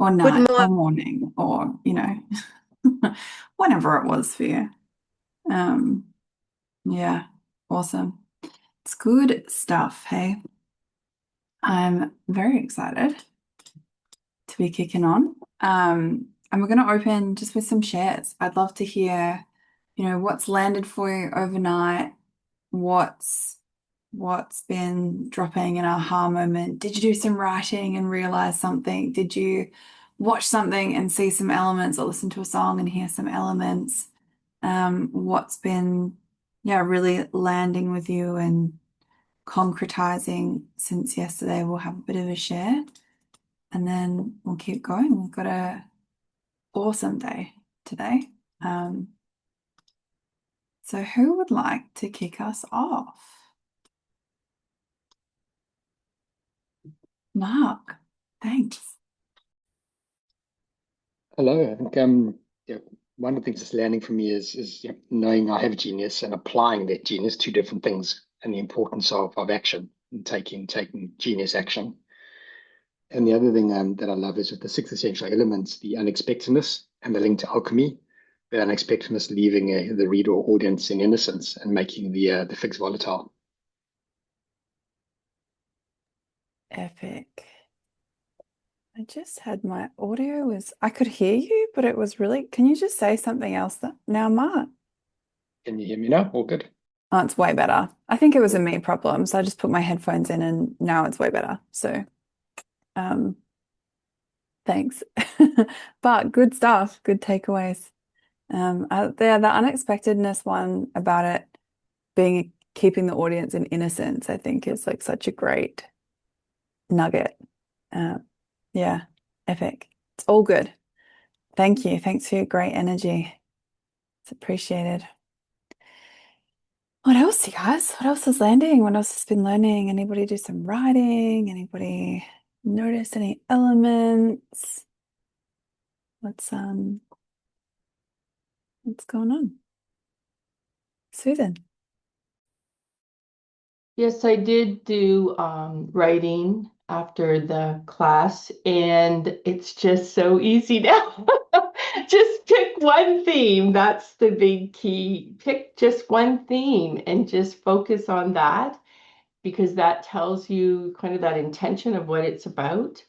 or Good night or morning. morning or, whenever it was for you. Um, yeah, awesome. It's good stuff, hey. I'm very excited to be kicking on. And we're going to open just with some shares. I'd love to hear, what's landed for you overnight, what's what's been dropping an aha moment. Did you do some writing and realize something? Did you watch something and see some elements or listen to a song and hear some elements? What's been, yeah, really landing with you and concretizing since yesterday? We'll have a bit of a share and then we'll keep going. We've got a awesome day today. Um, so who would like to kick us off? Mark, thanks. Hello. I think yeah, one of the things that's landing for me is knowing I have genius and applying that genius to different things and the importance of action and taking genius action. And the other thing that I love is with the six essential elements, the unexpectedness and the link to alchemy. The unexpectedness leaving the reader or audience in innocence and making the fix volatile. Epic. I just had my audio was, I could hear you, but it was really, can you just say something else that now, Mark? Can you hear me now? All good. Oh, it's way better. I think it was a me problem. So I just put my headphones in and now it's way better. So, um, thanks. But good stuff, good takeaways. The unexpectedness one about it being keeping the audience in innocence, I think is like such a great nugget. Uh, yeah, epic. It's all good. Thank you. Thanks for your great energy. It's appreciated. What else, you guys? What else is landing? What else has been learning? Anybody do some writing? Anybody notice any elements? What's what's going on? Susan. Yes, I did do writing after the class, and it's just so easy now. Just pick one theme. That's the big key. Pick just one theme and just focus on that because that tells you kind of that intention of what it's about.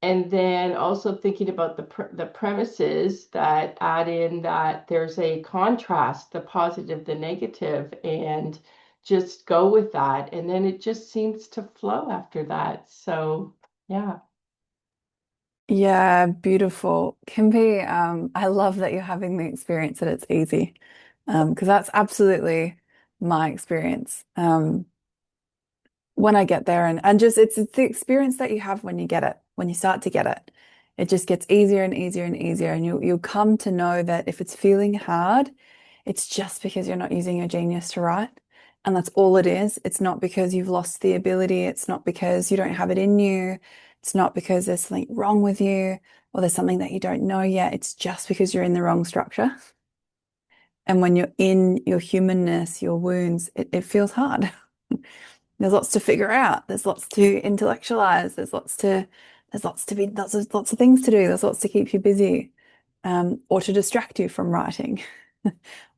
And then also thinking about the premises that add in that there's a contrast, the positive, the negative, and just go with that. And then it just seems to flow after that. So, yeah. Yeah, beautiful. Kimby, I love that you're having the experience that it's easy. Because that's absolutely my experience. When I get there and just it's the experience that you have when you get it, when you start to get it. It just gets easier and easier and easier. And you'll come to know that if it's feeling hard, it's just because you're not using your genius to write. And that's all it is. It's not because you've lost the ability. It's not because you don't have it in you. It's not because there's something wrong with you or there's something that you don't know yet. It's just because you're in the wrong structure. And when you're in your humanness, your wounds, it feels hard. There's lots to figure out. There's lots to intellectualize. There's lots of things to do. There's lots to keep you busy, or to distract you from writing.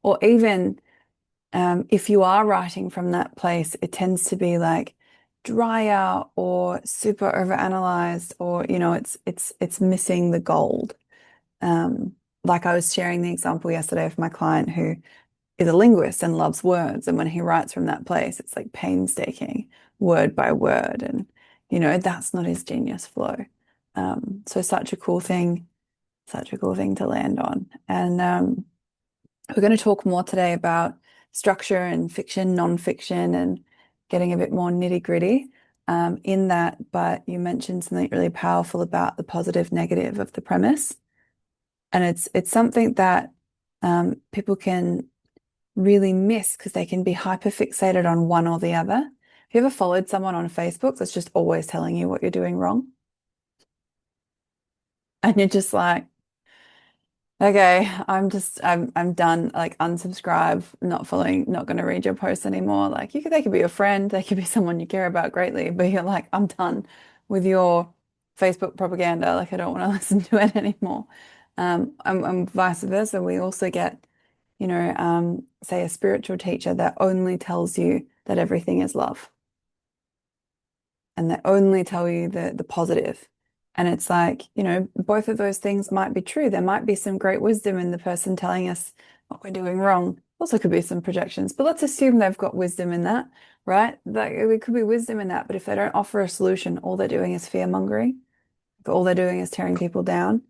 Or even if you are writing from that place, it tends to be like drier or super overanalyzed, or it's missing the gold. Um, like I was sharing the example yesterday of my client who is a linguist and loves words. And when he writes from that place, it's like painstaking, word by word. And, that's not his genius flow. So such a cool thing to land on. And we're going to talk more today about structure and fiction, non-fiction, and getting a bit more nitty-gritty in that. But you mentioned something really powerful about the positive, negative of the premise. And it's something that people can really miss because they can be hyper fixated on one or the other. Have you ever followed someone on Facebook that's just always telling you what you're doing wrong? And you're just like, okay, I'm done. Like unsubscribe, not following, not going to read your posts anymore. Like they could be a friend, they could be someone you care about greatly, but you're like, I'm done with your Facebook propaganda. Like I don't want to listen to it anymore. And vice versa. We also get, say a spiritual teacher that only tells you that everything is love and they only tell you the positive. And it's like, both of those things might be true. There might be some great wisdom in the person telling us what we're doing wrong. Also could be some projections, but let's assume they've got wisdom in that, right? Like there could be wisdom in that, but if they don't offer a solution, all they're doing is fear mongering. All they're doing is tearing people down.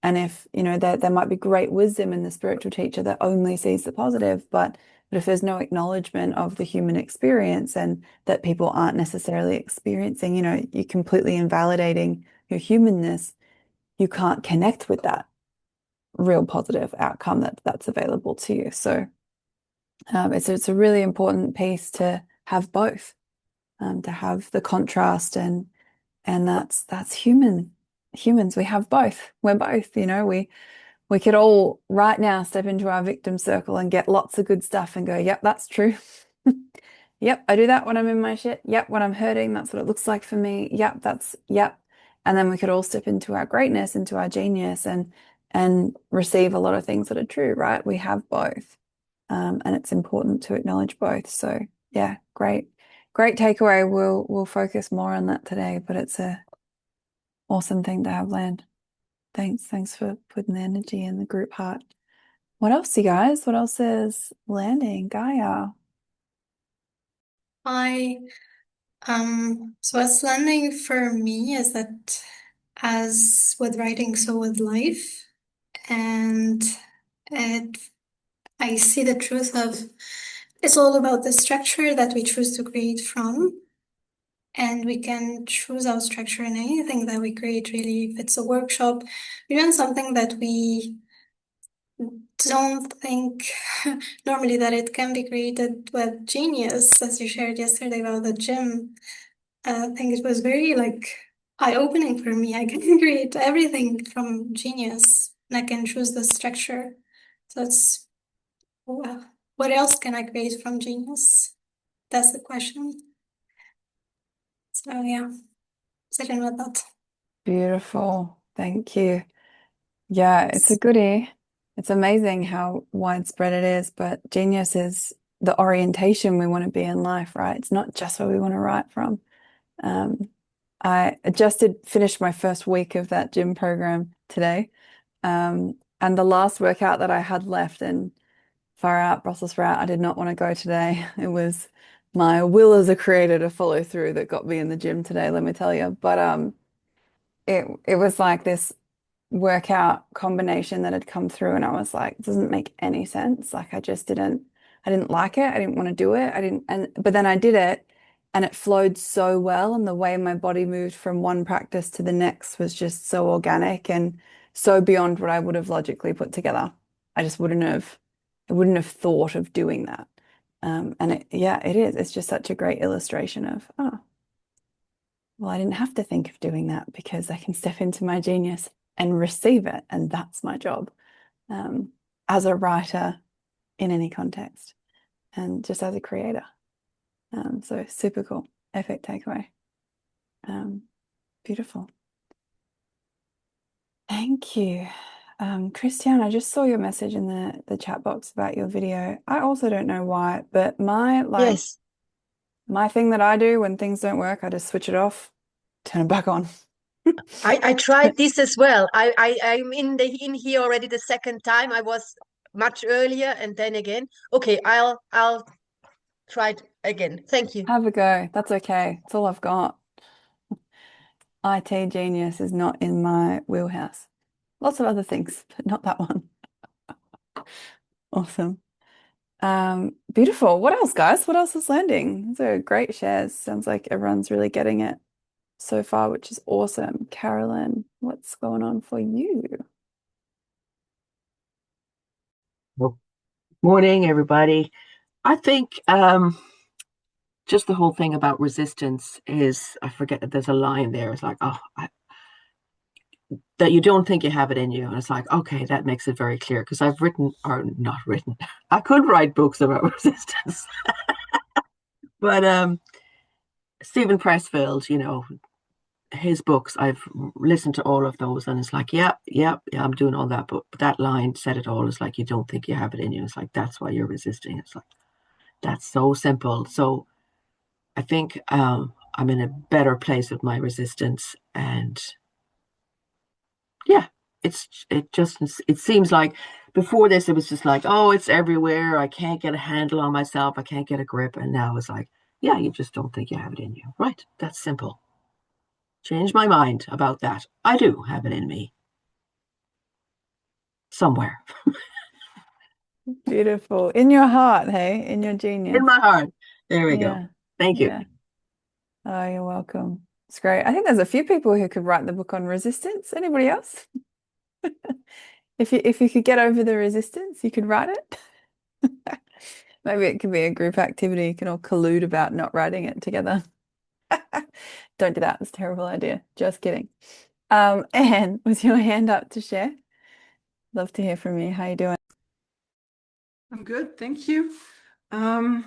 And if, there might be great wisdom in the spiritual teacher that only sees the positive, but if there's no acknowledgement of the human experience and that people aren't necessarily experiencing, you're completely invalidating your humanness, you can't connect with that real positive outcome that's available to you. So it's a really important piece to have both, to have the contrast and that's human. Humans, we have both. We're both, we could all right now step into our victim circle and get lots of good stuff and go, yep, that's true. Yep, I do that when I'm in my shit. Yep, when I'm hurting, that's what it looks like for me. Yep. And then we could all step into our greatness, into our genius and receive a lot of things that are true, right? We have both. And it's important to acknowledge both. So yeah, great takeaway. We'll focus more on that today, but it's a awesome thing to have land. Thanks for putting the energy in the group heart. What else, you guys? What else is landing? Gaia. I so what's landing for me is that as with writing, so with life, and it I see the truth of it's all about the structure that we choose to create from. And we can choose our structure in anything that we create, really. If it's a workshop, even something that we don't think normally that it can be created with genius, as you shared yesterday about the gym. I think it was very eye-opening for me. I can create everything from genius and I can choose the structure. So it's what else can I create from genius? That's the question. So yeah, sitting with that. Beautiful. Thank you. Yeah, it's a goodie. It's amazing how widespread it is, but genius is the orientation we want to be in life, right? It's not just where we want to write from. Um, I just did finish my first week of that gym program today. And the last workout that I had left and far out, Brussels sprout, I did not want to go today. It was my will as a creator to follow through that got me in the gym today, let me tell you. But it was like this workout combination that had come through and I was like, it doesn't make any sense. Like I didn't like it. I didn't want to do it. But then I did it and it flowed so well. And the way my body moved from one practice to the next was just so organic and so beyond what I would have logically put together. I wouldn't have thought of doing that. Yeah, it is. It's just such a great illustration of, oh, well, I didn't have to think of doing that because I can step into my genius and receive it. And that's my job as a writer in any context and just as a creator. So super cool. Epic takeaway. Beautiful. Thank you. Christiane, I just saw your message in the chat box about your video. I also don't know why, but Yes, my thing that I do when things don't work, I just switch it off, turn it back on. I tried this as well. I'm in here already the second time. I was much earlier and then again. Okay, I'll try it again. Thank you. Have a go. That's okay. That's all I've got. IT genius is not in my wheelhouse. Lots of other things, but not that one. Awesome. Beautiful. What else, guys? What else is landing? These are great shares. Sounds like everyone's really getting it so far, which is awesome. Carolyn, what's going on for you? Well, morning, everybody. I think just the whole thing about resistance is, I forget that there's a line there. It's like, that you don't think you have it in you. And it's like, okay, that makes it very clear because I've written, or not written, I could write books about resistance. But Stephen Pressfield, his books, I've listened to all of those, and it's like, yeah, I'm doing all that. But that line said it all. It's like, you don't think you have it in you. It's like, that's why you're resisting. It's like, that's so simple. So I think I'm in a better place with my resistance, and yeah, it seems like before this it was just like, oh, it's everywhere. I can't get a handle on myself. I can't get a grip. And now it's like, yeah, you just don't think you have it in you. Right. That's simple. Change my mind about that. I do have it in me somewhere Beautiful. In your heart, hey, in your in genius. my heart. There we go. Yeah. Thank you. Yeah. Oh, you're welcome. It's great. I think there's a few people who could write the book on resistance. Anybody else? If you could get over the resistance, you could write it. Maybe it could be a group activity. You can all collude about not writing it together. Don't do that. It's a terrible idea. Just kidding. Anne, was your hand up to share? Love to hear from you. How you doing? I'm good, thank you. I'm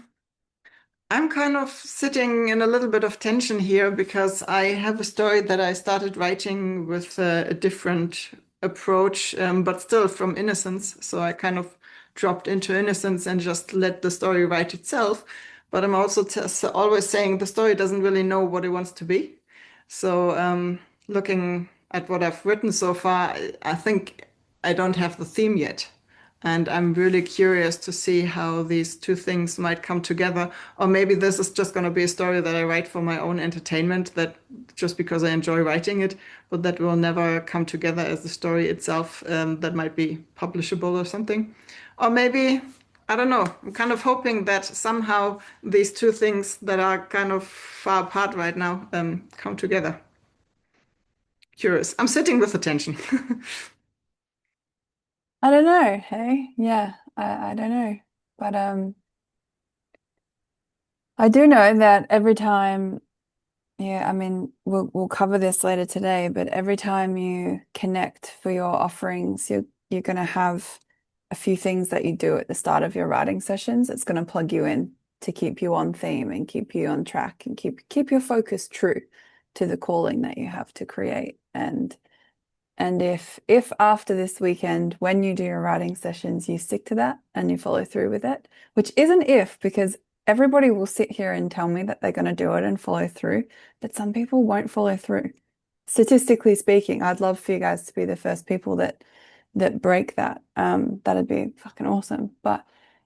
kind of sitting in a little bit of tension here because I have a story that I started writing with a different approach, but still from innocence. So I kind of dropped into innocence and just let the story write itself. But I'm also always saying the story doesn't really know what it wants to be. So looking at what I've written so far, I think I don't have the theme yet. And I'm really curious to see how these two things might come together. Or maybe this is just going to be a story that I write for my own entertainment, that just because I enjoy writing it, but that will never come together as the story itself, that might be publishable or something. Or maybe, I don't know, I'm kind of hoping that somehow these two things that are kind of far apart right now come together. Curious. I'm sitting with attention. I don't know. Hey, yeah, I don't know, but I do know that every time. Yeah, I mean, we'll cover this later today, but every time you connect for your offerings, you're going to have a few things that you do at the start of your writing sessions. It's going to plug you in to keep you on theme and keep you on track and keep your focus true to the calling that you have to create. And if after this weekend, when you do your writing sessions, you stick to that and you follow through with it, which isn't if, because everybody will sit here and tell me that they're going to do it and follow through, but some people won't follow through. Statistically speaking, I'd love for you guys to be the first people that break that. That'd be fucking awesome. But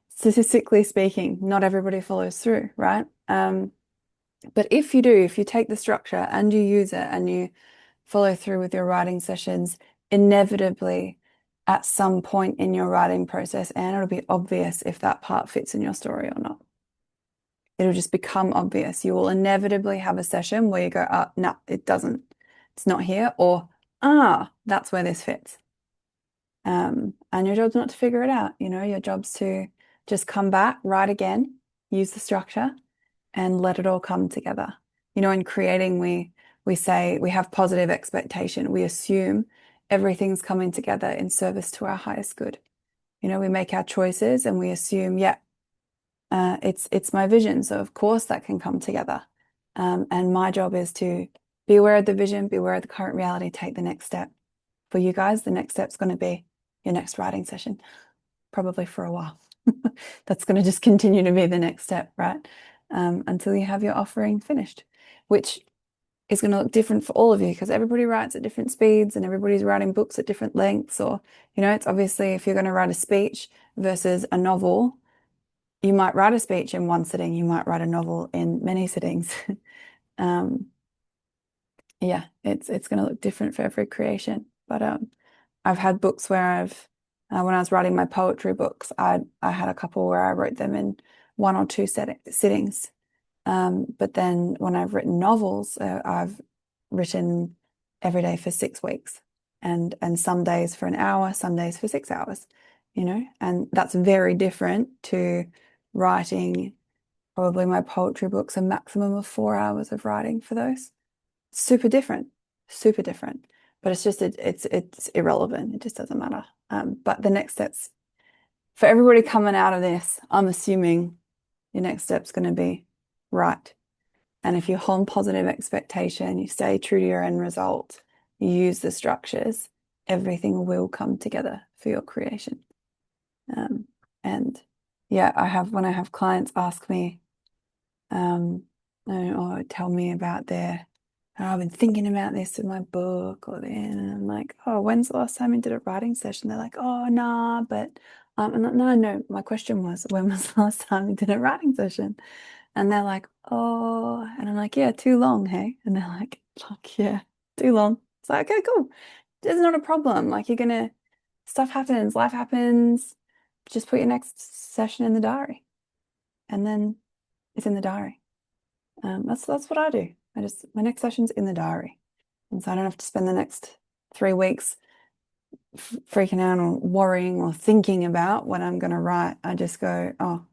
statistically speaking, not everybody follows through, right? But if you do, if you take the structure and you use it and you follow through with your writing sessions, inevitably at some point in your writing process, and it'll be obvious if that part fits in your story or not. It'll just become obvious. You will inevitably have a session where you go, no, it doesn't. It's not here, or that's where this fits. And your job's not to figure it out. Your job's to just come back, write again, use the structure, and let it all come together. In creating, we say we have positive expectation. We assume everything's coming together in service to our highest good. We make our choices and we assume, it's my vision. So of course that can come together. And my job is to be aware of the vision, be aware of the current reality, take the next step. For you guys, the next step's going to be your next writing session, probably for a while. That's going to just continue to be the next step, right? Until you have your offering finished, which is going to look different for all of you because everybody writes at different speeds and everybody's writing books at different lengths. Or, it's obviously if you're going to write a speech versus a novel, you might write a speech in one sitting, you might write a novel in many sittings. Yeah, it's going to look different for every creation. But I've had books where when I was writing my poetry books, I had a couple where I wrote them in one or two sittings. But then when I've written novels, I've written every day for 6 weeks, and some days for an hour, some days for 6 hours, and that's very different to writing. Probably my poetry books a maximum of 4 hours of writing for those. Super different, super different. But it's just it's irrelevant. It just doesn't matter. But the next steps for everybody coming out of this, I'm assuming your next step's going to be right. And if you hold positive expectation, you stay true to your end result, you use the structures, everything will come together for your creation. And yeah, when I have clients ask me, or tell me about oh, I've been thinking about this in my book and I'm like, oh, when's the last time you did a writing session? They're like, oh, nah, but no, my question was, when was the last time you did a writing session? And they're like, oh, and I'm like, yeah, too long, hey? And they're like, fuck yeah, too long. It's like, okay, cool. It's not a problem. Like stuff happens, life happens. Just put your next session in the diary. And then it's in the diary. That's what I do. My next session's in the diary. And so I don't have to spend the next 3 weeks freaking out or worrying or thinking about what I'm going to write. I just go, oh,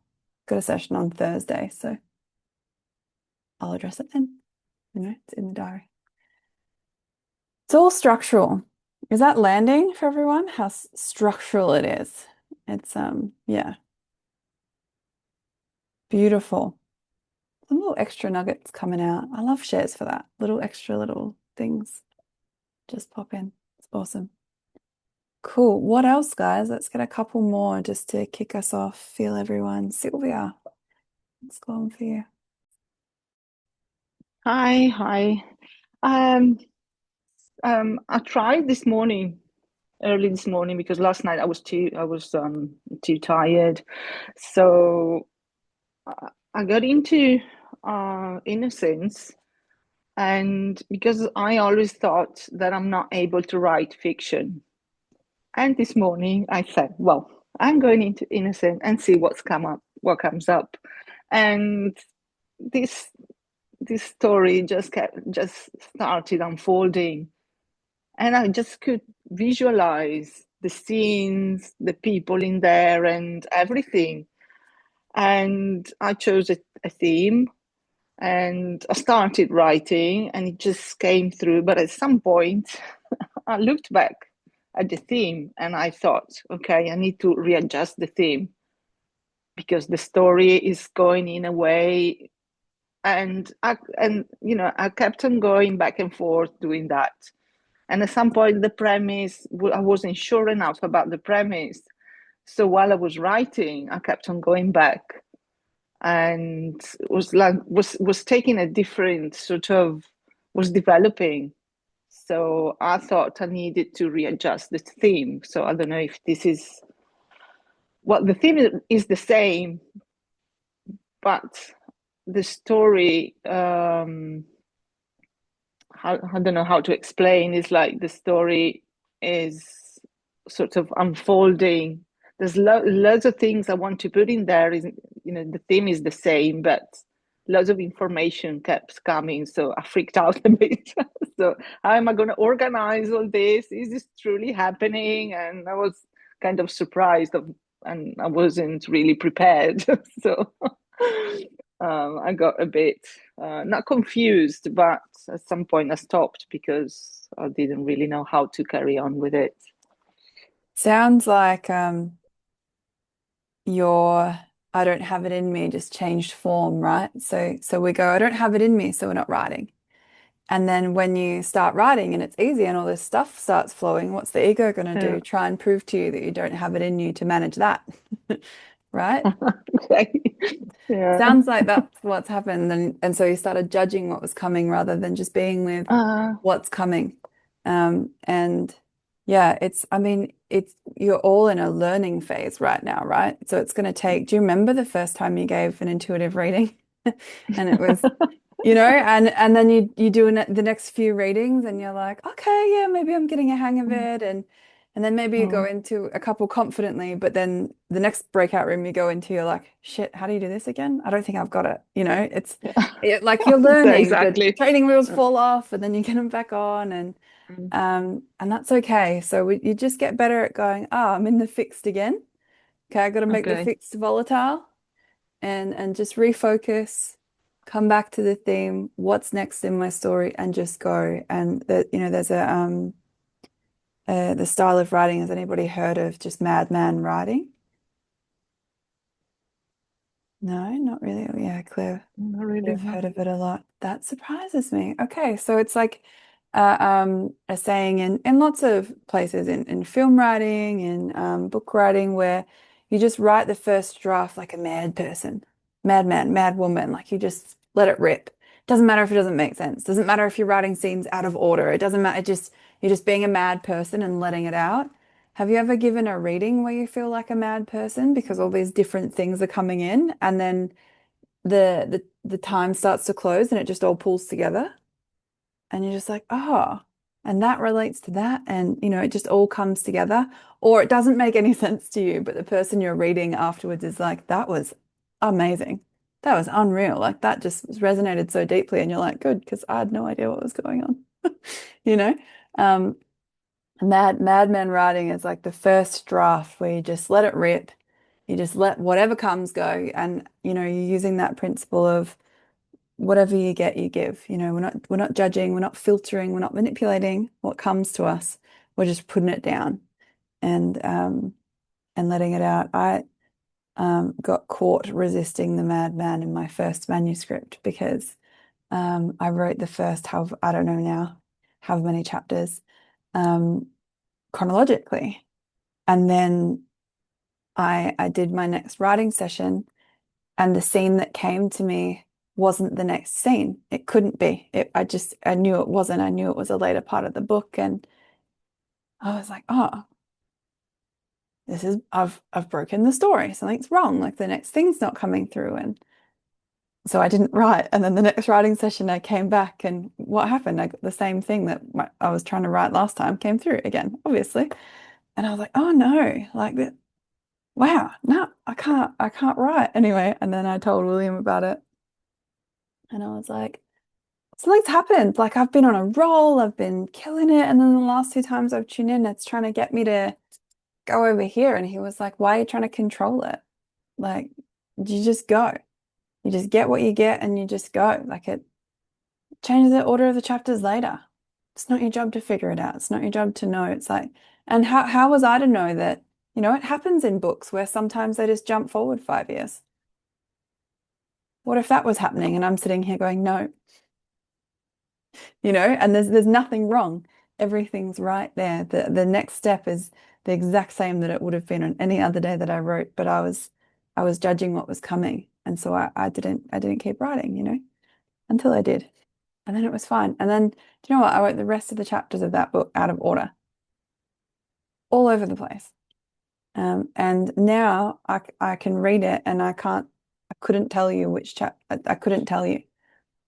got a session on Thursday, so I'll address it then. It's in the diary. It's all structural. Is that landing for everyone? How structural it is. It's yeah. Beautiful. Some little extra nuggets coming out. I love shares for that. Little things just pop in. It's awesome. Cool. What else, guys? Let's get a couple more just to kick us off. Feel everyone. Sylvia, what's going on for you? Hi. I tried this morning, early this morning, because last night I was too tired. So I got into innocence, and because I always thought that I'm not able to write fiction. And this morning I said, well, I'm going into innocence and see what comes up. And this story just started unfolding, and I just could visualize the scenes, the people in there, and everything. And I chose a theme, and I started writing, and it just came through. But at some point, I looked back at the theme, and I thought, okay, I need to readjust the theme because the story is going in a way. And I kept on going back and forth doing that. And at some point, the premise, I wasn't sure enough about the premise. So while I was writing, I kept on going back, and was taking a different was developing. So I thought I needed to readjust the theme. So I don't know if this is, well, the theme is the same, but the story, I don't know how to explain. It's like the story is sort of unfolding. There's loads of things I want to put in there. The theme is the same, but lots of information kept coming. So I freaked out a bit. So how am I going to organize all this? Is this truly happening? And I was kind of surprised and I wasn't really prepared. So I got a bit not confused, but at some point I stopped because I didn't really know how to carry on with it. Sounds like your I don't have it in me just changed form, right? So we go, I don't have it in me, so we're not writing. And then when you start writing and it's easy and all this stuff starts flowing, what's the ego going to do? Try and prove to you that you don't have it in you to manage that, right? Okay. Yeah. Sounds like that's what's happened. And so you started judging what was coming rather than just being with what's coming. And yeah, you're all in a learning phase right now, right? So it's going to take, do you remember the first time you gave an intuitive reading? And it was, and then you do the next few readings and you're like, okay, yeah, maybe I'm getting a hang of it. And then maybe you go into a couple confidently, but then the next breakout room you go into, you're like, shit, how do you do this again? I don't think I've got it. It's like you're learning. Exactly. The training wheels fall off and then you get them back on and that's okay. So you just get better at going, I'm in the fixed again. Okay, I got to make the fixed volatile and just refocus, come back to the theme, what's next in my story, and just go. And there's the style of writing. Has anybody heard of just madman writing? No, not really. Oh, yeah, Claire. Not really. I've heard of it a lot. that surprises me. Okay, so it's like a saying in lots of places, in film writing, in book writing, where you just write the first draft like a mad person, madman, mad woman, like you just let it rip. Doesn't matter if it doesn't make sense. Doesn't matter if you're writing scenes out of order. It doesn't matter. It just you're just being a mad person and letting it out. Have you ever given a reading where you feel like a mad person because all these different things are coming in and then the time starts to close and it just all pulls together and you're just like, oh, and that relates to that and it just all comes together or it doesn't make any sense to you, but the person you're reading afterwards is like, that was amazing. That was unreal. Like that just resonated so deeply and you're like, good, because I had no idea what was going on. You know? Madman writing is like the first draft where you just let it rip. You just let whatever comes go. And, you're using that principle of whatever you get, you give. We're not judging, we're not filtering, we're not manipulating what comes to us. We're just putting it down and letting it out. I got caught resisting the madman in my first manuscript because I wrote the first I don't know now, how many chapters chronologically. And then I did my next writing session, and the scene that came to me wasn't the next scene. It couldn't be. I knew it wasn't. I knew it was a later part of the book, and I was like, oh, I've broken the story. Something's wrong. Like the next thing's not coming through, and so I didn't write. And then the next writing session, I came back, and what happened? I got the same thing that I was trying to write last time came through again, obviously. And I was like, oh no, like that. Wow, no, I can't write anyway. And then I told William about it, and I was like, something's happened. Like I've been on a roll, I've been killing it, and then the last two times I've tuned in, it's trying to get me to go over here. And he was like, why are you trying to control it? Like, you just go. You just get what you get, and you just go. Like it changes the order of the chapters later. It's not your job to figure it out. It's not your job to know. It's like, and how was I to know that? It happens in books where sometimes they just jump forward 5 years. What if that was happening and I'm sitting here going, no, and there's nothing wrong. Everything's right there. The next step is the exact same that it would have been on any other day that I wrote, but I was judging what was coming. And so I didn't keep writing, until I did. And then it was fine. And then, do you know what? I wrote the rest of the chapters of that book out of order, all over the place. And now I can read it and I couldn't tell you which I couldn't tell you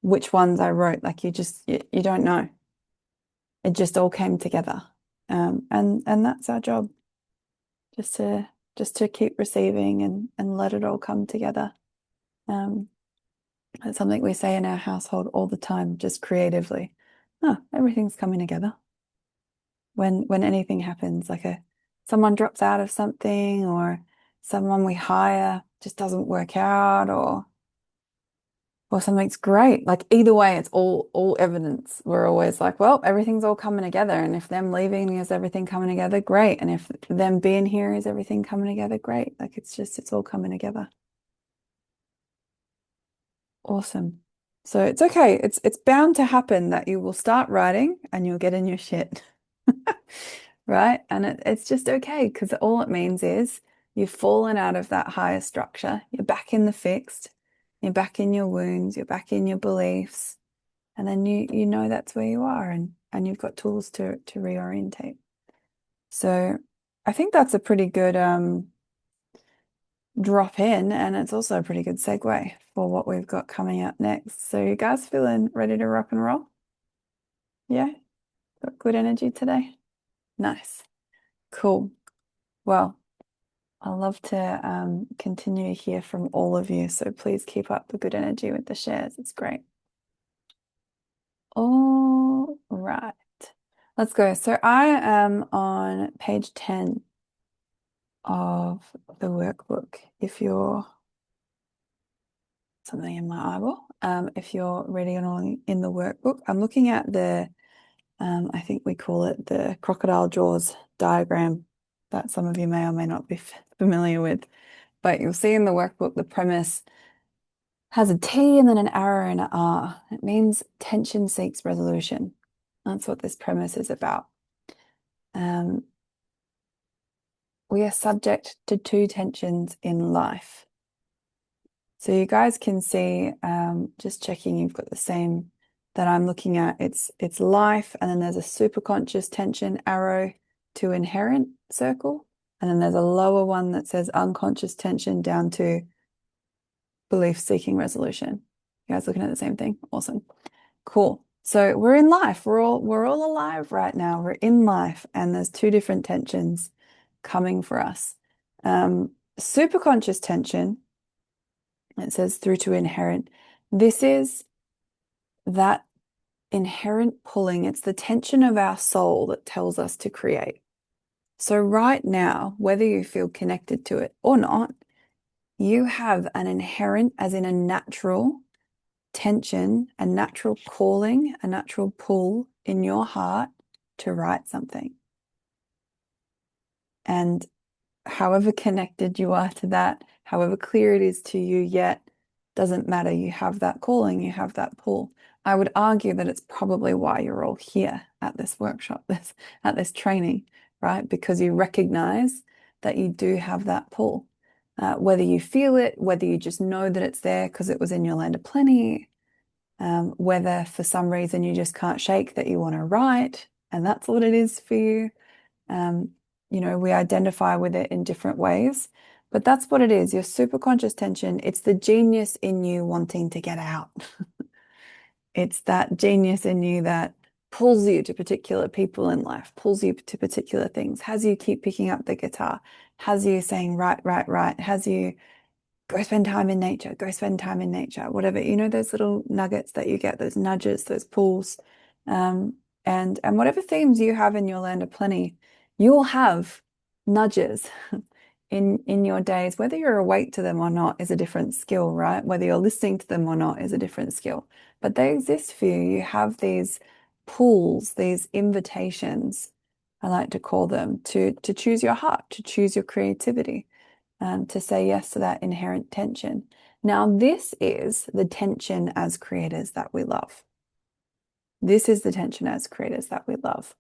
which ones I wrote. Like you don't know. It just all came together. And that's our job. Just to keep receiving and let it all come together. It's something we say in our household all the time, just creatively. Oh, everything's coming together. When anything happens, like someone drops out of something or someone we hire just doesn't work out or something's great. Like either way, it's all evidence. We're always like, well, everything's all coming together. And if them leaving is everything coming together, great. And if them being here is everything coming together, great. Like it's all coming together. Awesome. So it's okay. It's bound to happen that you will start writing and you'll get in your shit. Right? And it's just okay because all it means is you've fallen out of that higher structure. You're back in the fixed. You're back in your wounds. You're back in your beliefs. And then you know that's where you are and you've got tools to reorientate. So I think that's a pretty good drop in, and it's also a pretty good segue for what we've got coming up next. So you guys feeling ready to rock and roll? Yeah? Got good energy today? Nice. Cool. Well, I love to continue to hear from all of you. So please keep up the good energy with the shares. It's great. All right. Let's go. So I am on page 10 of the workbook. If you're something in my eyeball, if you're reading along in the workbook, I'm looking at I think we call it the crocodile jaws diagram that some of you may or may not be familiar with. But you'll see in the workbook the premise has a T and then an arrow and an R. It means tension seeks resolution. That's what this premise is about. We are subject to two tensions in life. So you guys can see, just checking you've got the same that I'm looking at. It's life, and then there's a superconscious tension arrow to inherent circle, and then there's a lower one that says unconscious tension down to belief seeking resolution. You guys looking at the same thing? Awesome. Cool. So we're in life. We're all alive right now. We're in life, and there's two different tensions coming for us. Superconscious tension, it says through to inherent. This is that inherent pulling. It's the tension of our soul that tells us to create. So right now, whether you feel connected to it or not, you have an inherent, as in a natural tension, a natural calling, a natural pull in your heart to write something. And however connected you are to that, however clear it is to you yet, doesn't matter. You have that calling, you have that pull. I would argue that it's probably why you're all here at this workshop, at this training, right? Because you recognize that you do have that pull. Whether you feel it, whether you just know that it's there because it was in your land of plenty, whether for some reason you just can't shake that you want to write, and that's what it is for you. You know, we identify with it in different ways, but that's what it is. Your superconscious tension, it's the genius in you wanting to get out. It's that genius in you that pulls you to particular people in life, pulls you to particular things, has you keep picking up the guitar, has you saying, right, right, right, has you go spend time in nature, go spend time in nature, whatever. You know, those little nuggets that you get, those nudges, those pulls. And whatever themes you have in your land of plenty, you'll have nudges in your days. Whether you're awake to them or not is a different skill, right? Whether you're listening to them or not is a different skill. But they exist for you. You have these pulls, these invitations, I like to call them, to choose your heart, to choose your creativity, to say yes to that inherent tension. Now, this is the tension as creators that we love. This is the tension as creators that we love.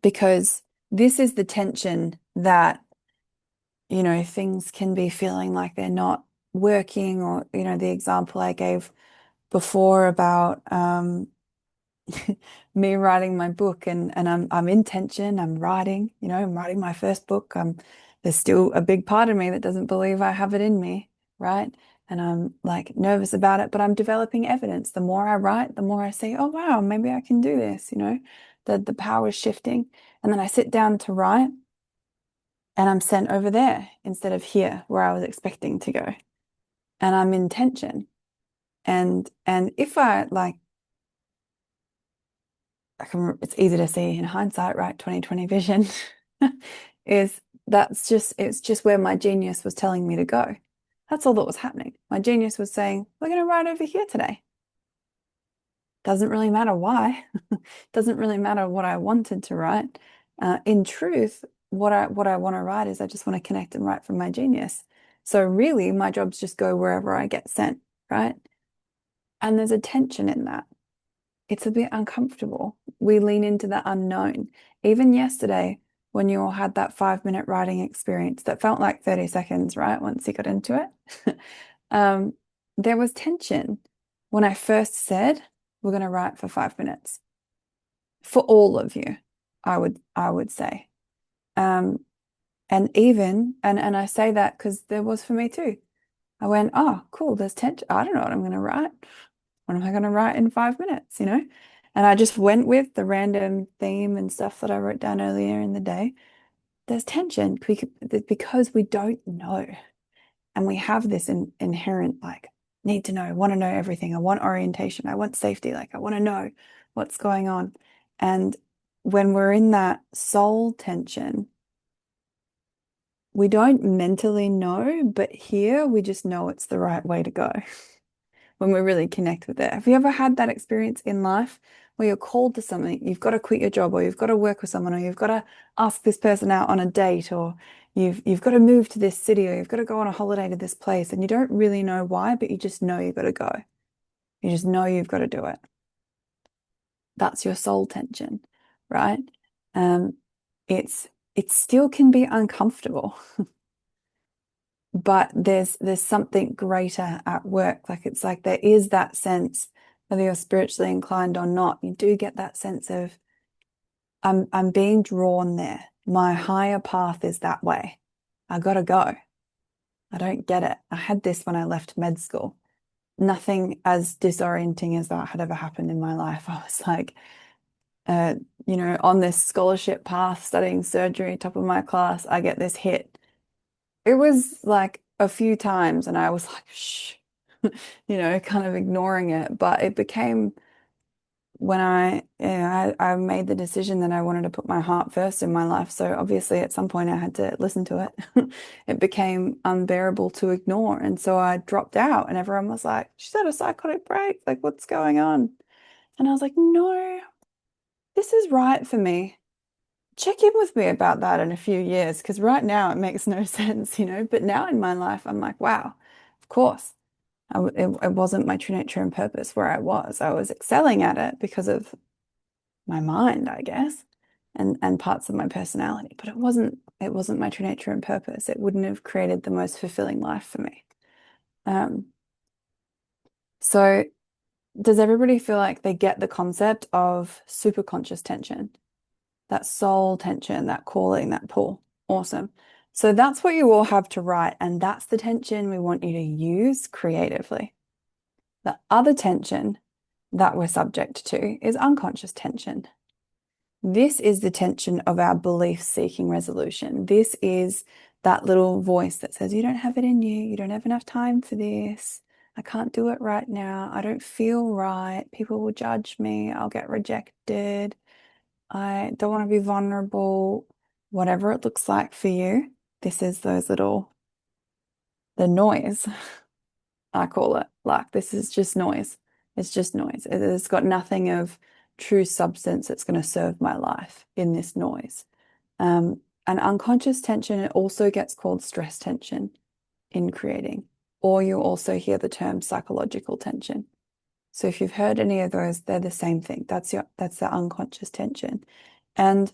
Because this is the tension that, you know, things can be feeling like they're not working, or, you know, the example I gave before about me writing my book, and I'm in tension, I'm writing, you know, I'm writing my first book. There's still a big part of me that doesn't believe I have it in me, right? And I'm like nervous about it, but I'm developing evidence. The more I write, the more I see, oh wow, maybe I can do this, you know, the power is shifting. And then I sit down to write, and I'm sent over there instead of here where I was expecting to go. And I'm in tension. And if I like, it's easy to see in hindsight, right? 2020 vision is it's just where my genius was telling me to go. That's all that was happening. My genius was saying, we're going to write over here today. Doesn't really matter why. Doesn't really matter what I wanted to write. In truth, what I want to write is I just want to connect and write from my genius. So really, my job's just go wherever I get sent, right? And there's a tension in that. It's a bit uncomfortable. We lean into the unknown. Even yesterday, when you all had that 5-minute writing experience that felt like 30 seconds, right? Once you got into it, there was tension when I first said, we're going to write for 5 minutes. For all of you, I would say. And I say that because there was for me too. I went, oh, cool, there's tension. I don't know what I'm going to write. What am I going to write in 5 minutes, you know? And I just went with the random theme and stuff that I wrote down earlier in the day. There's tension because we don't know. And we have this inherent, like, need to know, want to know everything. I want orientation. I want safety. Like, I want to know what's going on. And when we're in that soul tension, we don't mentally know, but here we just know it's the right way to go when we really connect with it. Have you ever had that experience in life or you're called to something, you've got to quit your job, or you've got to work with someone, or you've got to ask this person out on a date, or you've got to move to this city, or you've got to go on a holiday to this place, and you don't really know why, but you just know you've got to go. You just know you've got to do it. That's your soul tension, right? It still can be uncomfortable, but there's something greater at work. Like it's like there is that sense, whether you're spiritually inclined or not, you do get that sense of I'm being drawn there. My higher path is that way. I gotta go. I don't get it. I had this when I left med school. Nothing as disorienting as that had ever happened in my life. I was like, on this scholarship path, studying surgery, top of my class, I get this hit. It was like a few times, and I was like, shh, kind of ignoring it. But it became when I made the decision that I wanted to put my heart first in my life. So obviously, at some point, I had to listen to it. It became unbearable to ignore, and so I dropped out. And everyone was like, "She's had a psychotic break. Like, what's going on?" And I was like, "No, this is right for me. Check in with me about that in a few years, because right now it makes no sense, But now in my life, I'm like, wow, of course, it wasn't my true nature and purpose where I was. I was excelling at it because of my mind, I guess, and parts of my personality, but it wasn't my true nature and purpose. It wouldn't have created the most fulfilling life for me. Um, so does everybody feel like they get the concept of superconscious tension? That soul tension, that calling, that pull. Awesome. So that's what you all have to write, and that's the tension we want you to use creatively. The other tension that we're subject to is unconscious tension. This is the tension of our belief-seeking resolution. This is that little voice that says, you don't have it in you. You don't have enough time for this. I can't do it right now. I don't feel right. People will judge me. I'll get rejected. I don't want to be vulnerable, whatever it looks like for you. This is the noise, I call it. Like, this is just noise. It's just noise. It's got nothing of true substance that's going to serve my life in this noise. And unconscious tension, it also gets called stress tension in creating, or you also hear the term psychological tension. So if you've heard any of those, they're the same thing. That's the unconscious tension. And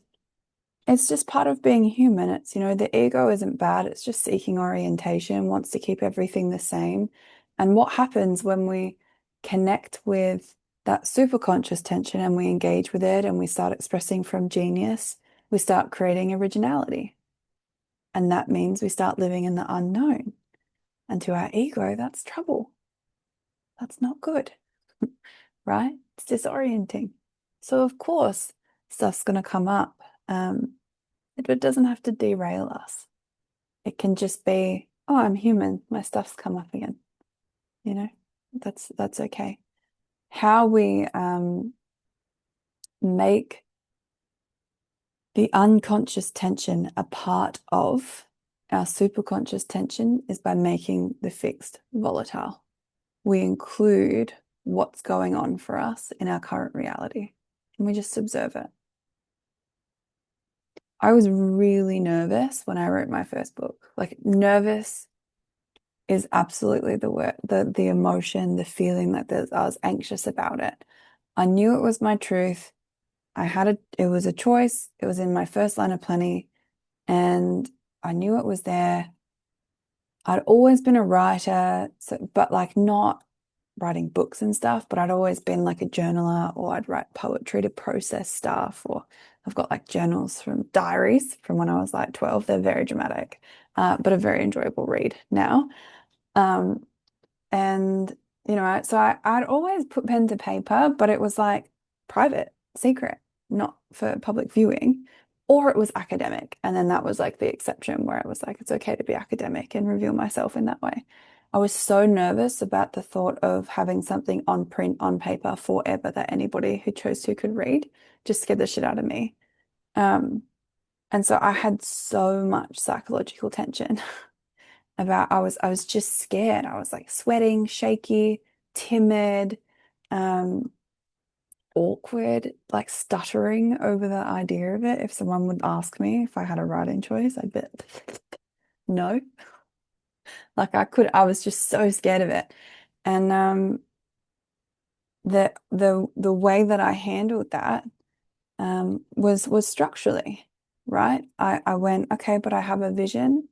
it's just part of being human. It's, the ego isn't bad. It's just seeking orientation, wants to keep everything the same. And what happens when we connect with that superconscious tension and we engage with it and we start expressing from genius, we start creating originality. And that means we start living in the unknown. And to our ego, that's trouble. That's not good, right? It's disorienting. So of course, stuff's going to come up. It doesn't have to derail us. It can just be, oh, I'm human. My stuff's come up again. That's okay. How we make the unconscious tension a part of our superconscious tension is by making the fixed volatile. We include what's going on for us in our current reality, and we just observe it. I was really nervous when I wrote my first book. Like, nervous is absolutely the word, the emotion, the feeling that I was anxious about it. I knew it was my truth. It was a choice. It was in my first line of plenty, and I knew it was there. I'd always been a writer, but like not writing books and stuff, but I'd always been like a journaler, or I'd write poetry to process stuff, or I've got like journals from diaries from when I was like 12. They're very dramatic, but a very enjoyable read now. And I'd always put pen to paper, but it was like private, secret, not for public viewing, or it was academic. And then that was like the exception where it was like, it's okay to be academic and reveal myself in that way. I was so nervous about the thought of having something on print, on paper forever that anybody who chose to could read. Just scared the shit out of me. And so I had so much psychological tension about I was just scared. I was like sweating, shaky, timid, awkward, like stuttering over the idea of it. If someone would ask me if I had a writing choice, I'd be no. Like I was just so scared of it. And the way that I handled that was structurally, right? I went, okay, but I have a vision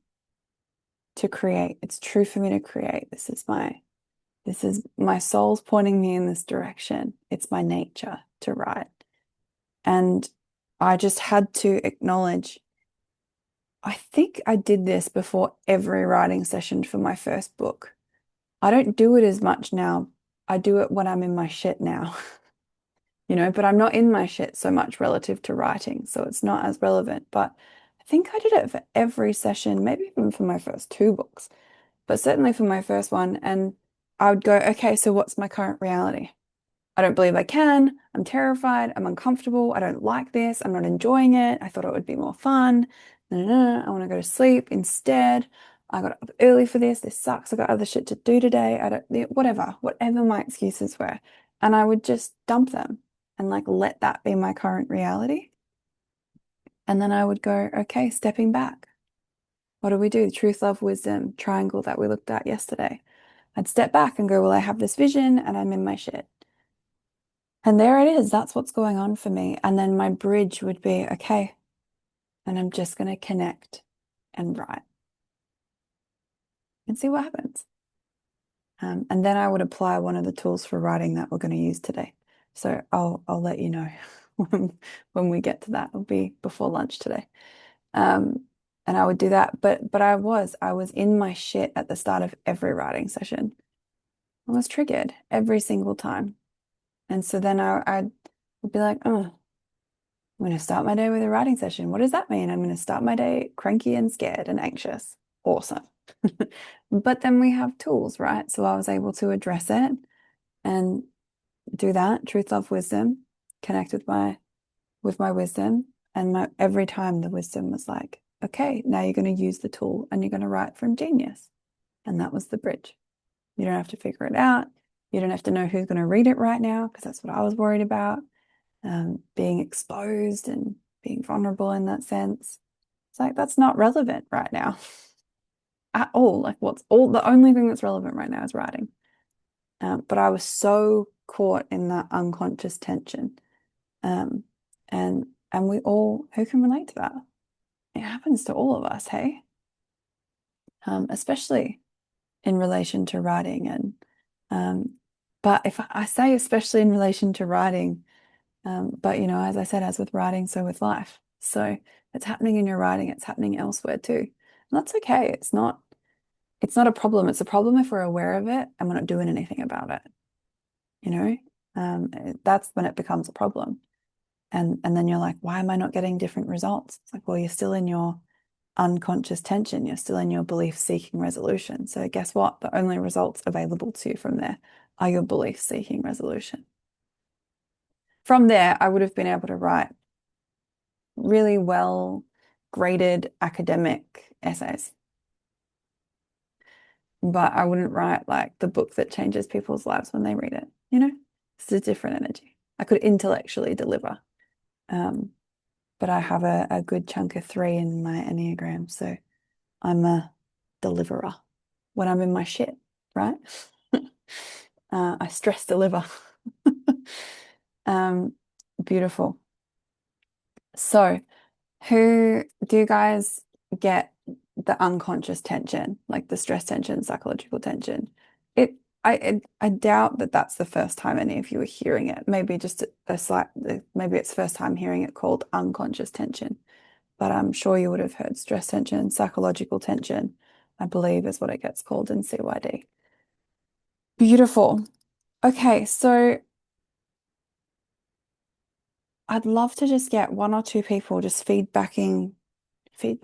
to create. It's true for me to create. This is my soul's pointing me in this direction. It's my nature to write. And I just had to acknowledge, I think I did this before every writing session for my first book. I don't do it as much now. I do it when I'm in my shit now, but I'm not in my shit so much relative to writing, so it's not as relevant. But I think I did it for every session, maybe even for my first two books, but certainly for my first one. And I would go, okay, so what's my current reality? I don't believe I can. I'm terrified. I'm uncomfortable. I don't like this. I'm not enjoying it. I thought it would be more fun. No, no, no. I want to go to sleep instead. I got up early for this. This sucks. I got other shit to do today. Whatever my excuses were. And I would just dump them and like let that be my current reality. And then I would go, okay, stepping back. What do we do? Truth, love, wisdom, triangle that we looked at yesterday. I'd step back and go, well, I have this vision and I'm in my shit. And there it is. That's what's going on for me. And then my bridge would be, okay, and I'm just going to connect and write and see what happens. And then I would apply one of the tools for writing that we're going to use today. So I'll let you know when we get to that. It'll be before lunch today. And I would do that. But I was in my shit at the start of every writing session. I was triggered every single time. And so then I would be like, oh, I'm going to start my day with a writing session. What does that mean? I'm going to start my day cranky and scared and anxious. Awesome. But then we have tools, right? So I was able to address it and do that. Truth, love, wisdom, connect with my wisdom. And every time the wisdom was like, okay, now you're going to use the tool and you're going to write from genius. And that was the bridge. You don't have to figure it out. You don't have to know who's going to read it right now, because that's what I was worried about. Being exposed and being vulnerable in that sense. It's like, that's not relevant right now at all. Like the only thing that's relevant right now is writing. But I was so caught in that unconscious tension. And we all, who can relate to that? It happens to all of us, hey? Especially in relation to writing. But if I say especially in relation to writing, but as I said, as with writing, so with life. So it's happening in your writing, it's happening elsewhere too. And that's okay. It's not a problem. It's a problem if we're aware of it and we're not doing anything about it. That's when it becomes a problem. And then you're like, why am I not getting different results? It's like, well, you're still in your unconscious tension. You're still in your belief-seeking resolution. So guess what? The only results available to you from there are your belief-seeking resolution. From there, I would have been able to write really well graded academic essays. But I wouldn't write like the book that changes people's lives when they read it. It's a different energy. I could intellectually deliver. But I have a good chunk of 3 in my Enneagram. So I'm a deliverer when I'm in my shit, right? I stress deliver. Beautiful. So who do you guys get the unconscious tension, like the stress tension, psychological tension? I doubt that that's the first time any of you are hearing it. Maybe just maybe it's first time hearing it called unconscious tension. But I'm sure you would have heard stress tension, psychological tension, I believe is what it gets called in CYD. Beautiful. Okay, so I'd love to just get 1 or 2 people just feedbacking, is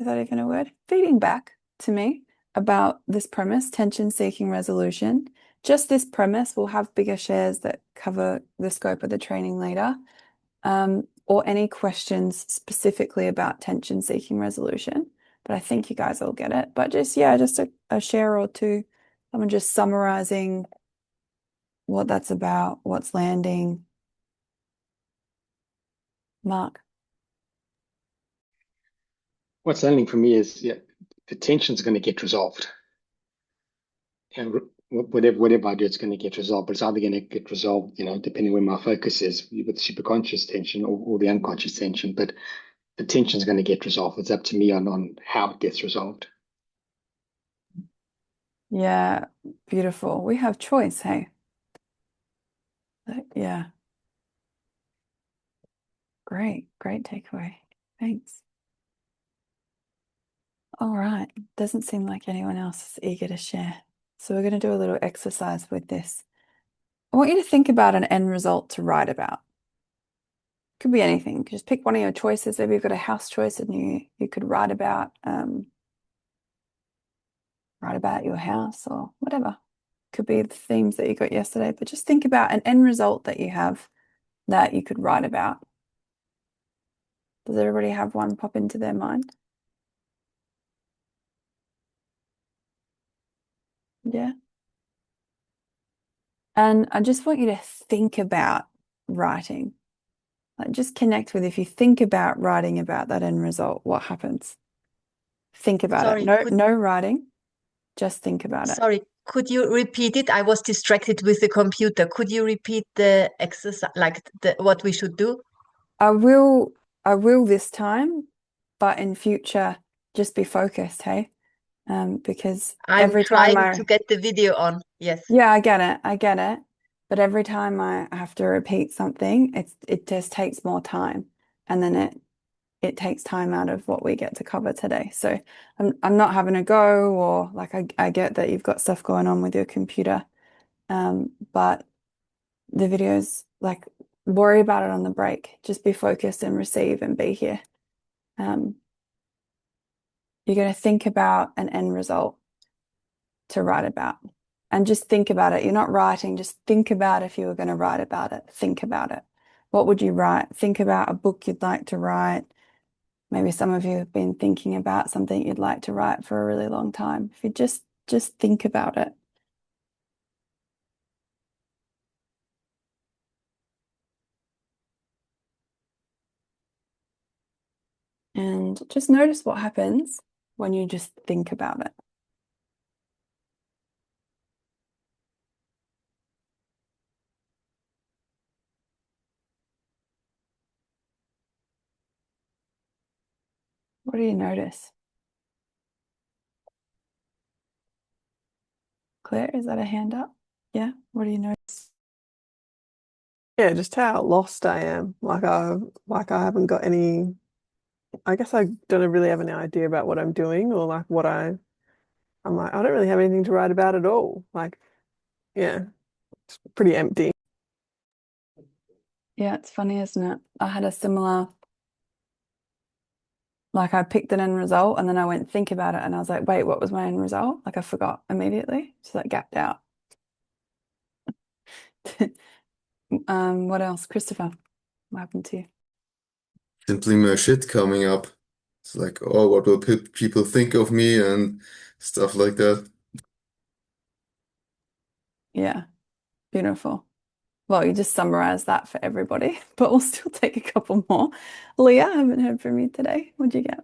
that even a word? Feeding back to me about this premise, tension-seeking resolution. Just this premise. We'll have bigger shares that cover the scope of the training later. Or any questions specifically about tension-seeking resolution. But I think you guys all get it. But just a share or two. Someone just summarizing what that's about, what's landing. Mark. What's learning for me is the tension's going to get resolved. And whatever I do, it's going to get resolved. But it's either going to get resolved, depending where my focus is, with superconscious tension or the unconscious tension. But the tension's going to get resolved. It's up to me on how it gets resolved. Yeah, beautiful. We have choice, hey? Yeah. Great takeaway. Thanks. All right. Doesn't seem like anyone else is eager to share. So we're going to do a little exercise with this. I want you to think about an end result to write about. Could be anything. Just pick one of your choices. Maybe you've got a house choice and you could write about your house or whatever. Could be the themes that you got yesterday, but just think about an end result that you have that you could write about. Does everybody have one pop into their mind? Yeah. And I just want you to think about writing. Like just connect with, if you think about writing about that end result, what happens? Think about it. Sorry, No writing, just think about it. sorry, could you repeat it? I was distracted with the computer. Could you repeat the exercise, like what we should do? I will this time, but in future, just be focused, hey? Because I'm every time trying to get the video on. Yes. yeah, I get it. But every time I have to repeat something, it just takes more time, and then it takes time out of what we get to cover today. So I'm not having a go, or like I get that you've got stuff going on with your computer, but the videos, like, worry about it on the break. Just be focused and receive and be here. You're going to think about an end result to write about. And just think about it. You're not writing, just think about if you were going to write about it. Think about it. What would you write? Think about a book you'd like to write. Maybe some of you have been thinking about something you'd like to write for a really long time. If you just think about it. And just notice what happens when you just think about it. What do you notice? Claire, is that a hand up? Yeah, what do you notice? Yeah, just how lost I am. Like I haven't got any. I guess I don't really have any idea about what I'm doing, or like I'm like, I don't really have anything to write about at all. Like, yeah, it's pretty empty. Yeah, it's funny, isn't it? I had a similar, like, I picked an end result and then I went think about it and I was like, wait, what was my end result? Like I forgot immediately. Just like gapped out. What else? Christopher, what happened to you? Simply my shit coming up. It's like, oh, what will people think of me and stuff like that. Yeah, beautiful. Well, you just summarized that for everybody, but we'll still take a couple more. Leah, I haven't heard from you today. What'd you get?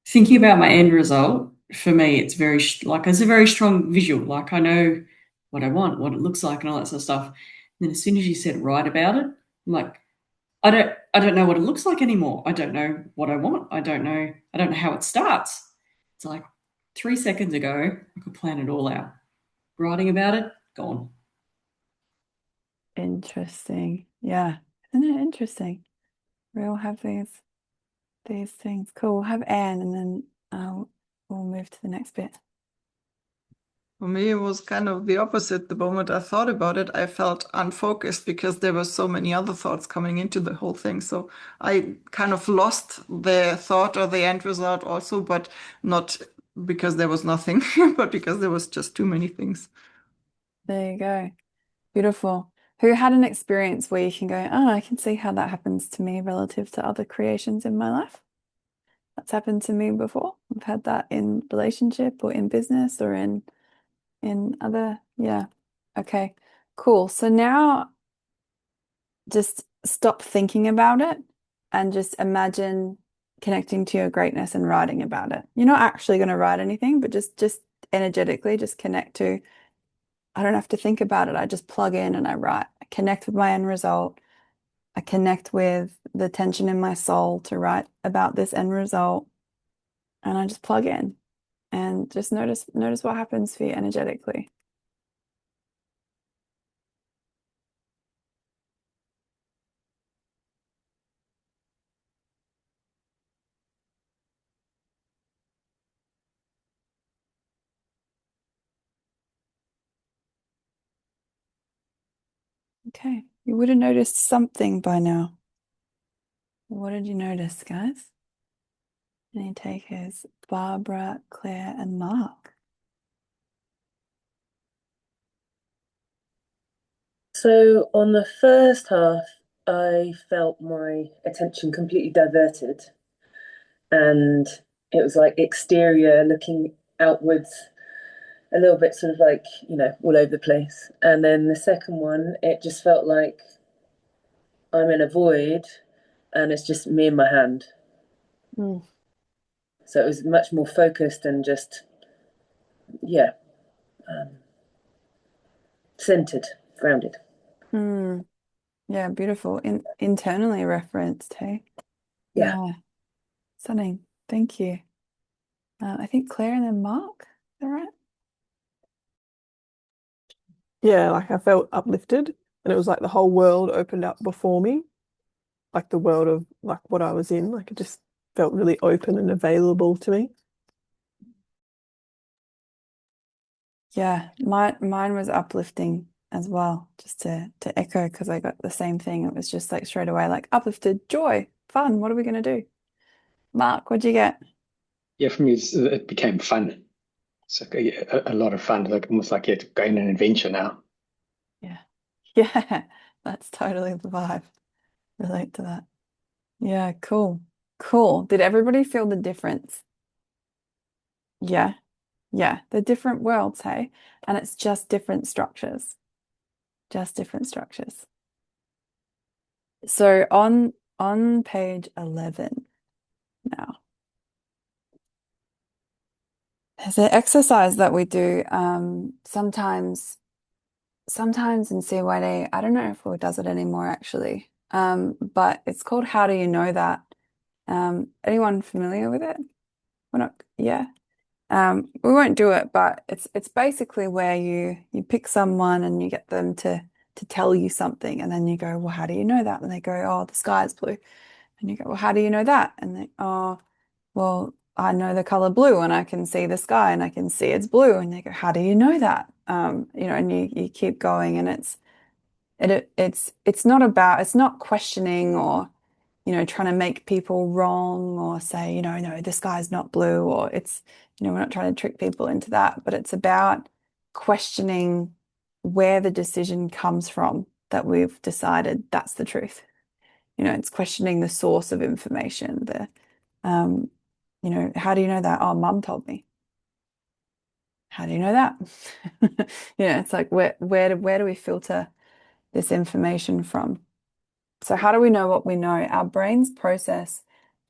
Thinking about my end result, for me, it's very like it's a very strong visual. Like I know what I want, what it looks like, and all that sort of stuff. And then as soon as you said write about it, I'm like, I don't know what it looks like anymore. I don't know what I want. I don't know how it starts. It's like 3 seconds ago, I could plan it all out. Writing about it, gone. Interesting. Yeah, isn't it interesting? We all have these things. Cool. We'll have Anne and then we'll move to the next bit. For me, it was kind of the opposite. The moment I thought about it, I felt unfocused because there were so many other thoughts coming into the whole thing. So I kind of lost the thought or the end result also, but not because there was nothing, but because there was just too many things. There you go. Beautiful. Who had an experience where you can go, oh, I can see how that happens to me relative to other creations in my life? That's happened to me before. I've had that in relationship or in business or in other, yeah. Okay, cool. So now just stop thinking about it and just imagine connecting to your greatness and writing about it. You're not actually going to write anything, but just energetically just connect to, I don't have to think about it. I just plug in and I write. I connect with my end result. I connect with the tension in my soul to write about this end result. And I just plug in and just notice what happens for you energetically. Okay, you would have noticed something by now. What did you notice, guys? Any takers? Barbara, Claire, and Mark. So on the first half, I felt my attention completely diverted, and it was like exterior looking outwards, a little bit sort of like, all over the place. And then the second one, it just felt like I'm in a void and it's just me and my hand. Mm. So it was much more focused and just, yeah, centered, grounded. Mm. Yeah, beautiful. Internally referenced, hey? Yeah. Yeah, stunning. Thank you. I think Claire and then Mark. Is that right? Yeah, like I felt uplifted and it was like the whole world opened up before me. Like the world of like what I was in. Like it just felt really open and available to me. Yeah, mine was uplifting as well, just to echo because I got the same thing. It was just like straight away, like uplifted, joy, fun. What are we gonna do? Mark, what'd you get? Yeah, for me, it became fun. It's like a lot of fun, like almost like you're going on an adventure now. Yeah. Yeah, that's totally the vibe. Relate to that. Yeah, cool. Cool. Did everybody feel the difference? Yeah. Yeah. They're different worlds, hey? And it's just different structures. Just different structures. So on page 11 now, there's an exercise that we do sometimes in CYD. I don't know if it does it anymore actually. But it's called How Do You Know That? Anyone familiar with it? We're not, yeah. We won't do it, but it's basically where you pick someone and you get them to tell you something, and then you go, well, how do you know that? And they go, oh, the sky is blue. And you go, well, how do you know that? And they, oh, well, I know the color blue and I can see the sky and I can see it's blue. And they go, how do you know that? And you keep going, and it's not about, it's not questioning or trying to make people wrong or say, no, the sky's not blue, or it's, we're not trying to trick people into that, but it's about questioning where the decision comes from that we've decided that's the truth. It's questioning the source of information. Um, how do you know that? Oh, mum told me. How do you know that? It's like where do we filter this information from? So how do we know what we know? Our brains process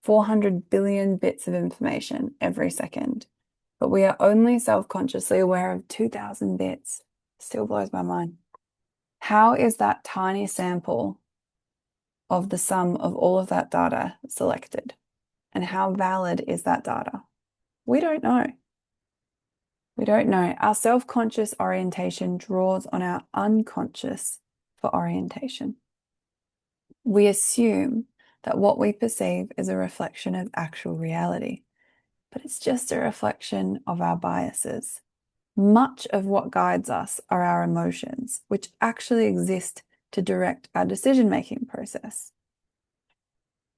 400 billion bits of information every second, but we are only self-consciously aware of 2,000 bits. Still blows my mind. How is that tiny sample of the sum of all of that data selected? And how valid is that data? We don't know. We don't know. Our self-conscious orientation draws on our unconscious for orientation. We assume that what we perceive is a reflection of actual reality, but it's just a reflection of our biases. Much of what guides us are our emotions, which actually exist to direct our decision-making process.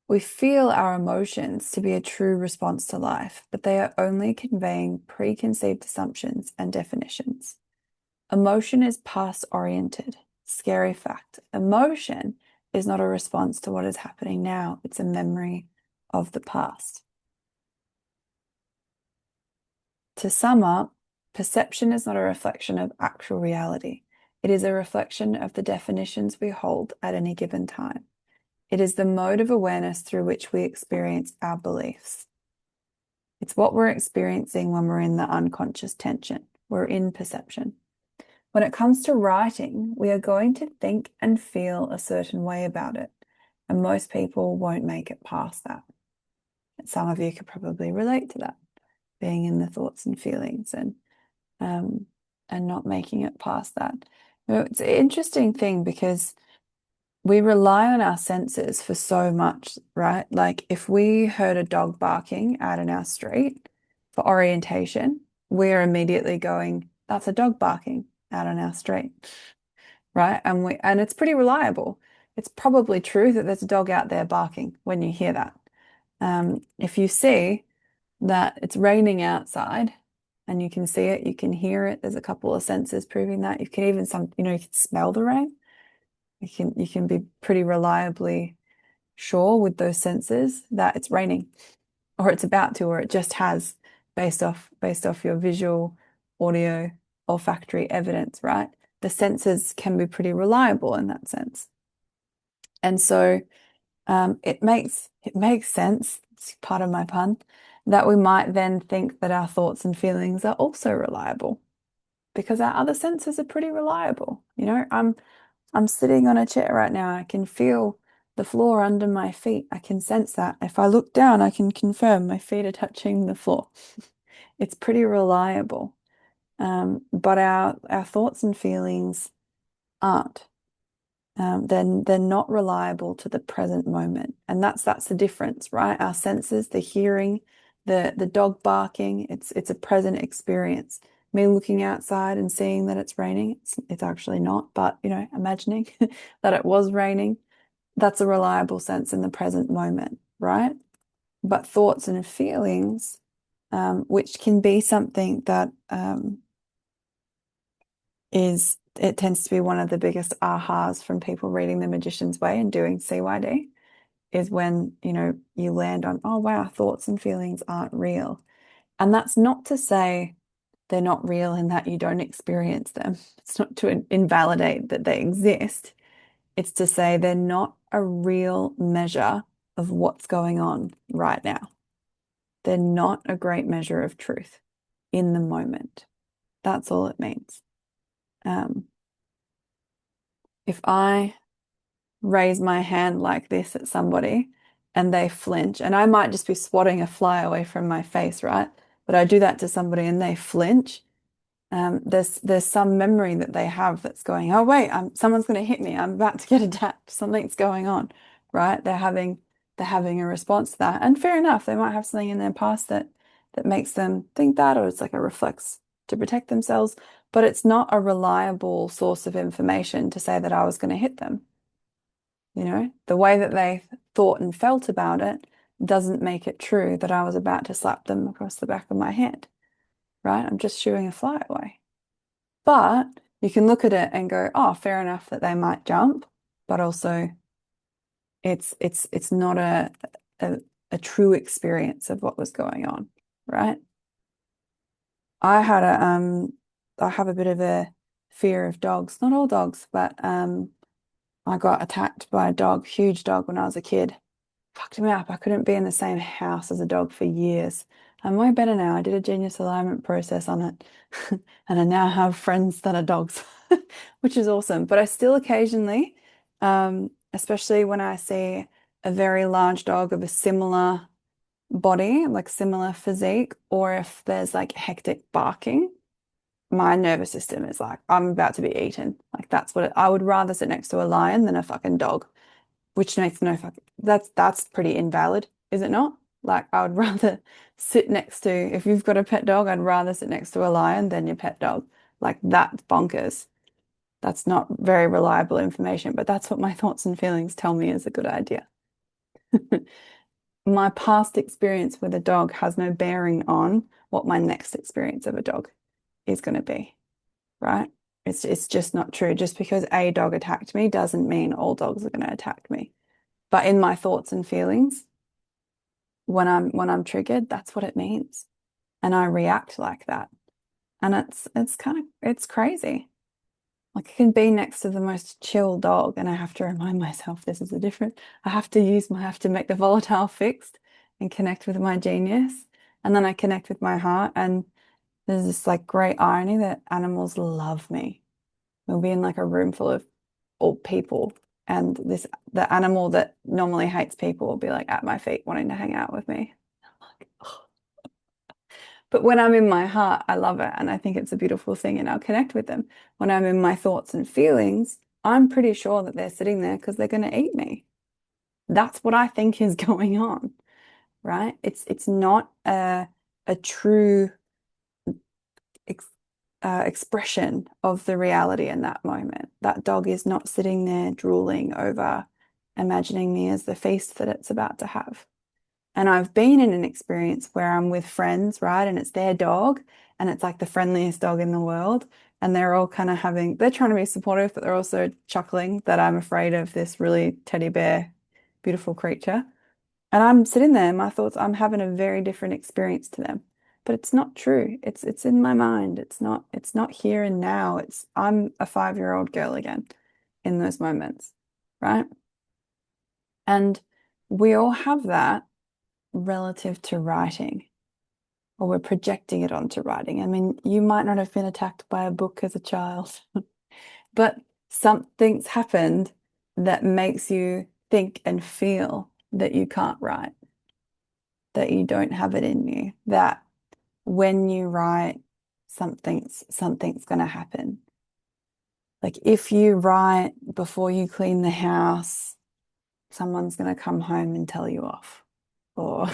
We feel our emotions to be a true response to life, but they are only conveying preconceived assumptions and definitions. Emotion is past-oriented. Scary fact. Emotion is not a response to what is happening now. It's a memory of the past. To sum up, perception is not a reflection of actual reality. It is a reflection of the definitions we hold at any given time. It is the mode of awareness through which we experience our beliefs. It's what we're experiencing when we're in the unconscious tension. We're in perception. When it comes to writing, we are going to think and feel a certain way about it. And most people won't make it past that. And some of you could probably relate to that, being in the thoughts and feelings and not making it past that. It's an interesting thing because we rely on our senses for so much, right? Like if we heard a dog barking out in our street for orientation, we're immediately going, that's a dog barking out on our street, right? And it's pretty reliable. It's probably true that there's a dog out there barking when you hear that. If you see that it's raining outside and you can see it, you can hear it, there's a couple of sensors proving that. You can even you can smell the rain. You can be pretty reliably sure with those sensors that it's raining or it's about to, or it just has based off your visual, audio, olfactory evidence, right? The sensors can be pretty reliable in that sense. And so it makes sense, it's part of my pun, that we might then think that our thoughts and feelings are also reliable because our other senses are pretty reliable. I'm sitting on a chair right now. I can feel the floor under my feet. I can sense that. If I look down, I can confirm my feet are touching the floor. It's pretty reliable. But our thoughts and feelings aren't. They're not reliable to the present moment. And that's the difference, right? Our senses, the hearing, the dog barking, it's a present experience. Me looking outside and seeing that it's raining, it's actually not, but imagining that it was raining, that's a reliable sense in the present moment, right? But thoughts and feelings, which can be something that it tends to be one of the biggest ahas from people reading The Magician's Way and doing CYD, is when you land on, oh wow, thoughts and feelings aren't real. And that's not to say they're not real in that you don't experience them. It's not to invalidate that they exist. It's to say they're not a real measure of what's going on right now. They're not a great measure of truth in the moment. That's all it means. If I raise my hand like this at somebody and they flinch, and I might just be swatting a fly away from my face, right? But I do that to somebody and they flinch. There's some memory that they have that's going, oh wait, someone's going to hit me. I'm about to get attacked. Something's going on, right? They're having a response to that, and fair enough. They might have something in their past that makes them think that, or it's like a reflex to protect themselves. But it's not a reliable source of information to say that I was going to hit them. The way that they thought and felt about it doesn't make it true that I was about to slap them across the back of my head, right? I'm just shooing a fly away. But you can look at it and go, oh, fair enough that they might jump, but also it's not a true experience of what was going on, right? I have a bit of a fear of dogs. Not all dogs, but I got attacked by a dog, huge dog, when I was a kid. Fucked me up. I couldn't be in the same house as a dog for years. I'm way better now. I did a genius alignment process on it. And I now have friends that are dogs, which is awesome. But I still occasionally, especially when I see a very large dog of a similar body, like similar physique, or if there's like hectic barking, my nervous system is like, I'm about to be eaten. Like I would rather sit next to a lion than a fucking dog, which makes no fucking, that's pretty invalid, is it not? Like I would rather sit next to, if you've got a pet dog, I'd rather sit next to a lion than your pet dog. Like that's bonkers. That's not very reliable information, but that's what my thoughts and feelings tell me is a good idea. My past experience with a dog has no bearing on what my next experience of a dog is going to be, right? It's just not true. Just because a dog attacked me doesn't mean all dogs are going to attack me. But in my thoughts and feelings, when I'm triggered, that's what it means. And I react like that. And it's crazy. Like I can be next to the most chill dog and I have to remind myself this is a different, I have to make the volatile fixed and connect with my genius. And then I connect with my heart. And there's this like great irony that animals love me. We'll be in like a room full of all people and the animal that normally hates people will be like at my feet wanting to hang out with me. I'm like, "Oh." But when I'm in my heart, I love it and I think it's a beautiful thing and I'll connect with them. When I'm in my thoughts and feelings, I'm pretty sure that they're sitting there because they're going to eat me. That's what I think is going on, right? It's not a true ex expression of the reality in that moment. That dog is not sitting there drooling over imagining me as the feast that it's about to have. And I've been in an experience where I'm with friends, right? And it's their dog, and it's like the friendliest dog in the world. And they're all kind of they're trying to be supportive, but they're also chuckling that I'm afraid of this really teddy bear, beautiful creature. And I'm sitting there, my thoughts, I'm having a very different experience to them. But it's not true. It's in my mind. It's not here and now. I'm a 5-year-old girl again in those moments, right? And we all have that relative to writing, or we're projecting it onto writing. I mean, you might not have been attacked by a book as a child, but something's happened that makes you think and feel that you can't write, that you don't have it in you, that when you write, something's going to happen. Like if you write before you clean the house, someone's going to come home and tell you off. Or,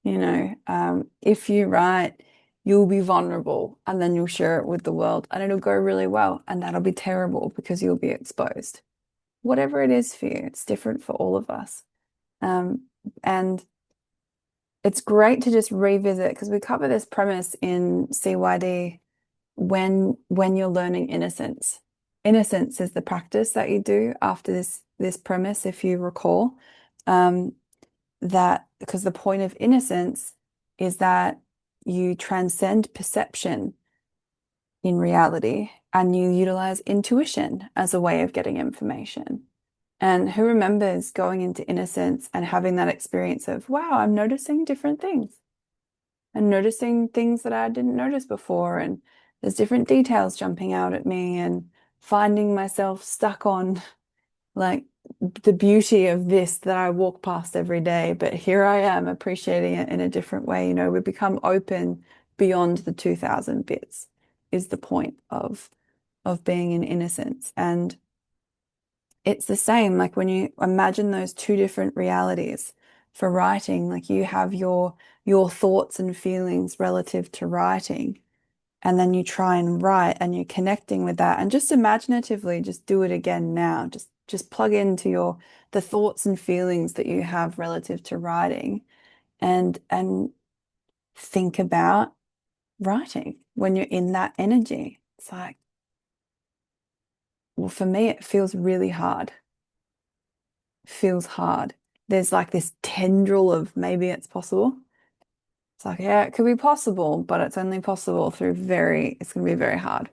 if you write, you'll be vulnerable and then you'll share it with the world and it'll go really well. And that'll be terrible because you'll be exposed. Whatever it is for you, it's different for all of us. And it's great to just revisit because we cover this premise in CYD when you're learning innocence. Innocence is the practice that you do after this premise, if you recall. That because the point of innocence is that you transcend perception in reality and you utilize intuition as a way of getting information. And who remembers going into innocence and having that experience of, wow, I'm noticing different things and noticing things that I didn't notice before. And there's different details jumping out at me and finding myself stuck on like the beauty of this that I walk past every day, but here I am appreciating it in a different way. We become open beyond the 2000 bits is the point of being in innocence. And it's the same, like when you imagine those two different realities for writing, like you have your thoughts and feelings relative to writing, and then you try and write and you're connecting with that and just imaginatively just do it again now. Just plug into the thoughts and feelings that you have relative to writing and think about writing when you're in that energy. It's like, well, for me, it feels really hard. It feels hard. There's like this tendril of maybe it's possible. It's like, yeah, it could be possible, but it's only possible it's going to be very hard.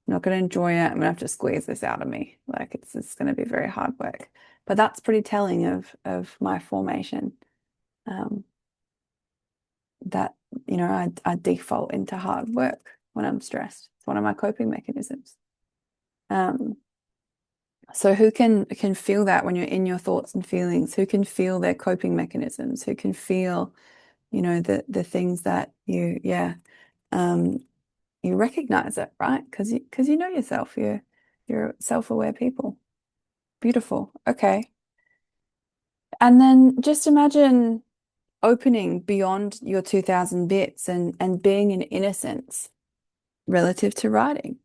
I'm not going to enjoy it. I'm going to have to squeeze this out of me. Like it's going to be very hard work. But that's pretty telling of my formation. That, I default into hard work when I'm stressed. It's one of my coping mechanisms. So who can feel that when you're in your thoughts and feelings? Who can feel their coping mechanisms? Who can feel, the things that you recognize it, right? Because you know yourself. You're self-aware people. Beautiful. Okay. And then just imagine opening beyond your 2000 bits and being in innocence relative to writing.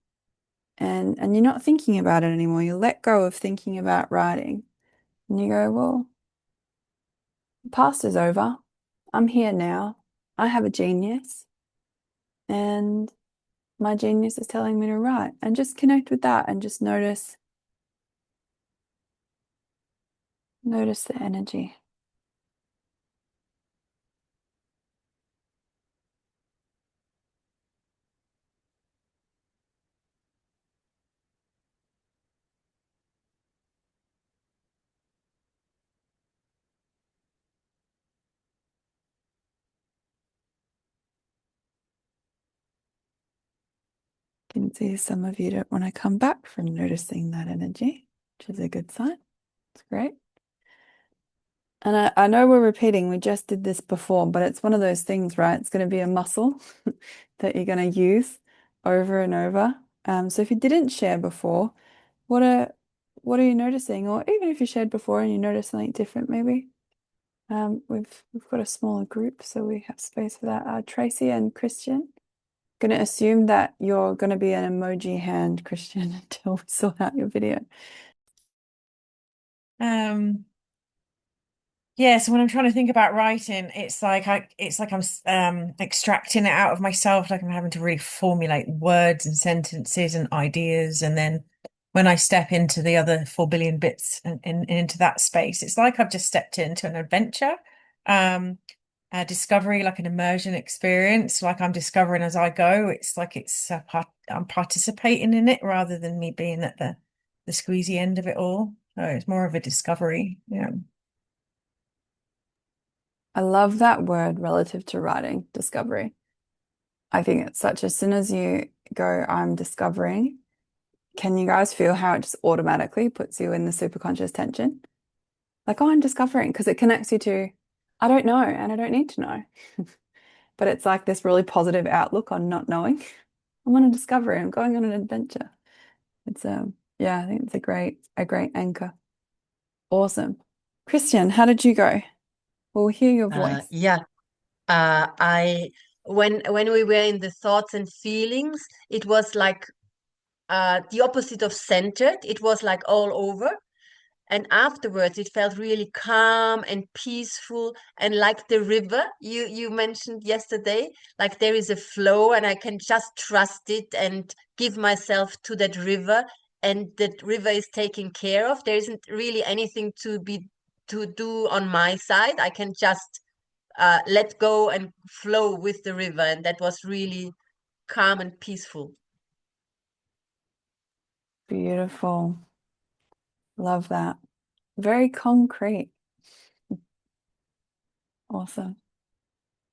And you're not thinking about it anymore. You let go of thinking about writing. And you go, well, the past is over. I'm here now. I have a genius. And my genius is telling me to write. And just connect with that and just notice the energy. can see some of you don't want to come back from noticing that energy, which is a good sign. It's great. And I know we're repeating, we just did this before, but it's one of those things, right? It's going to be a muscle that you're going to use over and over. So if you didn't share before, what are you noticing? Or even if you shared before and you notice something different, maybe. We've got a smaller group, so we have space for that. Tracy and Christian. Going to assume that you're going to be an emoji hand, Christian, until we sort out your video. Yeah, so when I'm trying to think about writing, it's like I'm extracting it out of myself, like I'm having to really formulate words and sentences and ideas, and then when I step into the other 4 billion bits and into that space, it's like I've just stepped into an adventure, a discovery, like an immersion experience, like I'm discovering as I go. It's like I'm participating in it rather than me being at the squeezy end of it all. So it's more of a discovery. Yeah. I love that word relative to writing, discovery. I think it's such, as soon as you go, I'm discovering, can you guys feel how it just automatically puts you in the superconscious tension? Like, oh, I'm discovering, because it connects you to, I don't know, and I don't need to know. But it's like this really positive outlook on not knowing. I'm on a discovery, I'm going on an adventure. It's yeah, I think it's a great anchor. Awesome. Christian, how did you go? We'll hear your voice. Yeah. I when we were in the thoughts and feelings, it was like the opposite of centered. It was like all over. And afterwards, it felt really calm and peaceful, and like the river you mentioned yesterday, like there is a flow, and I can just trust it and give myself to that river, and that river is taken care of. There isn't really anything to do on my side. I can just let go and flow with the river, and that was really calm and peaceful. Beautiful. Love that. Very concrete. Awesome.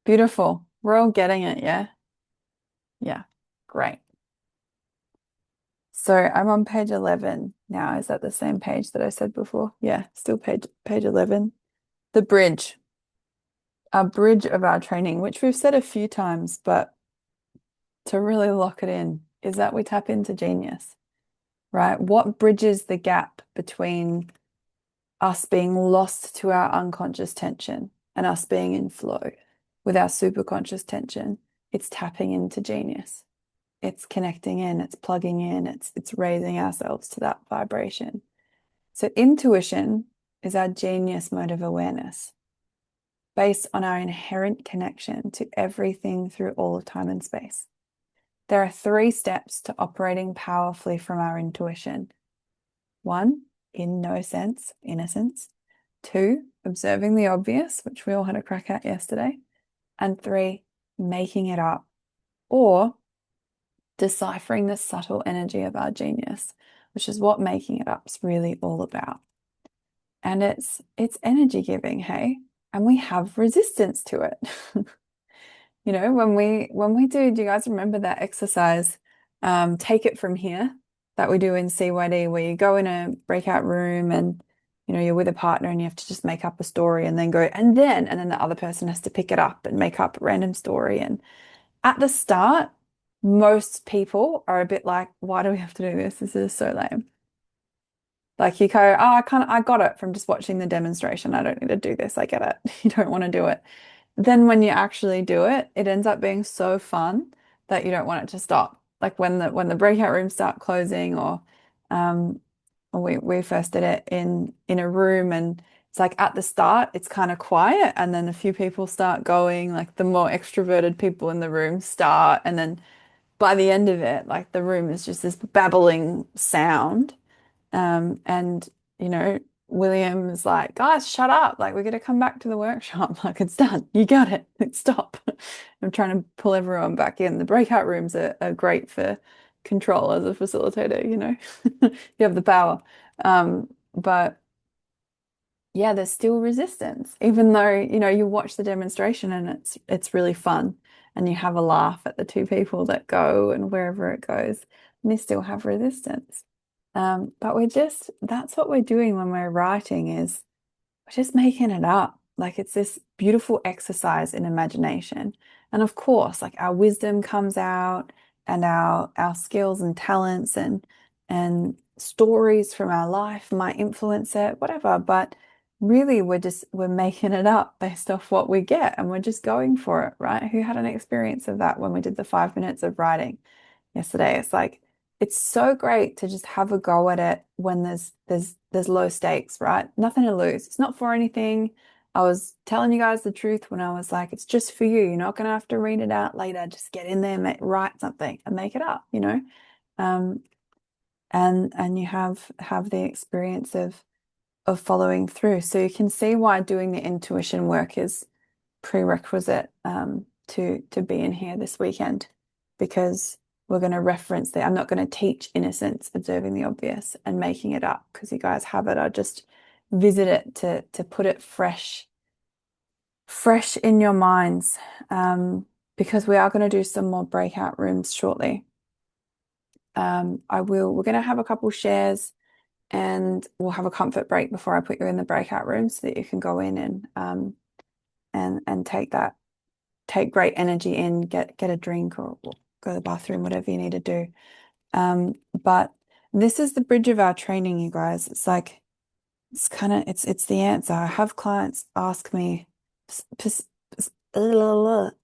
Beautiful. We're all getting it, yeah? Yeah. Great. So I'm on page 11 now. Is that the same page that I said before? Yeah, still page 11. The bridge. Our bridge of our training, which we've said a few times, but to really lock it in, is that we tap into genius, right? What bridges the gap between us being lost to our unconscious tension and us being in flow with our superconscious tension? It's tapping into genius. It's connecting in, it's plugging in, it's raising ourselves to that vibration. So intuition is our genius mode of awareness based on our inherent connection to everything through all of time and space. There are 3 steps to operating powerfully from our intuition. 1, in no sense, innocence. 2, observing the obvious, which we all had a crack at yesterday. And 3, making it up, or deciphering the subtle energy of our genius, which is what making it up is really all about. And it's energy giving, hey? And we have resistance to it. You know, when we do you guys remember that exercise, take it from here, that we do in CYD, where you go in a breakout room and you're with a partner and you have to just make up a story and then go and then the other person has to pick it up and make up a random story. And at the start, most people are a bit like, why do we have to do this? This is so lame. Like you go, oh, I got it from just watching the demonstration. I don't need to do this. I get it. You don't want to do it. Then when you actually do it, it ends up being so fun that you don't want it to stop. Like when the breakout rooms start closing, or we first did it in a room, and it's like at the start it's kind of quiet, and then a few people start going, like the more extroverted people in the room start, and then by the end of it, like the room is just this babbling sound. And William is like, guys, shut up. Like, we're going to come back to the workshop. Like, it's done. You got it. Stop. I'm trying to pull everyone back in. The breakout rooms are great for control as a facilitator, you have the power. But yeah, there's still resistance, even though, you watch the demonstration and it's really fun. and you have a laugh at the two people that go and wherever it goes, and you still have resistance. But that's what we're doing when we're writing is we're just making it up. Like it's this beautiful exercise in imagination. And of course, like our wisdom comes out and our skills and talents and stories from our life might influence it, whatever. But really we're making it up based off what we get and we're just going for it, right? Who had an experience of that when we did the 5 minutes of writing yesterday? It's like it's so great to just have a go at it when there's low stakes, right? Nothing to lose. It's not for anything. I was telling you guys the truth when I was like, it's just for you. You're not gonna have to read it out later. Just get in there, write something and make it up, you know? Um, and you have the experience of following through. So you can see why doing the intuition work is prerequisite to be in here this weekend, because we're going to reference that. I'm not going to teach innocence, observing the obvious and making it up because you guys have it. I just visit it to put it fresh in your minds, because we are going to do some more breakout rooms shortly. We're going to have a couple shares and we'll have a comfort break before I put you in the breakout room so that you can go in and take great energy in, get a drink or go to the bathroom, whatever you need to do. But this is the bridge of our training, you guys. It's like it's the answer. I have clients ask me,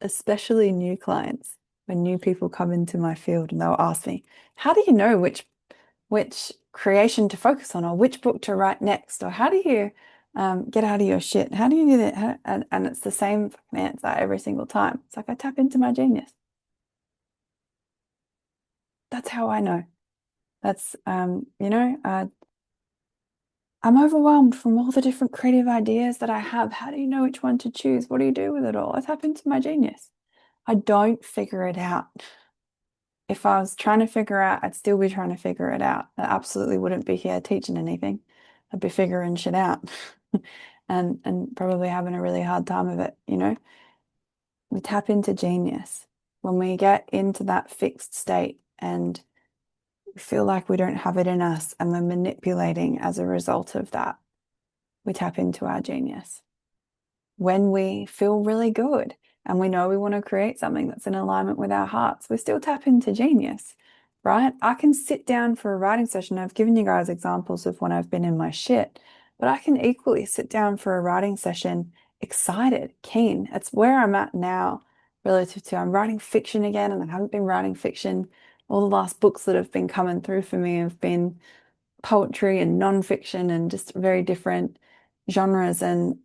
especially new clients, when new people come into my field and they'll ask me, how do you know which creation to focus on or which book to write next? Or how do you get out of your shit? How do you do that? And it's the same fucking answer every single time. It's like I tap into my genius. That's how I know. That's I'm overwhelmed from all the different creative ideas that I have. How do you know which one to choose? What do you do with it all? I tap into my genius. I don't figure it out. If I was trying to figure out, I'd still be trying to figure it out. I absolutely wouldn't be here teaching anything. I'd be figuring shit out and probably having a really hard time of it, you know? We tap into genius when we get into that fixed state and we feel like we don't have it in us and we're manipulating as a result of that. We tap into our genius. When we feel really good and we know we want to create something that's in alignment with our hearts, we still tap into genius, right? I can sit down for a writing session. I've given you guys examples of when I've been in my shit, but I can equally sit down for a writing session excited, keen. It's where I'm at now relative to I'm writing fiction again, and I haven't been writing fiction. All the last books that have been coming through for me have been poetry and nonfiction and just very different genres, and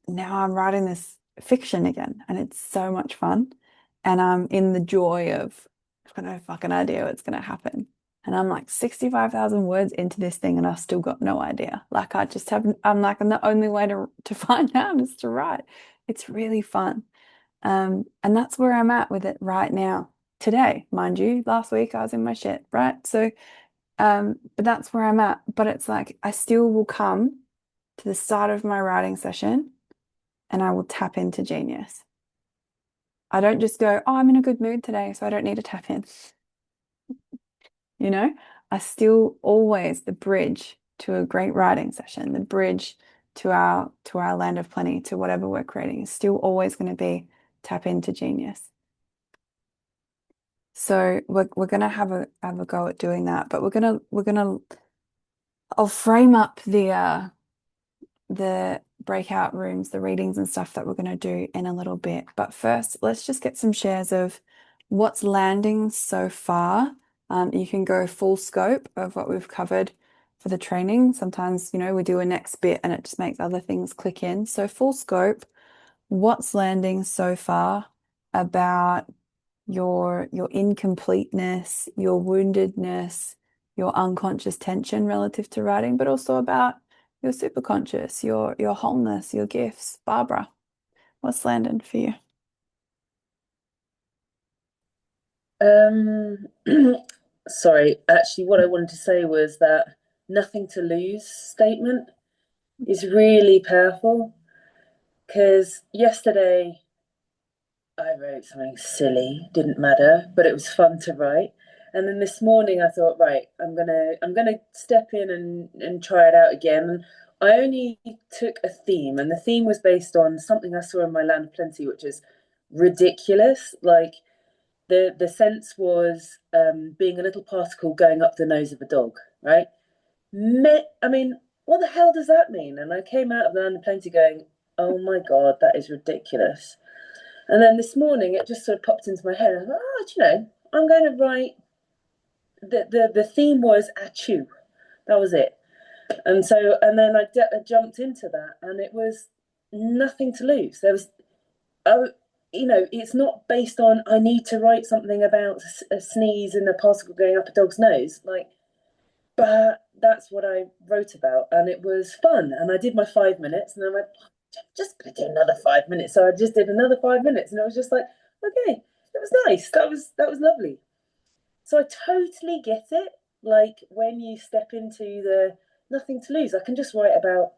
now I'm writing this fiction again and it's so much fun and I'm in the joy of I've got no fucking idea what's going to happen, and I'm like 65,000 words into this thing and I've still got no idea. Like I'm like, and the only way to find out is to write. It's really fun. And that's where I'm at with it right now today, mind you. Last week I was in my shit, right? So but that's where I'm at. But it's like I still will come to the start of my writing session and I will tap into genius. I don't just go, oh, I'm in a good mood today, so I don't need to tap in. You know, I still always the bridge to a great writing session, the bridge to our land of plenty, to whatever we're creating is still always going to be tap into genius. So we're gonna have a go at doing that, but we're gonna I'll frame up the breakout rooms, the readings and stuff that we're going to do in a little bit. But first, let's just get some shares of what's landing so far. You can go full scope of what we've covered for the training. Sometimes, we do a next bit and it just makes other things click in. So full scope, what's landing so far about your incompleteness, your woundedness, your unconscious tension relative to writing, but also about your superconscious, your wholeness, your gifts. Barbara, what's landing for you? Sorry, actually, what I wanted to say was that nothing to lose statement is really powerful, because yesterday I wrote something silly, didn't matter, but it was fun to write. And then this morning I thought, right, I'm gonna step in and try it out again. I only took a theme, and the theme was based on something I saw in my Land of Plenty, which is ridiculous. Like the sense was being a little particle going up the nose of a dog, right? I mean, what the hell does that mean? And I came out of the Land of Plenty going, oh my God, that is ridiculous. And then this morning, it just sort of popped into my head. I thought, oh, do you know, I'm going to write. The theme was achoo. That was it. And so, and then I jumped into that, and it was nothing to lose. There was, oh, you know, it's not based on I need to write something about a sneeze and a particle going up a dog's nose. Like, but that's what I wrote about, and it was fun. And I did my 5 minutes, and then I went, just gonna do another 5 minutes. So I just did another 5 minutes, and it was just like, okay, it was nice. That was lovely. So I totally get it. Like when you step into the nothing to lose, I can just write about,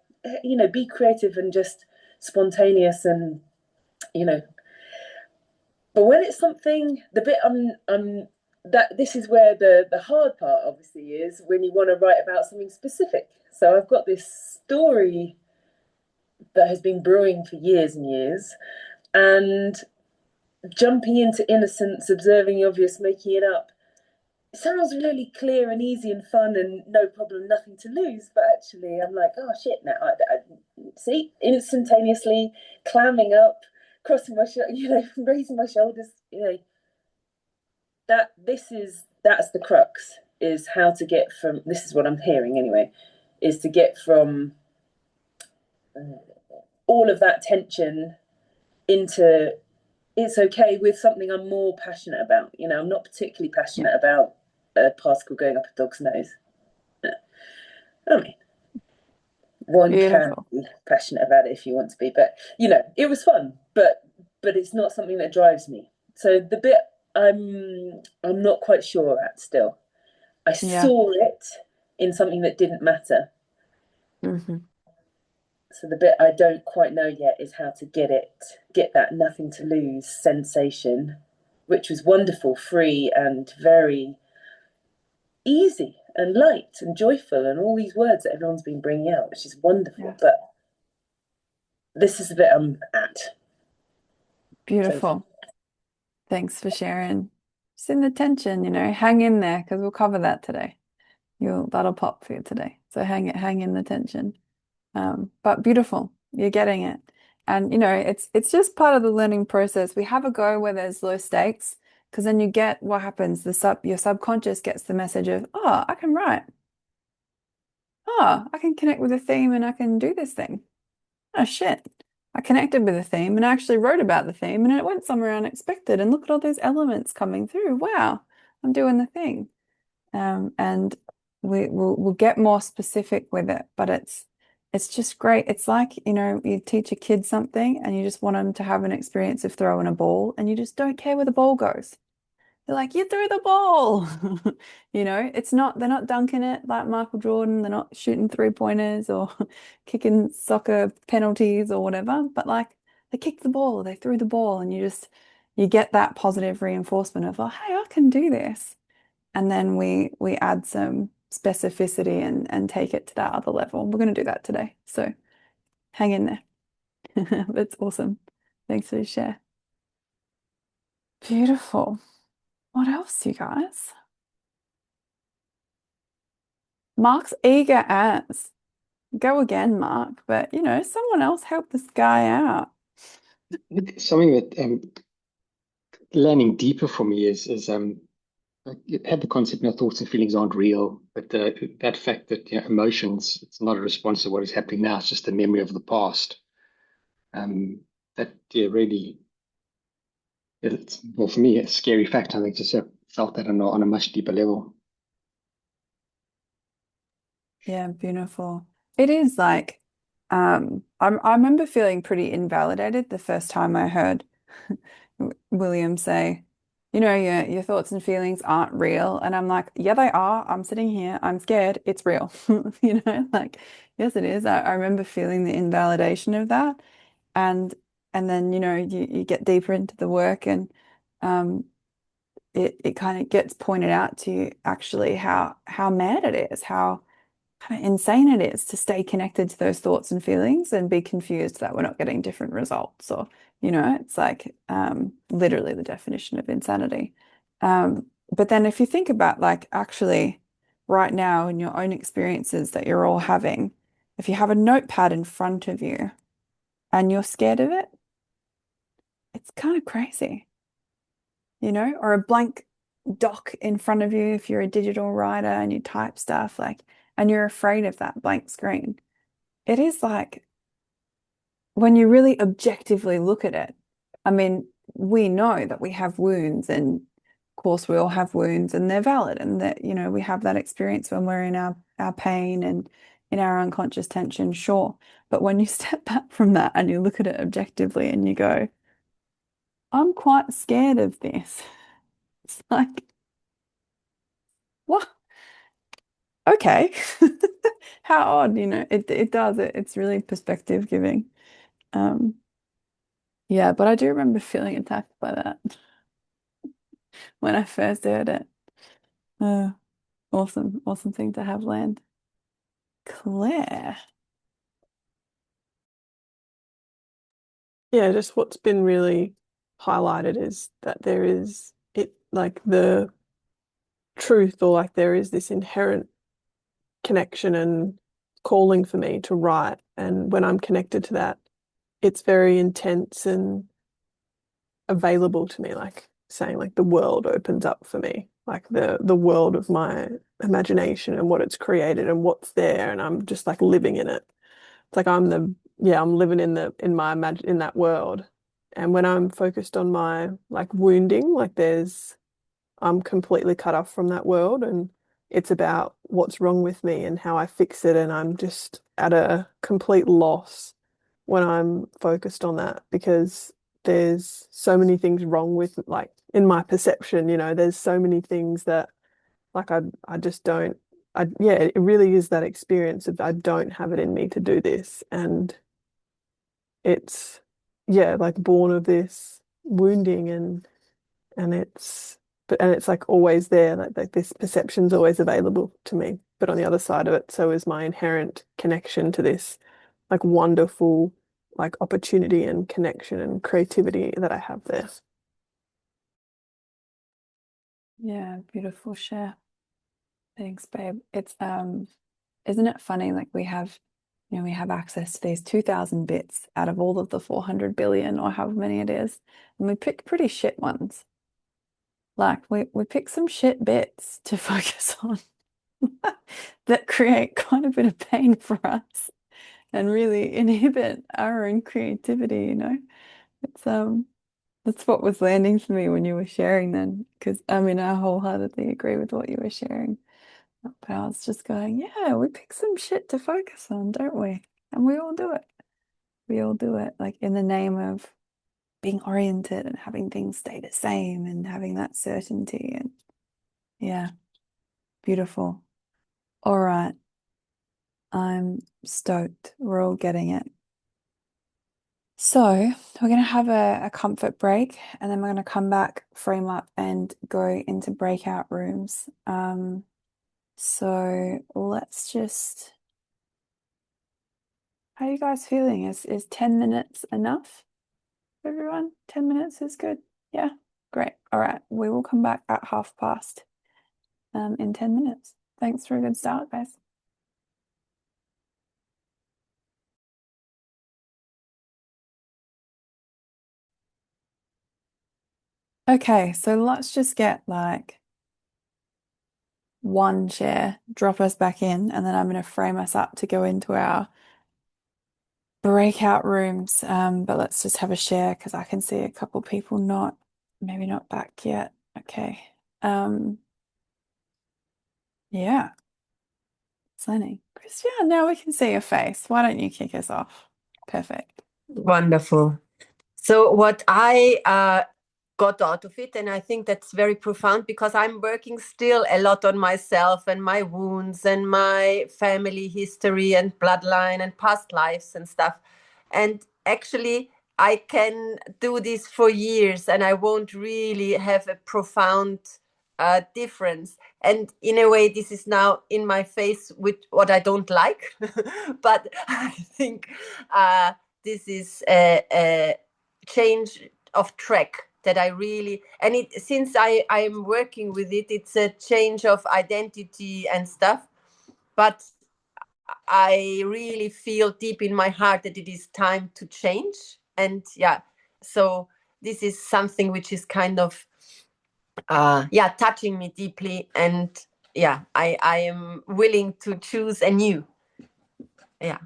be creative and just spontaneous, and you know. But when it's something, the bit I'm that this is where the hard part obviously is when you want to write about something specific. So I've got this story that has been brewing for years and years, and jumping into innocence, observing the obvious, making it up. It sounds really clear and easy and fun and no problem, nothing to lose. But actually, I'm like, oh shit! Now I see instantaneously clamming up, crossing my, raising my shoulders. That's the crux. Is how to get from. This is what I'm hearing anyway. Is to get from all of that tension into it's okay with something I'm more passionate about. I'm not particularly passionate about a particle going up a dog's nose. I mean, one Beautiful. can be passionate about it if you want to be, but it was fun. But it's not something that drives me. So the bit I'm not quite sure at still. I Yeah. saw it in something that didn't matter. Mm-hmm. So the bit I don't quite know yet is how to get that nothing to lose sensation, which was wonderful, free, and very easy and light and joyful, and all these words that everyone's been bringing out, which is wonderful. Yeah. But this is the bit I'm at. Beautiful. Thanks for sharing. Just in the tension, hang in there because we'll cover that today. That'll pop for you today. So hang in the tension. But beautiful, you're getting it. And it's just part of the learning process. We have a go where there's low stakes, because then you get what happens. Your subconscious gets the message of, oh, I can write. Oh, I can connect with a theme and I can do this thing. Oh shit. I connected with the theme and I actually wrote about the theme and it went somewhere unexpected. And look at all these elements coming through. Wow, I'm doing the thing. And we'll get more specific with it, but it's just great. It's like, you teach a kid something and you just want them to have an experience of throwing a ball and you just don't care where the ball goes. They're like, you threw the ball. They're not dunking it like Michael Jordan. They're not shooting 3-pointers or kicking soccer penalties or whatever, but like they kicked the ball, they threw the ball, and you get that positive reinforcement of, oh, hey, I can do this. And then we add some specificity and take it to that other level. We're going to do that today. So hang in there. That's awesome. Thanks for the share. Beautiful. What else, you guys? Mark's eager as. Go again, Mark. But, someone else help this guy out. Something that learning deeper for me is I had the concept that thoughts and feelings aren't real, but that fact that emotions, it's not a response to what is happening now, it's just a memory of the past. That really, well, for me, a scary fact. I think just felt that on a much deeper level. Yeah, beautiful. It is like, I remember feeling pretty invalidated the first time I heard William say, your thoughts and feelings aren't real. And I'm like, yeah, they are. I'm sitting here. I'm scared. It's real. Like, yes, it is. I remember feeling the invalidation of that. And and then, you get deeper into the work, and it kind of gets pointed out to you actually how mad it is, how kind of insane it is to stay connected to those thoughts and feelings and be confused that we're not getting different results. Or, it's like literally the definition of insanity. But then if you think about like actually right now in your own experiences that you're all having, if you have a notepad in front of you and you're scared of it, it's kind of crazy, or a blank doc in front of you if you're a digital writer and you type stuff like, and you're afraid of that blank screen. It is like when you really objectively look at it, I mean, we know that we have wounds, and of course we all have wounds and they're valid, and that, we have that experience when we're in our pain and in our unconscious tension, sure. But when you step back from that and you look at it objectively and you go, I'm quite scared of this. It's like, what? Okay. How odd, it does it. It's really perspective giving. Um, yeah, but I do remember feeling attacked by that when I first heard it. Uh, awesome thing to have land. Claire. Yeah, just what's been really highlighted is that there is like the truth, or like there is this inherent connection and calling for me to write. And when I'm connected to that, it's very intense and available to me, like saying like the world opens up for me, like the world of my imagination and what it's created and what's there, and I'm just like living in it. It's like I'm living in my imagine in that world. And when I'm focused on my like wounding, like I'm completely cut off from that world, and it's about what's wrong with me and how I fix it, and I'm just at a complete loss when I'm focused on that, because there's so many things wrong with, like, in my perception, there's so many things that like I just don't yeah, it really is that experience of I don't have it in me to do this, and it's yeah, like born of this wounding, and it's like always there, like this perception's always available to me, but on the other side of it, so is my inherent connection to this like wonderful like opportunity and connection and creativity that I have there. Yeah, beautiful share. Thanks, babe. It's isn't it funny, like we have access to these 2,000 bits out of all of the 400 billion or however many it is, and we pick pretty shit ones. Like we pick some shit bits to focus on that create quite a bit of pain for us and really inhibit our own creativity, It's that's what was landing for me when you were sharing then, because I mean I wholeheartedly agree with what you were sharing. But I was just going, yeah, we pick some shit to focus on, don't we? And we all do it. We all do it, like in the name of being oriented and having things stay the same and having that certainty. And yeah, beautiful. All right. I'm stoked. We're all getting it. So we're going to have a comfort break, and then we're going to come back, frame up, and go into breakout rooms. So let's just, how are you guys feeling? Is 10 minutes enough for everyone? 10 minutes is good. Yeah, great. All right. We will come back at past in 10 minutes. Thanks for a good start, guys. Okay, so let's just get like one share, drop us back in, and then I'm going to frame us up to go into our breakout rooms. But let's just have a share because I can see a couple people maybe not back yet. Okay. Yeah, Sunny. Christian, now we can see your face. Why don't you kick us off? Perfect. Wonderful. So what I got out of it, and I think that's very profound, because I'm working still a lot on myself and my wounds and my family history and bloodline and past lives and stuff. And actually, I can do this for years and I won't really have a profound difference. And in a way, this is now in my face with what I don't like. But I think this is a change of track that I really, and it since I'm working with it, it's a change of identity and stuff. But I really feel deep in my heart that it is time to change. And yeah, so this is something which is kind of touching me deeply. And yeah, I am willing to choose anew. Yeah.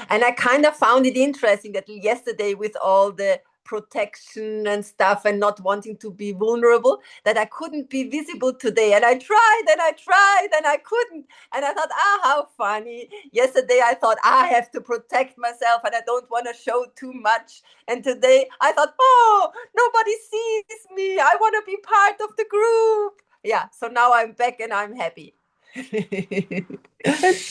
And I kind of found it interesting that yesterday, with all the protection and stuff and not wanting to be vulnerable, that I couldn't be visible today. And I tried and I tried and I couldn't. And I thought, how funny. Yesterday I thought I have to protect myself and I don't want to show too much. And today I thought, oh, nobody sees me. I want to be part of the group. Yeah. So now I'm back and I'm happy.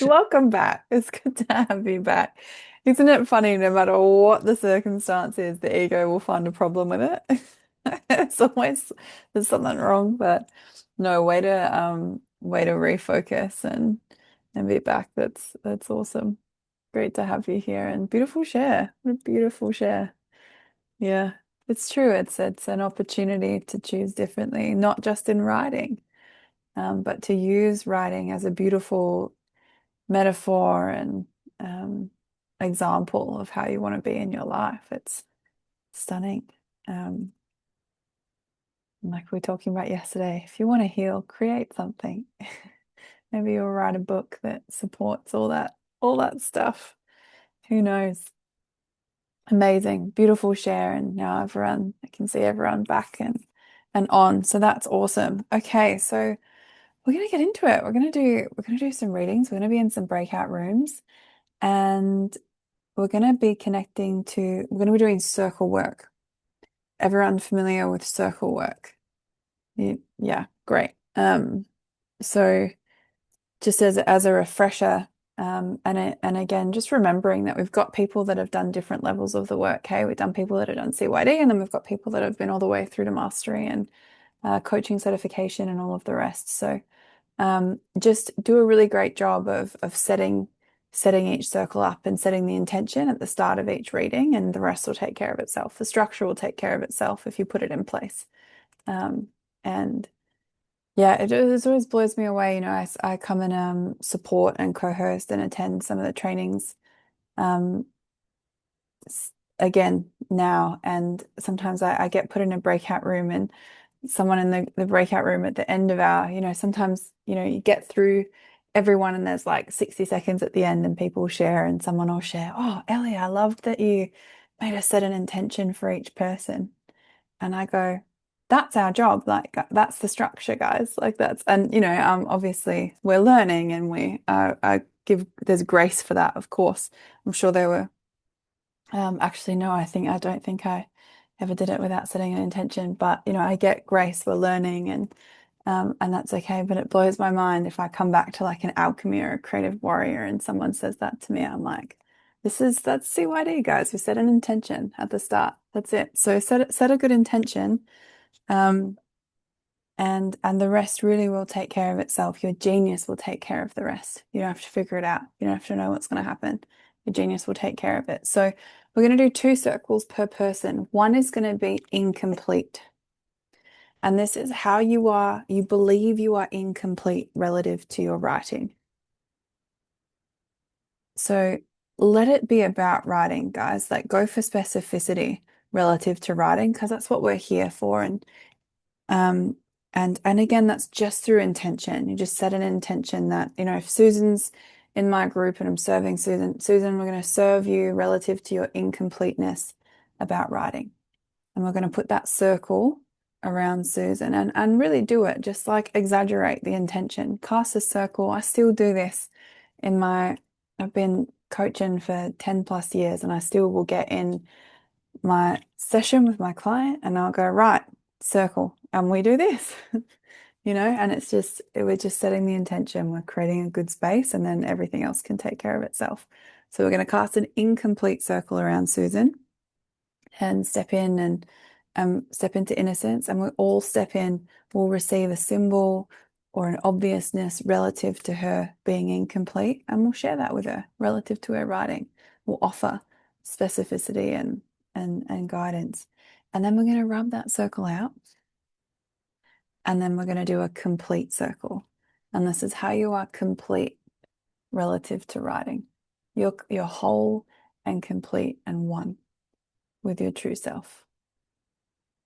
Welcome back. It's good to have you back. Isn't it funny, no matter what the circumstance is, the ego will find a problem with it. It's always there's something wrong, but no, way to refocus and be back. That's awesome. Great to have you here and beautiful share. What a beautiful share. Yeah, it's true. It's an opportunity to choose differently, not just in writing, but to use writing as a beautiful metaphor and example of how you want to be in your life. It's stunning. Like we were talking about yesterday, if you want to heal, create something. Maybe you'll write a book that supports all that stuff. Who knows? Amazing, beautiful share, and now I can see everyone back and on. So that's awesome. Okay, so we're gonna get into it. We're gonna do some readings. We're gonna be in some breakout rooms, and we're gonna be we're gonna be doing circle work. Everyone familiar with circle work? Yeah, great. So just as a refresher, and again, just remembering that we've got people that have done different levels of the work. Okay, we've done people that have done CYD, and then we've got people that have been all the way through to mastery and coaching certification and all of the rest. So just do a really great job of setting each circle up and setting the intention at the start of each reading, and the rest will take care of itself. The structure will take care of itself if you put it in place. And yeah, it always blows me away. I come and support and co-host and attend some of the trainings um, again now, and sometimes I get put in a breakout room and someone in the breakout room at the end of sometimes you get through everyone and there's like 60 seconds at the end and people share and someone will share, oh, Ellie, I loved that you made us set an intention for each person. And I go, that's our job. Like that's the structure, guys. Like and obviously we're learning and there's grace for that, of course. I'm sure there were, actually, no, I don't think I ever did it without setting an intention, but I get grace for learning and that's okay. But it blows my mind if I come back to like an alchemy or a creative warrior and someone says that to me, I'm like, that's CYD, guys. We set an intention at the start. That's it. So set a good intention. And the rest really will take care of itself. Your genius will take care of the rest. You don't have to figure it out. You don't have to know what's going to happen. Your genius will take care of it. So we're going to do 2 circles per person. One is going to be incomplete. And this is how you believe you are incomplete relative to your writing. So let it be about writing, guys. Like go for specificity relative to writing, because that's what we're here for. And again, that's just through intention. You just set an intention that, if Susan's in my group and I'm serving Susan, we're going to serve you relative to your incompleteness about writing. And we're going to put that circle around Susan and really do it. Just like exaggerate the intention. Cast a circle. I still do this I've been coaching for 10 plus years and I still will get in my session with my client and I'll go, right, circle, and we do this, and we're just setting the intention. We're creating a good space and then everything else can take care of itself. So we're going to cast an incomplete circle around Susan. and step in and step into innocence, and we all step in, we'll receive a symbol or an obviousness relative to her being incomplete, and we'll share that with her relative to her writing. We'll offer specificity and guidance. And then we're going to rub that circle out. And then we're going to do a complete circle. And this is how you are complete relative to writing. You're whole and complete and one with your true self.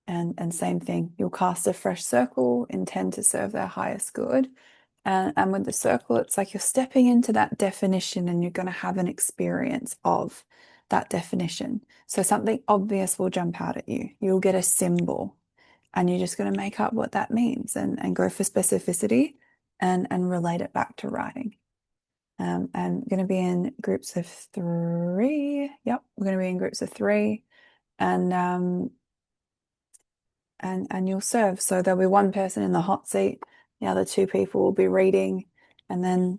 And same thing, you'll cast a fresh circle, intend to serve their highest good. And with the circle, it's like you're stepping into that definition and you're going to have an experience of that definition. So something obvious will jump out at you. You'll get a symbol and you're just going to make up what that means and go for specificity and relate it back to writing. And going to be in groups of 3. Yep, we're going to be in groups of 3. And you'll serve. So there'll be one person in the hot seat, the other 2 people will be reading, and then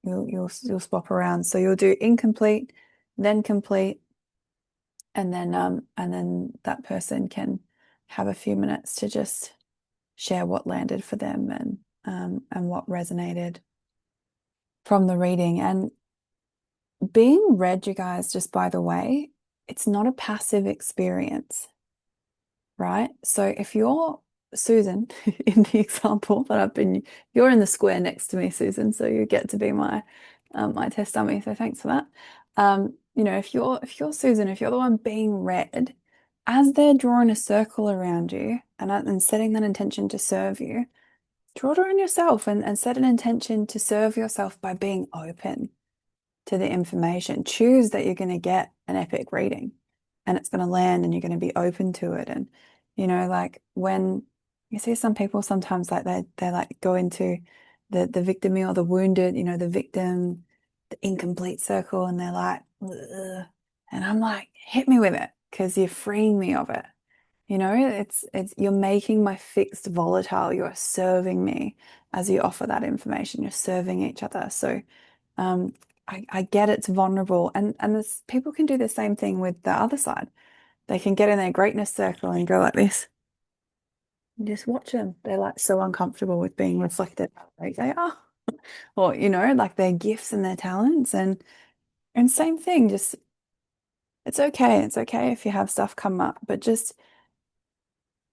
you'll swap around. So you'll do incomplete, then complete, and then that person can have a few minutes to just share what landed for them and what resonated from the reading. And being read, you guys, just by the way, it's not a passive experience. Right? So if you're Susan in the example that you're in the square next to me, Susan, so you get to be my test dummy. So thanks for that. If you're Susan, if you're the one being read, as they're drawing a circle around you and setting that intention to serve you, draw it around yourself and set an intention to serve yourself by being open to the information. Choose that you're going to get an epic reading. And it's going to land and you're going to be open to it. And, like when you see some people sometimes like they like go into the victim or the wounded, the victim, the incomplete circle, and they're like, ugh. And I'm like, hit me with it because you're freeing me of it. It's you're making my fixed volatile. You're serving me as you offer that information. You're serving each other. So I get it's vulnerable, and people can do the same thing with the other side. They can get in their greatness circle and go like this. And just watch them. They're like so uncomfortable with being reflected like they are. Or, like their gifts and their talents and same thing, just it's okay. It's okay if you have stuff come up, but just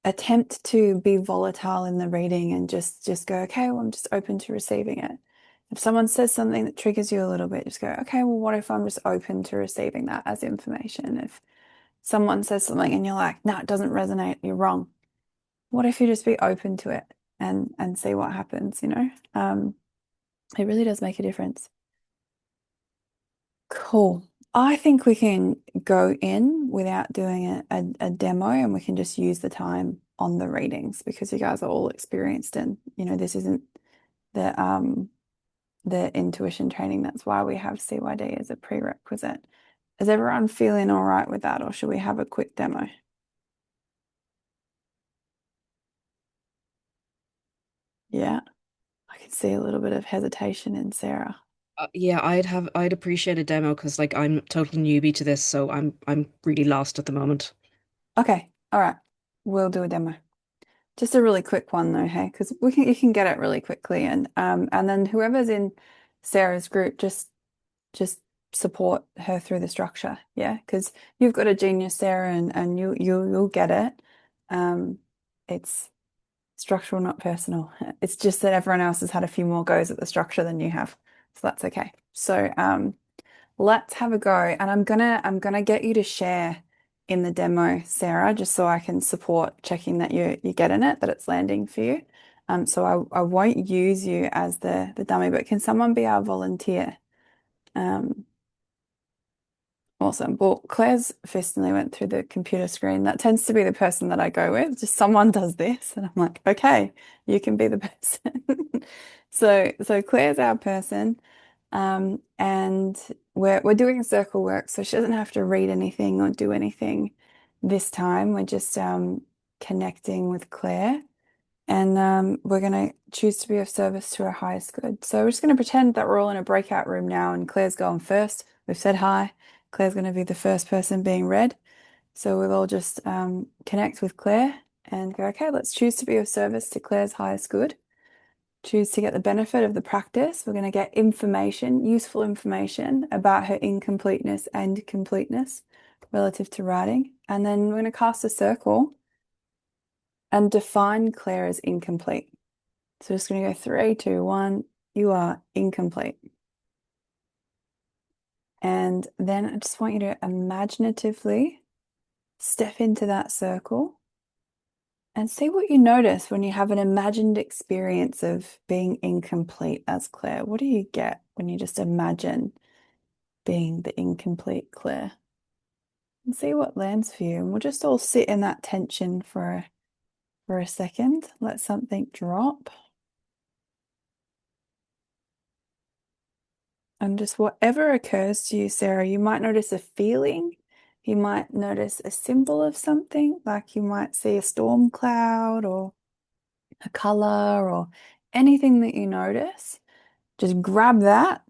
attempt to be volatile in the reading and just go, okay, well, I'm just open to receiving it. If someone says something that triggers you a little bit, just go, okay, well, what if I'm just open to receiving that as information? If someone says something and you're like, no, it doesn't resonate, you're wrong. What if you just be open to it and see what happens, It really does make a difference. Cool. I think we can go in without doing a demo, and we can just use the time on the readings because you guys are all experienced and this isn't the intuition training. That's why we have CYD as a prerequisite. Is everyone feeling all right with that, or should we have a quick demo? Yeah, I can see a little bit of hesitation in Sarah. Yeah, I'd appreciate a demo because like I'm total newbie to this, so I'm really lost at the moment. Okay, all right, we'll do a demo. Just a really quick one though, hey, because you can get it really quickly, and then whoever's in Sarah's group, just support her through the structure, yeah, because you've got a genius, Sarah, and you'll get it. It's structural, not personal. It's just that everyone else has had a few more goes at the structure than you have, so that's okay. So let's have a go, and I'm gonna get you to share in the demo, Sarah, just so I can support checking that you're getting it, that it's landing for you. So I won't use you as the dummy, but can someone be our volunteer? Awesome. Well, Claire's fistly went through the computer screen. That tends to be the person that I go with. Just someone does this, and I'm like, okay, you can be the person. So Claire's our person, and we're doing circle work, so she doesn't have to read anything or do anything this time. We're just connecting with Claire, and we're going to choose to be of service to her highest good. So we're just going to pretend that we're all in a breakout room now, and Claire's going first. We've said hi. Claire's going to be the first person being read. So we'll all just connect with Claire and go, okay, let's choose to be of service to Claire's highest good. Choose to get the benefit of the practice. We're going to get information, useful information about her incompleteness and completeness relative to writing. And then we're going to cast a circle and define Claire as incomplete. So just going to go 3, 2, 1. You are incomplete. And then I just want you to imaginatively step into that circle and see what you notice when you have an imagined experience of being incomplete as Claire. What do you get when you just imagine being the incomplete Claire? And see what lands for you. And we'll just all sit in that tension for a second. Let something drop. And just whatever occurs to you, Sarah, you might notice a feeling. You might notice a symbol of something, like you might see a storm cloud or a color or anything that you notice. Just grab that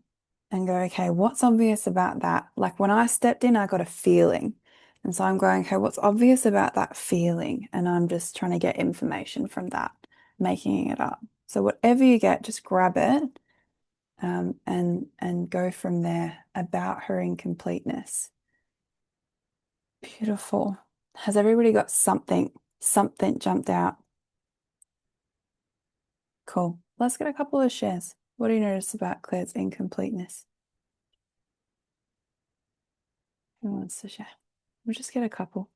and go, okay, what's obvious about that? Like when I stepped in, I got a feeling. And so I'm going, okay, what's obvious about that feeling? And I'm just trying to get information from that, making it up. So whatever you get, just grab it and go from there about her incompleteness. Beautiful. Has everybody got something jumped out? Cool. Let's get a couple of shares. What do you notice about Claire's incompleteness? Who wants to share? We'll just get a couple.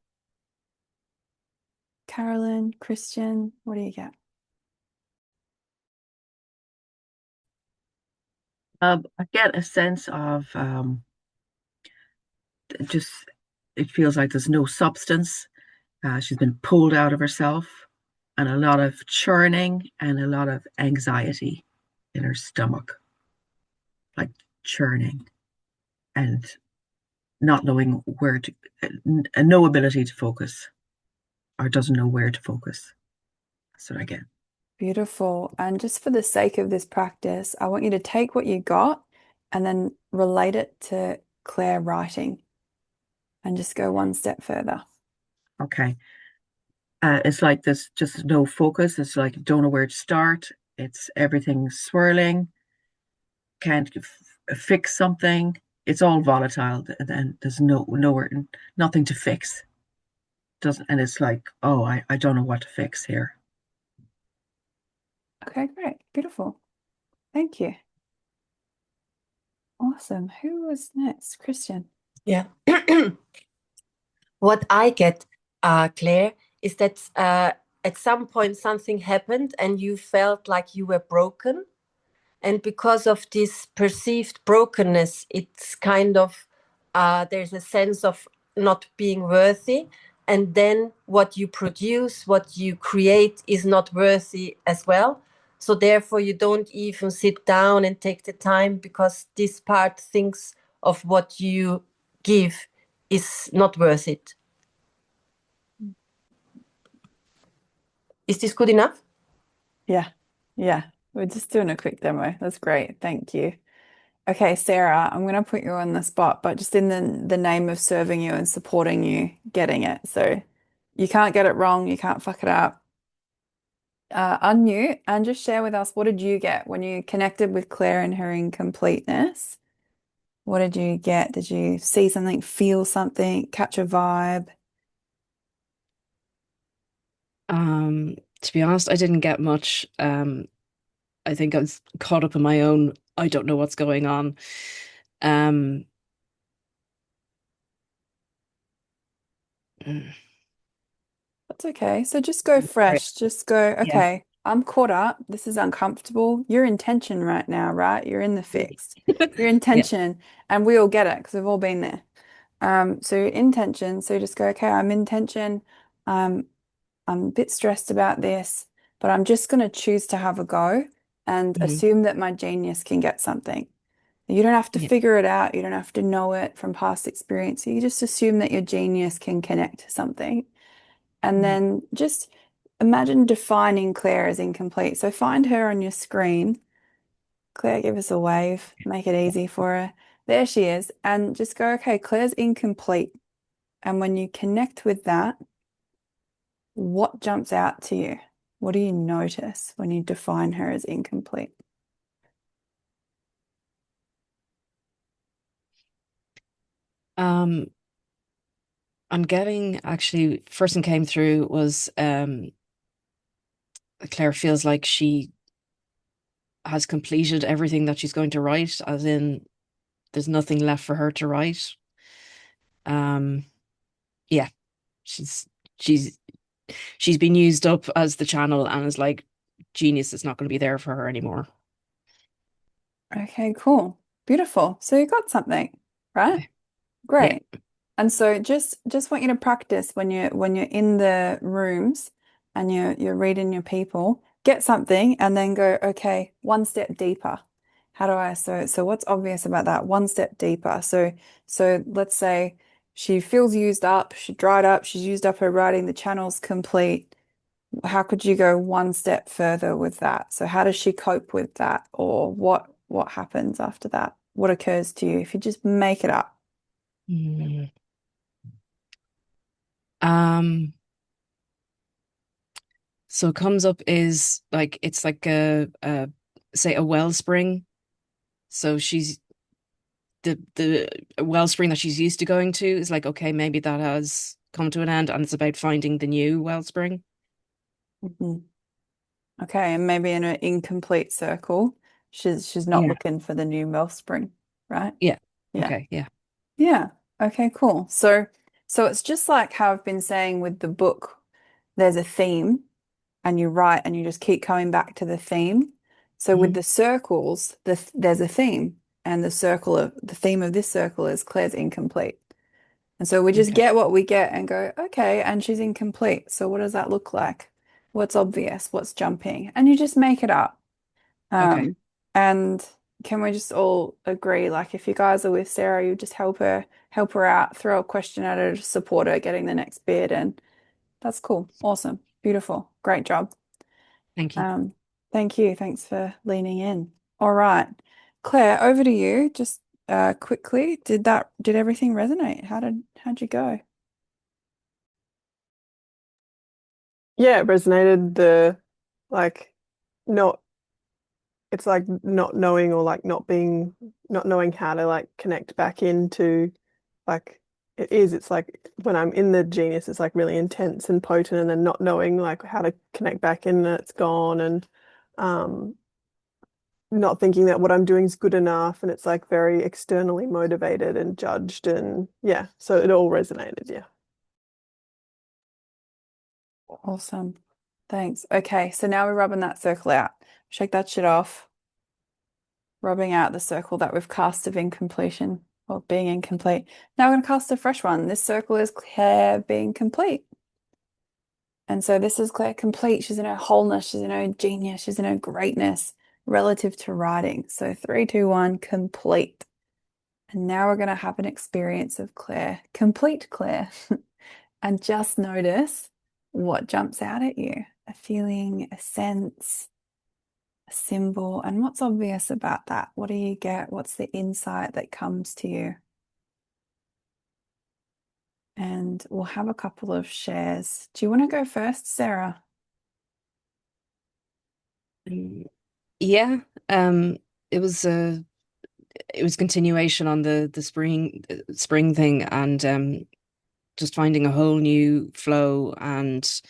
Carolyn, Christian, what do you get? I get a sense of just it feels like there's no substance. She's been pulled out of herself, and a lot of churning and a lot of anxiety in her stomach, like churning and not knowing where to, no ability to focus, or doesn't know where to focus. That's what I get. Beautiful. And just for the sake of this practice, I want you to take what you got and then relate it to Claire writing and just go one step further. Okay. It's like there's just no focus. It's like you don't know where to start. It's everything swirling. Can't fix something. It's all volatile. And there's nowhere, nothing to fix. Doesn't, and it's like, oh, I don't know what to fix here. Okay, great. Beautiful. Thank you. Awesome. Who was next? Christian. Yeah. What I get, Claire, is that at some point something happened and you felt like you were broken. And because of this perceived brokenness, it's kind of, there's a sense of not being worthy. And then what you produce, what you create is not worthy as well. So therefore, you don't even sit down and take the time because this part thinks of what you give is not worth it. Is this good enough? Yeah. Yeah. We're just doing a quick demo. That's great. Thank you. Okay, Sarah, I'm going to put you on the spot, but just in the name of serving you and supporting you getting it. So you can't get it wrong. You can't fuck it up. Unmute and just share with us, what did you get when you connected with Claire and her incompleteness? What did you get? Did you see something, feel something, catch a vibe? To be honest, I didn't get much. I think I was caught up in my own, I don't know what's going on. Mm, That's okay. So just go Right. fresh. Just go, Yeah. okay, I'm caught up. This is uncomfortable. You're in tension right now, right? You're in the fix. You're in Yeah. tension, and we all get it because we've all been there. So you're in tension. So just go, okay, I'm in tension. I'm a bit stressed about this, but I'm just going to choose to have a go and Mhm. assume that my genius can get something. You don't have to Yeah. figure it out. You don't have to know it from past experience. You just assume that your genius can connect to something. And then just imagine defining Claire as incomplete. So find her on your screen. Claire, give us a wave. Make it easy for her. There she is. And just go, okay, Claire's incomplete. And when you connect with that, what jumps out to you? What do you notice when you define her as incomplete? I'm getting actually first thing came through was Claire feels like she has completed everything that she's going to write, as in there's nothing left for her to write. Yeah, she's she's she's been used up as the channel and is like genius is not going to be there for her anymore. Okay, cool. Beautiful. So you got something, right? Yeah. Great. And so just want you to practice when you're in the rooms and you're reading your people, get something and then go, okay, one step deeper. How do I so what's obvious about that? One step deeper. So let's say she feels used up, she dried up, she's used up her writing, the channel's complete. How could you go one step further with that? So how does she cope with that? Or what happens after that? What occurs to you if you just make it up? Mm. Um, so it comes up is like it's like a say a wellspring. So she's the wellspring that she's used to going to is like, okay, maybe that has come to an end and it's about finding the new wellspring. Mhm. Okay, and maybe in an incomplete circle, she's not Yeah. looking for the new wellspring, right? Yeah. Yeah. Okay. Yeah. Yeah. Okay, cool. So it's just like how I've been saying with the book, there's a theme and you write and you just keep coming back to the theme. So with Mhm. the circles, there's a theme and the theme of this circle is Claire's incomplete. And so we just Okay. get what we get and go, okay, and she's incomplete. So what does that look like? What's obvious? What's jumping? And you just make it up. Okay. Um, and can we just all agree, like if you guys are with Sarah, you just help her out, throw a question at her, support her getting the next bid, and that's cool. Awesome. Beautiful. Great job. Thank you. Um, thank you. Thanks for leaning in. All right. Claire, over to you. Just quickly, did everything resonate? How'd you go? Yeah, it resonated like not it's like not knowing or like not knowing how to like connect back into like it's like when I'm in the genius it's like really intense and potent and then not knowing like how to connect back in and it's gone and um not thinking that what I'm doing is good enough and it's like very externally motivated and judged and yeah, so it all resonated, yeah. Awesome. Thanks. Okay, so now we're rubbing that circle out. Shake that shit off. Rubbing out the circle that we've cast of incompletion or being incomplete. Now we're going to cast a fresh one. This circle is Claire being complete. And so this is Claire complete. She's in her wholeness. She's in her genius. She's in her greatness relative to writing. So 3, 2, 1, complete. And now we're going to have an experience of Claire, complete Claire. And just notice what jumps out at you. A feeling, a sense, a symbol, and what's obvious about that? What do you get? What's the insight that comes to you? And we'll have a couple of shares. Do you want to go first, Sarah? Yeah. Um, it was continuation on the spring thing and just finding a whole new flow and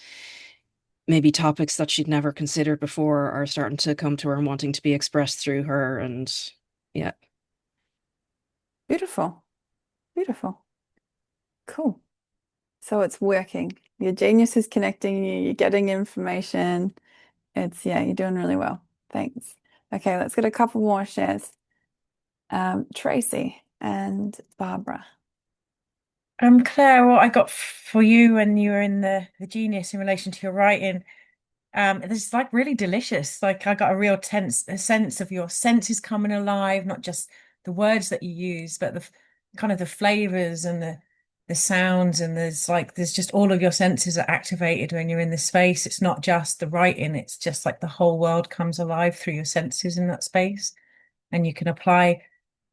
maybe topics that she'd never considered before are starting to come to her and wanting to be expressed through her and yeah. Beautiful. Beautiful. Cool. So it's working. Your genius is connecting you. You're getting information. Yeah, you're doing really well. Thanks. Okay, let's get a couple more shares. Tracy and Barbara. Claire, what I got for you when you were in the genius in relation to your writing, this is like really delicious. Like I got a real a sense of your senses coming alive, not just the words that you use, but the kind of the flavors and the sounds, and there's just all of your senses are activated when you're in the space. It's not just the writing, it's just like the whole world comes alive through your senses in that space. And you can apply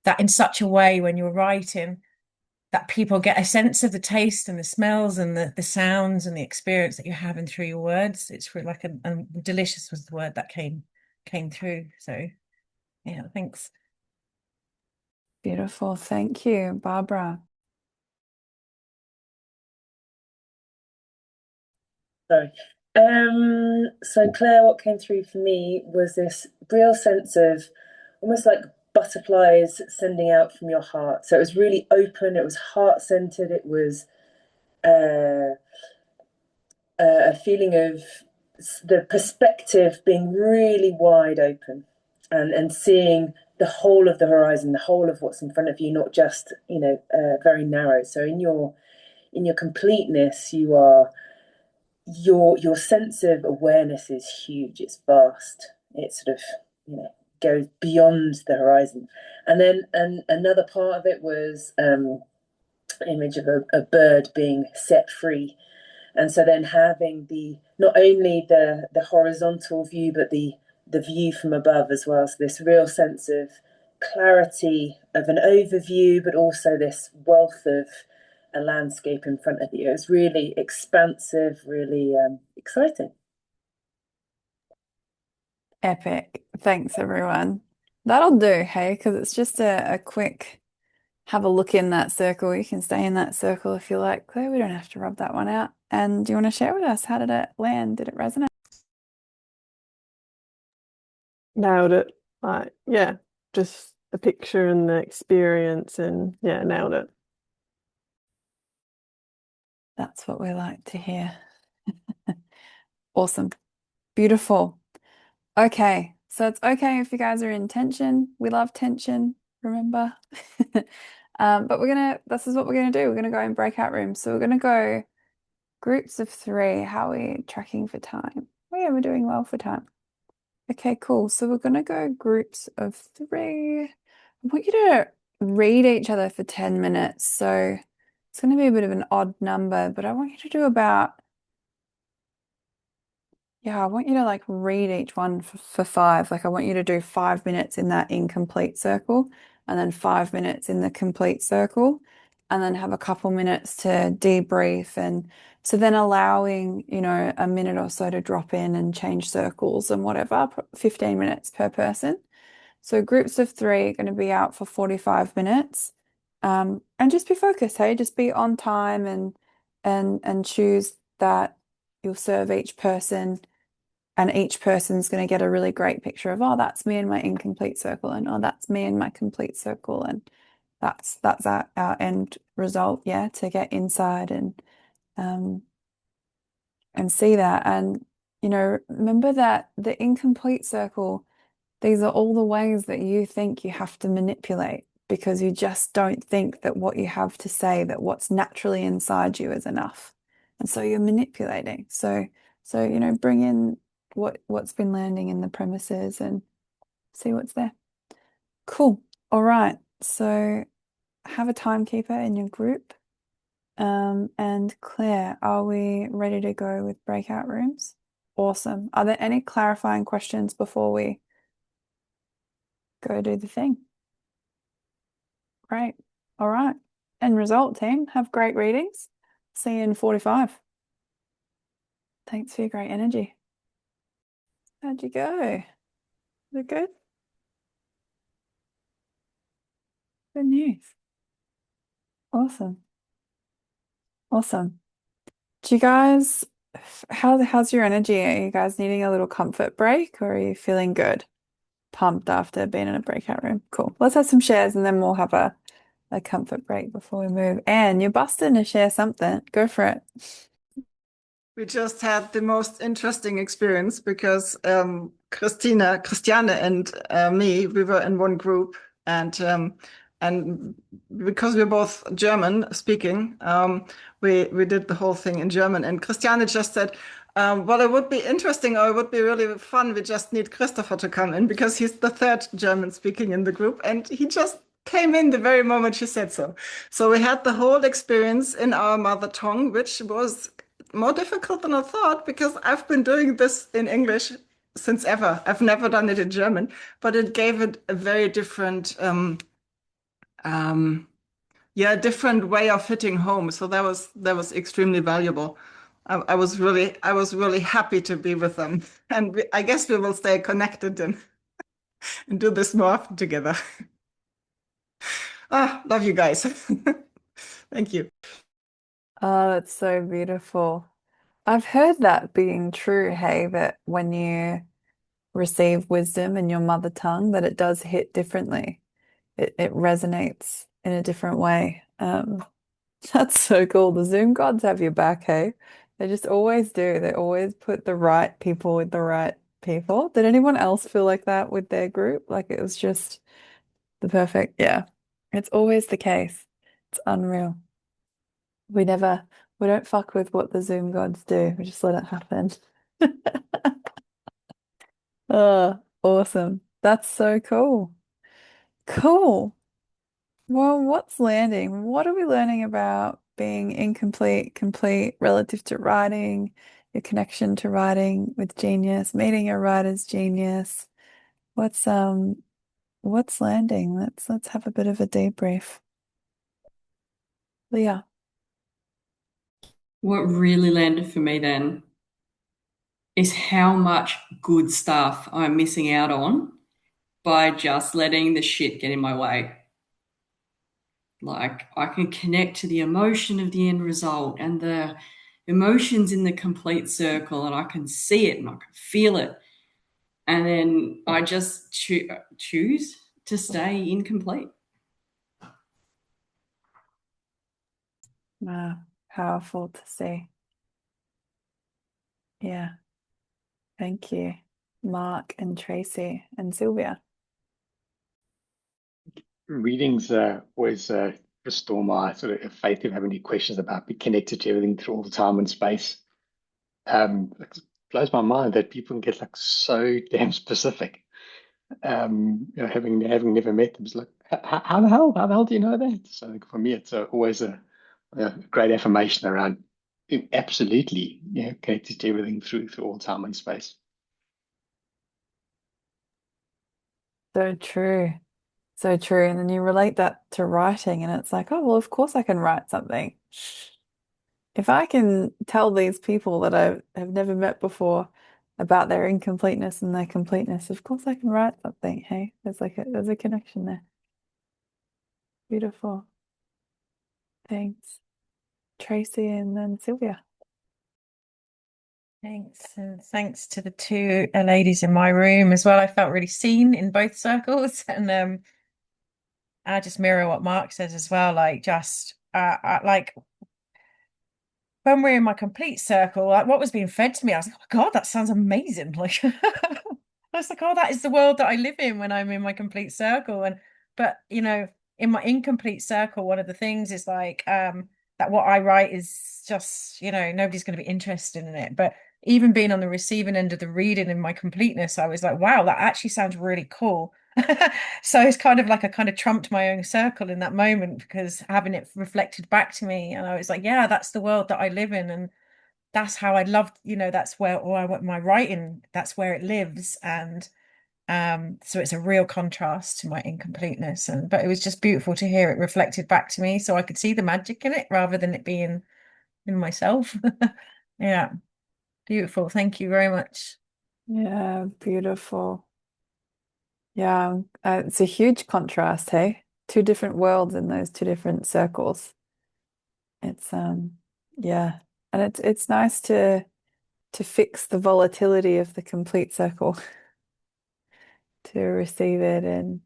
that in such a way when you're writing that people get a sense of the taste and the smells and the sounds and the experience that you're having through your words. It's really like delicious was the word that came through. So yeah, thanks. Beautiful. Thank you, Barbara. Sorry. So Claire, what came through for me was this real sense of almost like butterflies sending out from your heart. So it was really open, it was heart-centered, it was a feeling of the perspective being really wide open and seeing the whole of the horizon, the whole of what's in front of you, not just, very narrow. So in your completeness, you are your sense of awareness is huge. It's vast. It sort of goes beyond the horizon. And then another part of it was image of a bird being set free. And so then having not only the horizontal view, but the view from above as well. So this real sense of clarity of an overview, but also this wealth of a landscape in front of you. It's really expansive, really exciting. Epic. Thanks, everyone. That'll do, hey, because it's just a quick have a look in that circle. You can stay in that circle if you like, Claire. We don't have to rub that one out. And do you want to share with us? How did it land? Did it resonate? Nailed it. Like, yeah, just the picture and the experience, and yeah, nailed it. That's what we like to hear. Awesome. Beautiful. Okay. So it's okay if you guys are in tension. We love tension, remember? But this is what we're gonna do. We're gonna go in breakout rooms. So we're gonna go groups of 3. How are we tracking for time? Oh yeah, we're doing well for time. Okay, cool. So we're gonna go groups of 3. I want you to read each other for 10 minutes. So it's gonna be a bit of an odd number, but I want you to do about I want you to like read each one for 5. Like I want you to do 5 minutes in that incomplete circle and then 5 minutes in the complete circle and then have a couple minutes to debrief. And so then allowing, a minute or so to drop in and change circles and whatever, 15 minutes per person. So groups of 3 are going to be out for 45 minutes. And just be focused, hey, just be on time and choose that you'll serve each person. And each person's going to get a really great picture of, oh, that's me in my incomplete circle, and oh, that's me in my complete circle, and that's our end result, to get inside and see that. And remember that the incomplete circle, these are all the ways that you think you have to manipulate because you just don't think that what you have to say, that what's naturally inside you is enough. And so you're manipulating. So bring in what's been landing in the premises and see what's there. Cool. All right. So have a timekeeper in your group. And Claire, are we ready to go with breakout rooms? Awesome. Are there any clarifying questions before we go do the thing? Great. All right. End result, team. Have great readings. See you in 45. Thanks for your great energy. How'd you go? Was it good? Good news. Awesome. Awesome. Do you guys, how's your energy? Are you guys needing a little comfort break or are you feeling good? Pumped after being in a breakout room? Cool. Let's have some shares and then we'll have a comfort break before we move. And you're busting to share something. Go for it. We just had the most interesting experience because Christiane and me, we were in one group, and because we're both German speaking, we did the whole thing in German. And Christiane just said, well, it would be interesting or it would be really fun. We just need Christopher to come in because he's the 3rd German speaking in the group, and he just came in the very moment she said so. So we had the whole experience in our mother tongue, which was more difficult than I thought because I've been doing this in English since ever. I've never done it in German, but it gave it a very different yeah, different way of hitting home. So that was extremely valuable. I was really happy to be with them, and I guess we will stay connected and do this more often together. Ah, love you guys. Thank you. Oh, that's so beautiful. I've heard that being true, hey, that when you receive wisdom in your mother tongue, that it does hit differently. It resonates in a different way. That's so cool. The Zoom gods have your back, hey? They just always do. They always put the right people with the right people. Did anyone else feel like that with their group? Like it was just the perfect, yeah. It's always the case. It's unreal. We never, we don't fuck with what the Zoom gods do. We just let it happen. Oh, awesome. That's so cool. Cool. Well, what's landing? What are we learning about being incomplete, complete relative to writing, your connection to writing with genius, meeting a writer's genius? What's landing? Let's have a bit of a debrief. Leah. What really landed for me then is how much good stuff I'm missing out on by just letting the shit get in my way. Like I can connect to the emotion of the end result and the emotions in the complete circle, and I can see it and I can feel it. And then I just choose to stay incomplete. Wow, powerful to see. Yeah. Thank you, Mark and Tracy and Sylvia. Readings always restore my sort of faith if I have any questions about being connected to everything through all the time and space. It blows my mind that people can get like so damn specific. Having never met them, it's like how the hell do you know that? So I think for me, it's always a great affirmation around absolutely, connected to everything through all time and space. So true. So true. And then you relate that to writing, and it's like, oh, well, of course I can write something. If I can tell these people that I have never met before about their incompleteness and their completeness, of course I can write something. Hey, there's a connection there. Beautiful. Thanks. Tracy and then Sylvia. Thanks. And thanks to the two ladies in my room as well. I felt really seen in both circles. And I just mirror what Mark says as well. Like just like when we're in my complete circle, like what was being fed to me, I was like, oh my God, that sounds amazing. Like I was like, oh, that is the world that I live in when I'm in my complete circle. But in my incomplete circle, one of the things is like that what I write is just, nobody's going to be interested in it. But even being on the receiving end of the reading in my completeness, I was like, wow, that actually sounds really cool. So it's kind of like I kind of trumped my own circle in that moment because having it reflected back to me, and I was like, yeah, that's the world that I live in, and that's how I loved, that's where or I want my writing, that's where it lives. And so it's a real contrast to my incompleteness. But it was just beautiful to hear it reflected back to me so I could see the magic in it rather than it being in myself. Yeah, beautiful. Thank you very much. Yeah, beautiful. Yeah, it's a huge contrast, hey? Two different worlds in those two different circles. It's yeah. And it's nice to fix the volatility of the complete circle, to receive it and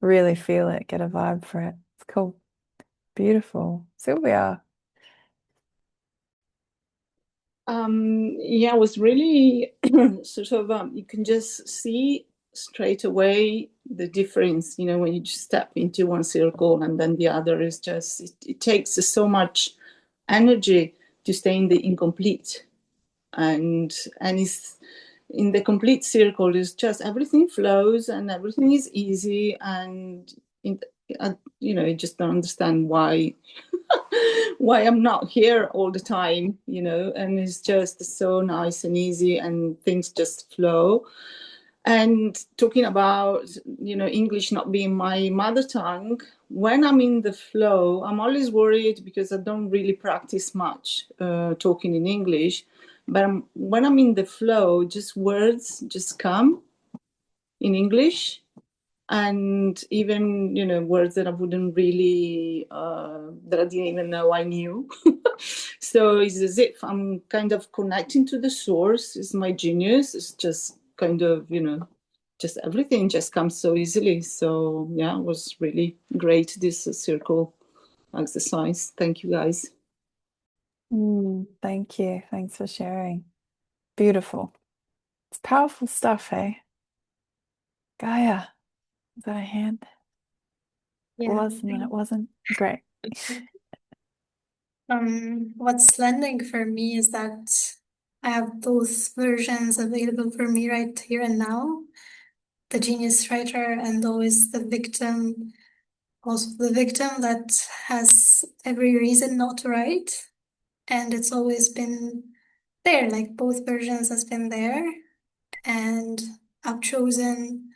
really feel it, get a vibe for it. It's cool. Beautiful. Sylvia. Yeah, it was really sort of you can just see straight away the difference, when you just step into one circle and then the other is just it takes so much energy to stay in the incomplete, and it's in the complete circle is just everything flows and everything is easy, and you just don't understand why why I'm not here all the time, and it's just so nice and easy and things just flow. And talking about, English not being my mother tongue, when I'm in the flow, I'm always worried because I don't really practice much talking in English. But when I'm in the flow, just words just come in English. And even, words that I wouldn't really, that I didn't even know I knew. So it's as if I'm kind of connecting to the source. It's my genius. It's just kind of, just everything just comes so easily. So yeah, it was really great, this circle exercise. Thank you, guys. Thank you. Thanks for sharing. Beautiful. It's powerful stuff, hey? Gaia, is that a hand? It was, and then it wasn't. Great. What's landing for me is that I have both versions available for me right here and now. The genius writer and always the victim, also the victim that has every reason not to write. And it's always been there, like both versions has been there. And I've chosen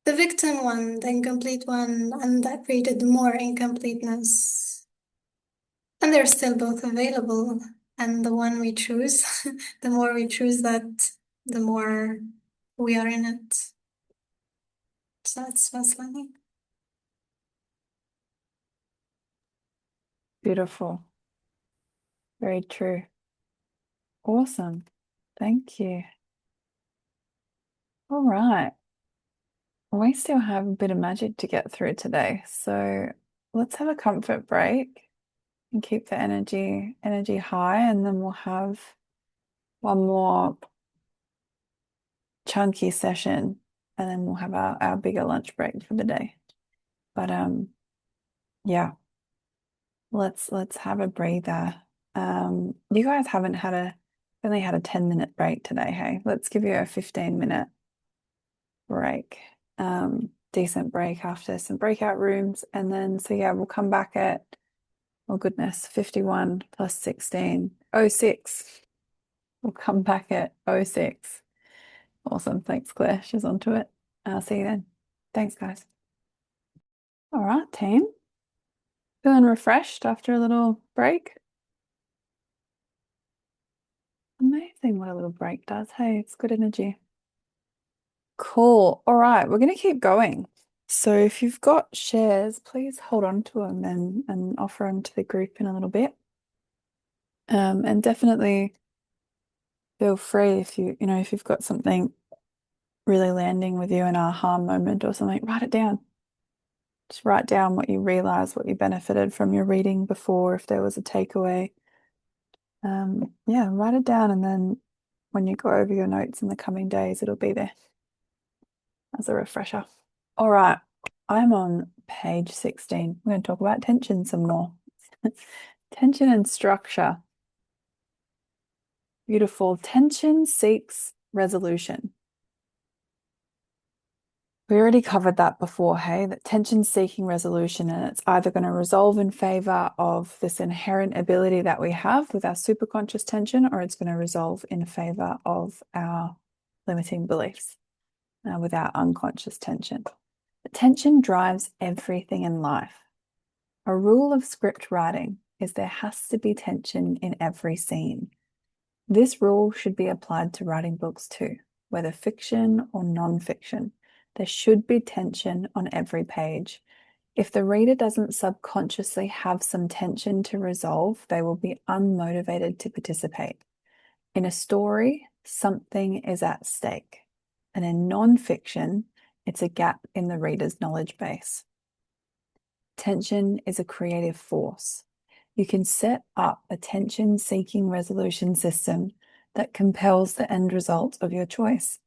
the victim one, the incomplete one, and that created more incompleteness. And they're still both available. And the one we choose, the more we choose that, the more we are in it. So that's fascinating. Beautiful. Very true. Awesome. Thank you. All right. We still have a bit of magic to get through today. So let's have a comfort break and keep the energy high, and then we'll have one more chunky session, and then we'll have our bigger lunch break for the day. But yeah, let's have a breather. You guys haven't only had a 10-minute break today, hey? Let's give you a 15-minute break. Decent break after some breakout rooms. And then, so yeah, we'll come back at, oh goodness, 51 plus 16, 06. We'll come back at 06. Awesome. Thanks, Claire. She's onto it. I'll see you then. Thanks, guys. All right, team. Feeling refreshed after a little break? Amazing what a little break does. Hey, it's good energy. Cool. All right, we're going to keep going. So if you've got shares, please hold on to them and offer them to the group in a little bit. And definitely feel free if if you've got something really landing with you, an aha moment or something, write it down. Just write down what you realized, what you benefited from your reading before, if there was a takeaway. Yeah, write it down, and then when you go over your notes in the coming days, it'll be there as a refresher. All right, I'm on page 16. We're going to talk about tension some more. Tension and structure. Beautiful. Tension seeks resolution. We already covered that before, hey, that tension seeking resolution, and it's either going to resolve in favor of this inherent ability that we have with our superconscious tension, or it's going to resolve in favor of our limiting beliefs with our unconscious tension. The tension drives everything in life. A rule of script writing is there has to be tension in every scene. This rule should be applied to writing books too, whether fiction or non-fiction. There should be tension on every page. If the reader doesn't subconsciously have some tension to resolve, they will be unmotivated to participate. In a story, something is at stake. And in non-fiction, it's a gap in the reader's knowledge base. Tension is a creative force. You can set up a tension-seeking resolution system that compels the end result of your choice.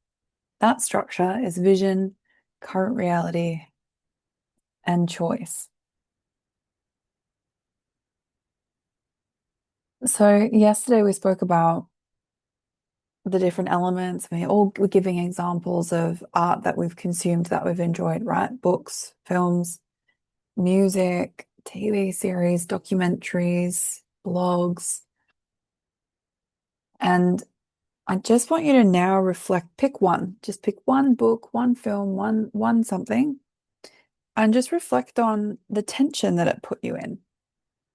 That structure is vision, current reality, and choice. So yesterday we spoke about the different elements. We all were giving examples of art that we've consumed, that we've enjoyed, right? Books, films, music, TV series, documentaries, blogs. And I just want you to now reflect, pick one, just pick one book, one film, one something, and just reflect on the tension that it put you in.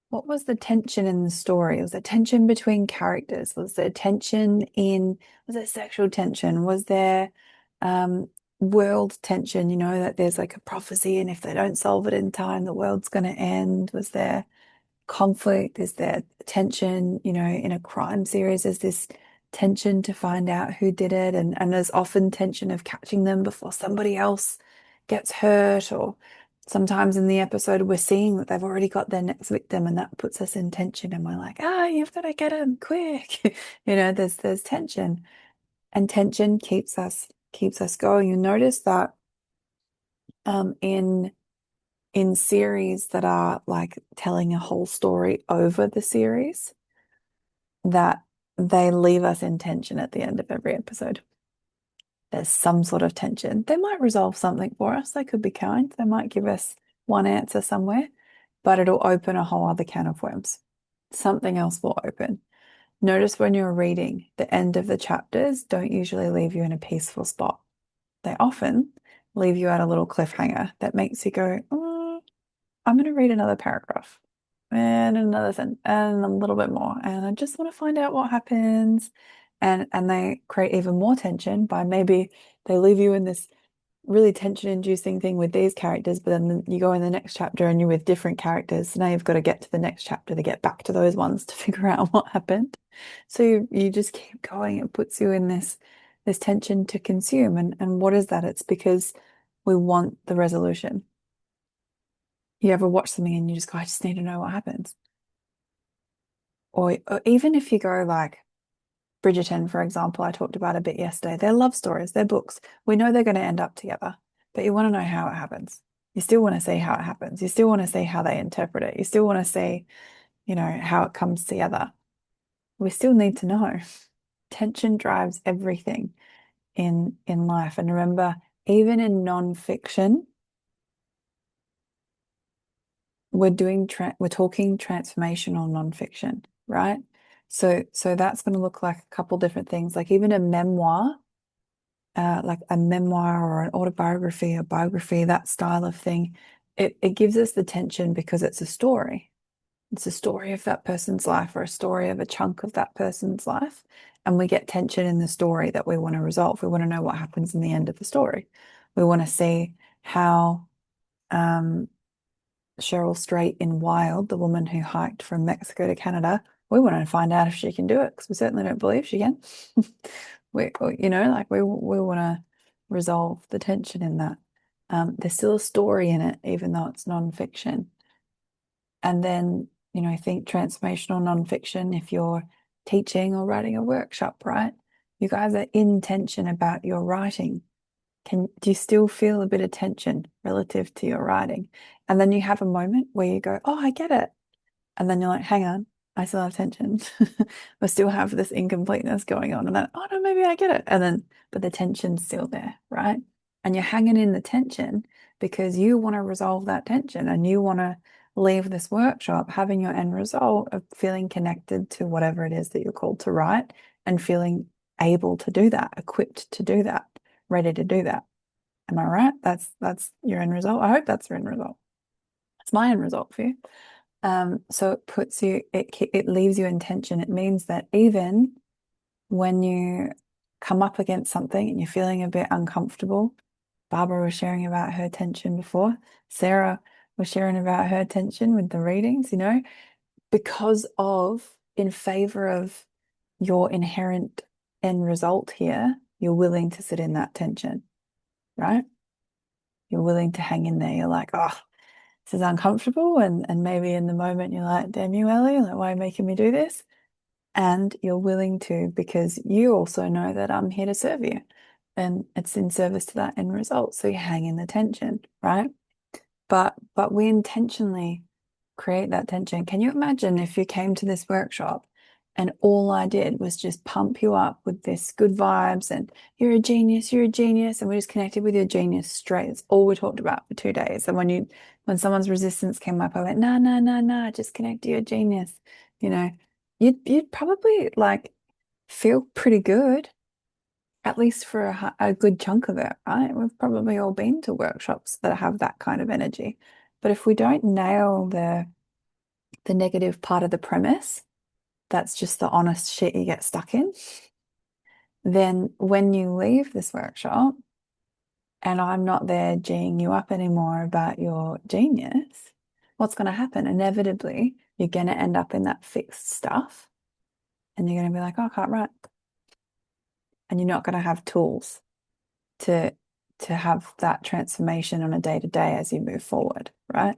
What was the tension in the story? Was there tension between characters? Was there tension was there sexual tension? Was there world tension, that there's like a prophecy and if they don't solve it in time, the world's going to end? Was there conflict? Is there tension, in a crime series? Is this tension to find out who did it? And there's often tension of catching them before somebody else gets hurt, or sometimes in the episode we're seeing that they've already got their next victim and that puts us in tension and we're like, you've got to get him quick. There's tension, and tension keeps us going. You notice that in series that are like telling a whole story over the series, that they leave us in tension at the end of every episode. There's some sort of tension. They might resolve something for us. They could be kind. They might give us one answer somewhere, but it'll open a whole other can of worms. Something else will open. Notice when you're reading, the end of the chapters don't usually leave you in a peaceful spot. They often leave you at a little cliffhanger that makes you go, I'm going to read another paragraph and another sentence and a little bit more. And I just want to find out what happens. And they create even more tension by maybe they leave you in this really tension-inducing thing with these characters, but then you go in the next chapter and you're with different characters. So now you've got to get to the next chapter to get back to those ones to figure out what happened. So you just keep going. It puts you in this tension to consume. And what is that? It's because we want the resolution. You ever watch something and you just go, I just need to know what happens. Or even if you go like Bridgerton, for example, I talked about a bit yesterday. They're love stories, they're books. We know they're going to end up together, but you want to know how it happens. You still want to see how it happens. You still want to see how they interpret it. You still want to see, how it comes together. We still need to know. Tension drives everything in life. And remember, even in non-fiction, we're talking transformational nonfiction, right? So that's going to look like a couple different things, like even a memoir, like a memoir or an autobiography, a biography, that style of thing. It gives us the tension because it's a story. It's a story of that person's life or a story of a chunk of that person's life. And we get tension in the story that we want to resolve. We want to know what happens in the end of the story. We want to see how Cheryl Strait in Wild, the woman who hiked from Mexico to Canada, we want to find out if she can do it because we certainly don't believe she can. we want to resolve the tension in that. There's still a story in it, even though it's nonfiction. And then, I think transformational nonfiction, if you're teaching or writing a workshop, right? You guys are in tension about your writing. Do you still feel a bit of tension relative to your writing? And then you have a moment where you go, oh, I get it. And then you're like, hang on, I still have tension. I still have this incompleteness going on. And then, oh no, maybe I get it. And then, but the tension's still there, right? And you're hanging in the tension because you want to resolve that tension and you want to leave this workshop having your end result of feeling connected to whatever it is that you're called to write and feeling able to do that, equipped to do that, ready to do that. Am I right? That's your end result. I hope that's your end result. It's my end result for you. So it puts you, it leaves you in tension. It means that even when you come up against something and you're feeling a bit uncomfortable, Barbara was sharing about her tension before. Sarah was sharing about her tension with the readings, because of in favor of your inherent end result here, you're willing to sit in that tension, right? You're willing to hang in there. You're like, oh, this is uncomfortable. And maybe in the moment you're like, damn you, Ellie, like, why are you making me do this? And you're willing to because you also know that I'm here to serve you. And it's in service to that end result. So you hang in the tension, right? But we intentionally create that tension. Can you imagine if you came to this workshop and all I did was just pump you up with this good vibes and you're a genius, and we just connected with your genius straight. That's all we talked about for 2 days. And when someone's resistance came up, I went, nah, just connect to your genius. You'd probably like feel pretty good, at least for a good chunk of it, right? We've probably all been to workshops that have that kind of energy. But if we don't nail the negative part of the premise, that's just the honest shit you get stuck in, then when you leave this workshop and I'm not there geeing you up anymore about your genius, what's going to happen? Inevitably, you're going to end up in that fixed stuff and you're going to be like, oh, I can't write. And you're not going to have tools to have that transformation on a day-to-day as you move forward, right?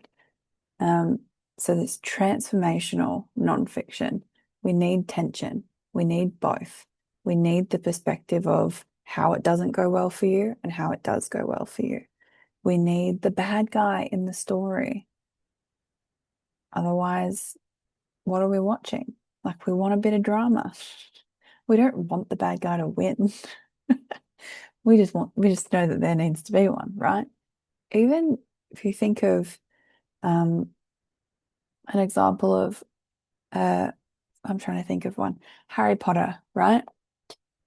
So this transformational nonfiction, we need tension. We need both. We need the perspective of how it doesn't go well for you and how it does go well for you. We need the bad guy in the story. Otherwise, what are we watching? Like, we want a bit of drama. We don't want the bad guy to win. We just know that there needs to be one, right? Even if you think of an example of I'm trying to think of one. Harry Potter, right?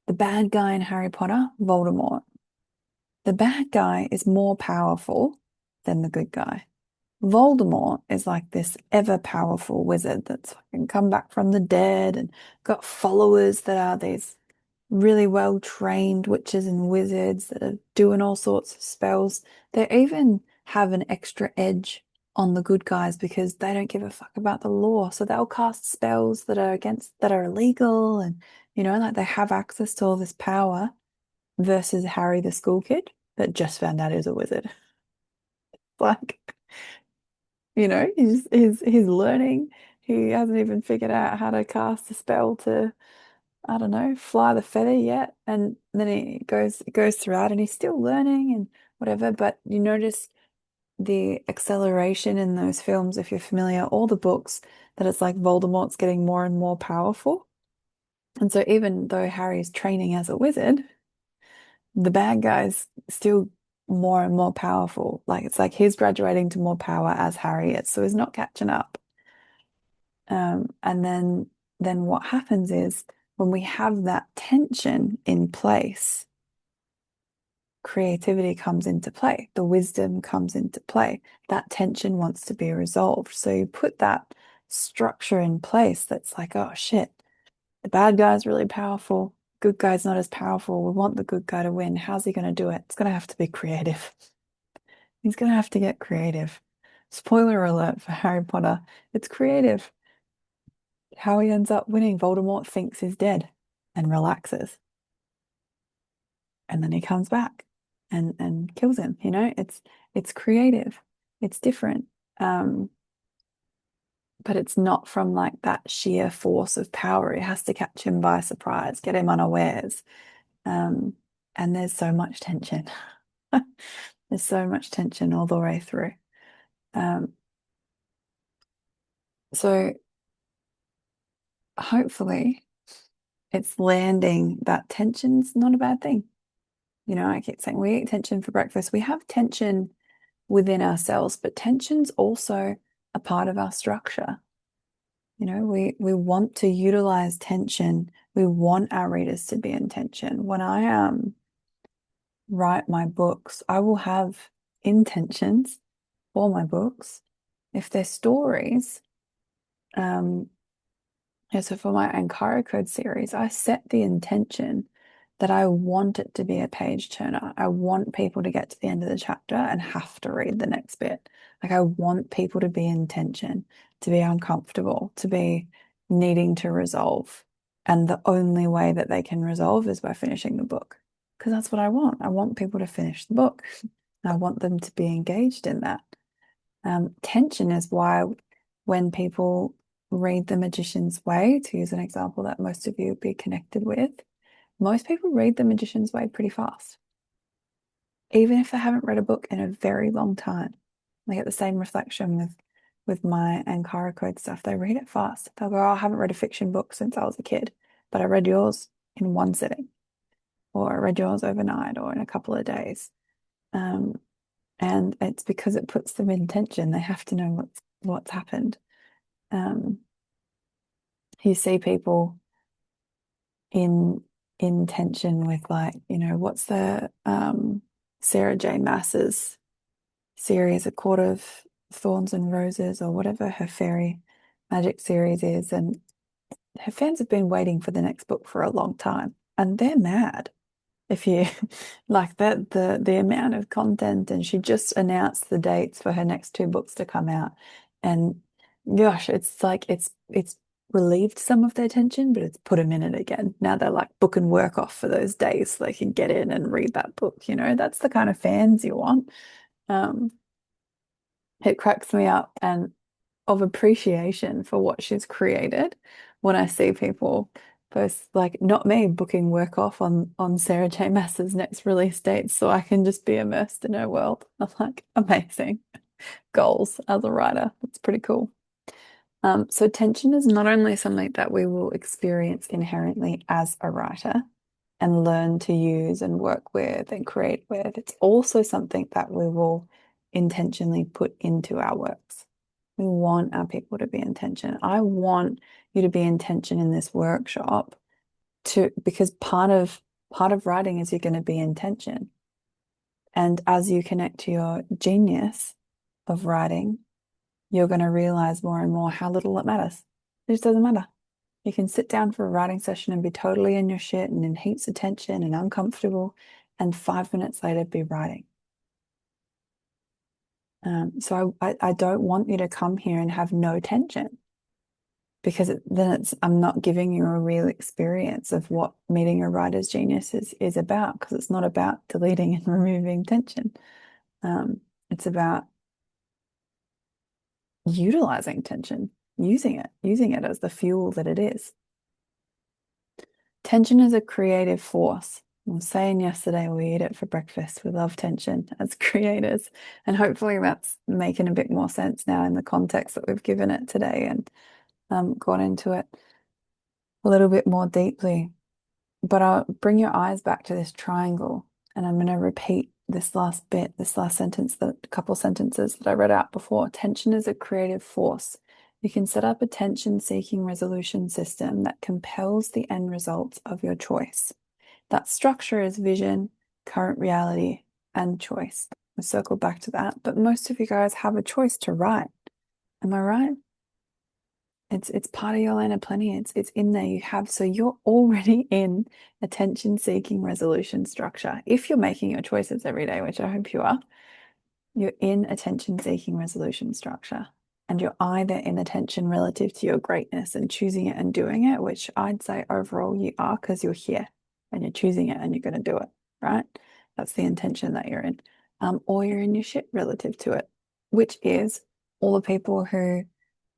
The bad guy in Harry Potter, Voldemort. The bad guy is more powerful than the good guy. Voldemort is like this ever powerful wizard that's fucking come back from the dead and got followers that are these really well trained witches and wizards that are doing all sorts of spells. They even have an extra edge on the good guys because they don't give a fuck about the law. So they'll cast spells that are illegal, and like they have access to all this power versus Harry the school kid that just found out he's a wizard. Like, he's learning. He hasn't even figured out how to cast a spell to, I don't know, fly the feather yet. And then he goes throughout and he's still learning and whatever. But you notice the acceleration in those films, if you're familiar, all the books, that it's like Voldemort's getting more and more powerful. And so even though Harry's training as a wizard, the bad guy's still more and more powerful. Like, it's like he's graduating to more power as Harry is, so he's not catching up. And then what happens is when we have that tension in place, creativity comes into play, the wisdom comes into play. That tension wants to be resolved. So you put that structure in place that's like, oh shit, the bad guy's really powerful, good guy's not as powerful. We want the good guy to win. How's he going to do it? It's going to have to be creative. He's going to have to get creative. Spoiler alert for Harry Potter, it's creative. How he ends up winning, Voldemort thinks he's dead and relaxes. And then he comes back and kills him. It's creative. It's different. But it's not from like that sheer force of power. It has to catch him by surprise, get him unawares. And there's so much tension. There's so much tension all the way through. So hopefully it's landing that tension's not a bad thing. I keep saying we eat tension for breakfast. We have tension within ourselves, but tension's also a part of our structure. We want to utilize tension. We want our readers to be in tension. When I write my books, I will have intentions for my books. If they're stories, so for my Ankara Code series, I set the intention that I want it to be a page turner. I want people to get to the end of the chapter and have to read the next bit. Like, I want people to be in tension, to be uncomfortable, to be needing to resolve. And the only way that they can resolve is by finishing the book. Because that's what I want. I want people to finish the book. I want them to be engaged in that. Tension is why when people read The Magician's Way, to use an example that most of you would be connected with, most people read The Magician's Way pretty fast. Even if they haven't read a book in a very long time. They get the same reflection with my Ankara Code stuff. They read it fast. They'll go, oh, I haven't read a fiction book since I was a kid, but I read yours in one sitting, or I read yours overnight, or in a couple of days. And it's because it puts them in tension. They have to know what's happened. You see people in tension with, like, what's the Sarah J. Maas's series, A Court of Thorns and Roses, or whatever her fairy magic series is, and her fans have been waiting for the next book for a long time, and they're mad if you like that the amount of content. And she just announced the dates for her next two books to come out, and gosh, it's like it's relieved some of their tension, but it's put them in it again. Now they're like booking work off for those days so they can get in and read that book. That's the kind of fans you want. It cracks me up, and of appreciation for what she's created when I see people post, like, not me, booking work off on Sarah J. Maas's next release date so I can just be immersed in her world. I'm like, amazing. Goals as a writer. That's pretty cool. So tension is not only something that we will experience inherently as a writer and learn to use and work with and create with, it's also something that we will intentionally put into our works. We want our people to be in tension. I want you to be in tension in this workshop because part of writing is you're going to be in tension. And as you connect to your genius of writing, you're going to realize more and more how little it matters. It just doesn't matter. You can sit down for a writing session and be totally in your shit and in heaps of tension and uncomfortable, and 5 minutes later be writing. So I don't want you to come here and have no tension, because then I'm not giving you a real experience of what meeting a writer's genius is about, because it's not about deleting and removing tension. It's about utilizing tension, using it as the fuel that it is. Tension is a creative force. I was saying yesterday, we eat it for breakfast. We love tension as creators. And hopefully that's making a bit more sense now in the context that we've given it today, and gone into it a little bit more deeply. But I'll bring your eyes back to this triangle, and I'm going to repeat this last sentence, a couple sentences that I read out before. Tension is a creative force. You can set up a tension-seeking resolution system that compels the end results of your choice. That structure is vision, current reality, and choice. We'll circle back to that, but most of you guys have a choice to write. Am I right? It's part of your lane of plenty. It's in there. So you're already in attention-seeking resolution structure. If you're making your choices every day, which I hope you are, you're in attention-seeking resolution structure. And you're either in attention relative to your greatness and choosing it and doing it, which I'd say overall you are, because you're here and you're choosing it and you're going to do it, right? That's the intention that you're in. Or you're in your shit relative to it, which is all the people who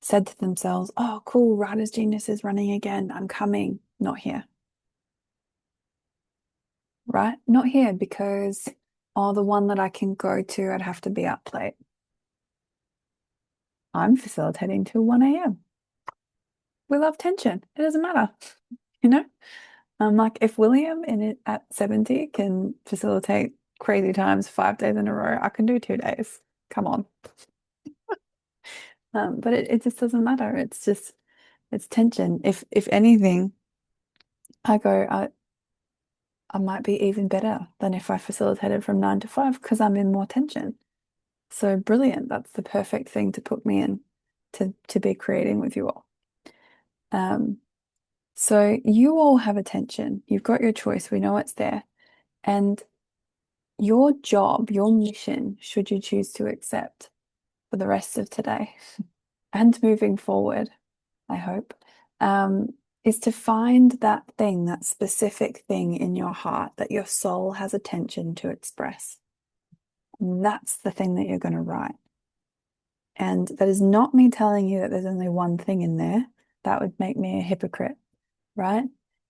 said to themselves, oh, cool, writer's genius is running again. I'm coming. Not here. Right? Not here because, oh, the one that I can go to, I'd have to be up late. I'm facilitating till 1 a.m. We love tension. It doesn't matter. I'm like, if William at 70 can facilitate crazy times 5 days in a row, I can do 2 days. Come on. But it just doesn't matter. It's tension. If anything, I might be even better than if I facilitated from 9 to 5 because I'm in more tension. So brilliant. That's the perfect thing to put me in to be creating with you all. So you all have attention. You've got your choice. We know it's there. And your job, your mission, should you choose to accept for the rest of today and moving forward, I hope, is to find that thing, that specific thing in your heart that your soul has attention to express. And that's the thing that you're going to write. And that is not me telling you that there's only one thing in there. That would make me a hypocrite, right?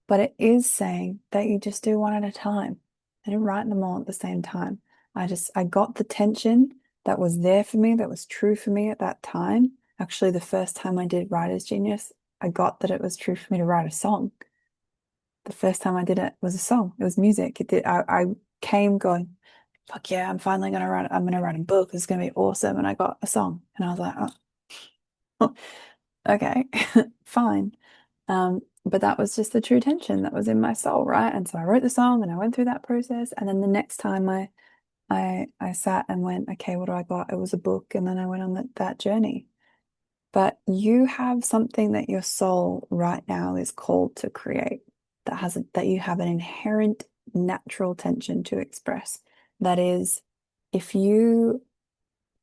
But it is saying that you just do one at a time. I didn't write them all at the same time. I got the tension that was there for me, that was true for me at that time. Actually, the first time I did Writer's Genius, I got that it was true for me to write a song. The first time I did it was a song. It was music. I came going, fuck yeah, I'm finally going to write, I'm going to write a book. It's going to be awesome. And I got a song and I was like, oh, okay, fine. but that was just the true tension that was in my soul, right? And so I wrote the song and I went through that process. And then the next time I sat and went, okay, what do I got? It was a book, and then I went on that journey. But you have something that your soul right now is called to create that you have an inherent natural tension to express. That is, if you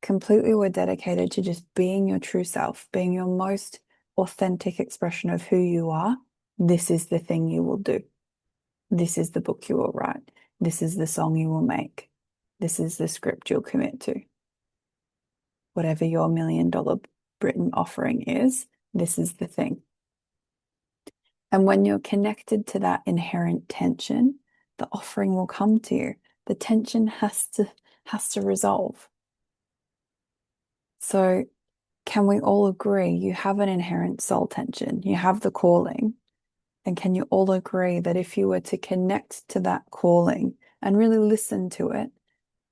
completely were dedicated to just being your true self, being your most authentic expression of who you are, this is the thing you will do. This is the book you will write. This is the song you will make. This is the script you'll commit to. Whatever your $1 million Britain offering is, this is the thing. And when you're connected to that inherent tension, the offering will come to you. The tension has to resolve. So can we all agree you have an inherent soul tension? You have the calling. And can you all agree that if you were to connect to that calling and really listen to it,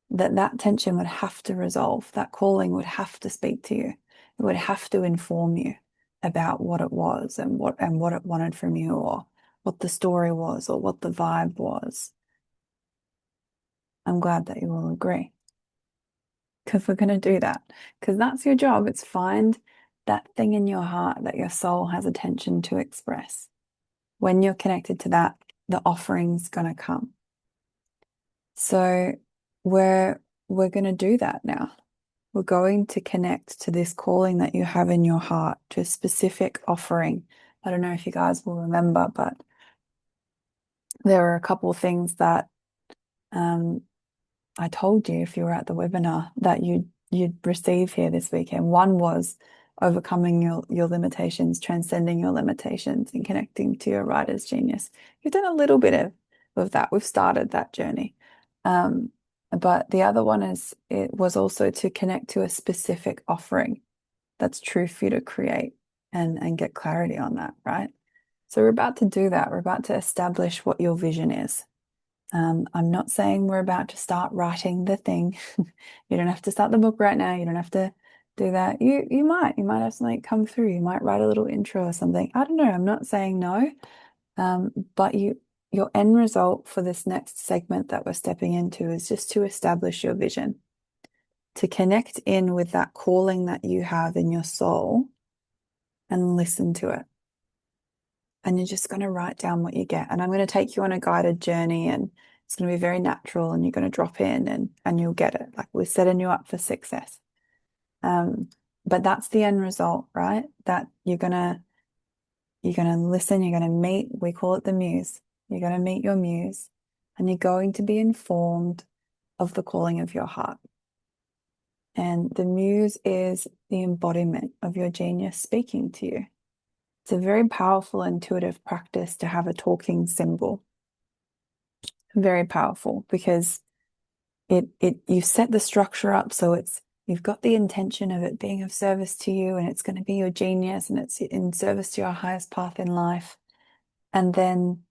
that tension would have to resolve. That calling would have to speak to you. It would have to inform you about what it was and what it wanted from you, or what the story was, or what the vibe was. I'm glad that you all agree, because we're going to do that, because that's your job. It's find that thing in your heart that your soul has attention to express. When you're connected to that, the offering's going to come. So we're going to do that now. We're going to connect to this calling that you have in your heart, to a specific offering. I don't know if you guys will remember, but there are a couple of things that I told you if you were at the webinar that you'd receive here this weekend. One was overcoming your limitations, transcending your limitations, and connecting to your writer's genius. You've done a little bit of that. We've started that journey. But the other one it was also to connect to a specific offering that's true for you to create and get clarity on that, right? So we're about to do that. We're about to establish what your vision is. I'm not saying we're about to start writing the thing. You don't have to start the book right now. You don't have to do that. You might have something come through. You might write a little intro or something. I don't know. I'm not saying no. But your end result for this next segment that we're stepping into is just to establish your vision, to connect in with that calling that you have in your soul and listen to it. And you're just going to write down what you get. And I'm going to take you on a guided journey, and it's going to be very natural, and you're going to drop in and you'll get it. Like, we're setting you up for success. But that's the end result, right? That you're going to listen, you're going to meet, we call it the muse. You're going to meet your muse, and you're going to be informed of the calling of your heart. And the muse is the embodiment of your genius speaking to you. It's a very powerful, intuitive practice to have a talking symbol. Very powerful, because you set the structure up so you've got the intention of it being of service to you, and it's going to be your genius, and it's in service to your highest path in life. And then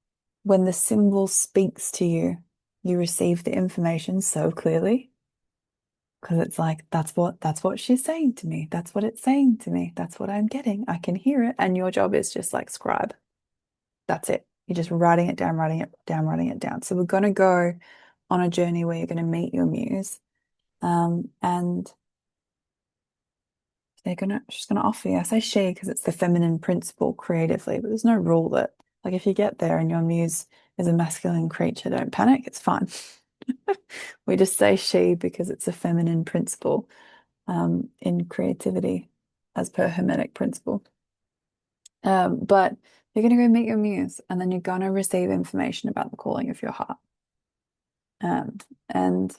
when the symbol speaks to you, you receive the information so clearly, because it's like, that's what she's saying to me. That's what it's saying to me. That's what I'm getting. I can hear it. And your job is just like scribe. That's it. You're just writing it down, writing it down, writing it down. So we're going to go on a journey where you're going to meet your muse. And she's gonna offer you. I say she because it's the feminine principle creatively, but there's no rule that, like, if you get there and your muse is a masculine creature, don't panic, it's fine. We just say she because it's a feminine principle in creativity as per Hermetic principle. But you're gonna go meet your muse, and then you're gonna receive information about the calling of your heart. And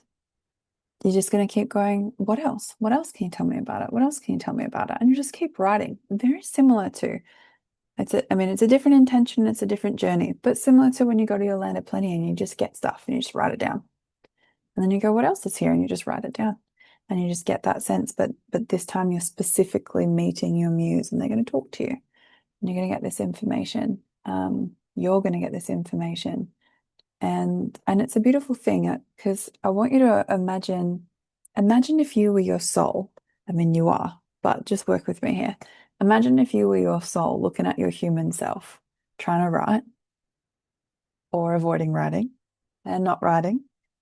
you're just going to keep going, what else? What else can you tell me about it? What else can you tell me about it? And you just keep writing. Very similar to, it's a different intention, it's a different journey, but similar to when you go to your land of plenty and you just get stuff and you just write it down. And then you go, what else is here? And you just write it down. And you just get that sense. But this time you're specifically meeting your muse, and they're going to talk to you. And you're going to get this information. You're going to get this information. And it's a beautiful thing, because I want you to imagine if you were your soul. I mean, you are, but just work with me here. Imagine if you were your soul looking at your human self, trying to write or avoiding writing and not writing.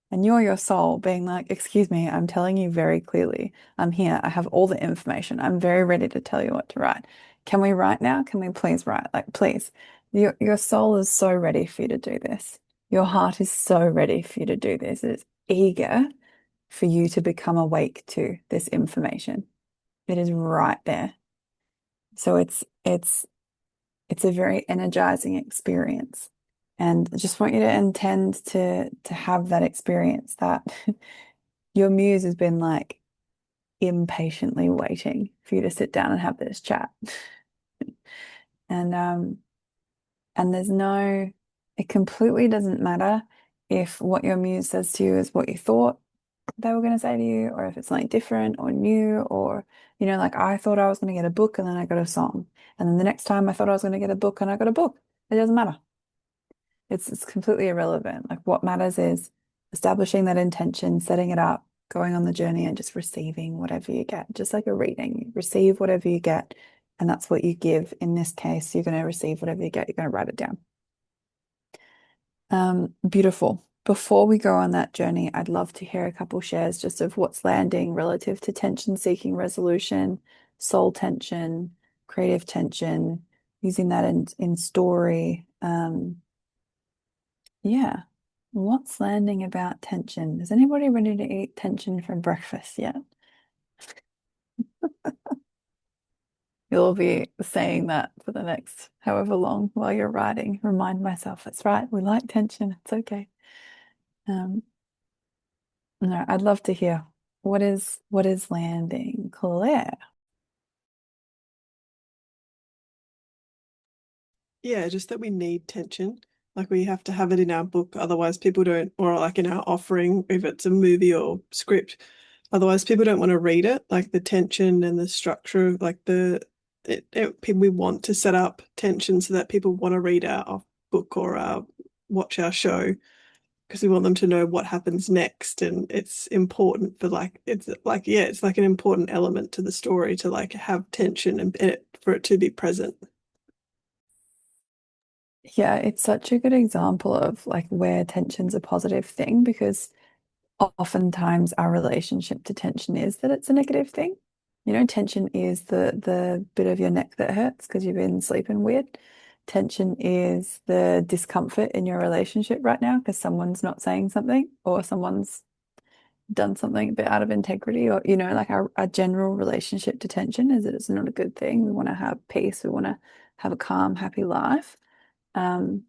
And you're your soul being like, excuse me, I'm telling you very clearly, I'm here. I have all the information. I'm very ready to tell you what to write. Can we write now? Can we please write? Like, please. Your soul is so ready for you to do this. Your heart is so ready for you to do this. It's eager for you to become awake to this information. It is right there. So it's a very energizing experience. And I just want you to intend to have that experience that your muse has been like impatiently waiting for you to sit down and have this chat. And there's no, it completely doesn't matter if what your muse says to you is what you thought they were going to say to you, or if it's something different or new, or, like I thought I was going to get a book and then I got a song. And then the next time I thought I was going to get a book and I got a book. It doesn't matter. It's completely irrelevant. Like what matters is establishing that intention, setting it up, going on the journey and just receiving whatever you get. Just like a reading, you receive whatever you get, and that's what you give. In this case, you're going to receive whatever you get. You're going to write it down. Beautiful. Before we go on that journey, I'd love to hear a couple shares just of what's landing relative to tension seeking resolution, soul tension, creative tension, using that in story. Yeah. What's landing about tension? Is anybody ready to eat tension for breakfast yet? You'll be saying that for the next however long while you're writing. Remind myself, that's right, we like tension, it's okay. No, I'd love to hear what is landing, Claire. Yeah, just that we need tension. Like we have to have it in our book, otherwise people don't, or like in our offering, if it's a movie or script, otherwise people don't want to read it. Like the tension and the structure of like we want to set up tension so that people want to read our book or watch our show because we want them to know what happens next. And it's important for it's like an important element to the story to like have tension and for it to be present. Yeah, it's such a good example of like where tension's a positive thing, because oftentimes our relationship to tension is that it's a negative thing. Tension is the bit of your neck that hurts because you've been sleeping weird. Tension is the discomfort in your relationship right now because someone's not saying something or someone's done something a bit out of integrity, or like our general relationship to tension is that it's not a good thing. We want to have peace. We want to have a calm, happy life. But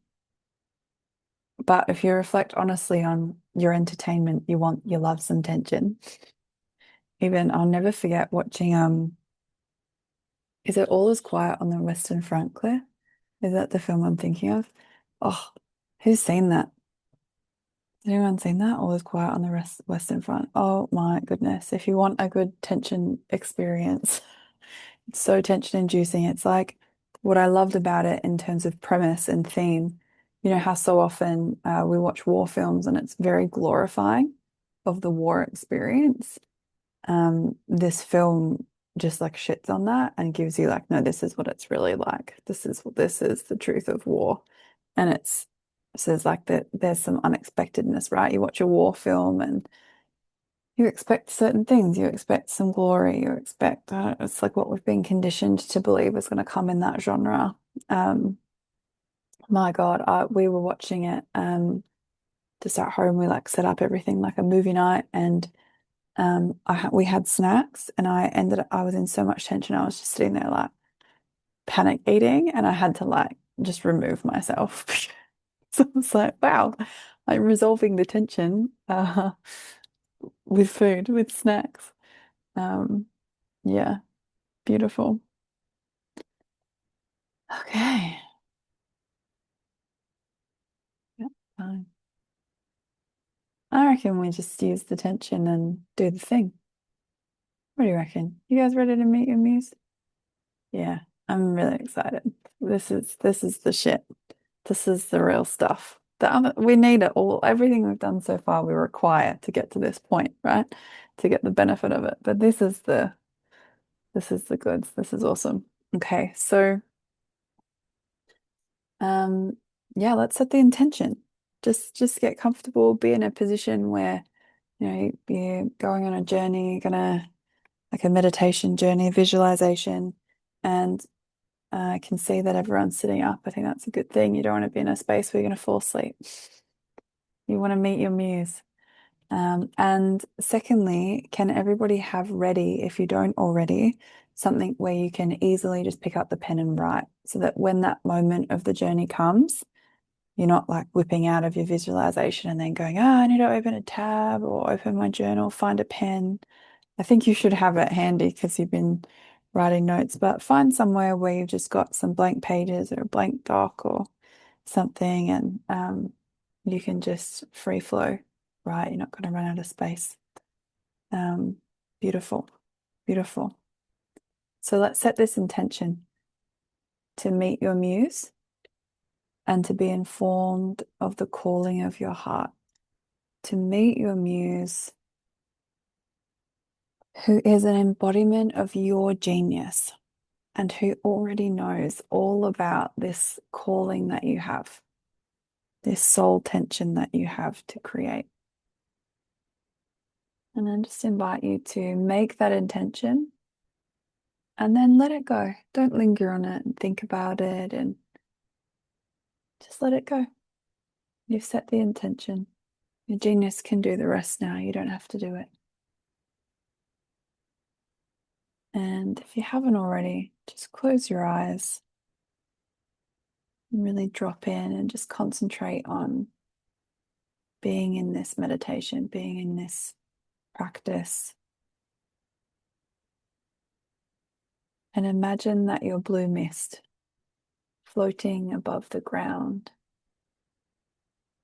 if you reflect honestly on your entertainment, you love some tension. Even I'll never forget watching is it All Is Quiet on the Western Front, Claire? Is that the film I'm thinking of? Oh, who's seen that? Has anyone seen that? All Is Quiet on the Western Front. Oh my goodness. If you want a good tension experience, it's so tension inducing. It's like what I loved about it in terms of premise and theme. How so often we watch war films and it's very glorifying of the war experience. This film just like shits on that and gives you like, no, this is what it's really like. This is the truth of war. And it says like that there's some unexpectedness, right? You watch a war film and you expect certain things. You expect some glory. You expect, it's like what we've been conditioned to believe is going to come in that genre. My God, we were watching it just at home. We like set up everything like a movie night, and we had snacks, and I was in so much tension. I was just sitting there like panic eating, and I had to like just remove myself. So I was like, wow, like resolving the tension with food, with snacks. Yeah, beautiful. Okay. Yeah, fine. I reckon we just use the tension and do the thing. What do you reckon? You guys ready to meet your muse? Yeah, I'm really excited. This is the shit. This is the real stuff. We need it all. Everything we've done so far, we require to get to this point, right? To get the benefit of it. But this is the goods. This is awesome. Okay, so yeah, let's set the intention. Just get comfortable, be in a position where, you're going on a journey, gonna like a meditation journey, visualization, and I can see that everyone's sitting up. I think that's a good thing. You don't want to be in a space where you're going to fall asleep. You want to meet your muse. And secondly, can everybody have ready, if you don't already, something where you can easily just pick up the pen and write so that when that moment of the journey comes, you're not like whipping out of your visualization and then going, I need to open a tab or open my journal, find a pen. I think you should have it handy because you've been writing notes, but find somewhere where you've just got some blank pages or a blank doc or something, and you can just free flow, right? You're not going to run out of space. Beautiful, beautiful. So let's set this intention to meet your muse and to be informed of the calling of your heart, to meet your muse who is an embodiment of your genius and who already knows all about this calling that you have, this soul tension that you have to create. And then just invite you to make that intention and then let it go. Don't linger on it and think about it, and just let it go. You've set the intention. Your genius can do the rest now. You don't have to do it. And if you haven't already, just close your eyes and really drop in and just concentrate on being in this meditation, being in this practice. And imagine that you're blue mist floating above the ground.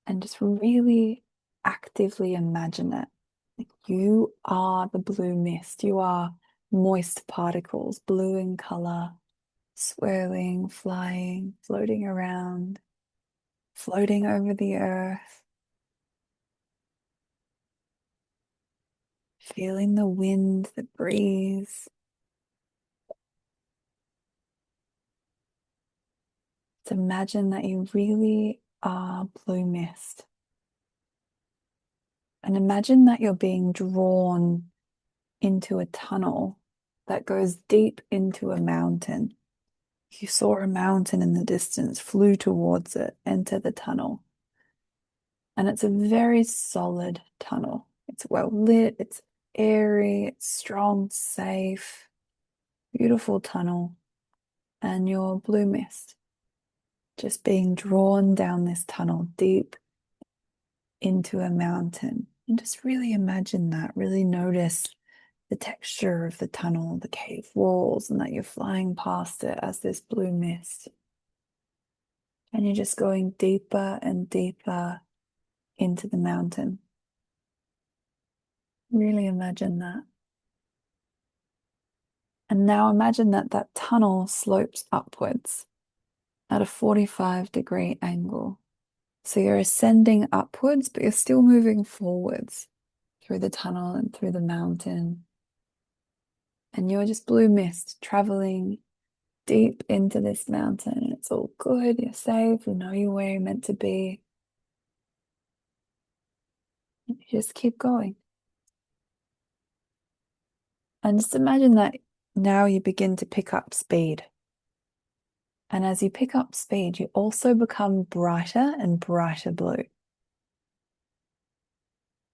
And just really actively imagine it. Like you are the blue mist. You are moist particles, blue in color, swirling, flying, floating around, floating over the earth. Feeling the wind, the breeze. Just imagine that you really are blue mist. And imagine that you're being drawn into a tunnel that goes deep into a mountain. You saw a mountain in the distance, flew towards it, enter the tunnel. And it's a very solid tunnel. It's well lit, it's airy, it's strong, safe, beautiful tunnel. And you're blue mist, just being drawn down this tunnel deep into a mountain. And just really imagine that, really notice the texture of the tunnel, the cave walls, and that you're flying past it as this blue mist. And you're just going deeper and deeper into the mountain. Really imagine that. And now imagine that that tunnel slopes upwards at a 45-degree angle. So you're ascending upwards, but you're still moving forwards through the tunnel and through the mountain. And you're just blue mist traveling deep into this mountain. It's all good, you're safe, you know you're where you're meant to be. You just keep going. And just imagine that now you begin to pick up speed. And as you pick up speed, you also become brighter and brighter blue.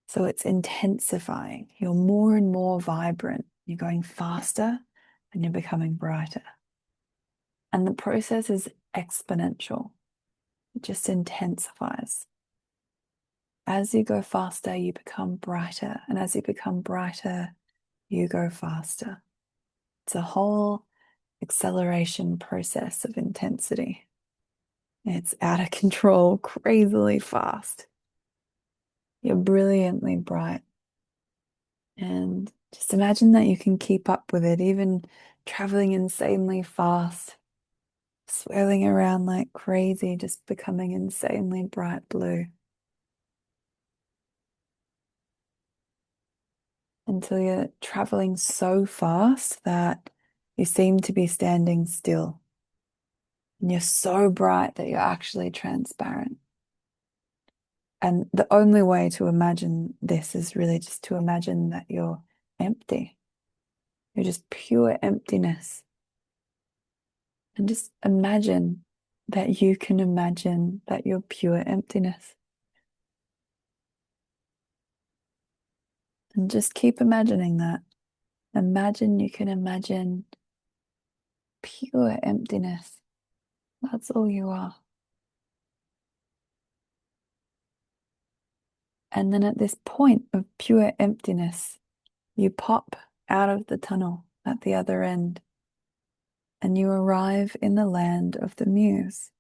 So it's intensifying. You're more and more vibrant. You're going faster and you're becoming brighter. And the process is exponential. It just intensifies. As you go faster, you become brighter. And as you become brighter, you go faster. It's a whole acceleration process of intensity. It's out of control, crazily fast. You're brilliantly bright. And just imagine that you can keep up with it, even traveling insanely fast, swirling around like crazy, just becoming insanely bright blue. Until you're traveling so fast that you seem to be standing still. And you're so bright that you're actually transparent. And the only way to imagine this is really just to imagine that you're empty. You're just pure emptiness. And just imagine that you can imagine that you're pure emptiness. And just keep imagining that. Imagine you can imagine pure emptiness. That's all you are. And then at this point of pure emptiness, you pop out of the tunnel at the other end and you arrive in the land of the muse.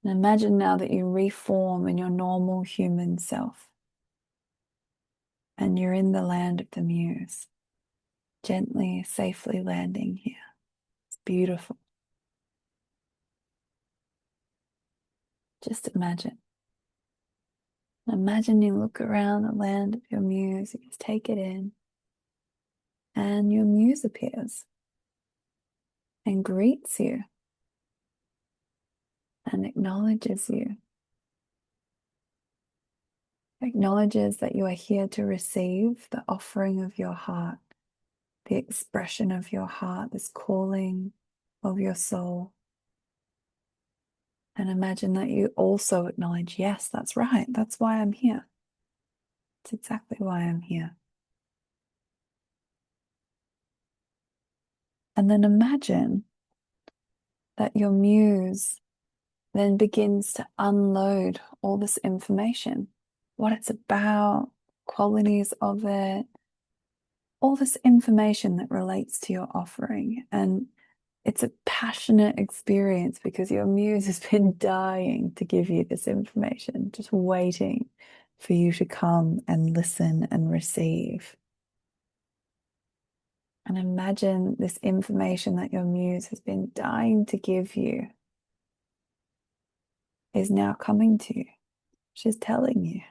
And imagine now that you reform in your normal human self and you're in the land of the muse, gently, safely landing here. It's beautiful. Just imagine. Imagine you look around the land of your muse, you just take it in, and your muse appears and greets you and acknowledges you. Acknowledges that you are here to receive the offering of your heart, the expression of your heart, this calling of your soul. And imagine that you also acknowledge, yes, that's right, that's why I'm here. It's exactly why I'm here. And then imagine that your muse then begins to unload all this information, what it's about, qualities of it, all this information that relates to your offering. And it's a passionate experience because your muse has been dying to give you this information, just waiting for you to come and listen and receive. And imagine this information that your muse has been dying to give you is now coming to you. She's telling you.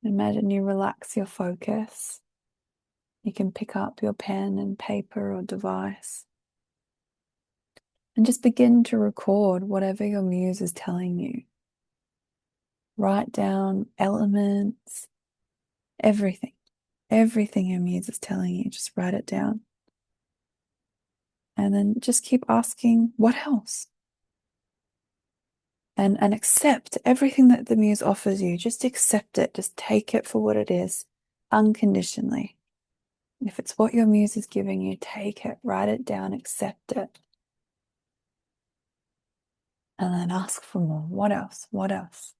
Imagine you relax your focus. You can pick up your pen and paper or device and just begin to record whatever your muse is telling you. Write down elements, everything. Everything your muse is telling you, just write it down. And then just keep asking, what else? And accept everything that the muse offers you. Just accept it. Just take it for what it is, unconditionally. And if it's what your muse is giving you, take it, write it down, accept it. And then ask for more. What else? What else?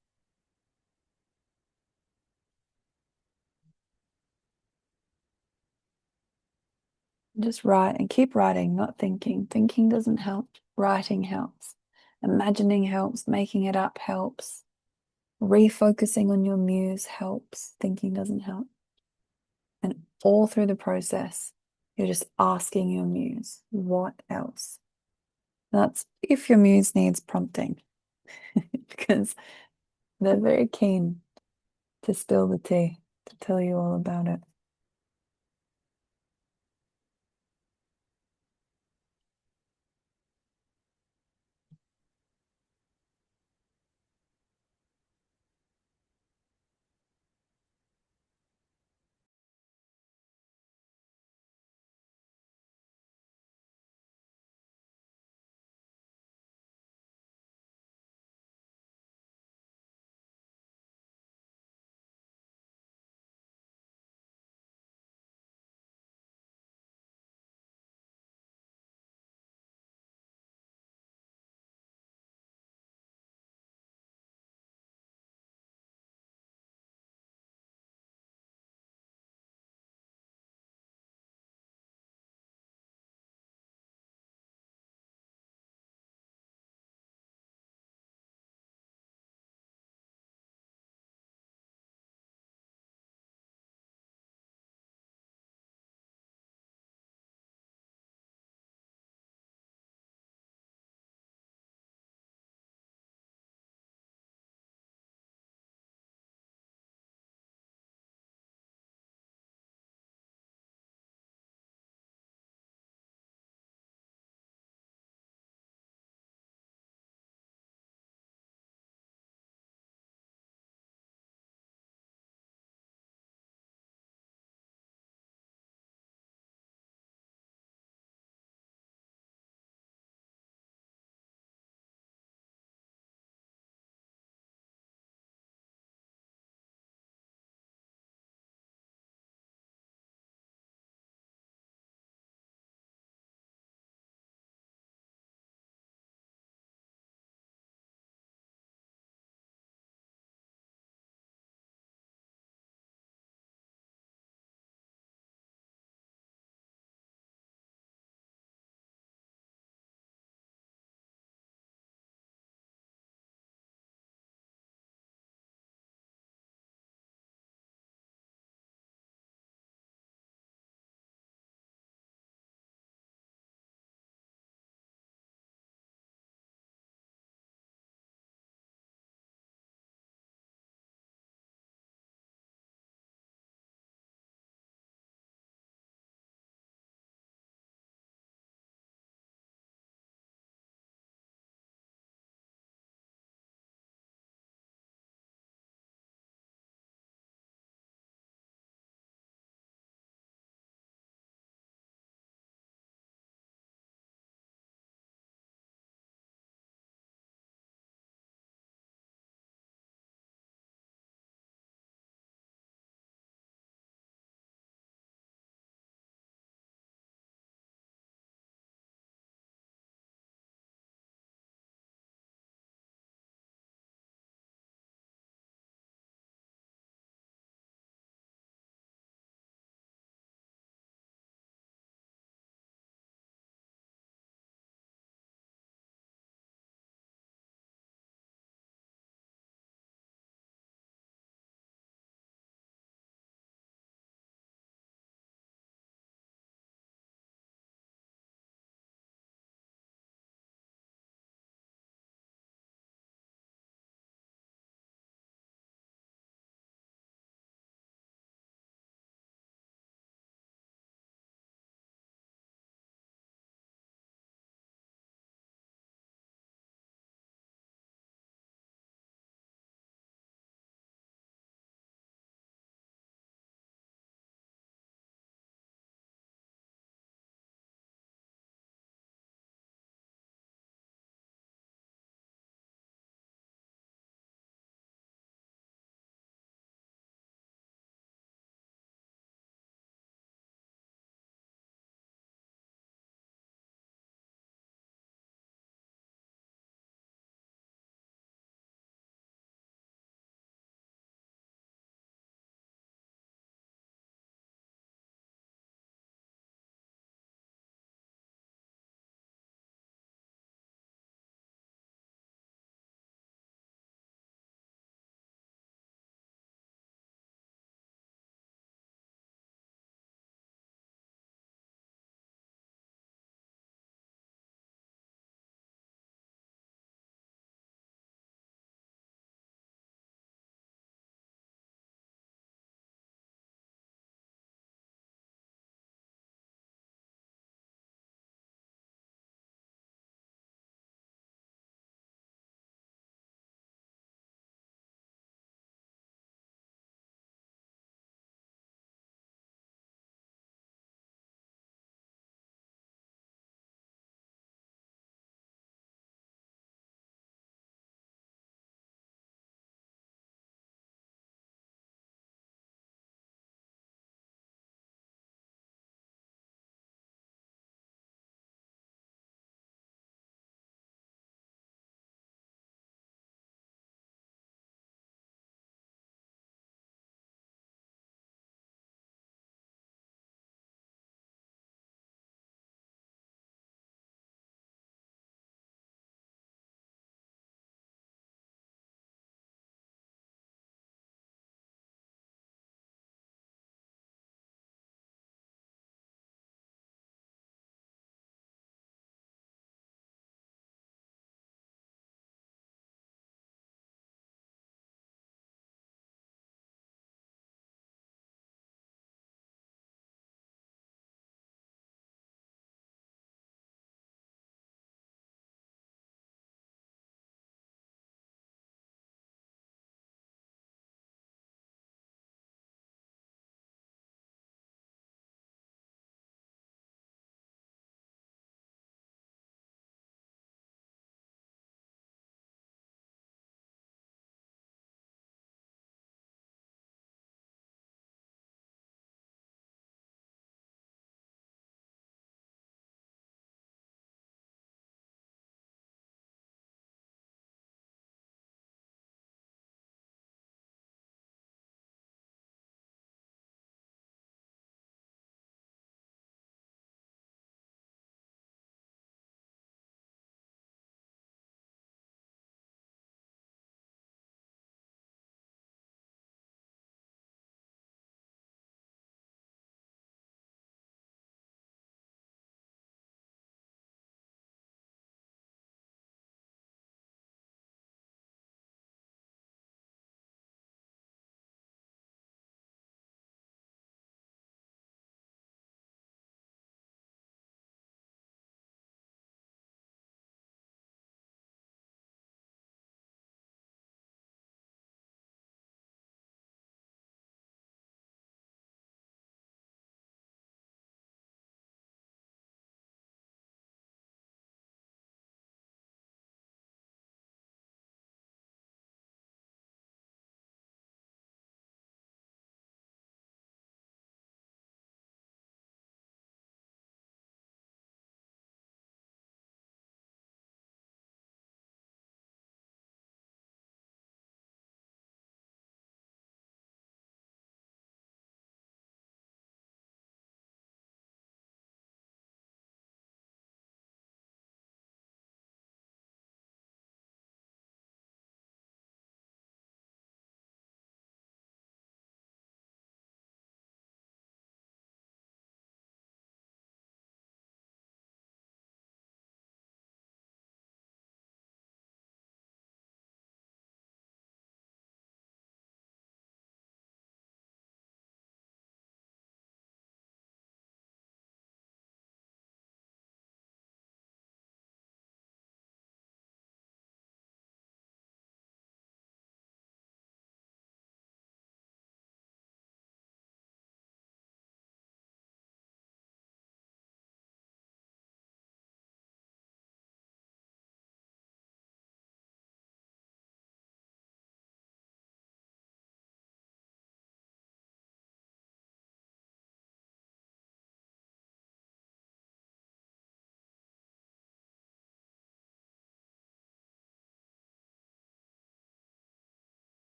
Just write and keep writing, not thinking. Thinking doesn't help. Writing helps. Imagining helps. Making it up helps. Refocusing on your muse helps. Thinking doesn't help. And all through the process, you're just asking your muse, what else? That's if your muse needs prompting, because they're very keen to spill the tea, to tell you all about it.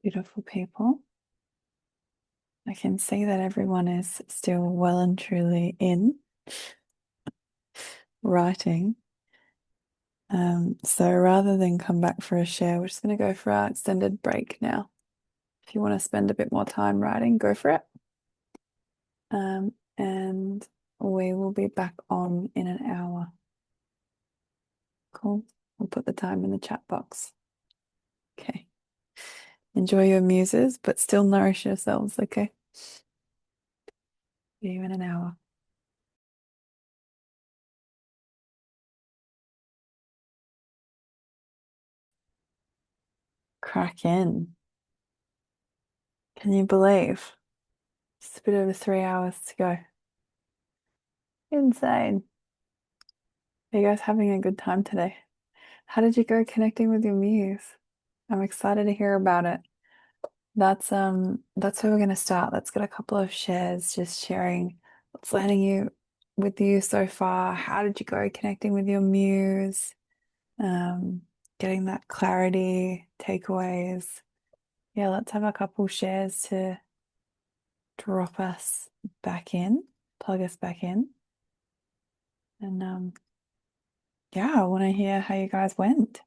Beautiful people. I can see that everyone is still well and truly in writing. So rather than come back for a share, we're just going to go for our extended break now. If you want to spend a bit more time writing, go for it. And we will be back on in an hour. Cool. We'll put the time in the chat box. Okay. Enjoy your muses, but still nourish yourselves, okay? See you in an hour. Crack in. Can you believe? It's a bit over 3 hours to go. Insane. Are you guys having a good time today? How did you go connecting with your muse? I'm excited to hear about it. That's where we're gonna start. Let's get a couple of shares, just sharing what's landing you with you so far. How did you go connecting with your muse? Getting that clarity, takeaways. Yeah, let's have a couple shares to drop us back in, plug us back in. And yeah, I want to hear how you guys went.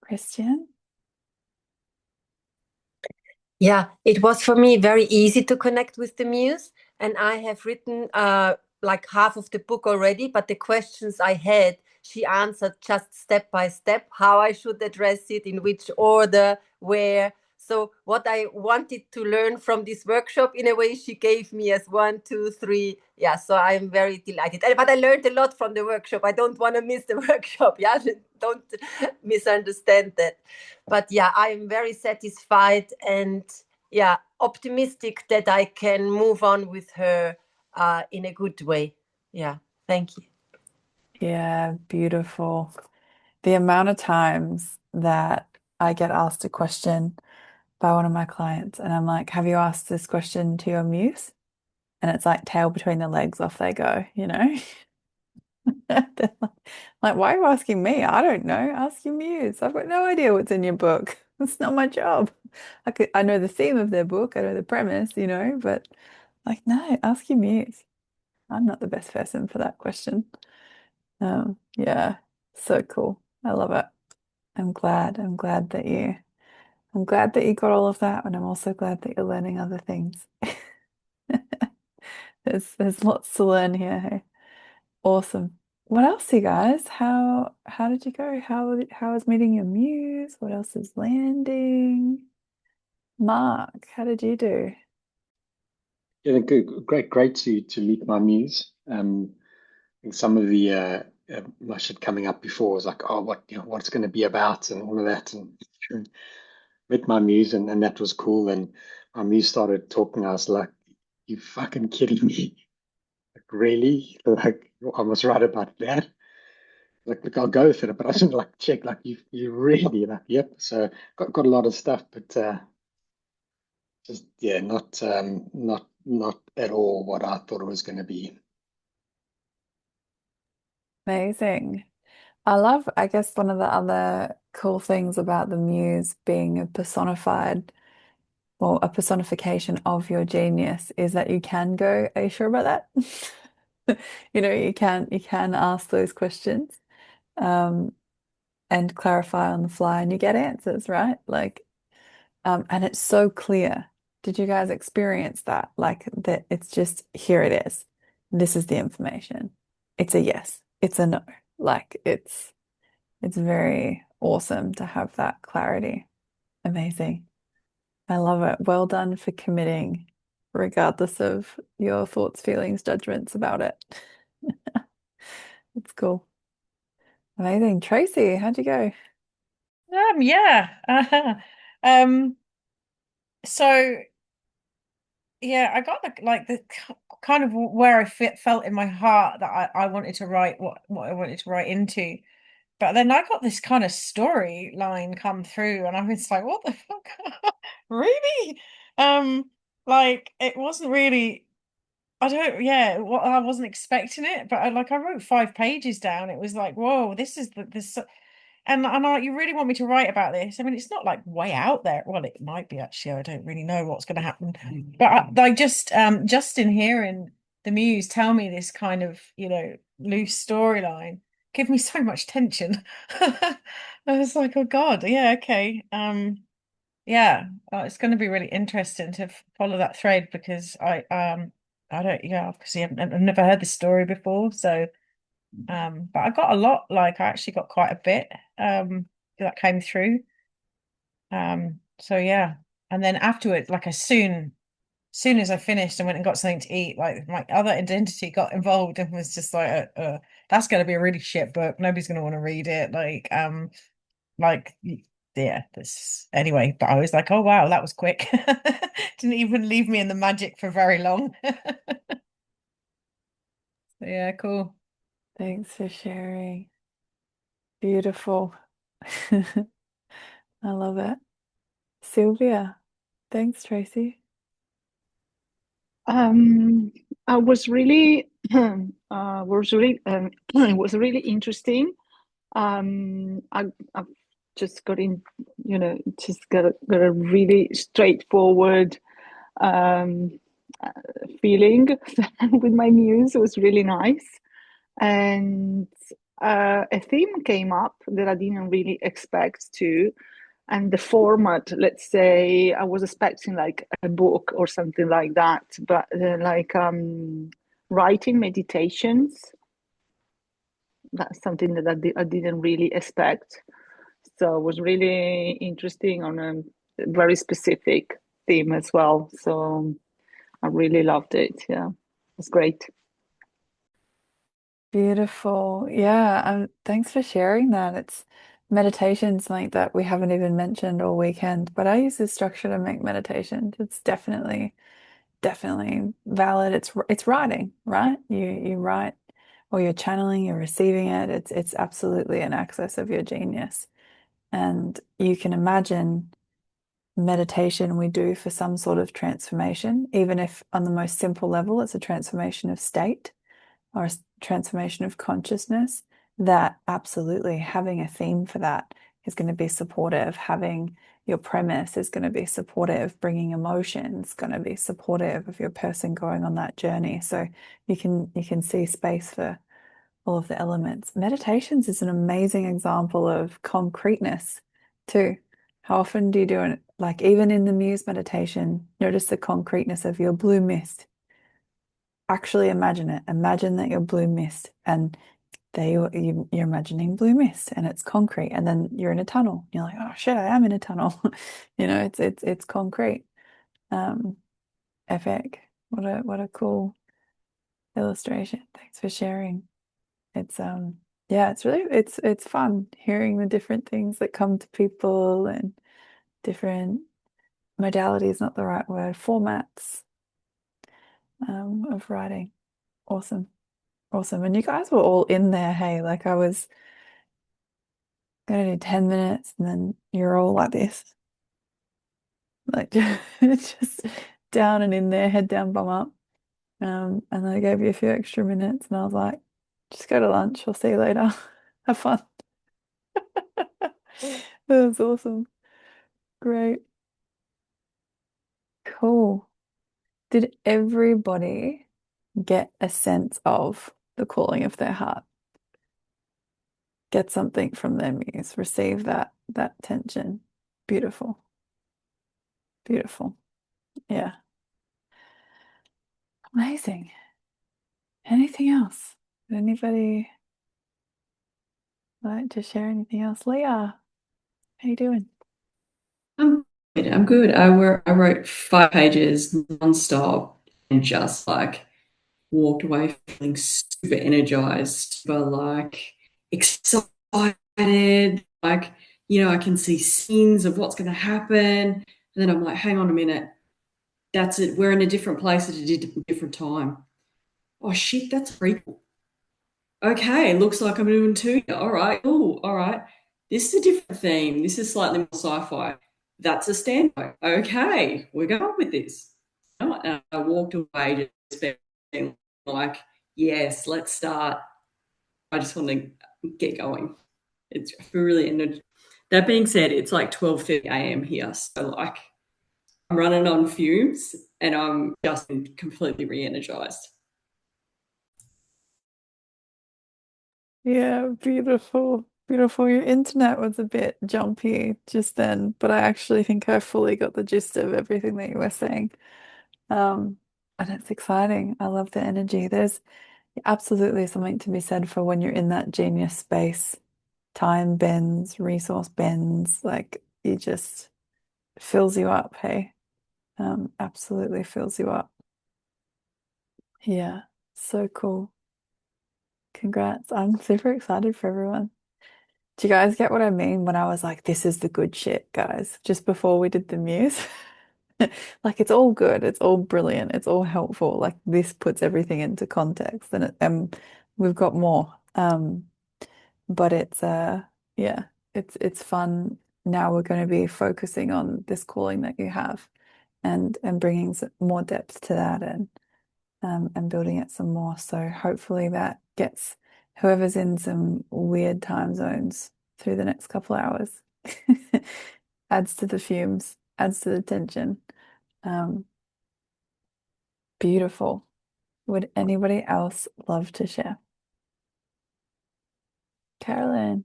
Christian? Yeah, it was for me very easy to connect with the muse, and I have written like half of the book already, but the questions I had, she answered just step by step how I should address it, in which order, where. So what I wanted to learn from this workshop, in a way, she gave me as 1, 2, 3. Yeah, so I'm very delighted. But I learned a lot from the workshop. I don't want to miss the workshop. Yeah, don't misunderstand that. But yeah, I'm very satisfied and yeah, optimistic that I can move on with her in a good way. Yeah, thank you. Yeah, beautiful. The amount of times that I get asked a question by one of my clients, and I'm like, have you asked this question to your muse? And it's like tail between the legs, off they go, you know? They're like, why are you asking me? I don't know. Ask your muse. I've got no idea what's in your book. It's not my job. I know the theme of their book, I know the premise, you know, but like, no, ask your muse. I'm not the best person for that question. Yeah, so cool. I love it. I'm glad. I'm glad that you got all of that, and I'm also glad that you're learning other things. There's lots to learn here. Hey? Awesome. What else, you guys? How did you go? How was meeting your muse? What else is landing? Mark, how did you do? Yeah, good, great to meet my muse. I think some of the my shit coming up before was like, oh, what's going to be about and all of that, and sure, met my muse, and that was cool. And my muse started talking. I was like, you fucking kidding me? Like, really? Like, I was right about that. Like, look, I'll go for it, but I didn't like check. Like, you really like, yep. So got a lot of stuff, but just yeah, not at all what I thought it was going to be. Amazing. I guess one of the other cool things about the muse being a personified or a personification of your genius is that you can go, are you sure about that? You know, you can ask those questions um, and clarify on the fly and you get answers, right? Like, and it's so clear. Did you guys experience that? Like that it's just here it is. This is the information. It's a yes, it's a no. Like it's very awesome to have that clarity. Amazing. I love it. Well done for committing, regardless of your thoughts, feelings, judgments about it. It's cool. Amazing. Tracy, how'd you go? Yeah. So yeah, I got the kind of where I felt in my heart that I wanted to write what I wanted to write into. But then I got this kind of storyline come through, and I was like, what the fuck? Really? Like it wasn't really. I don't. Yeah, what I wasn't expecting it, but I wrote 5 pages down. It was like, whoa, this is the this. And I'm like, you really want me to write about this? I mean, it's not like way out there. Well, it might be actually. I don't really know what's going to happen. But like just in hearing the muse tell me this kind of, loose storyline, give me so much tension. I was like, oh God, yeah, okay. Yeah, it's going to be really interesting to follow that thread because I don't, yeah, obviously I've never heard this story before, so but I got a lot, like I actually got quite a bit that came through. So yeah, and then afterwards, like soon as I finished and went and got something to eat, like my other identity got involved and was just like, that's going to be a really shit book. Nobody's going to want to read it. Like yeah, this anyway. But I was like, oh wow, that was quick. Didn't even leave me in the magic for very long. So, yeah, cool. Thanks for sharing. Beautiful. I love it. Sylvia. Thanks, Tracy. I was really it was really interesting. I've just got in, just got a really straightforward feeling with my muse. It was really nice, and a theme came up that I didn't really expect to. And the format, let's say, I was expecting like a book or something like that, but like writing meditations, that's something that I didn't really expect. So it was really interesting on a very specific theme as well. So I really loved it. Yeah, it was great. Beautiful. Yeah, thanks for sharing that. It's meditations like that we haven't even mentioned all weekend, but I use this structure to make meditations. It's definitely valid. It's writing, right? You write or you're channeling, you're receiving it. It's absolutely an access of your genius. And you can imagine meditation we do for some sort of transformation, even if on the most simple level it's a transformation of state or a transformation of consciousness, that absolutely having a theme for that is going to be supportive. Having your premise is going to be supportive. Bringing emotions going to be supportive of your person going on that journey. So you can see space for all of the elements. Meditations is an amazing example of concreteness too. How often do you do it? Like even in the Muse meditation, notice the concreteness of your blue mist. Actually imagine it. Imagine that you're blue mist and you're imagining blue mist and it's concrete, and then you're in a tunnel. You're like, oh shit, I am in a tunnel. It's concrete. Epic. What a cool illustration. Thanks for sharing. It's yeah, it's fun hearing the different things that come to people and different modalities, not the right word, formats of writing. Awesome. Awesome. And you guys were all in there, hey, like I was gonna do 10 minutes and then you're all like this. Like just down and in there, head down, bum up. And then I gave you a few extra minutes and I was like, just go to lunch. I'll see you later. Have fun. That was awesome. Great. Cool. Did everybody get a sense of the calling of their heart? Get something from their muse, receive that tension. Beautiful. Beautiful. Yeah. Amazing. Anything else? Would anybody like to share anything else? Leah, how you doing? I'm good. I'm good. I wrote 5 pages nonstop and just like walked away feeling super energized, but like excited. Like, I can see scenes of what's going to happen. And then I'm like, hang on a minute. That's it. We're in a different place at a different time. Oh shit, that's prequel. Okay, looks like I'm doing two. All right. Oh, all right. This is a different theme. This is slightly more sci-fi. That's a standpoint. Okay, we're going with this. And I walked away just being like, yes, let's start. I just want to get going. It's really, that being said, it's like 12:30 a.m. here. So like I'm running on fumes and I'm just completely re-energized. Yeah, beautiful. Beautiful. Your internet was a bit jumpy just then, but I actually think I fully got the gist of everything that you were saying. And it's exciting. I love the energy. There's absolutely something to be said for when you're in that genius space. Time bends, resource bends, like it just fills you up, hey? Absolutely fills you up. Yeah, so cool. Congrats. I'm super excited for everyone. Do you guys get what I mean when I was like, this is the good shit, guys? Just before we did the muse. Like it's all good, it's all brilliant, it's all helpful. Like this puts everything into context and we've got more. But it's yeah, it's fun. Now we're going to be focusing on this calling that you have and bringing some more depth to that and building it some more. So hopefully that gets whoever's in some weird time zones through the next couple hours. Adds to the fumes, adds to the tension. Um, Beautiful. Would anybody else love to share? Carolyn.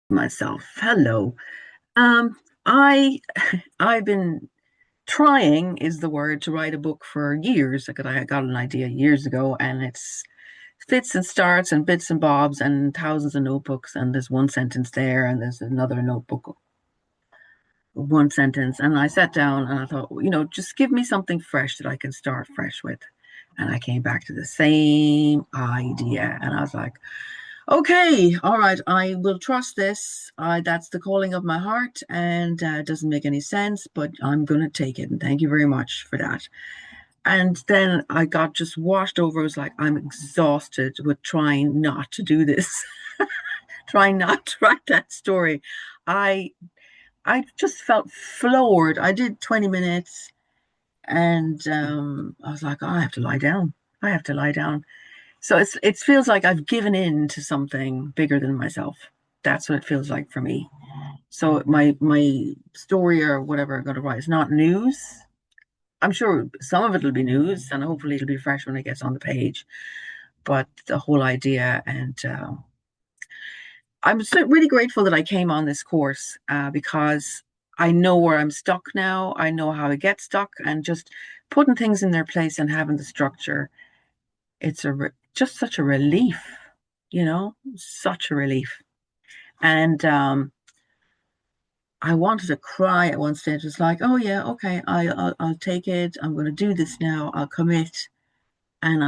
Myself. Hello. Um, I I've been trying is the word to write a book for years. Like I got an idea years ago, and it's fits and starts and bits and bobs and thousands of notebooks, and there's one sentence there, and there's another notebook, one sentence. And I sat down and I thought, just give me something fresh that I can start fresh with. And I came back to the same idea, and I was like, okay, all right, I will trust this. That's the calling of my heart, and it doesn't make any sense, but I'm going to take it. And thank you very much for that. And then I got just washed over. I was like, I'm exhausted with trying not to do this, trying not to write that story. I I just felt floored. I did 20 minutes, and I was like, oh, I have to lie down. I have to lie down. So it feels like I've given in to something bigger than myself. That's what it feels like for me. So my story or whatever I'm going to write is not news. I'm sure some of it will be news, and hopefully it'll be fresh when it gets on the page. But the whole idea, and I'm so really grateful that I came on this course because I know where I'm stuck now. I know how I get stuck, and just putting things in their place and having the structure. It's just such a relief, such a relief. And I wanted to cry at one stage. It's like, oh yeah, okay, I'll take it. I'm going to do this now. I'll commit, and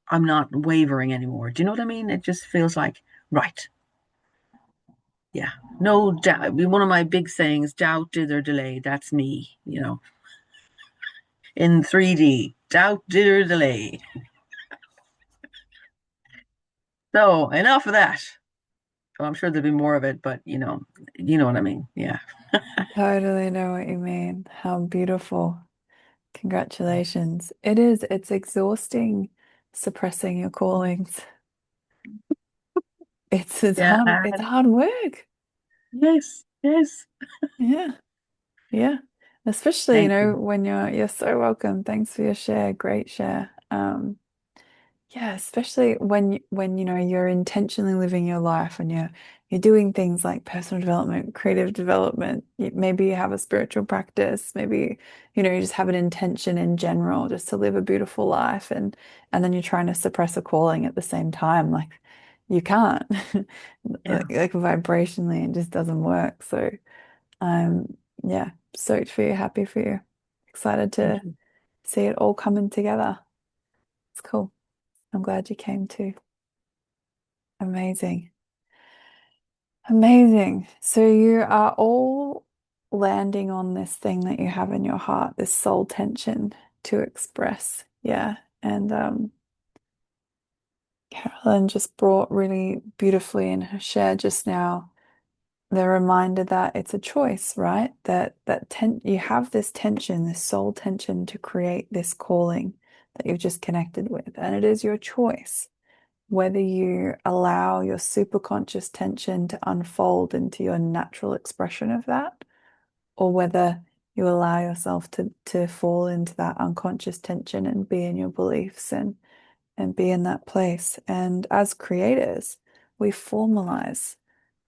I'm not wavering anymore. Do you know what I mean? It just feels like right. Yeah, no doubt. One of my big sayings: doubt, dither, delay. That's me. In 3D, doubt, dither, delay. So enough of that. Well, I'm sure there'll be more of it, but you know what I mean. Yeah. Totally know what you mean. How beautiful. Congratulations. It is, it's exhausting suppressing your callings. Yeah. It's hard work. Yes. Yes. Yeah. Yeah. Especially, Thank you. when you're so welcome. Thanks for your share. Great share. Yeah, especially when you're intentionally living your life and you're doing things like personal development, creative development. Maybe you have a spiritual practice, maybe you just have an intention in general just to live a beautiful life and then you're trying to suppress a calling at the same time. Like you can't. Yeah. Like vibrationally it just doesn't work. So yeah, stoked for you, happy for you. Excited Thank to you. see it all coming together. It's cool. I'm glad you came too. Amazing. Amazing. So you are all landing on this thing that you have in your heart, this soul tension to express. Yeah. And Carolyn just brought really beautifully in her share just now the reminder that it's a choice, right? That you have this tension, this soul tension to create this calling that you've just connected with, and it is your choice. whether you allow your superconscious tension to unfold into your natural expression of that, or whether you allow yourself to fall into that unconscious tension and be in your beliefs and be in that place. And as creators, we formalize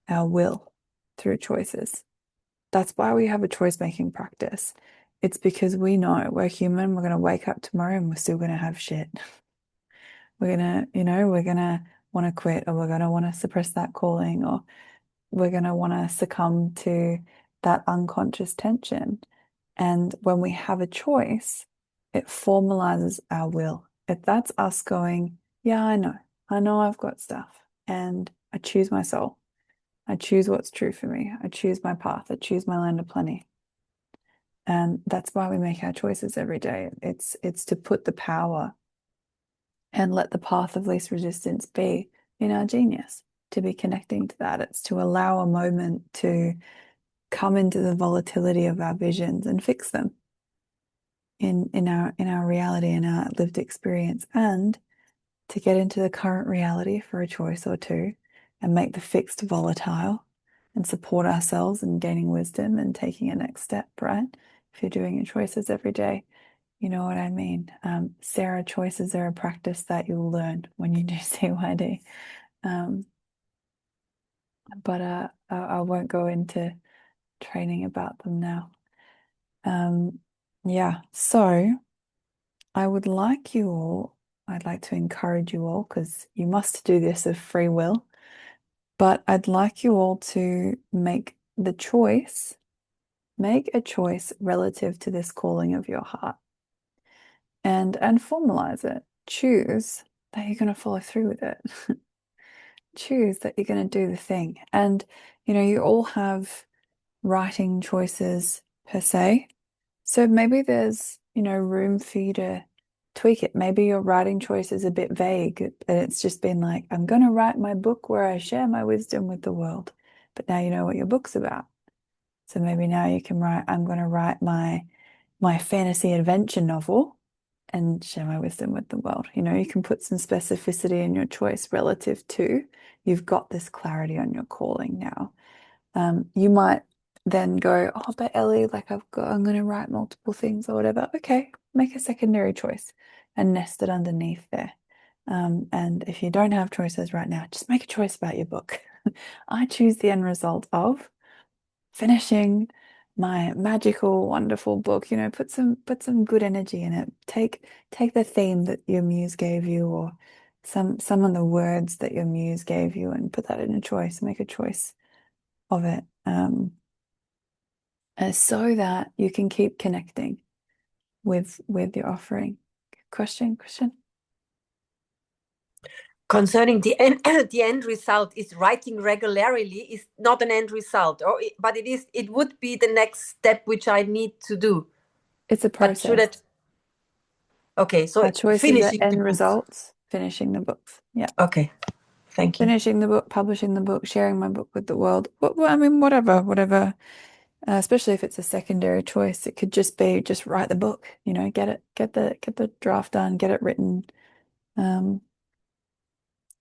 our will through choices. That's why we have a choice making practice. It's because we know we're human, we're going to wake up tomorrow and we're still going to have shit. We're going to, we're going to want to quit, or we're going to want to suppress that calling, or we're going to want to succumb to that unconscious tension. And when we have a choice, it formalizes our will. If that's us going, yeah, I know I've got stuff, and I choose my soul. I choose what's true for me. I choose my path. I choose my land of plenty. And that's why we make our choices every day. It's to put the power and let the path of least resistance be in our genius, to be connecting to that. It's to allow a moment to come into the volatility of our visions and fix them in our reality, in our lived experience, and to get into the current reality for a choice or two and make the fixed volatile and support ourselves in gaining wisdom and taking a next step, right? If you're doing your choices every day, you know what I mean. Sarah, choices are a practice that you'll learn when you do CYD. But I won't go into training about them now. Yeah, so I'd like to encourage you all, because you must do this of free will, but I'd like you all to make a choice relative to this calling of your heart, and formalize it. Choose that you're going to follow through with it. Choose that you're going to do the thing. And you all have writing choices per se. So maybe there's, room for you to tweak it. Maybe your writing choice is a bit vague and it's just been like, I'm going to write my book where I share my wisdom with the world. But now you know what your book's about. So maybe now you can write, I'm going to write my fantasy adventure novel and share my wisdom with the world. You can put some specificity in your choice relative to you've got this clarity on your calling now. You might then go, oh, but Ellie, like I'm going to write multiple things or whatever. Okay, make a secondary choice and nest it underneath there. And if you don't have choices right now, just make a choice about your book. I choose the end result of finishing my magical, wonderful book. Put some good energy in it. Take the theme that your muse gave you, or some of the words that your muse gave you, and put that in a choice. Make a choice of it, so that you can keep connecting with your offering. Question? Concerning the end, the end result is writing regularly is not an end result, but it would be the next step which I need to do. It's a process. Okay, so our choices finishing are end the results. Finishing the books. Yeah. Okay, thank you. Finishing the book, publishing the book, sharing my book with the world. Well, I mean, whatever. Especially if it's a secondary choice, it could just be write the book. Get the draft done, get it written.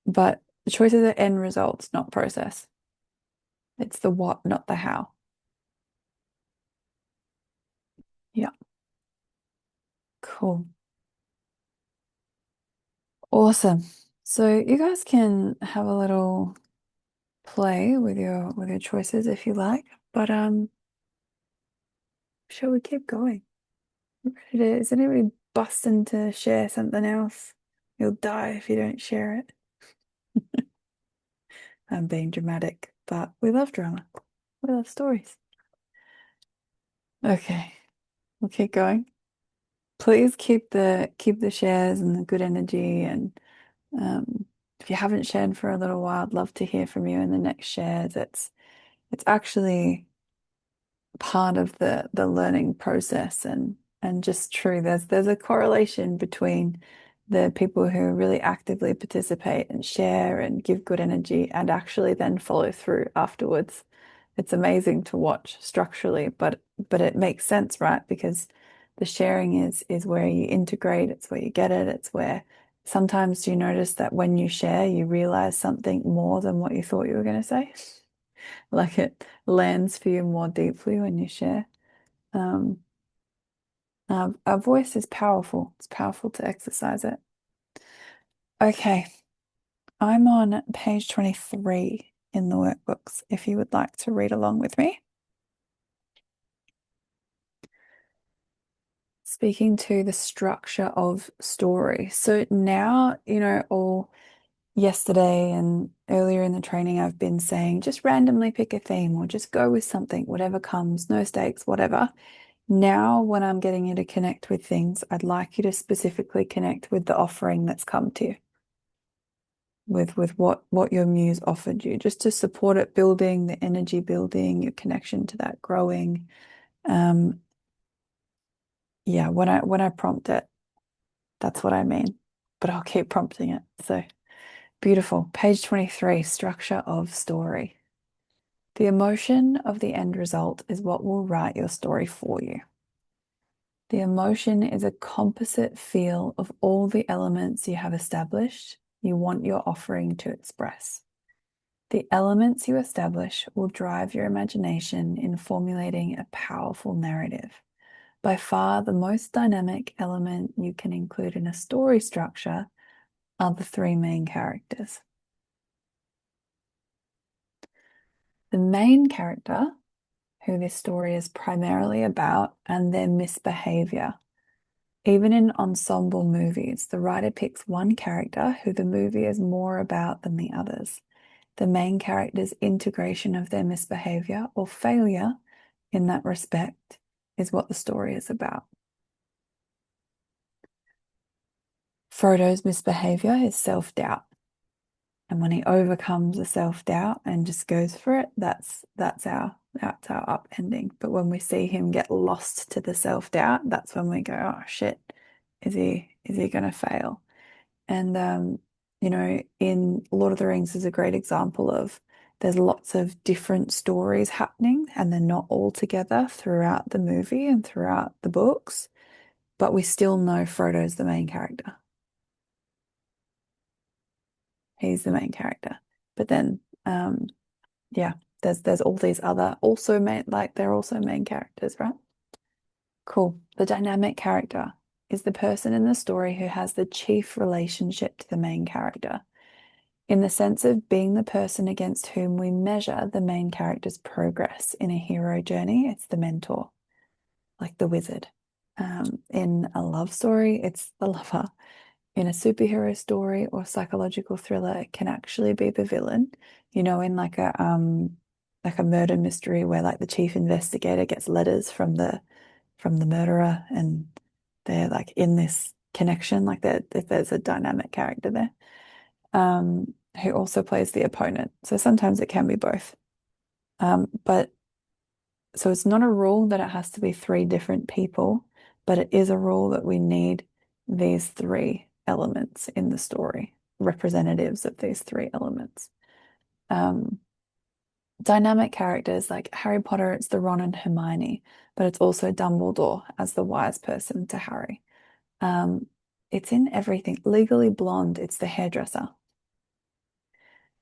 But the choices are end results, not process. It's the what, not the how. Yeah. Cool. Awesome. So you guys can have a little play with your choices if you like, but shall we keep going? Is anybody busting to share something else? You'll die if you don't share it. I'm being dramatic, but we love drama. We love stories. Okay, we'll keep going. Please keep the shares and the good energy, and if you haven't shared for a little while, I'd love to hear from you in the next shares. It's actually part of the learning process, and just true. There's a correlation between the people who really actively participate and share and give good energy and actually then follow through afterwards. It's amazing to watch structurally, but it makes sense, right? Because the sharing is where you integrate, it's where you get it, it's where sometimes do you notice that when you share, you realize something more than what you thought you were going to say? Like it lands for you more deeply when you share. Um, our voice is powerful. It's powerful to exercise it. Okay, I'm on page 23 in the workbooks if you would like to read along with me. Speaking to the structure of story. So now, all yesterday and earlier in the training, I've been saying just randomly pick a theme or just go with something, whatever comes, no stakes, whatever. Now, when I'm getting you to connect with things, I'd like you to specifically connect with the offering that's come to you, with what your muse offered you, just to support it building, the energy building, your connection to that growing. Yeah, when I prompt it, that's what I mean. But I'll keep prompting it. So beautiful. Page 23, structure of story. The emotion of the end result is what will write your story for you. The emotion is a composite feel of all the elements you have established you want your offering to express. The elements you establish will drive your imagination in formulating a powerful narrative. By far, the most dynamic element you can include in a story structure are the three main characters. The main character, who this story is primarily about, and their misbehavior. Even in ensemble movies, the writer picks one character who the movie is more about than the others. The main character's integration of their misbehavior or failure in that respect is what the story is about. Frodo's misbehavior is self-doubt. And when he overcomes the self-doubt and just goes for it, that's our upending. But when we see him get lost to the self-doubt, that's when we go, oh shit, is he gonna fail? And in Lord of the Rings is a great example of there's lots of different stories happening and they're not all together throughout the movie and throughout the books, but we still know Frodo's the main character. He's the main character. But then yeah, there's all these other also main, like they're also main characters, right? Cool. The dynamic character is the person in the story who has the chief relationship to the main character, in the sense of being the person against whom we measure the main character's progress in a hero journey. It's the mentor, like the wizard. In a love story, it's the lover. In a superhero story or psychological thriller, it can actually be the villain. In like a murder mystery where like the chief investigator gets letters from the murderer and they're like in this connection, like there's a dynamic character there, who also plays the opponent. So sometimes it can be both. But so it's not a rule that it has to be three different people, but it is a rule that we need these three elements in the story, representatives of these three elements. Dynamic characters like Harry Potter, it's the Ron and Hermione, but it's also Dumbledore as the wise person to Harry. It's in everything. Legally Blonde, it's the hairdresser.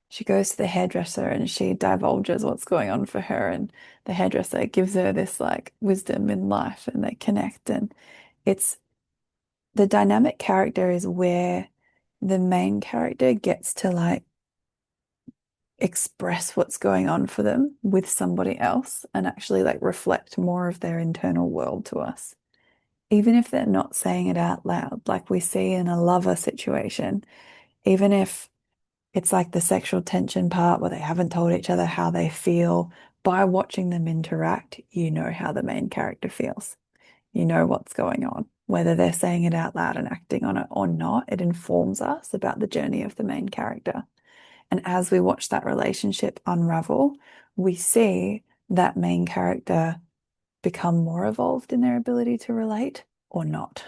She goes to the hairdresser and she divulges what's going on for her, and the hairdresser gives her this like wisdom in life and they connect. And it's the dynamic character is where the main character gets to like express what's going on for them with somebody else and actually like reflect more of their internal world to us. Even if they're not saying it out loud, like we see in a lover situation, even if it's like the sexual tension part where they haven't told each other how they feel. By watching them interact, you know how the main character feels. You know what's going on. Whether they're saying it out loud and acting on it or not, it informs us about the journey of the main character. And as we watch that relationship unravel, we see that main character become more evolved in their ability to relate or not,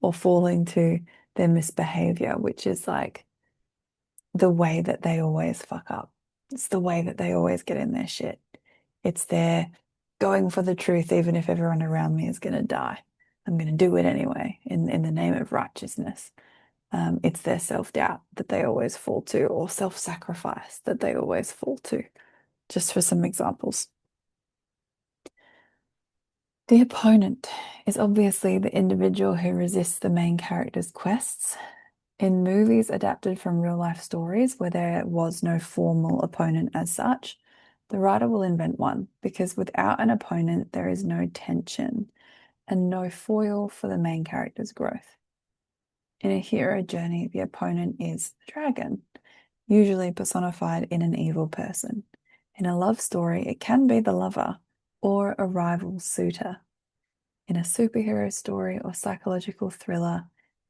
or fall into their misbehavior, which is like the way that they always fuck up. It's the way that they always get in their shit. It's their going for the truth, even if everyone around me is going to die. I'm going to do it anyway in the name of righteousness. It's their self-doubt that they always fall to, or self-sacrifice that they always fall to, just for some examples. The opponent is obviously the individual who resists the main character's quests. In movies adapted from real-life stories where there was no formal opponent as such, the writer will invent one, because without an opponent, there is no tension and no foil for the main character's growth. In a hero journey, the opponent is the dragon, usually personified in an evil person. In a love story, it can be the lover or a rival suitor. In a superhero story or psychological thriller,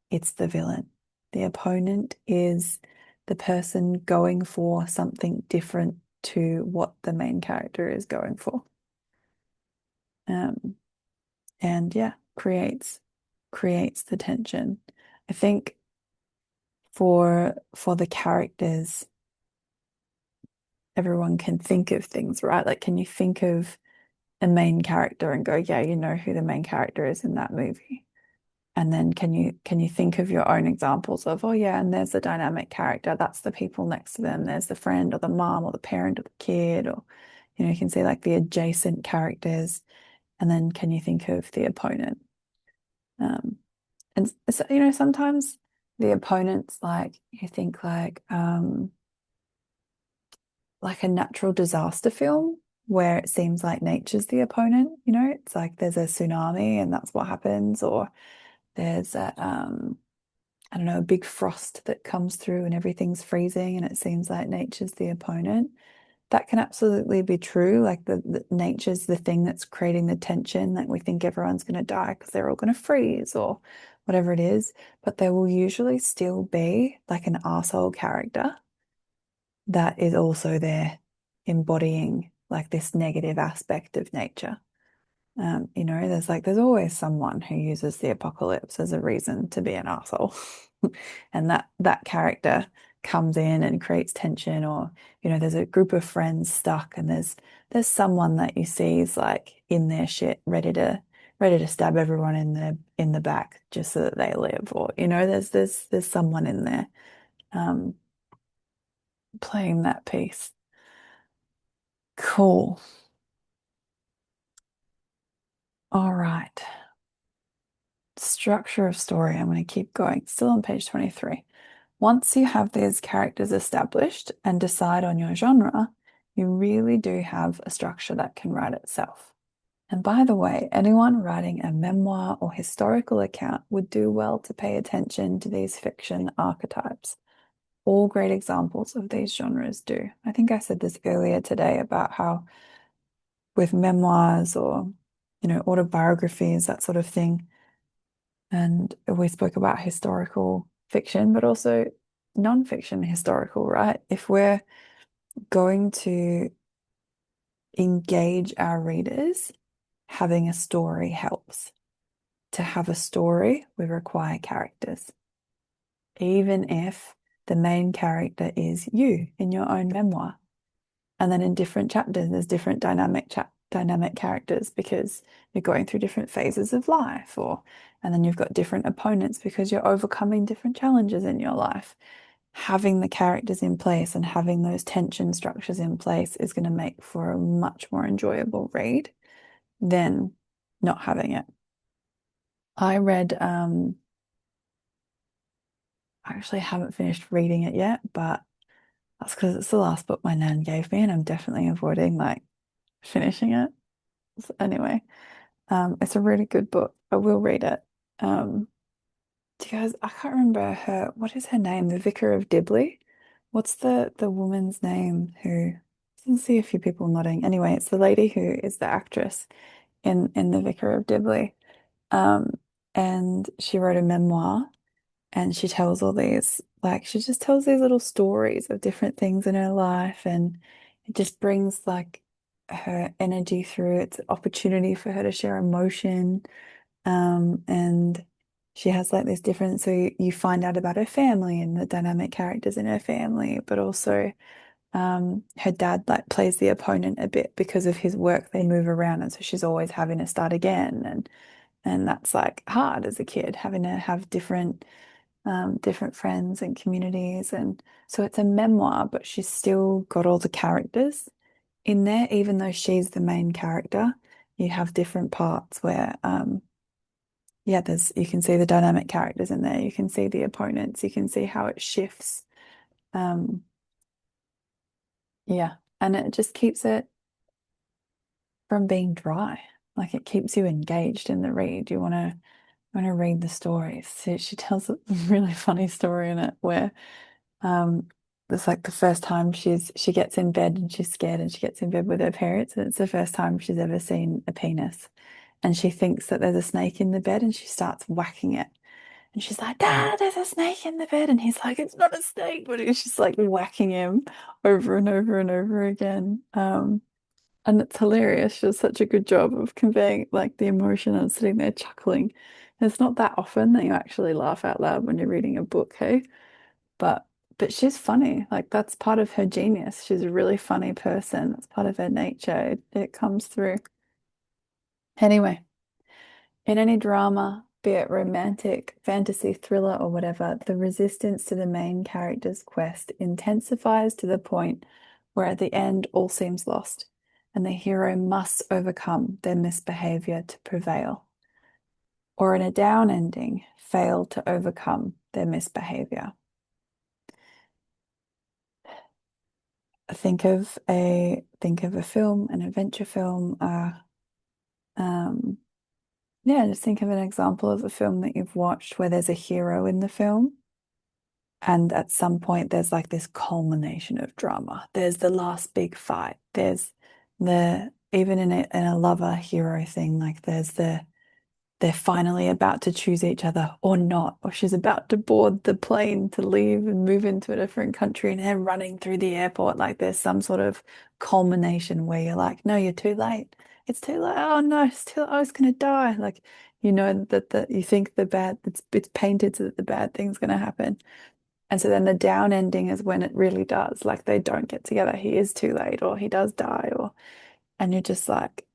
it's the villain. The opponent is the person going for something different to what the main character is going for. And yeah, creates the tension. I think for the characters, everyone can think of things, right? Like, can you think of a main character and go, yeah, you know who the main character is in that movie? And then can you think of your own examples of, oh yeah, and there's the dynamic character, that's the people next to them, there's the friend or the mom or the parent or the kid, or you can see like the adjacent characters, and then can you think of the opponent? And so, sometimes the opponents, like you think like a natural disaster film where it seems like nature's the opponent, it's like there's a tsunami and that's what happens, or there's a I don't know, a big frost that comes through and everything's freezing and it seems like nature's the opponent. That can absolutely be true. Like the nature's the thing that's creating the tension, that we think everyone's going to die because they're all going to freeze or whatever it is. But there will usually still be like an arsehole character that is also there embodying like this negative aspect of nature. There's always someone who uses the apocalypse as a reason to be an asshole. And that character comes in and creates tension, or there's a group of friends stuck and there's someone that you see is like in their shit, ready to stab everyone in the back just so that they live, or there's someone in there playing that piece. Cool. All right. Structure of story. I'm going to keep going. Still on page 23. Once you have these characters established and decide on your genre, you really do have a structure that can write itself. And by the way, anyone writing a memoir or historical account would do well to pay attention to these fiction archetypes. All great examples of these genres do. I think I said this earlier today about how with memoirs or, autobiographies, that sort of thing, and we spoke about historical fiction, but also non-fiction historical, right? If we're going to engage our readers, having a story helps. To have a story, we require characters. Even if the main character is you in your own memoir. And then in different chapters, there's different dynamic characters because you're going through different phases of life, and then you've got different opponents because you're overcoming different challenges in your life. Having the characters in place and having those tension structures in place is going to make for a much more enjoyable read than not having it. I read, I actually haven't finished reading it yet, but that's because it's the last book my nan gave me, and I'm definitely avoiding like finishing it. So anyway, it's a really good book. I will read it. Do you guys, I can't remember what is her name? The Vicar of Dibley? What's the woman's name who, I can see a few people nodding. Anyway, it's the lady who is the actress in The Vicar of Dibley. And she wrote a memoir, and she tells all these, like, she just tells these little stories of different things in her life, and it just brings like her energy through. It's an opportunity for her to share emotion. And she has like this different, so you find out about her family and the dynamic characters in her family, but also her dad like plays the opponent a bit because of his work. They move around, and so she's always having to start again, and that's like hard as a kid, having to have different different friends and communities. And so it's a memoir, but she's still got all the characters in there, even though she's the main character. You have different parts where, yeah, you can see the dynamic characters in there. You can see the opponents. You can see how it shifts. Um, yeah, and it just keeps it from being dry. Like it keeps you engaged in the read. You want to read the stories. So she tells a really funny story in it where it's like the first time she gets in bed and she's scared and she gets in bed with her parents and it's the first time she's ever seen a penis. And she thinks that there's a snake in the bed and she starts whacking it. And she's like, Dad, there's a snake in the bed. And he's like, it's not a snake, but it's just like whacking him over and over and over again. And it's hilarious. She does such a good job of conveying like the emotion and sitting there chuckling. And it's not that often that you actually laugh out loud when you're reading a book, hey? But but she's funny. Like that's part of her genius. She's a really funny person. That's part of her nature. It comes through. Anyway, in any drama, be it romantic, fantasy, thriller, or whatever, the resistance to the main character's quest intensifies to the point where at the end all seems lost, and the hero must overcome their misbehavior to prevail. Or in a down ending, fail to overcome their misbehavior. Think of a film, an adventure film, um, yeah, just think of an example of a film that you've watched where there's a hero in the film, and at some point there's like this culmination of drama. There's the last big fight. There's even in a lover hero thing, like they're finally about to choose each other or not, or she's about to board the plane to leave and move into a different country and they're running through the airport. Like there's some sort of culmination where you're like, no, you're too late. It's too late. Oh no, it's too, I was gonna die. Like, you know that you think it's painted so that the bad thing's gonna happen. And so then the down ending is when it really does. Like they don't get together. He is too late, or he does die, and you're just like,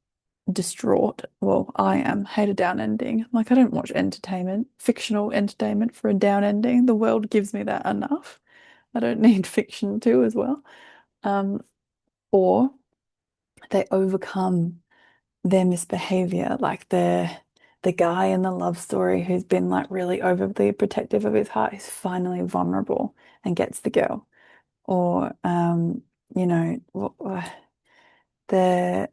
distraught. Well, I am. Hate a down ending. Like, I don't watch entertainment, fictional entertainment for a down ending. The world gives me that enough. I don't need fiction too as well. Um, or they overcome their misbehavior, like the guy in the love story who's been like really overly protective of his heart is finally vulnerable and gets the girl. Or you know, the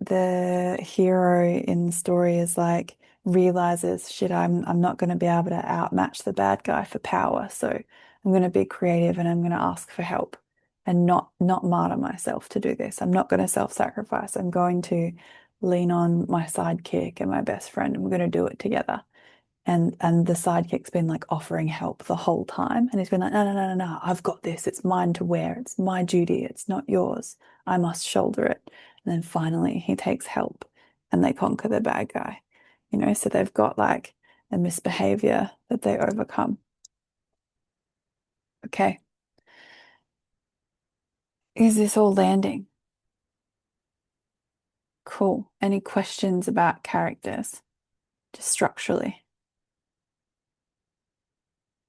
the hero in the story is like realizes, shit, I'm not going to be able to outmatch the bad guy for power, so I'm going to be creative and I'm going to ask for help and not martyr myself to do this. I'm not going to self-sacrifice. I'm going to lean on my sidekick and my best friend and we're going to do it together. And the sidekick's been like offering help the whole time. And he's been like, no, no, no, no, no, I've got this. It's mine to wear. It's my duty. It's not yours. I must shoulder it. And then finally he takes help and they conquer the bad guy. So they've got like a misbehavior that they overcome. Okay. Is this all landing? Cool. Any questions about characters? Just structurally?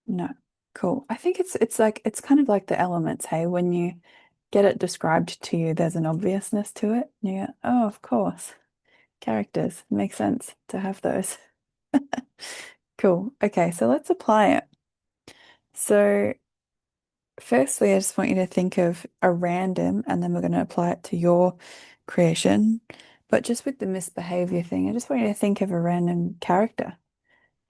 No. Cool. I think it's kind of like the elements, hey, when you get it described to you, there's an obviousness to it. You go, oh, of course. Characters. Makes sense to have those. Cool. Okay, so let's apply it. So firstly, I just want you to think of a random, and then we're going to apply it to your creation. But just with the misbehavior thing, I just want you to think of a random character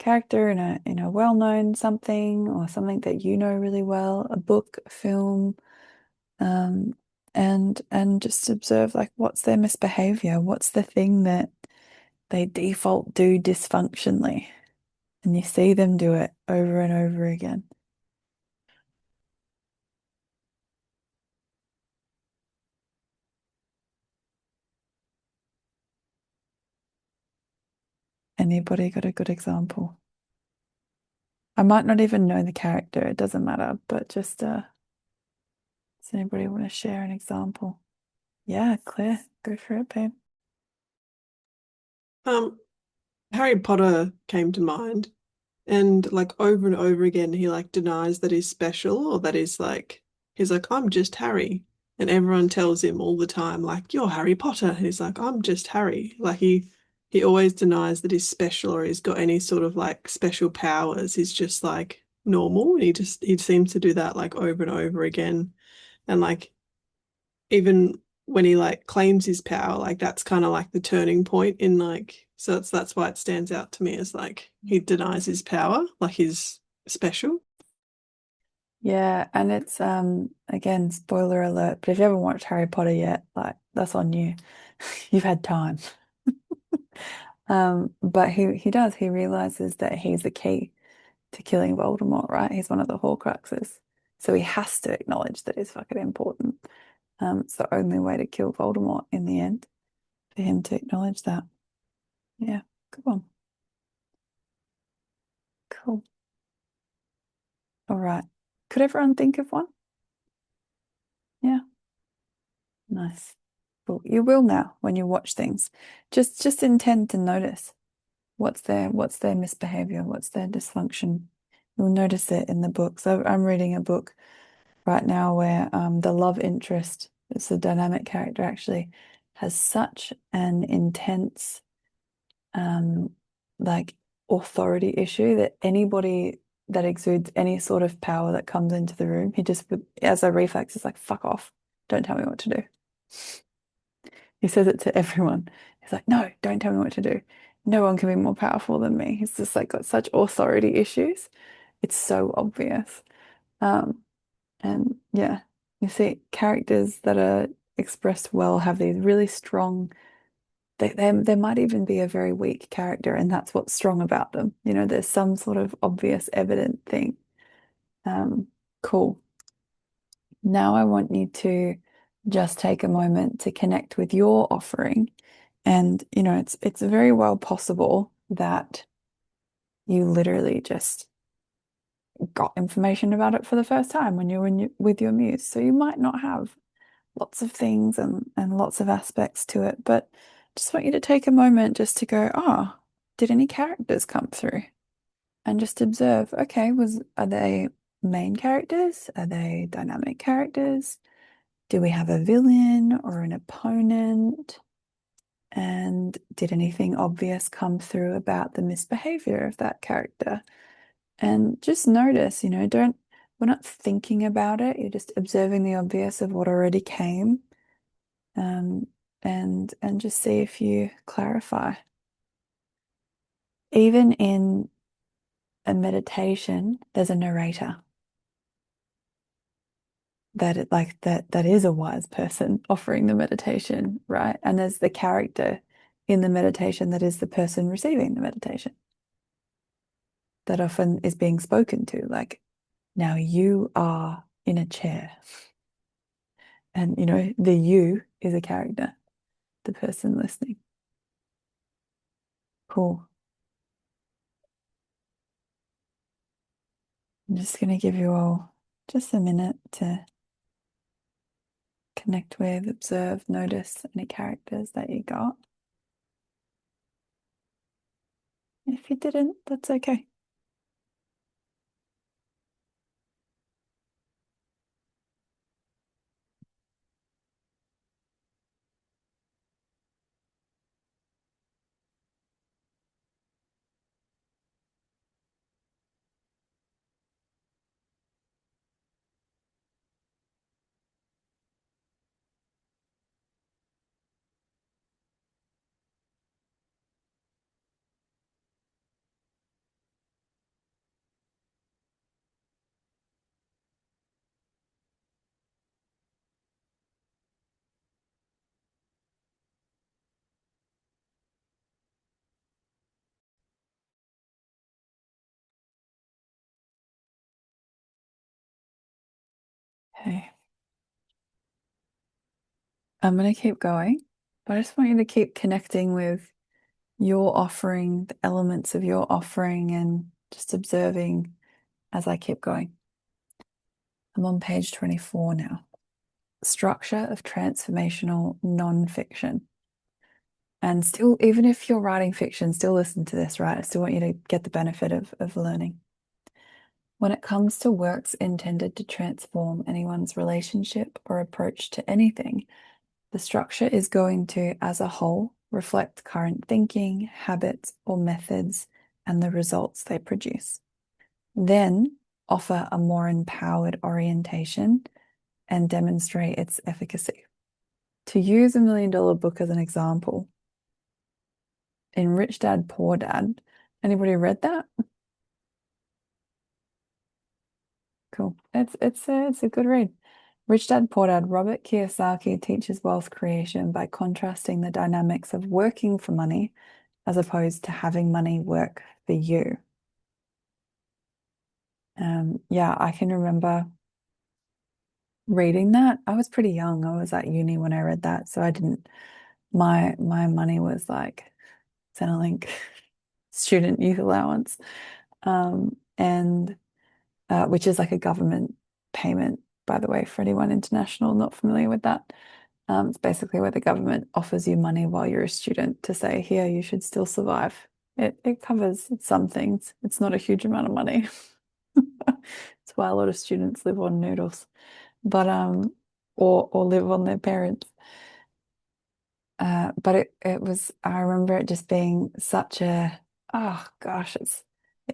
in a well-known something or something that you know really well, a book, a film, um, and just observe like what's their misbehavior, what's the thing that they default do dysfunctionally, and you see them do it over and over again. Anybody got a good example? I might not even know the character, it doesn't matter, but just does anybody want to share an example? Yeah, Claire, go for it, babe. Harry Potter came to mind, And like over and over again, he like denies that he's special or that he's like, I'm just Harry. And everyone tells him all the time, like, you're Harry Potter. And he's like, I'm just Harry. Like he always denies that he's special or he's got any sort of like special powers. He's just like normal. He seems to do that like over and over again. And like even when he like claims his power, like that's kind of like the turning point in like so that's why it stands out to me as like he denies his power, like he's special. Yeah, and it's again, spoiler alert, but if you haven't watched Harry Potter yet, like that's on you. You've had time. But he realizes that he's the key to killing Voldemort, right? He's one of the Horcruxes. So he has to acknowledge that he's fucking important. It's the only way to kill Voldemort in the end, for him to acknowledge that. Yeah, good one. Cool. All right. Could everyone think of one? Yeah. Nice. Cool. You will now when you watch things. Just intend to notice what's their misbehavior, what's their dysfunction. You'll notice it in the book. So I'm reading a book right now where the love interest, it's a dynamic character actually, has such an intense like authority issue that anybody that exudes any sort of power that comes into the room, he just as a reflex is like, fuck off. Don't tell me what to do. He says it to everyone. He's like, no, don't tell me what to do. No one can be more powerful than me. He's just like got such authority issues. It's so obvious. Um, and yeah, you see characters that are expressed well have these really strong, there might even be a very weak character, and that's what's strong about them. You know, there's some sort of obvious, evident thing. Cool. Now I want you to just take a moment to connect with your offering. And, you know, it's very well possible that you literally just got information about it for the first time when you're with your muse. So you might not have lots of things and lots of aspects to it, but just want you to take a moment just to go, oh, did any characters come through? And just observe, okay, are they main characters? Are they dynamic characters? Do we have a villain or an opponent? And did anything obvious come through about the misbehavior of that character? And just notice, you know, we're not thinking about it, you're just observing the obvious of what already came. And just see if you clarify. Even in a meditation, there's a narrator that is a wise person offering the meditation, right? And there's the character in the meditation that is the person receiving the meditation that often is being spoken to, like, now you are in a chair. And you know, the you is a character, the person listening. Cool. I'm just going to give you all just a minute to connect with, observe, notice any characters that you got. If you didn't, that's okay. Okay. I'm going to keep going, but I just want you to keep connecting with your offering, the elements of your offering, and just observing as I keep going. I'm on page 24 now. Structure of transformational nonfiction. And still, even if you're writing fiction, still listen to this, right? I still want you to get the benefit of learning. When it comes to works intended to transform anyone's relationship or approach to anything, the structure is going to, as a whole, reflect current thinking, habits, or methods and the results they produce. Then offer a more empowered orientation and demonstrate its efficacy. To use $1 Million Book as an example, in Rich Dad, Poor Dad, anybody read that? Cool. It's a good read. Rich Dad, Poor Dad, Robert Kiyosaki teaches wealth creation by contrasting the dynamics of working for money as opposed to having money work for you. Yeah, I can remember reading that. I was pretty young. I was at uni when I read that, so I didn't. My money was like Centrelink student youth allowance, and which is like a government payment, by the way, for anyone international not familiar with that. It's basically where the government offers you money while you're a student to say, here, you should still survive. It covers some things. It's not a huge amount of money. That's why a lot of students live on noodles, but or live on their parents. But it was, I remember it just being such a, oh gosh, it's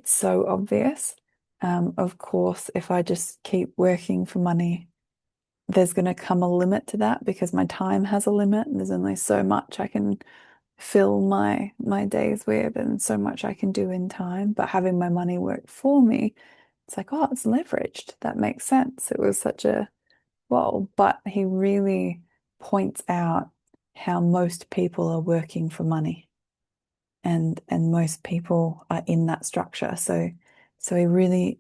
so obvious. Of course, if I just keep working for money, there's going to come a limit to that because my time has a limit. There's only so much I can fill my days with and so much I can do in time. But having my money work for me, it's like, oh, it's leveraged. That makes sense. It was such a, well, but he really points out how most people are working for money and most people are in that structure. So he really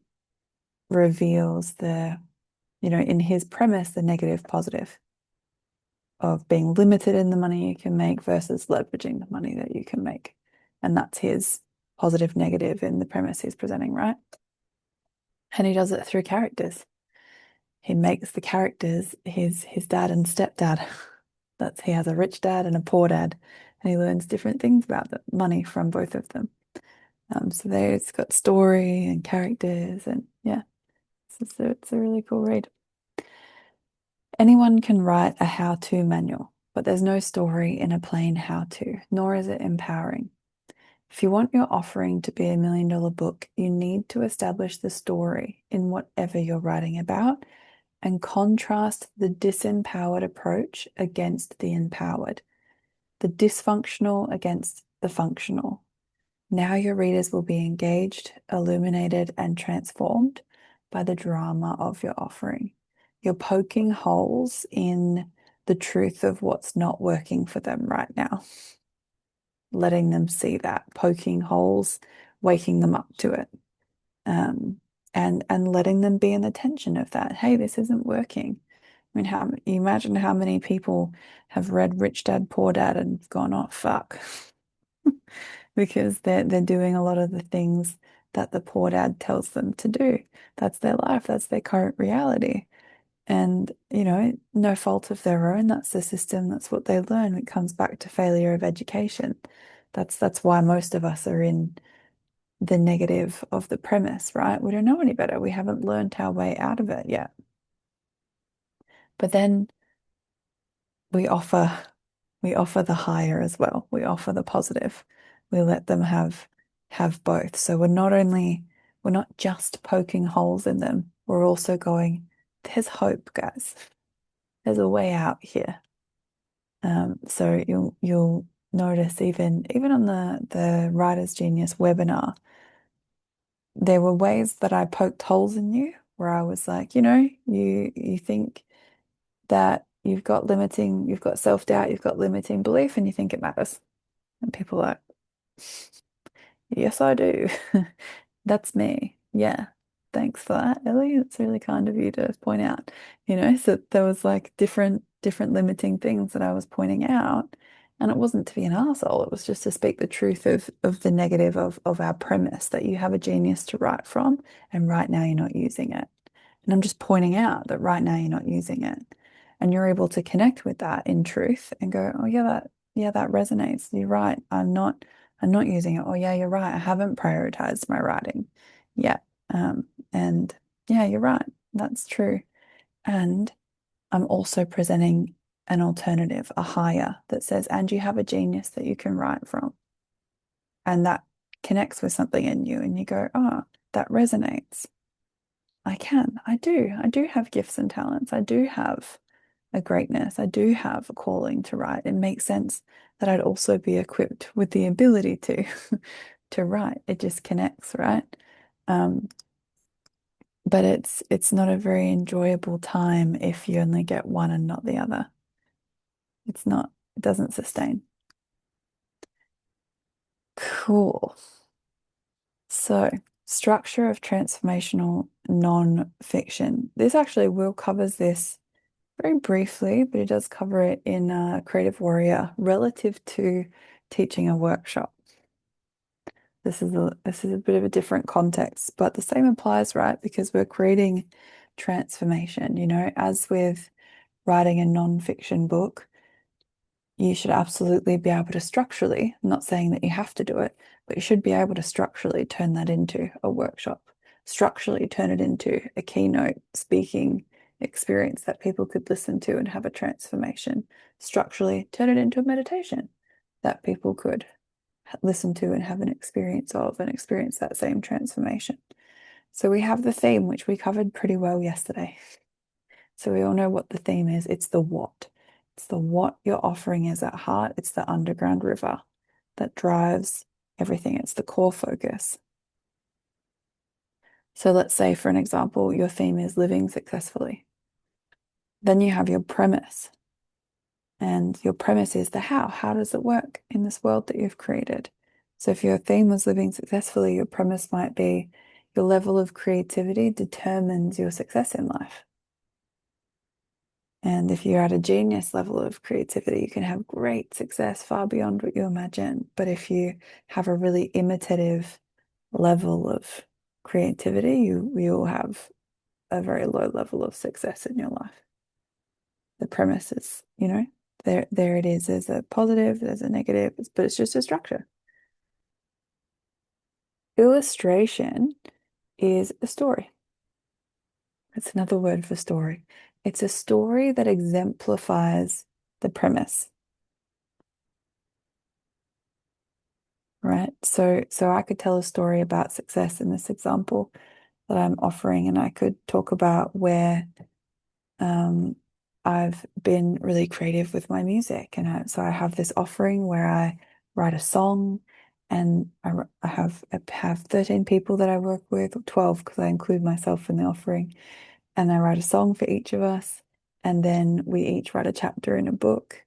reveals the, in his premise, the negative positive of being limited in the money you can make versus leveraging the money that you can make. And that's his positive negative in the premise he's presenting, right? And he does it through characters. He makes the characters his dad and stepdad. He has a rich dad and a poor dad, and he learns different things about the money from both of them. So it's got story and characters, and yeah, it's a really cool read. Anyone can write a how-to manual, but there's no story in a plain how-to, nor is it empowering. If you want your offering to be $1 million book, you need to establish the story in whatever you're writing about and contrast the disempowered approach against the empowered, the dysfunctional against the functional. Now your readers will be engaged, illuminated, and transformed by the drama of your offering. You're poking holes in the truth of what's not working for them right now. Letting them see that, poking holes, waking them up to it, and letting them be in the tension of that. Hey, this isn't working. I mean, you imagine how many people have read Rich Dad, Poor Dad and gone, oh, fuck. Because they're doing a lot of the things that the poor dad tells them to do. That's their life, that's their current reality. And, no fault of their own. That's the system, that's what they learn. It comes back to failure of education. That's why most of us are in the negative of the premise, right? We don't know any better. We haven't learned our way out of it yet. But then we offer the higher as well. We offer the positive. We let them have both. So we're not just poking holes in them. We're also going, there's hope, guys. There's a way out here. So you'll notice even on the Writer's Genius webinar, there were ways that I poked holes in you where I was like, you think that you've got self-doubt, you've got limiting belief, and you think it matters. And people are like, yes, I do. That's me. Yeah. Thanks for that, Ellie. It's really kind of you to point out. So there was like different limiting things that I was pointing out. And it wasn't to be an arsehole, it was just to speak the truth of the negative of our premise that you have a genius to write from, and right now you're not using it. And I'm just pointing out that right now you're not using it. And you're able to connect with that in truth and go, oh yeah, yeah, that resonates. You're right. I'm not using it. Oh yeah, you're right. I haven't prioritized my writing yet. And yeah, you're right. That's true. And I'm also presenting an alternative, a higher that says, and you have a genius that you can write from. And that connects with something in you, and you go, oh, that resonates. I can. I do. I do have gifts and talents. I do have a greatness. I do have a calling to write. It makes sense that I'd also be equipped with the ability to to write. It just connects, right? Um, but it's not a very enjoyable time if you only get one and not the other. It's not, it doesn't sustain. Cool. So, structure of transformational non-fiction. This actually, Will covers this very briefly, but it does cover it in Creative Warrior relative to teaching a workshop. This is a bit of a different context, but the same applies, right? Because we're creating transformation, you know, as with writing a non-fiction book, you should absolutely be able to structurally, I'm not saying that you have to do it, but you should be able to structurally turn that into a workshop, structurally turn it into a keynote speaking experience that people could listen to and have a transformation, structurally turn it into a meditation that people could listen to and have an experience of and experience that same transformation. So we have the theme, which we covered pretty well yesterday. So we all know what the theme is. It's the what. It's the what your offering is at heart. It's the underground river that drives everything. It's the core focus. So let's say, for an example, your theme is living successfully. Then you have your premise. And your premise is the how. How does it work in this world that you've created? So if your theme was living successfully, your premise might be your level of creativity determines your success in life. And if you're at a genius level of creativity, you can have great success far beyond what you imagine. But if you have a really imitative level of creativity, you will have a very low level of success in your life. The premise is, you know, there it is. There's a positive, there's a negative, but it's just a structure. Illustration is a story. It's another word for story. It's a story that exemplifies the premise, right? So I could tell a story about success in this example that I'm offering, and I could talk about where I've been really creative with my music. And so I have this offering where I write a song, and I have 13 people that I work with, or 12 because I include myself in the offering. And I write a song for each of us. And then we each write a chapter in a book.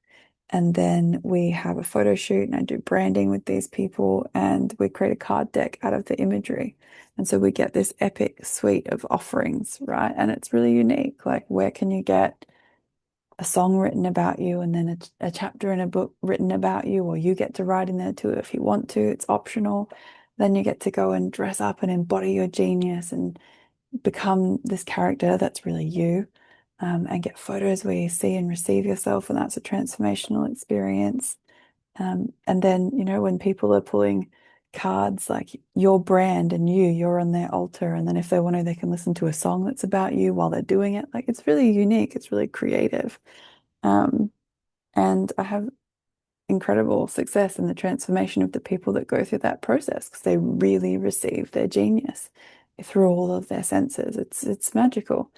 And then we have a photo shoot, and I do branding with these people, and we create a card deck out of the imagery. And so we get this epic suite of offerings, right? And it's really unique. Like, where can you get a song written about you and then a chapter in a book written about you, or you get to write in there too if you want to, it's optional. Then you get to go and dress up and embody your genius and become this character that's really you, and get photos where you see and receive yourself, and that's a transformational experience. And then, you know, when people are pulling cards like your brand and you're on their altar, and then if they want to, they can listen to a song that's about you while they're doing it. Like, it's really unique, it's really creative. And I have incredible success in the transformation of the people that go through that process because they really receive their genius through all of their senses. It's magical.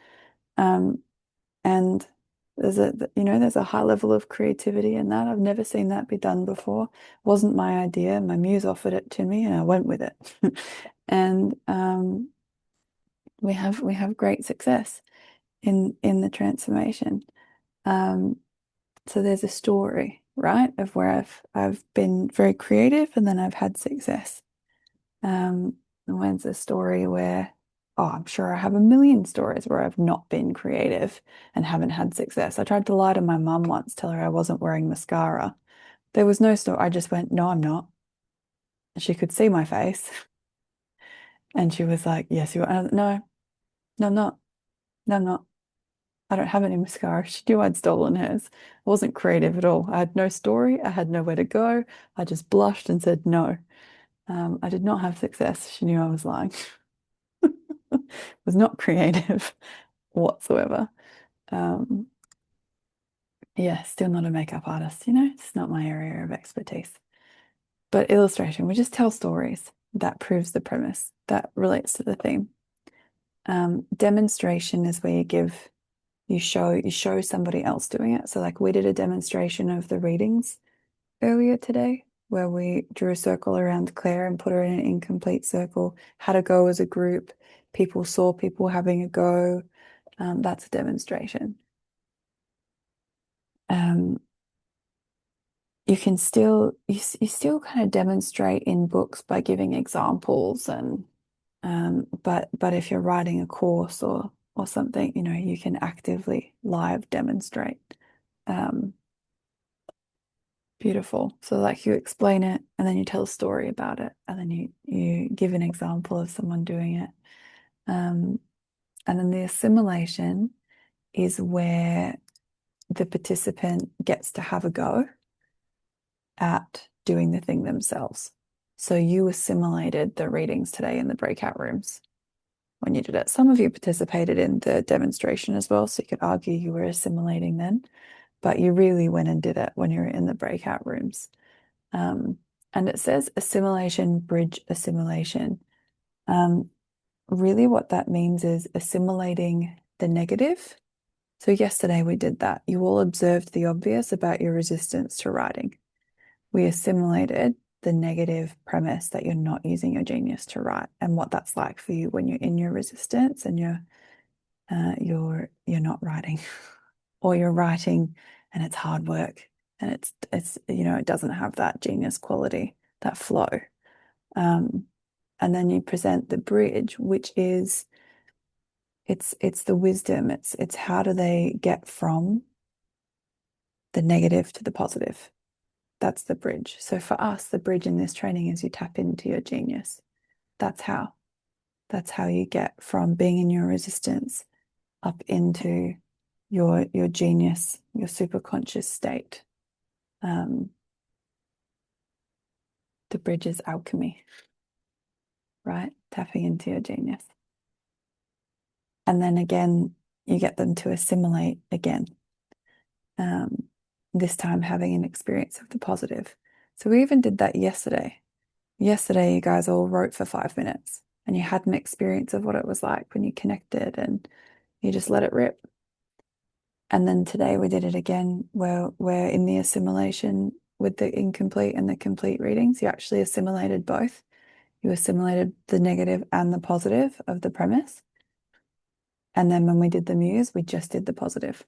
And there's a high level of creativity in that. I've never seen that be done before. It wasn't my idea. My muse offered it to me and I went with it. And we have great success in the transformation. So there's a story, right, of where I've been very creative and then I've had success. And when's a story where, oh, I'm sure I have a million stories where I've not been creative and haven't had success. I tried to lie to my mum once, tell her I wasn't wearing mascara. There was no story. I just went, no, I'm not. She could see my face. And she was like, yes, you are. No, no, I'm not. No, I'm not. I don't have any mascara. She knew I'd stolen hers. I wasn't creative at all. I had no story. I had nowhere to go. I just blushed and said no. I did not have success. She knew I was lying. Was not creative whatsoever. Yeah, still not a makeup artist, it's not my area of expertise. But illustration, we just tell stories. That proves the premise. That relates to the theme. Demonstration is where you show somebody else doing it. So like we did a demonstration of the readings earlier today where we drew a circle around Claire and put her in an incomplete circle, had a go as a group. People saw people having a go. That's a demonstration. You can still you still kind of demonstrate in books by giving examples and but if you're writing a course or something, you can actively live demonstrate. Beautiful. So like you explain it and then you tell a story about it and then you give an example of someone doing it. And then the assimilation is where the participant gets to have a go at doing the thing themselves. So you assimilated the readings today in the breakout rooms when you did it. Some of you participated in the demonstration as well, so you could argue you were assimilating then, but you really went and did it when you were in the breakout rooms. And it says assimilation, bridge assimilation. Really what that means is assimilating the negative. So yesterday we did that. You all observed the obvious about your resistance to writing. We assimilated the negative premise that you're not using your genius to write and what that's like for you when you're in your resistance and you're not writing or you're writing and it's hard work and it's it doesn't have that genius quality, that flow. And then you present the bridge, which is it's the wisdom. It's how do they get from the negative to the positive. That's the bridge. So for us, the bridge in this training is you tap into your genius. That's how you get from being in your resistance up into your genius, your superconscious state. The bridge is alchemy, right? Tapping into your genius. And then again, you get them to assimilate again. This time having an experience of the positive. So we even did that yesterday. Yesterday, you guys all wrote for 5 minutes and you had an experience of what it was like when you connected and you just let it rip. And then today we did it again where we're in the assimilation with the incomplete and the complete readings. You actually assimilated both. You assimilated the negative and the positive of the premise. And then when we did the muse, we just did the positive.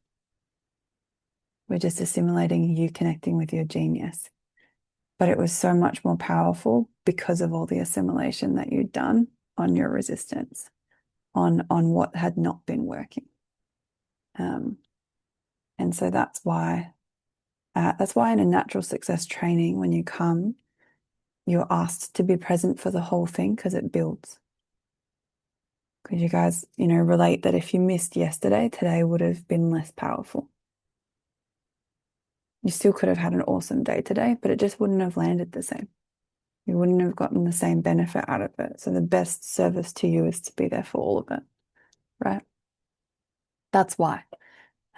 We're just assimilating you connecting with your genius. But it was so much more powerful because of all the assimilation that you'd done on your resistance, on what had not been working. And so that's why in a natural success training, when you come, you're asked to be present for the whole thing because it builds. Because you guys, relate that if you missed yesterday, today would have been less powerful. You still could have had an awesome day today, but it just wouldn't have landed the same. You wouldn't have gotten the same benefit out of it. So the best service to you is to be there for all of it, right? That's why.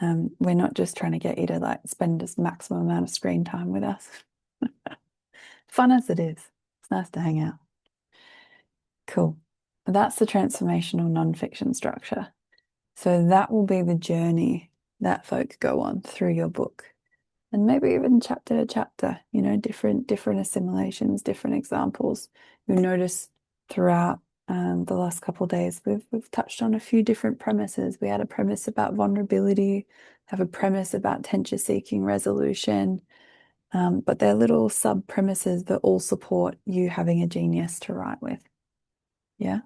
We're not just trying to get you to spend this maximum amount of screen time with us. Fun as it is. It's nice to hang out. Cool. That's the transformational nonfiction structure. So that will be the journey that folk go on through your book. And maybe even chapter to chapter, different assimilations, different examples. You'll notice throughout the last couple of days, we've touched on a few different premises. We had a premise about vulnerability, have a premise about tension-seeking resolution, but they're little sub-premises that all support you having a genius to write with. Yeah,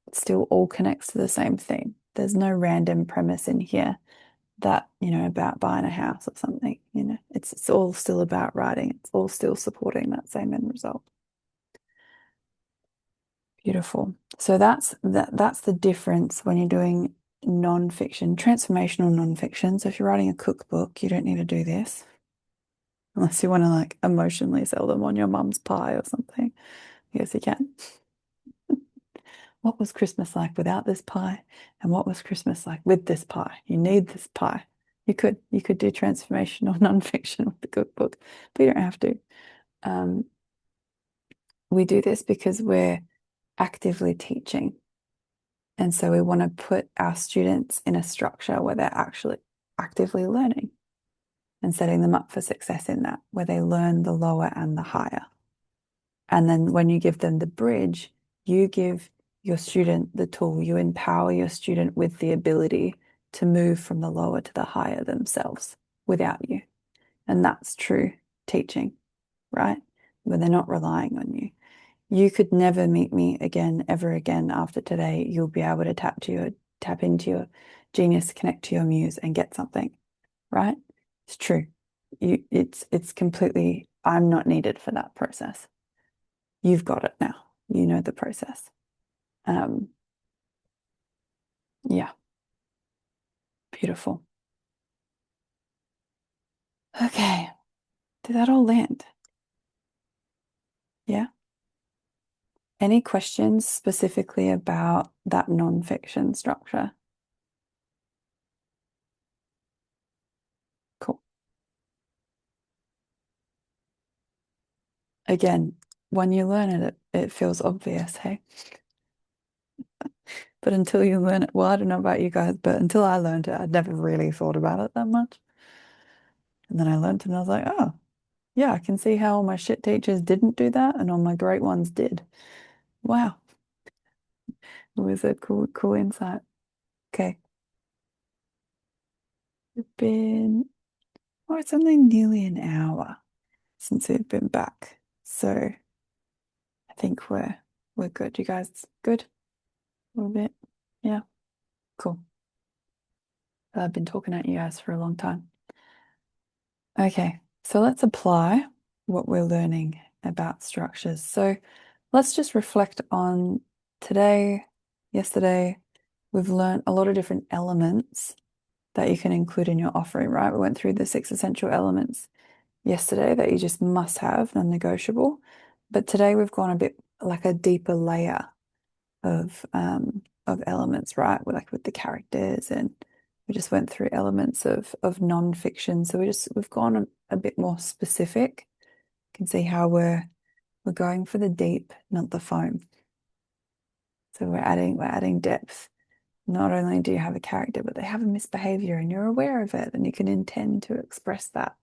it still all connects to the same theme. There's no random premise in here that, about buying a house or something, it's all still about writing. It's all still supporting that same end result. Beautiful. So that's the difference when you're doing non-fiction, transformational non-fiction. So if you're writing a cookbook, you don't need to do this unless you want to like emotionally sell them on your mum's pie or something. Yes, you can. What was Christmas like without this pie? And what was Christmas like with this pie? You need this pie. You could do transformational non-fiction with the cookbook, but you don't have to. We do this because we're actively teaching. And so we want to put our students in a structure where they're actually actively learning and setting them up for success in that, where they learn the lower and the higher. And then when you give them the bridge, you give your student the tool, you empower your student with the ability to move from the lower to the higher themselves without you. And that's true teaching, right? When they're not relying on you. You could never meet me again, ever again after today. You'll be able to tap into your genius, connect to your muse and get something, right? It's true. It's completely, I'm not needed for that process. You've got it now. You know the process. Yeah. Beautiful. Okay. Did that all land? Yeah. Any questions specifically about that non-fiction structure? Cool. Again, when you learn it, it feels obvious, hey? But until you learn it, well, I don't know about you guys, but until I learned it, I'd never really thought about it that much. And then I learned it and I was like, oh, yeah, I can see how all my shit teachers didn't do that and all my great ones did. Wow. It was a cool insight. Okay. It's been, oh, it's only nearly an hour since we've been back. So I think we're good. You guys good? A little bit? Yeah. Cool. I've been talking at you guys for a long time. Okay, so let's apply what we're learning about structures. So let's just reflect on today, yesterday. We've learned a lot of different elements that you can include in your offering, right? We went through the 6 essential elements yesterday that you just must have, non-negotiable. But today we've gone a bit like a deeper layer of elements, right? We're like with the characters, and we just went through elements of non-fiction. So we've gone a bit more specific. You can see how we're going for the deep, not the foam. So we're adding depth. Not only do you have a character, but they have a misbehavior and you're aware of it, and you can intend to express that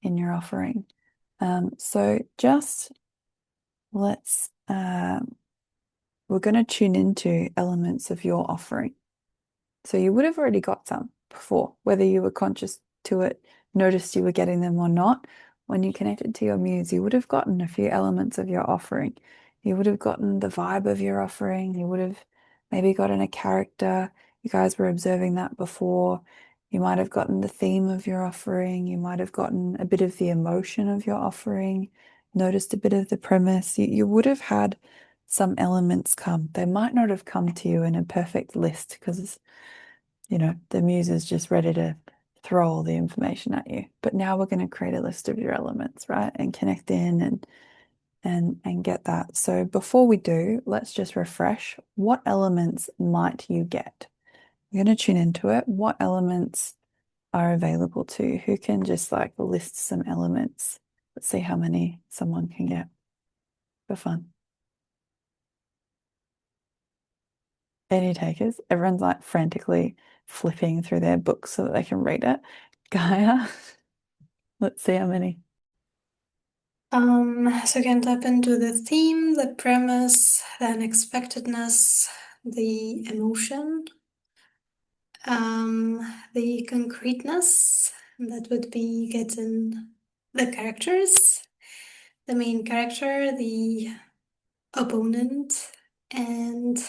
in your offering. So just let's we're going to tune into elements of your offering. So you would have already got some before, whether you were conscious to it, noticed you were getting them or not. When you connected to your muse, you would have gotten a few elements of your offering. You would have gotten the vibe of your offering. You would have maybe gotten a character. You guys were observing that before. You might have gotten the theme of your offering. You might have gotten a bit of the emotion of your offering, noticed a bit of the premise. You would have had some elements come. They might not have come to you in a perfect list because the muse is just ready to throw all the information at you. But now we're going to create a list of your elements, right? And connect in and get that. So before we do, let's just refresh. What elements might you get? We're going to tune into it. What elements are available to you? Who can just like list some elements? Let's see how many someone can get for fun. Any takers? Everyone's like frantically flipping through their books so that they can read it. Gaia, let's see how many. So you can tap into the theme, the premise, the unexpectedness, the emotion, the concreteness. That would be getting the characters, the main character, the opponent, and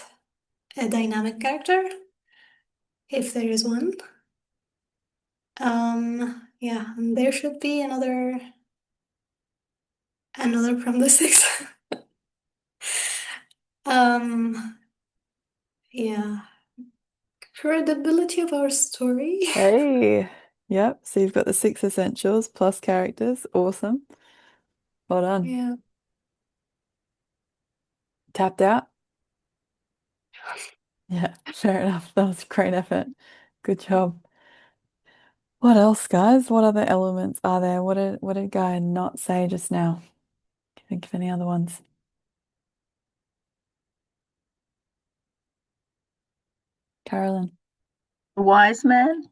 a dynamic character, if there is one. Yeah, and there should be another from the 6. Yeah, credibility of our story. Hey, yep. So you've got the 6 essentials plus characters. Awesome. Well done. Yeah. Tapped out. Yeah, fair enough. That was a great effort. Good job. What else, guys? What other elements are there? What did Guy not say just now? Can you think of any other ones? Carolyn. A wise man?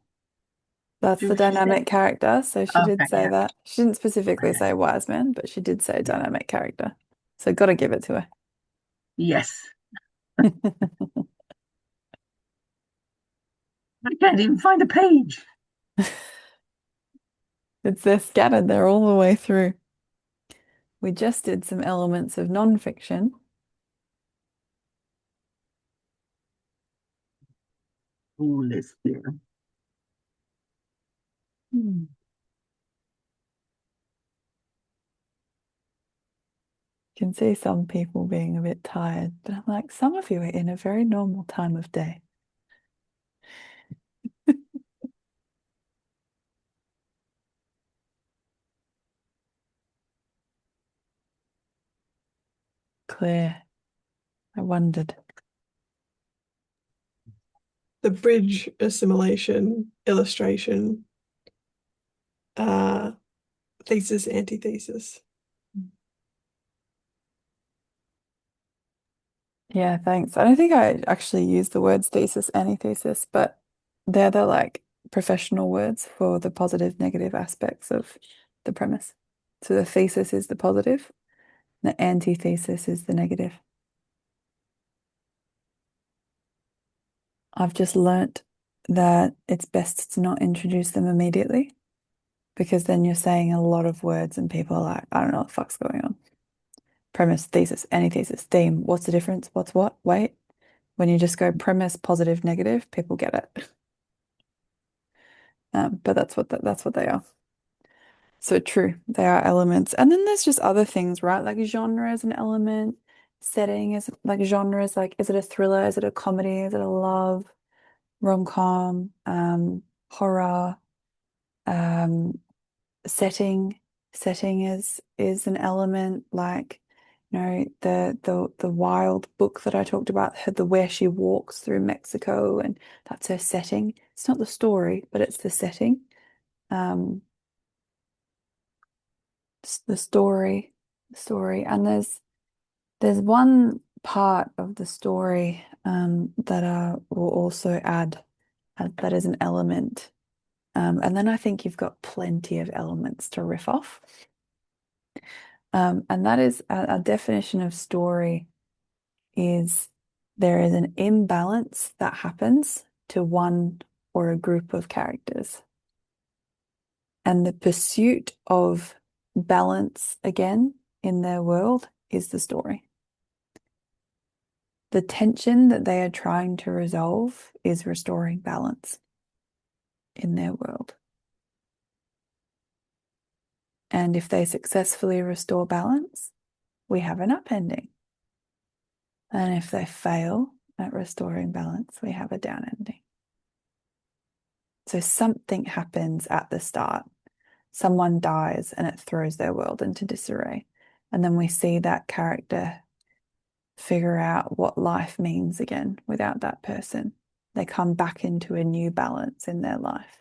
That's the Did she say? dynamic character, so she did Okay, say yeah. that. She didn't specifically say wise man, but she did say dynamic character. So gotta give it to her. Yes. I can't even find a page. They're scattered, they're all the way through. We just did some elements of non-fiction. Oh, let's see. Can see some people being a bit tired, but I'm like, some of you are in a very normal time of day. Clear. I wondered. The bridge assimilation illustration, thesis, antithesis. Yeah, thanks. I don't think I actually used the words thesis, antithesis, but they're the like professional words for the positive, negative aspects of the premise. So the thesis is the positive, the antithesis is the negative. I've just learnt that it's best to not introduce them immediately because then you're saying a lot of words and people are like, I don't know what the fuck's going on. Premise, thesis, antithesis, theme. What's the difference? What's what? Wait. When you just go premise, positive, negative, people get it. But that's what they are. So true, they are elements. And then there's just other things, right? Like genre is an element, setting is like genre is like, is it a thriller? Is it a comedy? Is it a love, rom-com, horror, um, setting. Setting is an element like, the wild book that I talked about, the where she walks through Mexico, and that's her setting. It's not the story, but it's the setting. Um, the story, and there's one part of the story that will also add that is an element, and then I think you've got plenty of elements to riff off, and that is a definition of story is there is an imbalance that happens to one or a group of characters. And the pursuit of balance again in their world is the story. The tension that they are trying to resolve is restoring balance in their world. And if they successfully restore balance, we have an up ending. And if they fail at restoring balance, we have a down ending. So something happens at the start. Someone dies and it throws their world into disarray. And then we see that character figure out what life means again without that person. They come back into a new balance in their life.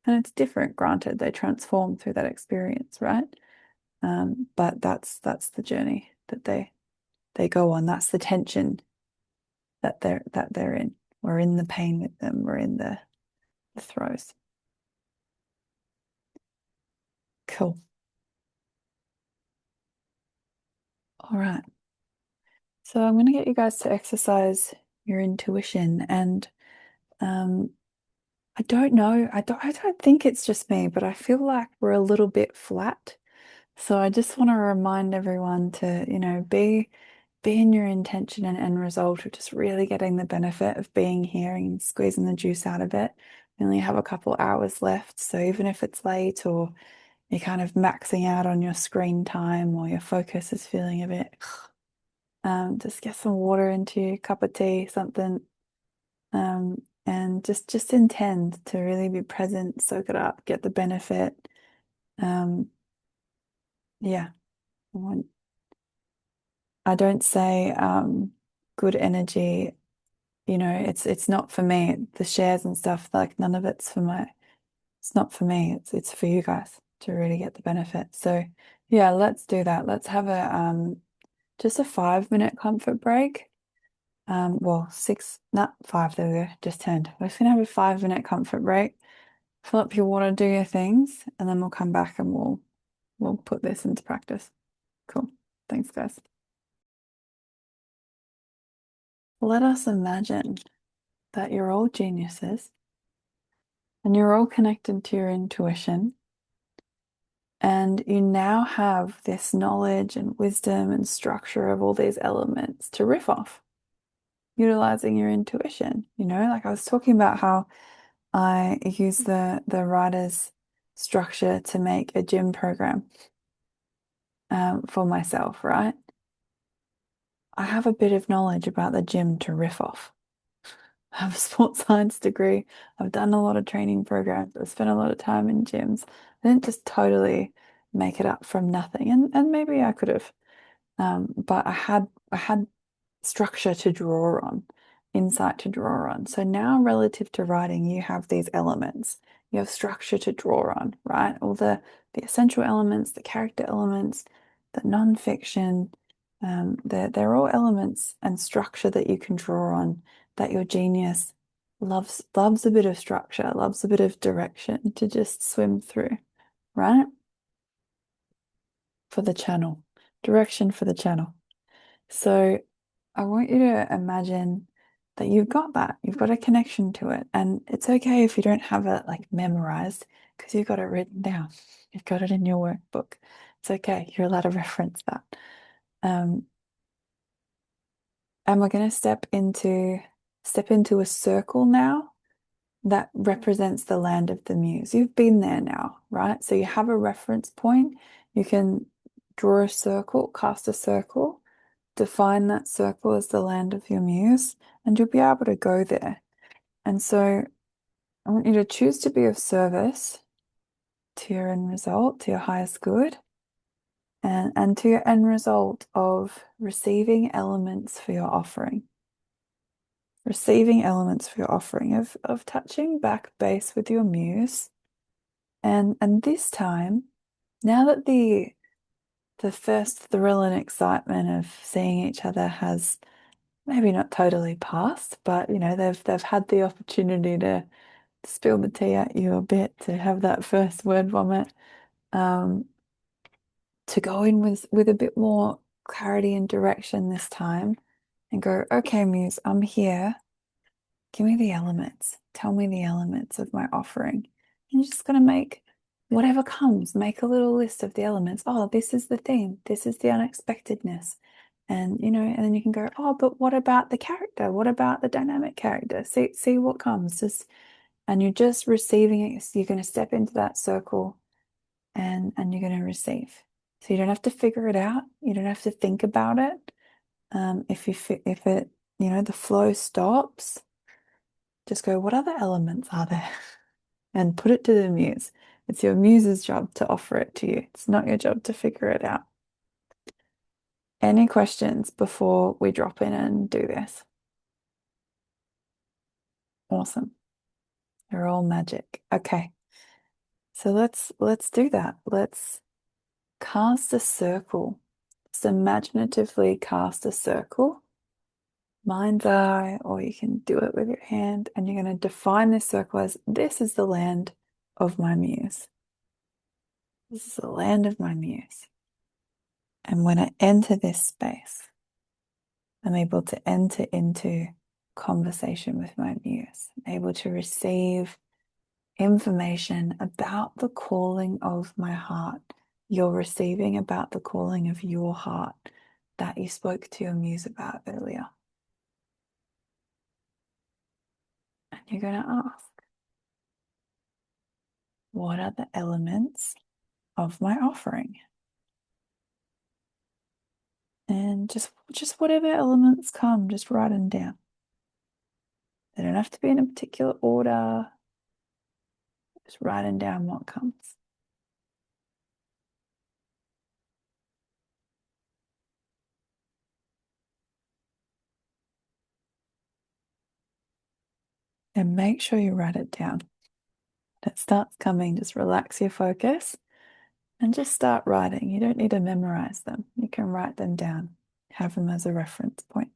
And it's different, granted, they transform through that experience, right? But that's the journey that they go on. That's the tension that they're in. We're in the pain with them. We're in the throes. Cool. All right. So I'm going to get you guys to exercise your intuition, and I don't know. I don't think it's just me, but I feel like we're a little bit flat. So I just want to remind everyone to, be in your intention and end result of just really getting the benefit of being here and squeezing the juice out of it. We only have a couple hours left, so even if it's late or you're kind of maxing out on your screen time or your focus is feeling a bit, just get some water into you, cup of tea, something, and just intend to really be present, soak it up, get the benefit. Yeah, I don't say good energy, it's not for me. The shares and stuff, like none of it's not for me. It's for you guys to really get the benefit. So yeah, let's do that. Let's have a just a 5-minute comfort break. Well, six, not five, there we go, just 10. We're just gonna have a 5-minute comfort break. Fill up your water, do your things, and then we'll come back and we'll put this into practice. Cool. Thanks, guys. Let us imagine that you're all geniuses and you're all connected to your intuition, and you now have this knowledge and wisdom and structure of all these elements to riff off, utilizing your intuition. Like I was talking about how I use the writer's structure to make a gym program for myself, right? I have a bit of knowledge about the gym to riff off. I have a sports science degree. I've done a lot of training programs. I've spent a lot of time in gyms. I didn't just totally make it up from nothing, and maybe I could have, but I had structure to draw on, insight to draw on. So now, relative to writing, you have these elements. You have structure to draw on, right? All the essential elements, the character elements, the non-fiction. They're all elements and structure that you can draw on. That your genius loves a bit of structure, loves a bit of direction to just swim through, right? For the channel, direction for the channel. So I want you to imagine that you've got that. You've got a connection to it. And it's okay if you don't have it like memorized because you've got it written down. You've got it in your workbook. It's okay. You're allowed to reference that. And we're going to step into a circle now that represents the land of the muse. You've been there now, right? So you have a reference point. You can draw a circle, cast a circle, define that circle as the land of your muse, and you'll be able to go there. And so I want you to choose to be of service to your end result, to your highest good, and to your end result of receiving elements for your offering. Receiving elements for your offering of touching back base with your muse. And this time, now that the first thrill and excitement of seeing each other has maybe not totally passed, but they've had the opportunity to spill the tea at you a bit, to have that first word vomit, to go in with a bit more clarity and direction this time and go, okay, muse, I'm here. Give me the elements. Tell me the elements of my offering. And you're just going to make whatever comes, make a little list of the elements. Oh, this is the theme. This is the unexpectedness. And, and then you can go, oh, but what about the character? What about the dynamic character? See what comes. And you're just receiving it. So you're going to step into that circle and you're going to receive. So you don't have to figure it out. You don't have to think about it. If it, the flow stops, just go, what other elements are there? And put it to the muse. It's your muse's job to offer it to you. It's not your job to figure it out. Any questions before we drop in and do this? Awesome. They're all magic. Okay. So let's do that. Let's cast a circle. Just imaginatively cast a circle. Mind's eye, or you can do it with your hand, and you're going to define this circle as this is the land of my muse. This is the land of my muse. And when I enter this space, I'm able to enter into conversation with my muse. I'm able to receive information about the calling of my heart. You're receiving about the calling of your heart that you spoke to your muse about earlier. And you're going to ask, what are the elements of my offering? And just whatever elements come, just write them down. They don't have to be in a particular order. Just writing down what comes. And make sure you write it down. When it starts coming, just relax your focus and just start writing. You don't need to memorize them. You can write them down, have them as a reference point.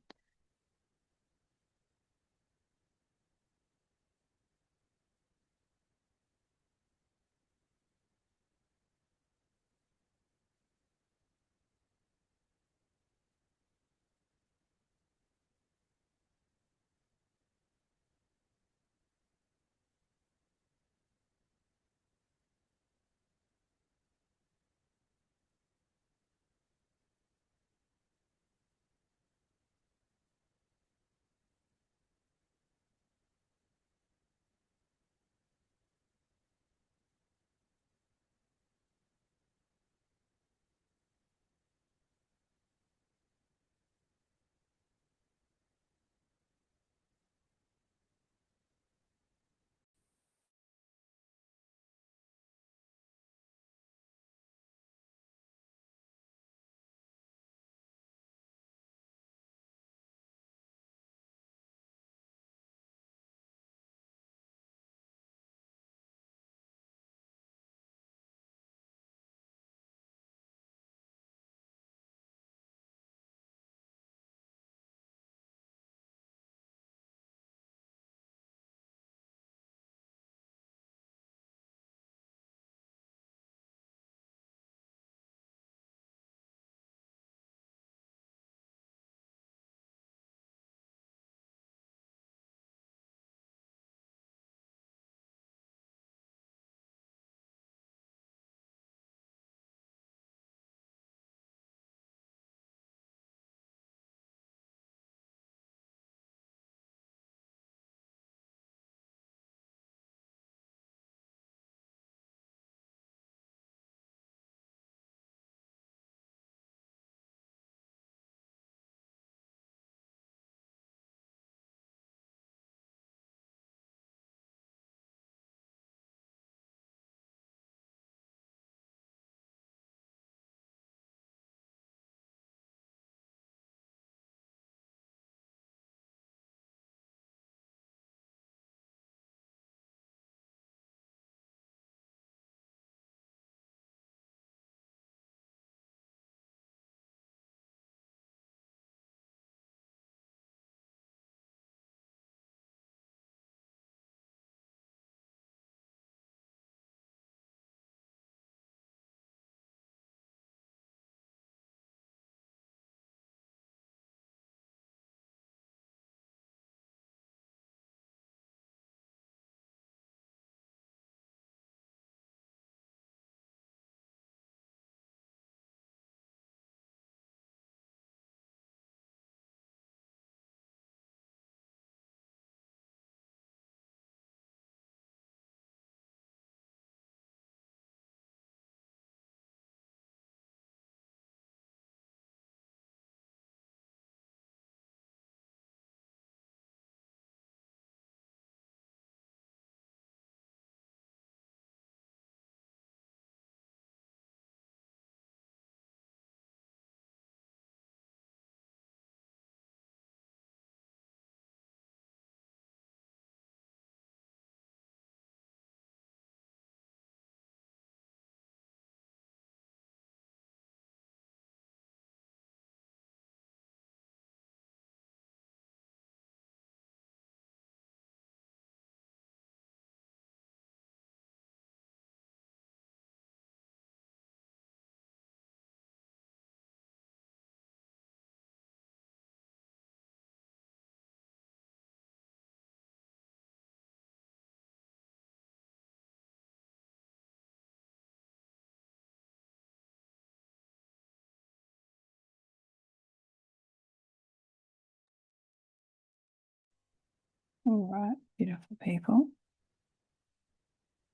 All right, beautiful people.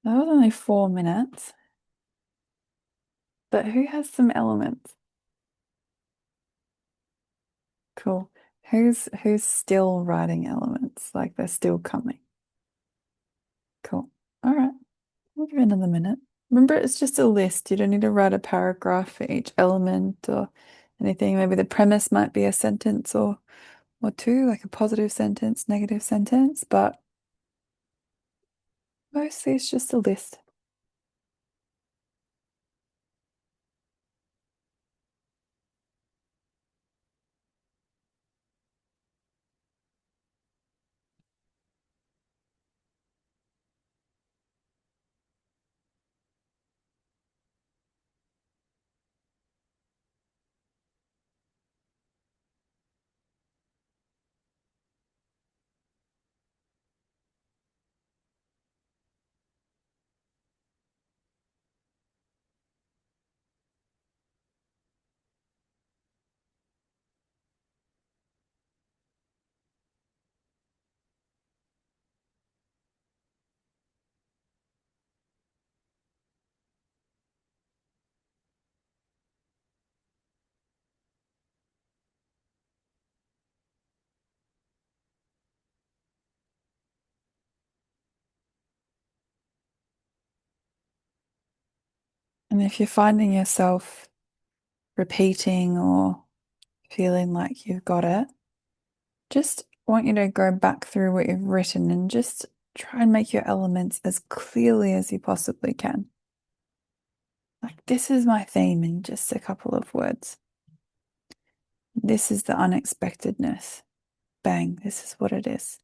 That was only 4 minutes, but who has some elements? Cool. Who's still writing elements? Like they're still coming. Cool. All right. We'll give it another minute. Remember, it's just a list. You don't need to write a paragraph for each element or anything. Maybe the premise might be a sentence or two, like a positive sentence, negative sentence, but mostly it's just a list. And if you're finding yourself repeating or feeling like you've got it, just want you to go back through what you've written and just try and make your elements as clearly as you possibly can. Like, this is my theme in just a couple of words. This is the unexpectedness. Bang, this is what it is.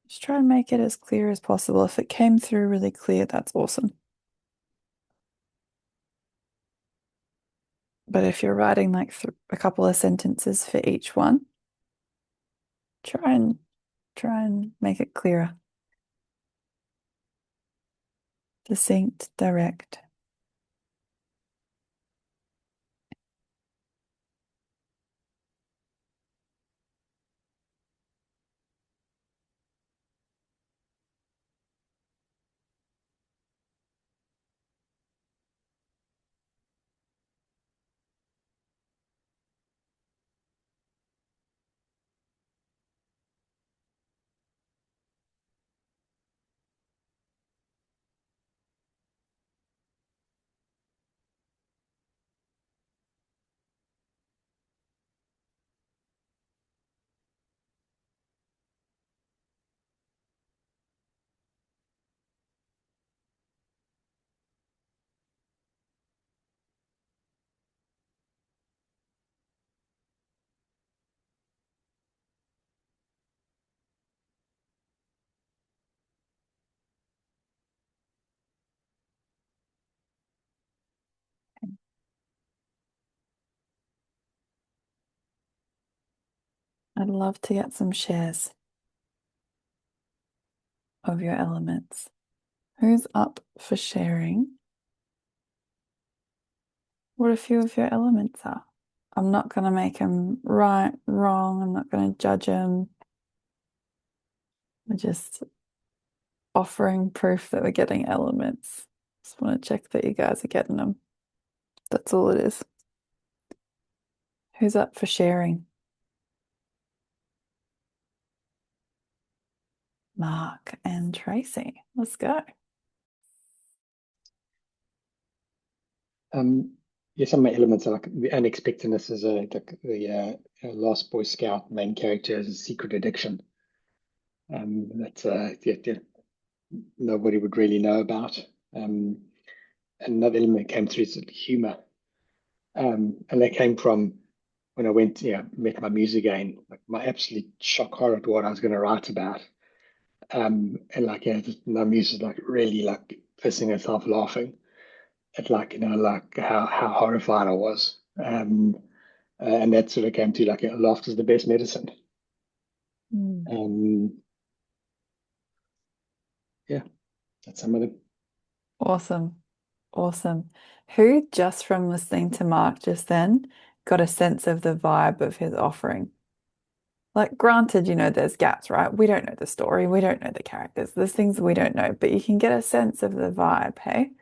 Just try and make it as clear as possible. If it came through really clear, that's awesome. But if you're writing like a couple of sentences for each one, try and make it clearer. Succinct, direct. I'd love to get some shares of your elements. Who's up for sharing what a few of your elements are? I'm not going to make them right, wrong. I'm not going to judge them. We're just offering proof that we're getting elements. Just want to check that you guys are getting them. That's all it is. Who's up for sharing? Mark and Tracy. Let's go. Yeah, some of my elements are like the unexpectedness is like the Last Boy Scout main character has a secret addiction. That's yeah, nobody would really know about. Another element came through is humor, and that came from when I went, met my muse again, like my absolute shock horror at what I was going to write about. And like, just my muse is like really like pissing herself laughing at like, like how horrified I was. And that sort of came to like, laughter's the best medicine. Um, yeah, that's some of them. Awesome. Awesome. Who, just from listening to Mark just then, got a sense of the vibe of his offering? Like, granted, there's gaps, right? We don't know the story. We don't know the characters. There's things we don't know, but you can get a sense of the vibe, hey?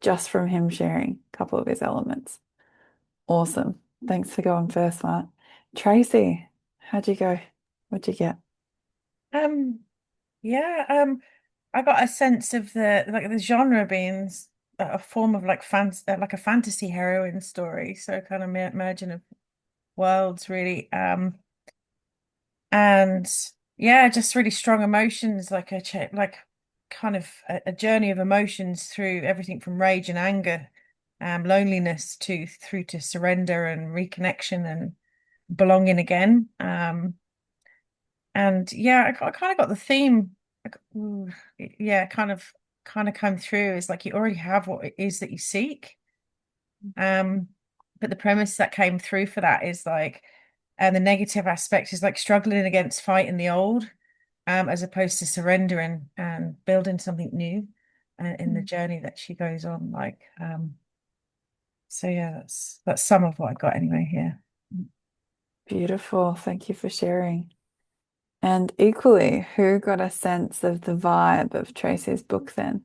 Just from him sharing a couple of his elements. Awesome. Thanks for going first, Mark. Tracy, How'd you go? What'd you get? Yeah, I got a sense of the genre being a form of like like a fantasy heroine story, so kind of merging of worlds really. And yeah, just really strong emotions, like like kind of a journey of emotions through everything from rage and anger, loneliness to through to surrender and reconnection and belonging again. And yeah, I kind of got the theme, like, yeah, kind of come through. It's like you already have what it is that you seek. But the premise that came through for that is like, and the negative aspect is like struggling against fighting the old, as opposed to surrendering and building something new, in the journey that she goes on. Like, so yeah, that's some of what I got anyway here. Beautiful. Thank you for sharing. And equally, who got a sense of the vibe of Tracy's book then?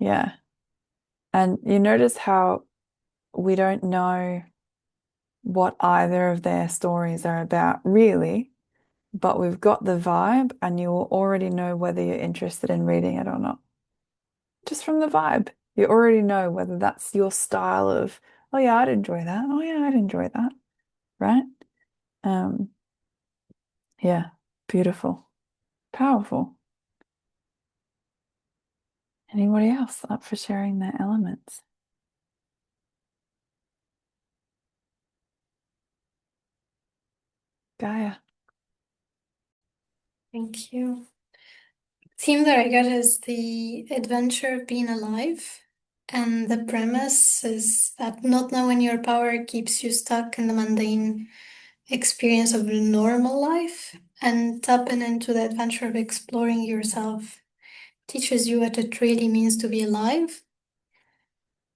Yeah. And you notice how we don't know what either of their stories are about, really, but we've got the vibe, and you will already know whether you're interested in reading it or not. Just from the vibe, you already know whether that's your style of, oh yeah, I'd enjoy that. Oh yeah, I'd enjoy that. Right? Um, yeah, beautiful, powerful. Anybody else up for sharing their elements? Gaia. Thank you. Theme that I got is the adventure of being alive. And the premise is that not knowing your power keeps you stuck in the mundane experience of normal life, and tapping into the adventure of exploring yourself teaches you what it really means to be alive.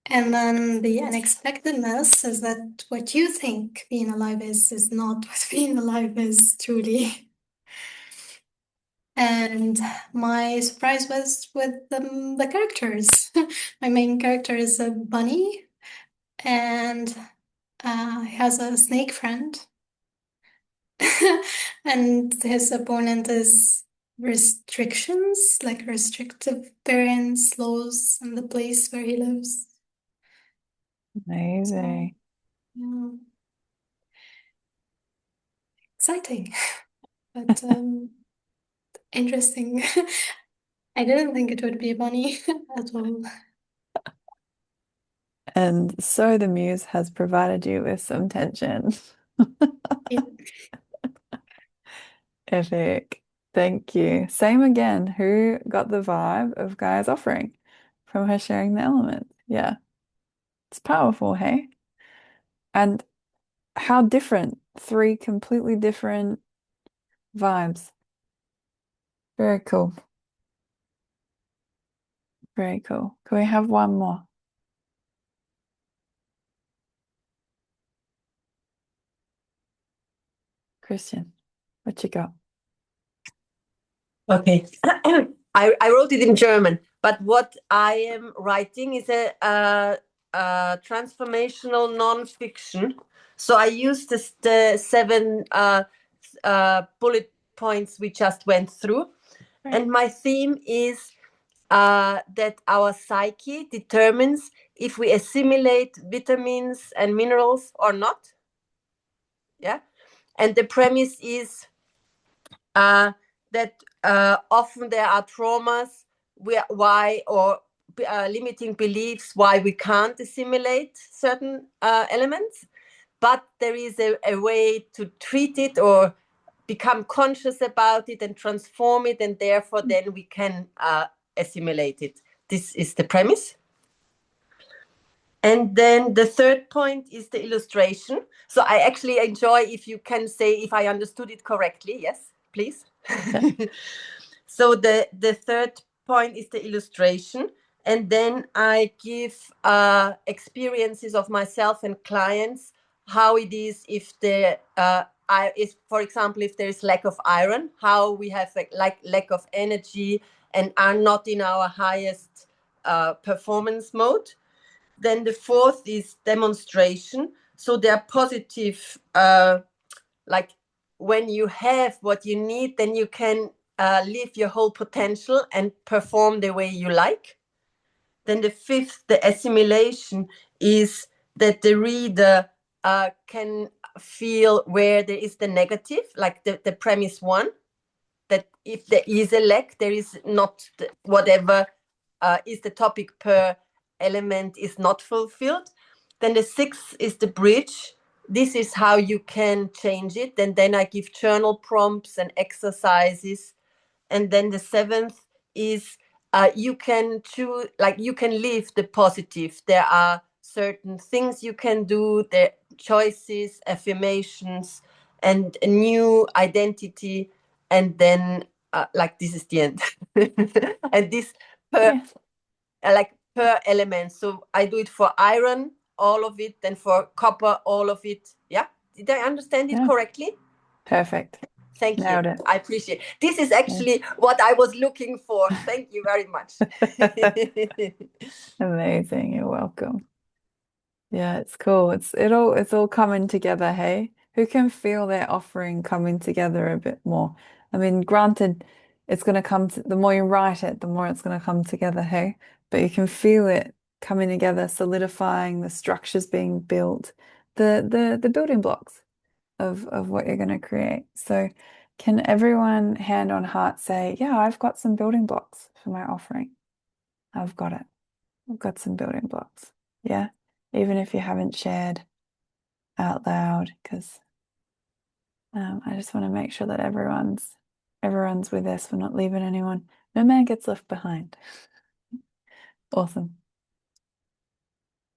And then the unexpectedness is that what you think being alive is not what being alive is truly. And my surprise was with the characters. My main character is a bunny, and he has a snake friend. And his opponent is restrictions, like restrictive parents, laws, and the place where he lives. Amazing. Yeah. Exciting, but interesting. I didn't think it would be a bunny at all. And so the muse has provided you with some tension. Yeah. Epic. Thank you. Same again. Who got the vibe of Gaia's offering from her sharing the element? Yeah. It's powerful, hey? And how different. Three completely different vibes. Very cool. Very cool. Can we have one more? Christian, what you got? Okay. I wrote it in German, but what I am writing is a transformational non-fiction. So I used the 7 bullet points we just went through. Right. And my theme is that our psyche determines if we assimilate vitamins and minerals or not. Yeah. And the premise is that often there are traumas why or limiting beliefs why we can't assimilate certain elements, but there is a way to treat it or become conscious about it and transform it, and therefore then we can assimilate it. This is the premise. And then the third point is the illustration. So I actually enjoy if you can say if I understood it correctly. Yes, please. So the third point is the illustration. And then I give experiences of myself and clients, how it is if for example, if there is lack of iron, how we have like lack of energy and are not in our highest performance mode. Then the fourth is demonstration. So there are positive, like when you have what you need, then you can live your whole potential and perform the way you like. Then the fifth, the assimilation, is that the reader can feel where there is the negative, like the premise one, that if there is a lack, there is not whatever is the topic per element is not fulfilled. Then the sixth is the bridge. This is how you can change it. And then I give journal prompts and exercises. And then the seventh is you can choose, like you can live the positive. There are certain things you can do, the choices, affirmations, and a new identity. And then like this is the end. And this per like per element. So I do it for iron, all of it, and for copper, all of it. Yeah. Did I understand it correctly? Perfect. Thank Nailed you. it. I appreciate it. This is actually what I was looking for. Thank you very much. Amazing. You're welcome. Yeah, it's cool. It's all coming together, hey? Who can feel their offering coming together a bit more? I mean, granted, it's going to come to, the more you write it, the more it's going to come together, hey? But you can feel it coming together, solidifying, the structures being built, the building blocks of what you're going to create. So can everyone hand on heart say, yeah, I've got some building blocks for my offering. I've got it. I've got some building blocks. Yeah. Even if you haven't shared out loud, because I just want to make sure that everyone's with us. We're not leaving anyone. No man gets left behind. Awesome.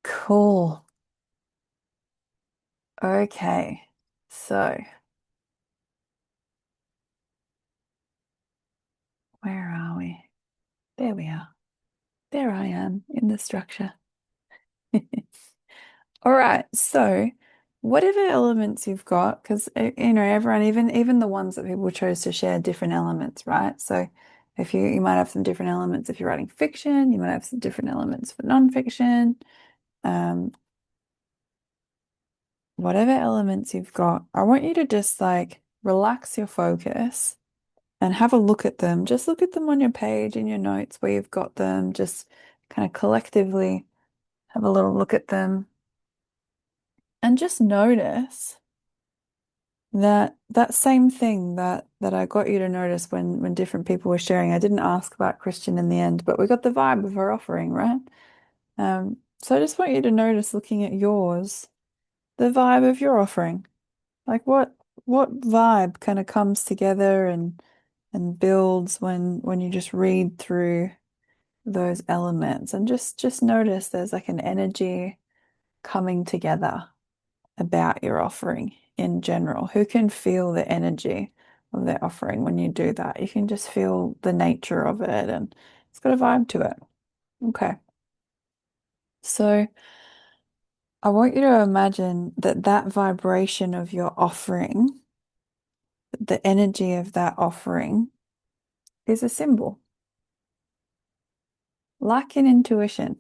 Cool. Okay. So where are we? There we are. There I am in the structure. All right. So whatever elements you've got, because everyone, even the ones that people chose to share different elements, right? So if you might have some different elements if you're writing fiction, you might have some different elements for nonfiction. Whatever elements you've got, I want you to just like relax your focus and have a look at them. Just look at them on your page in your notes where you've got them. Just kind of collectively have a little look at them and just notice that same thing that I got you to notice when different people were sharing. I didn't ask about Christian in the end, but we got the vibe of her offering, right? So I just want you to notice, looking at yours, the vibe of your offering. Like what vibe kind of comes together and builds when you just read through those elements, and just notice there's like an energy coming together about your offering in general. Who can feel the energy of their offering when you do that? You can just feel the nature of it, and it's got a vibe to it. Okay. So I want you to imagine that vibration of your offering, the energy of that offering, is a symbol. Like in intuition,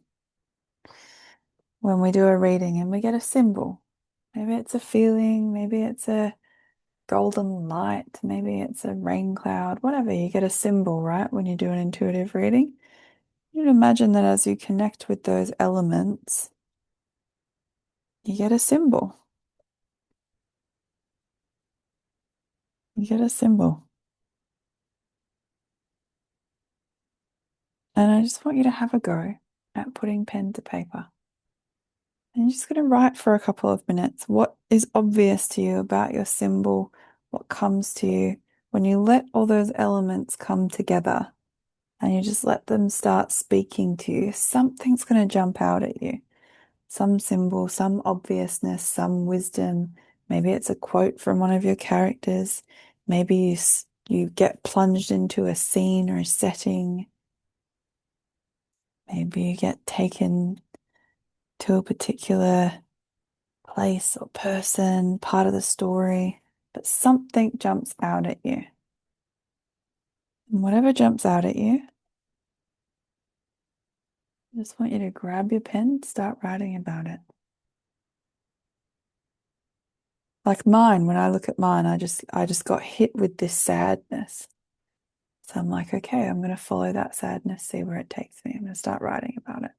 when we do a reading and we get a symbol, maybe it's a feeling, maybe it's a golden light, maybe it's a rain cloud, whatever, you get a symbol, right? When you do an intuitive reading, you can imagine that as you connect with those elements, you get a symbol. You get a symbol. And I just want you to have a go at putting pen to paper. And you're just going to write for a couple of minutes. What is obvious to you about your symbol? What comes to you when you let all those elements come together and you just let them start speaking to you? Something's going to jump out at you. Some symbol, some obviousness, some wisdom. Maybe it's a quote from one of your characters. Maybe you get plunged into a scene or a setting. Maybe you get taken to a particular place or person, part of the story, but something jumps out at you. And whatever jumps out at you, I just want you to grab your pen, start writing about it. Like mine, when I look at mine, I just got hit with this sadness. So I'm like, okay, I'm going to follow that sadness, see where it takes me. I'm going to start writing about it.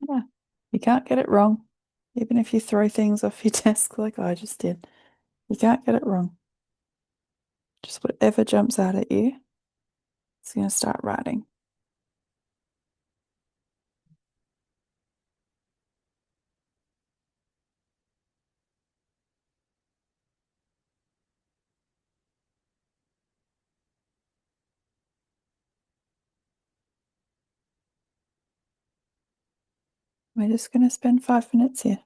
Yeah, you can't get it wrong. Even if you throw things off your desk like I just did, you can't get it wrong. Just whatever jumps out at you, it's going to start writing. We're just going to spend 5 minutes here.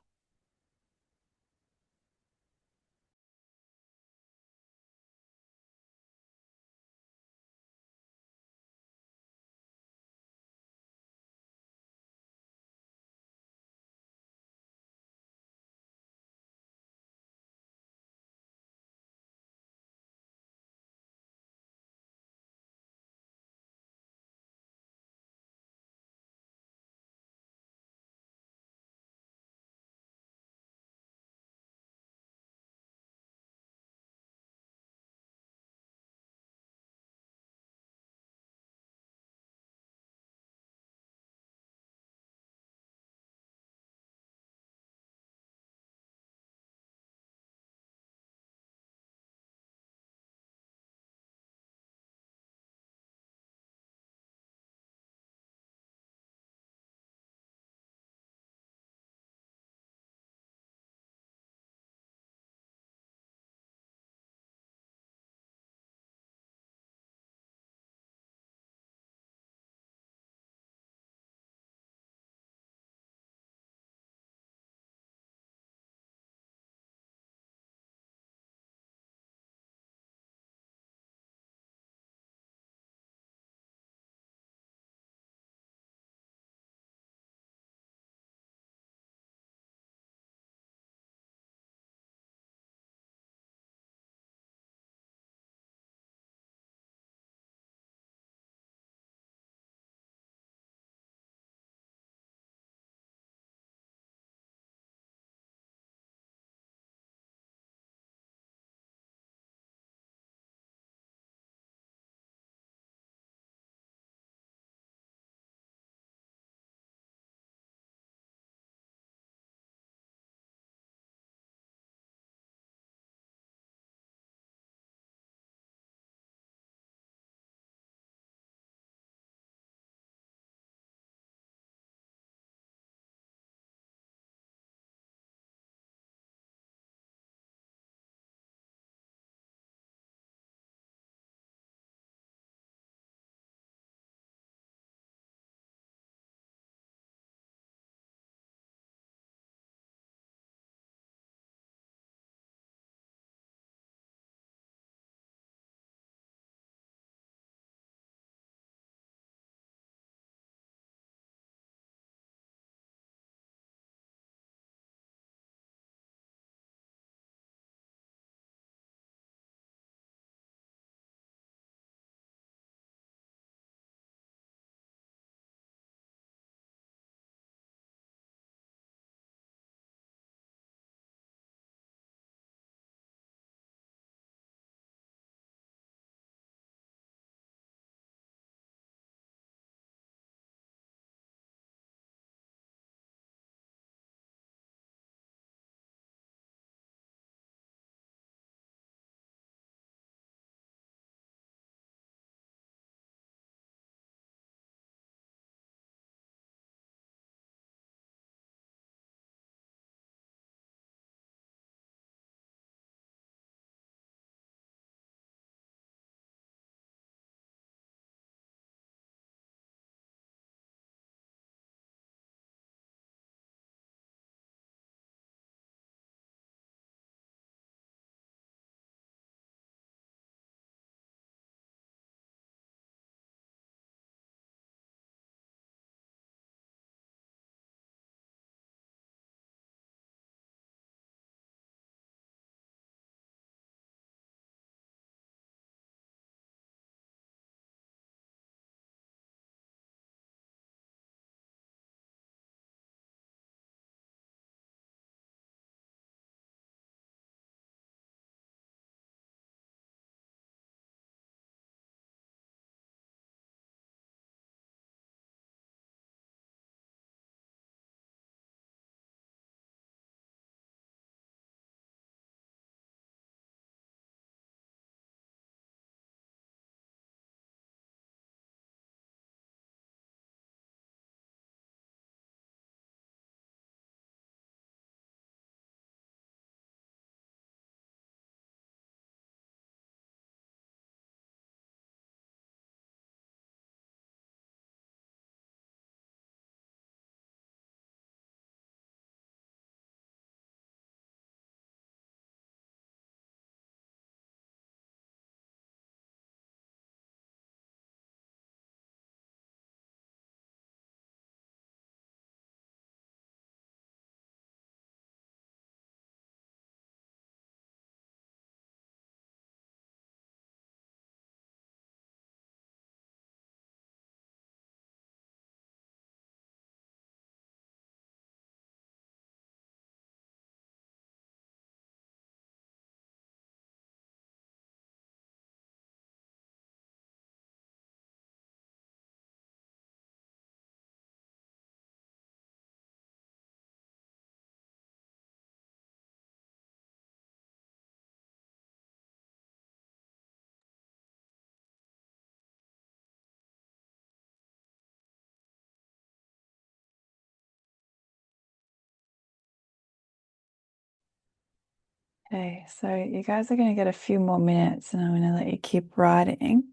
Okay, so you guys are going to get a few more minutes and I'm going to let you keep writing.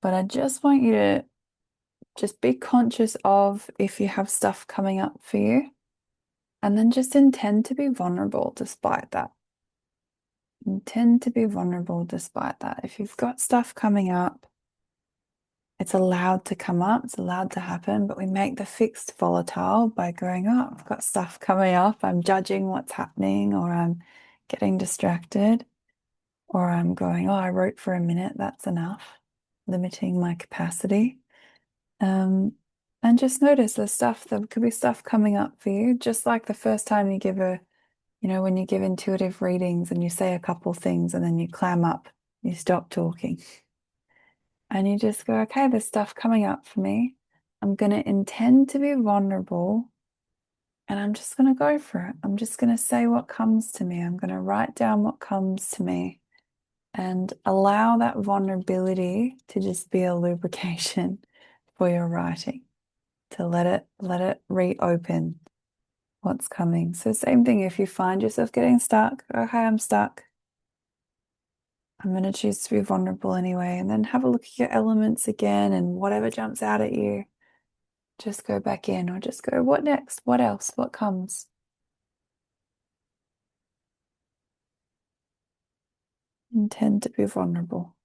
But I just want you to just be conscious of if you have stuff coming up for you, and then just intend to be vulnerable despite that. Intend to be vulnerable despite that. If you've got stuff coming up, it's allowed to come up, it's allowed to happen, but we make the fixed volatile by going, oh, I've got stuff coming up, I'm judging what's happening, or I'm getting distracted, or I'm going, oh, I wrote for a minute, that's enough, limiting my capacity. And just notice the stuff, there could be stuff coming up for you, just like the first time you give when you give intuitive readings and you say a couple things and then you clam up, you stop talking. And you just go, okay, there's stuff coming up for me. I'm going to intend to be vulnerable and I'm just going to go for it. I'm just going to say what comes to me. I'm going to write down what comes to me and allow that vulnerability to just be a lubrication for your writing, to let it reopen what's coming. So same thing, if you find yourself getting stuck, okay, I'm stuck. I'm going to choose to be vulnerable anyway, and then have a look at your elements again, and whatever jumps out at you, just go back in, or just go, what next? What else? What comes? Intend to be vulnerable.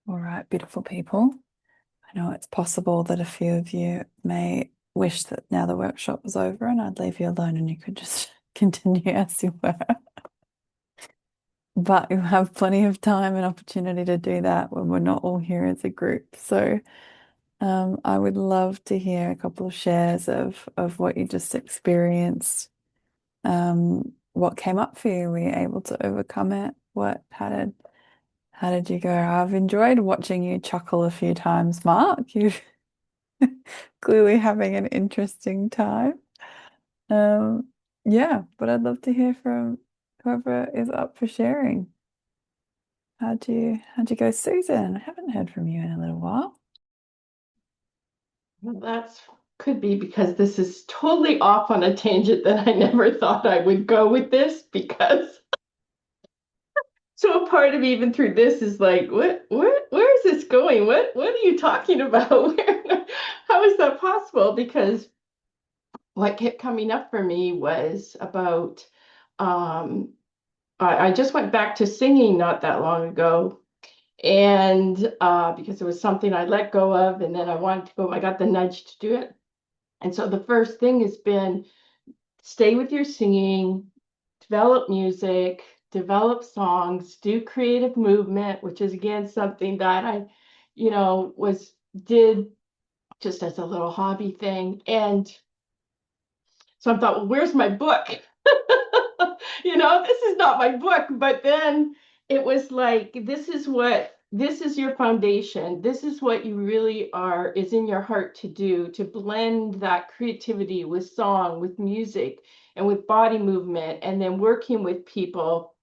All right, beautiful people. I know it's possible that a few of you may wish that now the workshop was over and I'd leave you alone and you could just continue as you were. But you have plenty of time and opportunity to do that when we're not all here as a group. So I would love to hear a couple of shares of what you just experienced. What came up for you? Were you able to overcome it? How did you go? I've enjoyed watching you chuckle a few times, Mark. You're clearly having an interesting time. Yeah, but I'd love to hear from whoever is up for sharing. How'd you go, Susan? I haven't heard from you in a little while. Well, that's could be because this is totally off on a tangent that I never thought I would go with this because so a part of me even through this is like, where is this going? What are you talking about? How is that possible? Because what kept coming up for me was about I just went back to singing not that long ago. And because it was something I let go of, and then I wanted to go, I got the nudge to do it. And so the first thing has been stay with your singing, develop music, develop songs, do creative movement, which is again something that I, did just as a little hobby thing. And so I thought, well, where's my book? This is not my book. But then it was like, this is your foundation. This is what you really is in your heart to do, to blend that creativity with song, with music, and with body movement, and then working with people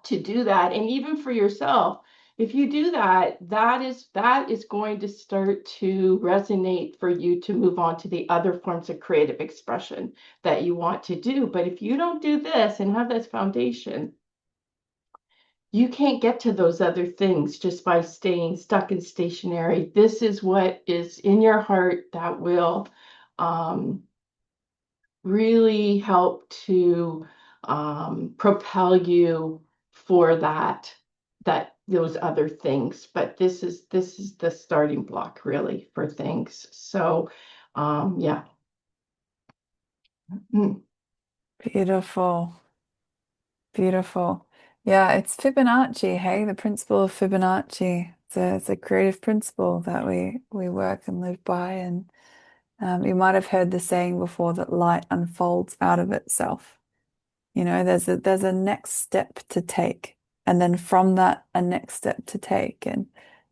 to do that. And even for yourself, if you do that, that is going to start to resonate for you to move on to the other forms of creative expression that you want to do. But if you don't do this and have this foundation, you can't get to those other things just by staying stuck and stationary. This is what is in your heart that will really help to propel you for those other things. But this is the starting block really for things. So yeah. Beautiful. Beautiful. Yeah, it's Fibonacci, hey, the principle of Fibonacci. It's a creative principle that we work and live by. And you might have heard the saying before that light unfolds out of itself. There's a next step to take, and then from that, a next step to take. And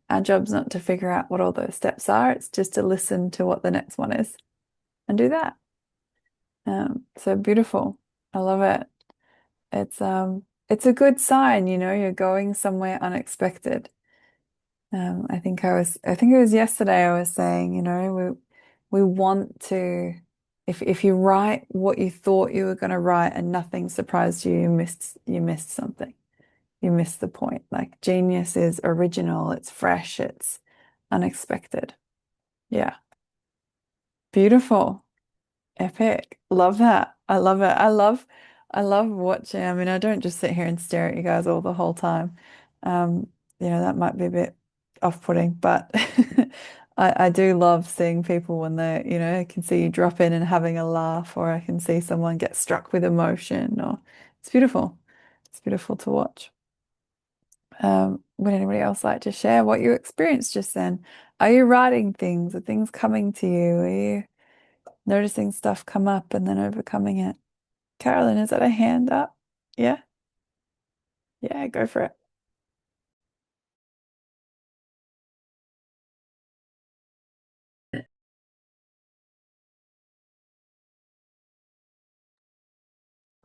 our job's not to figure out what all those steps are, it's just to listen to what the next one is and do that. So beautiful. I love it. It's a good sign, you're going somewhere unexpected. I think it was yesterday I was saying, we want to, if you write what you thought you were going to write and nothing surprised you, you missed something. You missed the point. Like genius is original, it's fresh, it's unexpected. Yeah. Beautiful. Epic. Love that. I love it. I love watching. I mean, I don't just sit here and stare at you guys all the whole time. That might be a bit off-putting, but I do love seeing people when I can see you drop in and having a laugh, or I can see someone get struck with emotion, or it's beautiful. It's beautiful to watch. Would anybody else like to share what you experienced just then? Are you writing things? Are things coming to you? Are you noticing stuff come up and then overcoming it? Carolyn, is that a hand up? Yeah? Yeah, go for it.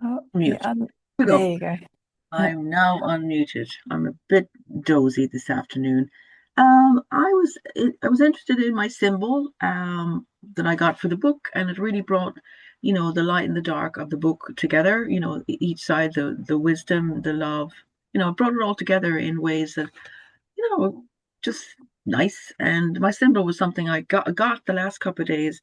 Oh, Mute. yeah, We there go. you go. I'm now unmuted. I'm a bit dozy this afternoon. I was interested in my symbol that I got for the book, and it really brought, the light and the dark of the book together. Each side, the wisdom, the love. It brought it all together in ways that, just nice. And my symbol was something I got the last couple of days.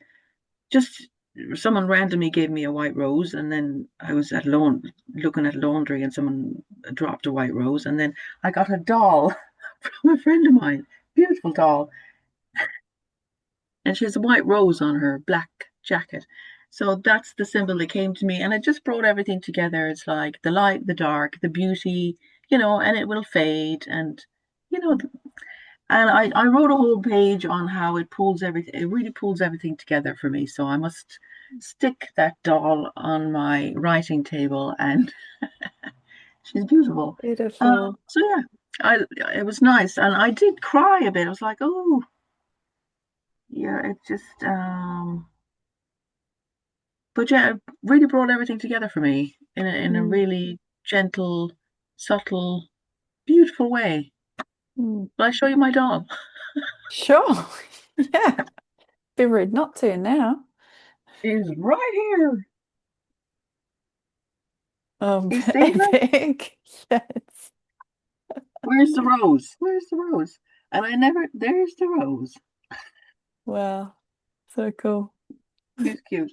Just someone randomly gave me a white rose, and then I was looking at laundry, and someone dropped a white rose, and then I got a doll from a friend of mine. beautiful doll. And she has a white rose on her black jacket. So that's the symbol that came to me. And it just brought everything together. It's like the light, the dark, the beauty, and it will fade. And, you know, and I wrote a whole page on how it really pulls everything together for me. So I must stick that doll on my writing table, and she's beautiful. Beautiful. So yeah, it was nice. And I did cry a bit. I was like, oh, yeah, it just, but yeah, it really brought everything together for me in a really gentle, subtle, beautiful way. Mm. Will I show you my doll? Sure. Yeah. Be rude not to now. She's right here. You see her? Epic. Yes. Where's the rose? Where's the rose? And there's the rose. Wow. So cool. She's cute.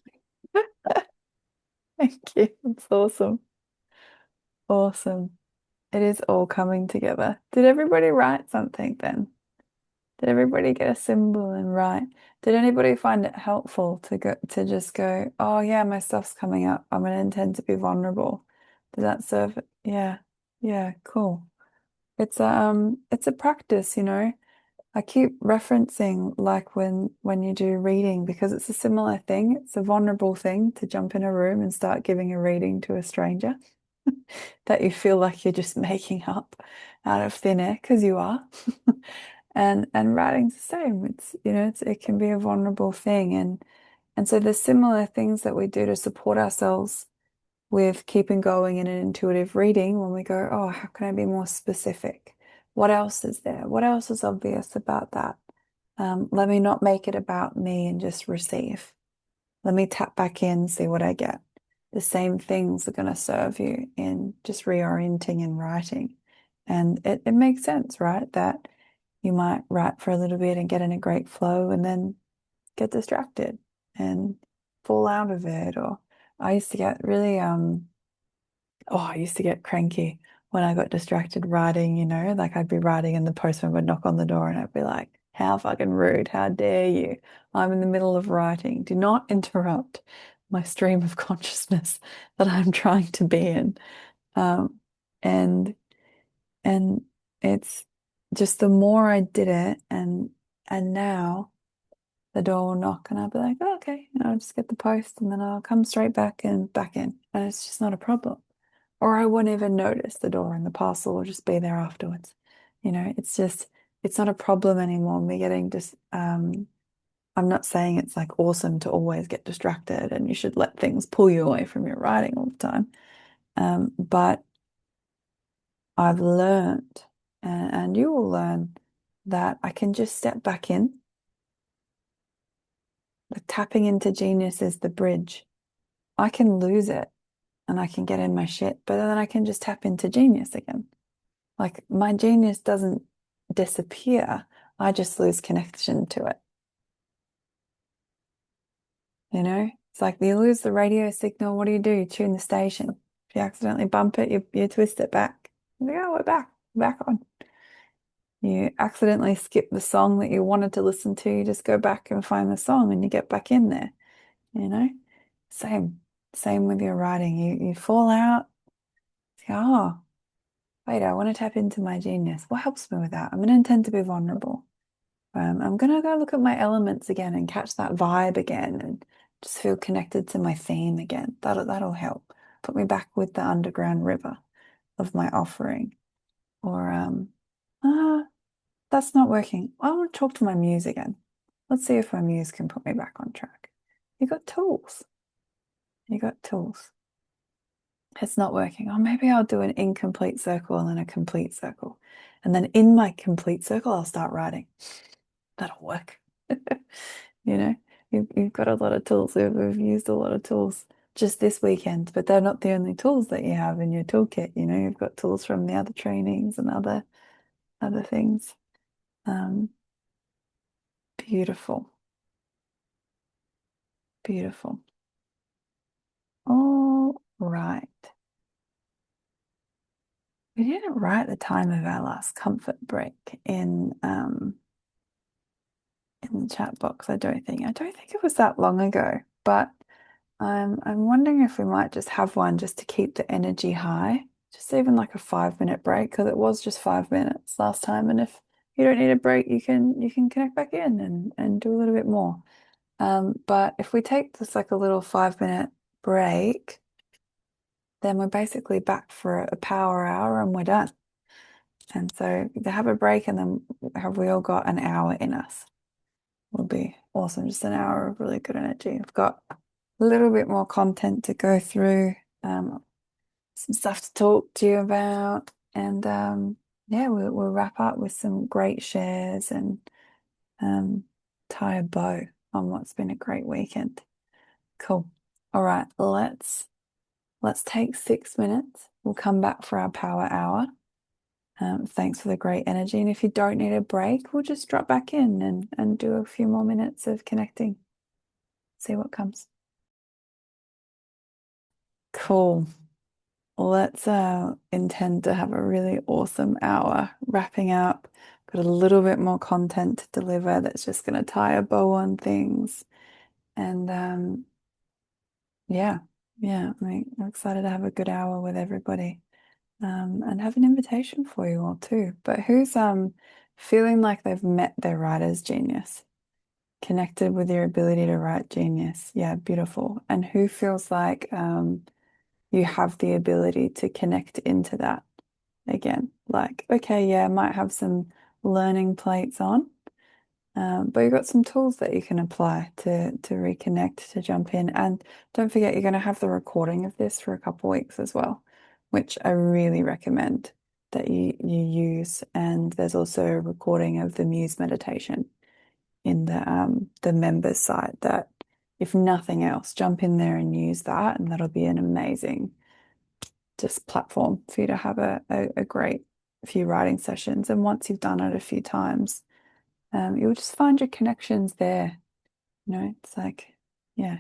Thank you. It's awesome. Awesome. It is all coming together. Did everybody write something then? Did everybody get a symbol and write? Did anybody find it helpful to just go, oh yeah, my stuff's coming up. I'm gonna intend to be vulnerable. Did that serve it? Yeah. Yeah, cool. It's a practice, I keep referencing like when you do reading because it's a similar thing. It's a vulnerable thing to jump in a room and start giving a reading to a stranger that you feel like you're just making up out of thin air because you are. And writing's the same. It can be a vulnerable thing and so there's similar things that we do to support ourselves with keeping going in an intuitive reading when we go, oh, how can I be more specific? What else is there? What else is obvious about that? Let me not make it about me and just receive. Let me tap back in, see what I get. The same things are going to serve you in just reorienting and writing. And it makes sense, right? That you might write for a little bit and get in a great flow and then get distracted and fall out of it. Or I used to get really I used to get cranky when I got distracted writing, like I'd be writing and the postman would knock on the door and I'd be like, how fucking rude, how dare you? I'm in the middle of writing. Do not interrupt my stream of consciousness that I'm trying to be in. Um, and and it's just the more I did it and now the door will knock and I'll be like, oh, okay, I'll just get the post and then I'll come straight back and back in. And it's just not a problem. Or I won't even notice the door and the parcel will just be there afterwards. It's not a problem anymore. Me getting just I'm not saying it's like awesome to always get distracted and you should let things pull you away from your writing all the time. But I've learned, and you will learn, that I can just step back in. The tapping into genius is the bridge. I can lose it and I can get in my shit, but then I can just tap into genius again. Like my genius doesn't disappear. I just lose connection to it. It's like you lose the radio signal. What do? You tune the station. If you accidentally bump it, you twist it back. You go, we're back. Back on. You accidentally skip the song that you wanted to listen to. You just go back and find the song and you get back in there. You know? Same with your writing. You fall out. Oh, wait, I want to tap into my genius. What helps me with that? I'm going to intend to be vulnerable. I'm going to go look at my elements again and catch that vibe again and just feel connected to my theme again. That'll help. Put me back with the underground river of my offering. Or, that's not working. I want to talk to my muse again. Let's see if my muse can put me back on track. You got tools. You got tools. It's not working. Oh, maybe I'll do an incomplete circle and then a complete circle. And then in my complete circle, I'll start writing. That'll work. You know, you've got a lot of tools. We've used a lot of tools just this weekend, but they're not the only tools that you have in your toolkit. You've got tools from the other trainings and other things. Beautiful. Beautiful. All right. We didn't write the time of our last comfort break in in the chat box. I don't think it was that long ago, but I'm wondering if we might just have one just to keep the energy high, just even like a 5 minute break, because it was just 5 minutes last time. And if you don't need a break, you can connect back in and do a little bit more. But if we take this like a little 5 minute break, then we're basically back for a power hour and we're done. And so to have a break and then have we all got an hour in us will be awesome. Just an hour of really good energy. I've got a little bit more content to go through, some stuff to talk to you about, and yeah, we'll wrap up with some great shares and tie a bow on what's been a great weekend. Cool. All right, let's take 6 minutes. We'll come back for our power hour. Thanks for the great energy. And if you don't need a break, we'll just drop back in and do a few more minutes of connecting. See what comes. Cool. Let's intend to have a really awesome hour wrapping up. Got a little bit more content to deliver that's just going to tie a bow on things. And yeah, I'm excited to have a good hour with everybody. And have an invitation for you all too. But who's feeling like they've met their writer's genius, connected with your ability to write genius? Yeah, beautiful. And who feels like you have the ability to connect into that again? Like, okay, yeah, I might have some learning plates on, but you've got some tools that you can apply to reconnect, to jump in. And don't forget, you're going to have the recording of this for a couple weeks as well, which I really recommend that you use. And there's also a recording of the Muse meditation in the members site that, if nothing else, jump in there and use that, and that'll be an amazing just platform for you to have a great few writing sessions. And once you've done it a few times, you'll just find your connections there. You know, it's like, yeah,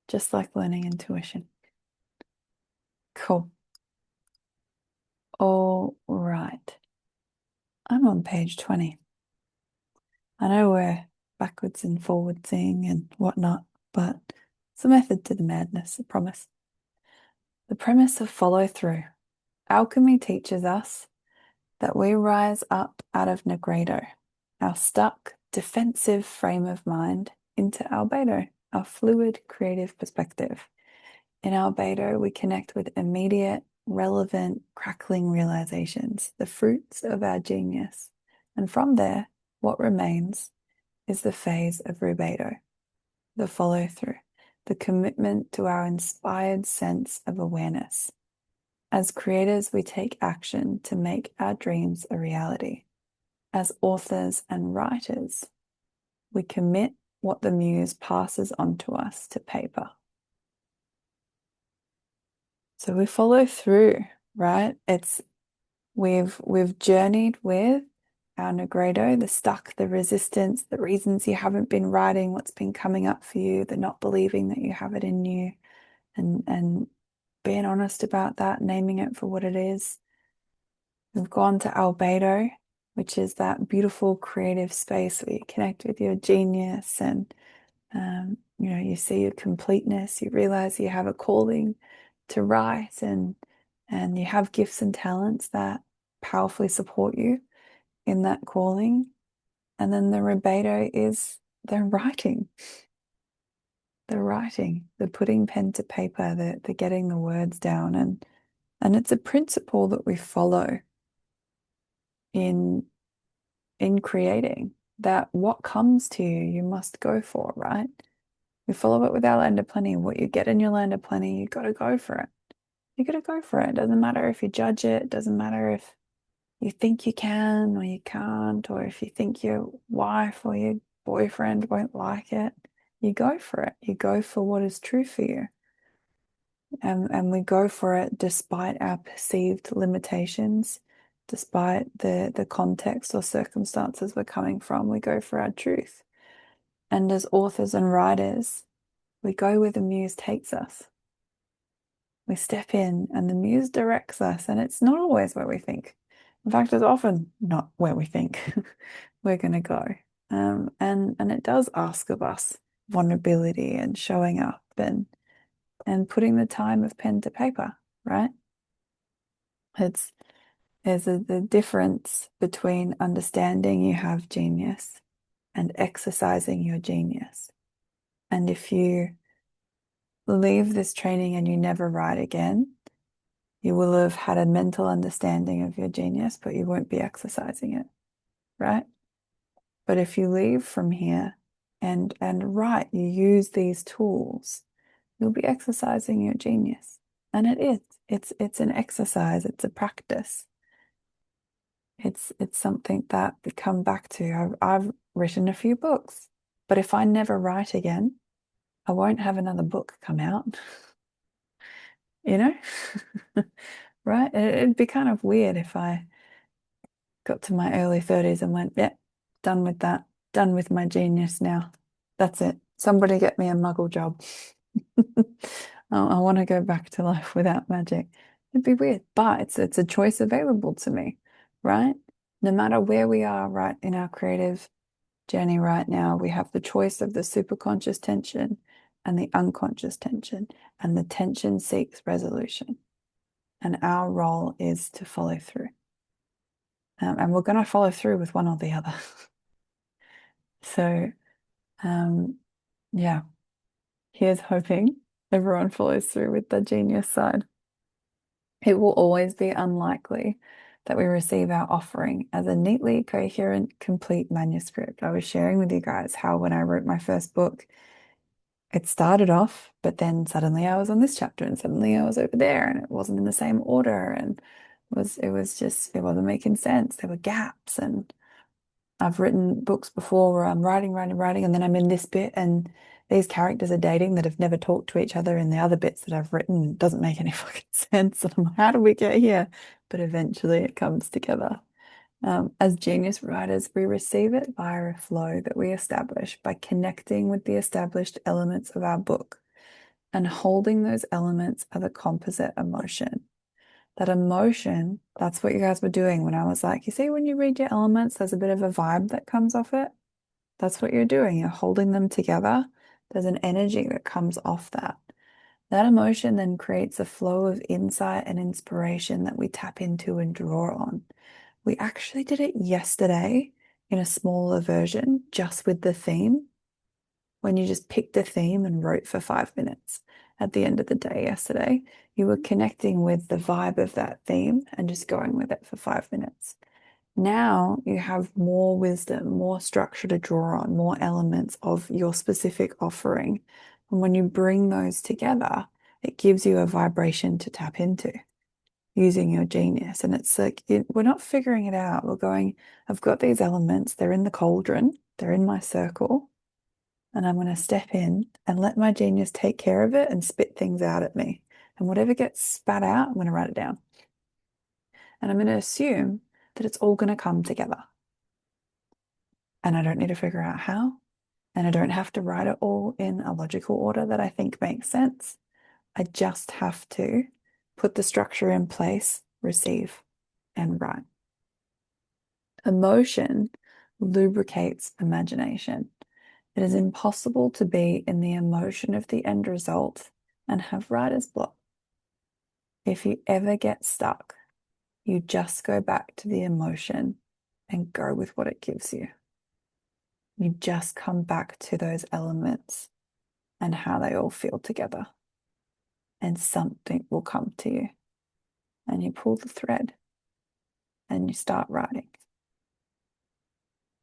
just like learning intuition. Cool. All right. I'm on page 20. I know we're backwards and forwardsing and whatnot, but it's a method to the madness, I promise. The premise of follow through. Alchemy teaches us that we rise up out of Negredo, our stuck, defensive frame of mind, into albedo, our fluid, creative perspective. In albedo, we connect with immediate, relevant, crackling realizations, the fruits of our genius. And from there, what remains is the phase of rubedo, the follow through, the commitment to our inspired sense of awareness. As creators, we take action to make our dreams a reality. As authors and writers, we commit what the muse passes on to us to paper. So we follow through, right? We've journeyed with our Negredo, the stuck, the resistance, the reasons you haven't been writing, what's been coming up for you, the not believing that you have it in you, and being honest about that, naming it for what it is. We've gone to albedo, which is that beautiful creative space where you connect with your genius and you see your completeness, you realize you have a calling to write and you have gifts and talents that powerfully support you in that calling. And then the rubedo is the writing, the putting pen to paper, the getting the words down. And it's a principle that we follow in creating, that what comes to you, you must go for, right? We follow it with our land of plenty. What you get in your land of plenty, you got to go for it. You got to go for it. It doesn't matter if you judge it. It doesn't matter if you think you can or you can't, or if you think your wife or your boyfriend won't like it. You go for it. You go for what is true for you. And we go for it despite our perceived limitations, despite the context or circumstances we're coming from. We go for our truth. And as authors and writers, we go where the muse takes us. We step in and the muse directs us, and it's not always where we think. In fact, it's often not where we think we're going to go. And it does ask of us vulnerability and showing up and putting the time of pen to paper, right? There's the difference between understanding you have genius and exercising your genius. And if you leave this training and you never write again, you will have had a mental understanding of your genius, but you won't be exercising it, right? But if you leave from here and write, you use these tools, you'll be exercising your genius. And it is. It's an exercise, it's a practice. It's something that we come back to. I've written a few books, but if I never write again, I won't have another book come out. You know? Right? It'd be kind of weird if I got to my early 30s and went, yeah, done with that. Done with my genius now. That's it. Somebody get me a muggle job. I want to go back to life without magic. It'd be weird, but it's a choice available to me, right? No matter where we are right in our creative journey right now, we have the choice of the superconscious tension and the unconscious tension, and the tension seeks resolution. And our role is to follow through. And we're going to follow through with one or the other. So, yeah, here's hoping everyone follows through with the genius side. It will always be unlikely that we receive our offering as a neatly coherent, complete manuscript. I was sharing with you guys how when I wrote my first book, it started off, but then suddenly I was on this chapter and suddenly I was over there and it wasn't in the same order and it wasn't making sense. There were gaps, and I've written books before where I'm writing, and then I'm in this bit and these characters are dating that have never talked to each other, and the other bits that I've written doesn't make any fucking sense. And I'm like, how did we get here? But eventually it comes together. As genius writers, we receive it via a flow that we establish by connecting with the established elements of our book and holding those elements as a composite emotion. That emotion, that's what you guys were doing when I was like, you see, when you read your elements, there's a bit of a vibe that comes off it. That's what you're doing. You're holding them together. There's an energy that comes off that. That emotion then creates a flow of insight and inspiration that we tap into and draw on. We actually did it yesterday in a smaller version, just with the theme, when you just picked a theme and wrote for 5 minutes at the end of the day yesterday. You were connecting with the vibe of that theme and just going with it for 5 minutes. Now you have more wisdom, more structure to draw on, more elements of your specific offering. And when you bring those together, it gives you a vibration to tap into using your genius. And it's like, we're not figuring it out. We're going, I've got these elements, they're in the cauldron, they're in my circle, and I'm going to step in and let my genius take care of it and spit things out at me. And whatever gets spat out, I'm going to write it down. And I'm going to assume that it's all going to come together. And I don't need to figure out how. And I don't have to write it all in a logical order that I think makes sense. I just have to put the structure in place, receive, and write. Emotion lubricates imagination. It is impossible to be in the emotion of the end result and have writer's block. If you ever get stuck, you just go back to the emotion and go with what it gives you. You just come back to those elements and how they all feel together. And something will come to you. And you pull the thread and you start writing.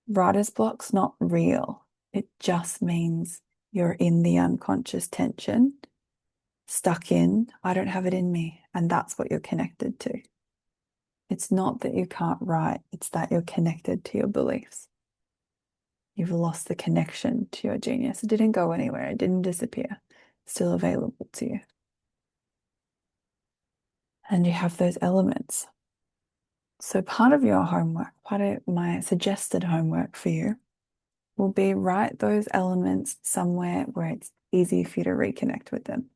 Writer's block's not real. It just means you're in the unconscious tension, stuck in, I don't have it in me. And that's what you're connected to. It's not that you can't write, it's that you're connected to your beliefs. You've lost the connection to your genius. It didn't go anywhere. It didn't disappear. It's still available to you. And you have those elements. So part of your homework, part of my suggested homework for you will be write those elements somewhere where it's easy for you to reconnect with them.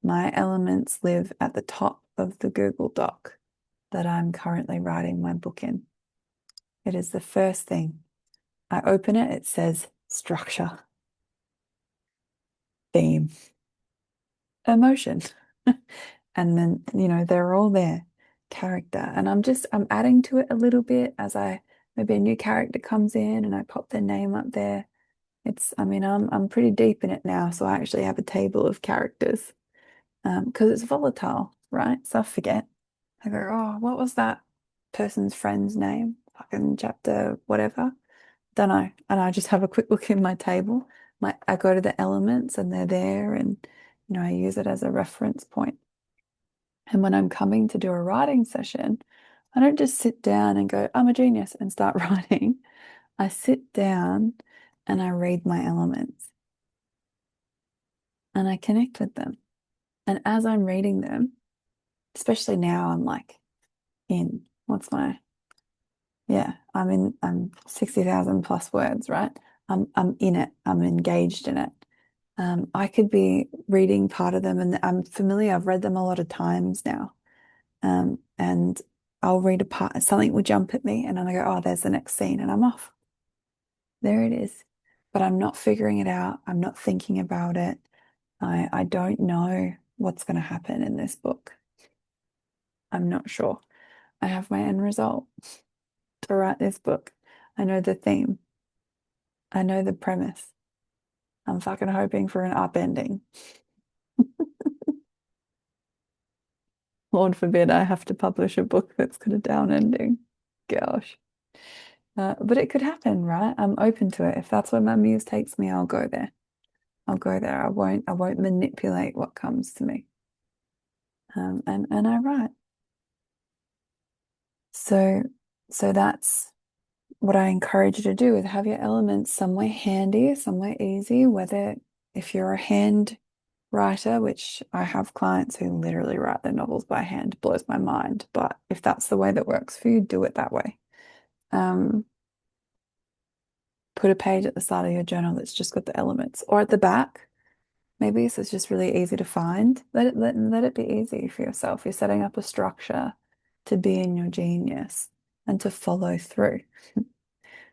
My elements live at the top of the Google Doc that I'm currently writing my book in. It is the first thing. I open it, it says structure, theme, emotion. And then, they're all there. Character. And I'm adding to it a little bit as maybe a new character comes in and I pop their name up there. I'm pretty deep in it now, so I actually have a table of characters. Because it's volatile, right? So I forget. I go, oh, what was that person's friend's name? Fucking chapter, whatever. Don't know. And I just have a quick look in my table. I go to the elements and they're there, and I use it as a reference point. And when I'm coming to do a writing session, I don't just sit down and go, I'm a genius and start writing. I sit down and I read my elements and I connect with them. And as I'm reading them, especially now, I'm like I'm 60,000 plus words, right? I'm in it. I'm engaged in it. I could be reading part of them and I'm familiar. I've read them a lot of times now. And I'll read a part, something will jump at me and then I go, oh, there's the next scene and I'm off. There it is. But I'm not figuring it out. I'm not thinking about it. I don't know what's going to happen in this book. I'm not sure. I have my end result to write this book. I know the theme. I know the premise. I'm fucking hoping for an upending. Lord forbid I have to publish a book that's got a down ending. Gosh. But it could happen, right? I'm open to it. If that's where my muse takes me, I'll go there. I'll go there. I won't manipulate what comes to me. And I write. So that's what I encourage you to do, is have your elements somewhere handy, somewhere easy, whether if you're a hand writer, which I have clients who literally write their novels by hand, blows my mind. But if that's the way that works for you, do it that way. Put a page at the side of your journal that's just got the elements, or at the back, maybe, so it's just really easy to find. Let it be easy for yourself. You're setting up a structure to be in your genius and to follow through,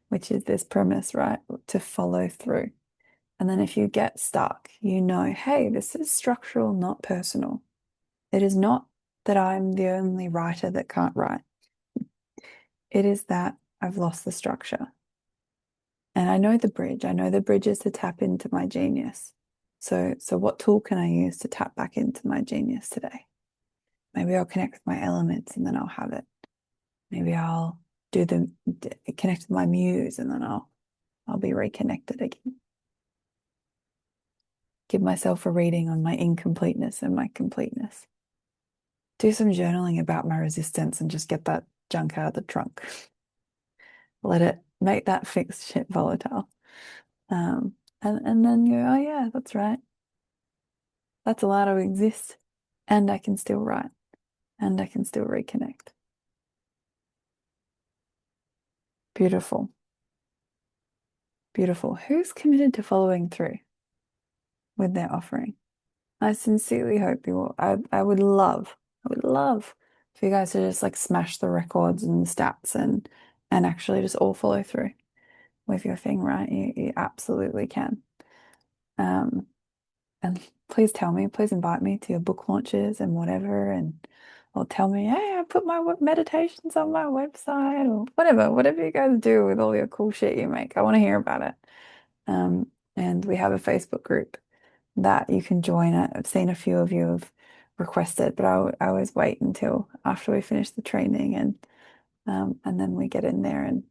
which is this premise, right? To follow through. And then if you get stuck, hey, this is structural, not personal. It is not that I'm the only writer that can't write. It is that I've lost the structure. And I know the bridge. I know the bridge is to tap into my genius. So what tool can I use to tap back into my genius today? Maybe I'll connect with my elements and then I'll have it. Maybe I'll connect with my muse and then I'll be reconnected again. Give myself a reading on my incompleteness and my completeness. Do some journaling about my resistance and just get that junk out of the trunk. Let it make that fixed shit volatile. And then you go, oh yeah, that's right. That's allowed to exist. And I can still write. And I can still reconnect. Beautiful. Beautiful. Who's committed to following through with their offering? I sincerely hope you will. I would love for you guys to just like smash the records and the stats and actually just all follow through with your thing, right? You absolutely can. And please tell me, please invite me to your book launches and whatever, or tell me, hey, I put my meditations on my website, or whatever you guys do with all your cool shit you make. I want to hear about it. And we have a Facebook group that you can join. I've seen a few of you have requested, but I always wait until after we finish the training and then we get in there, and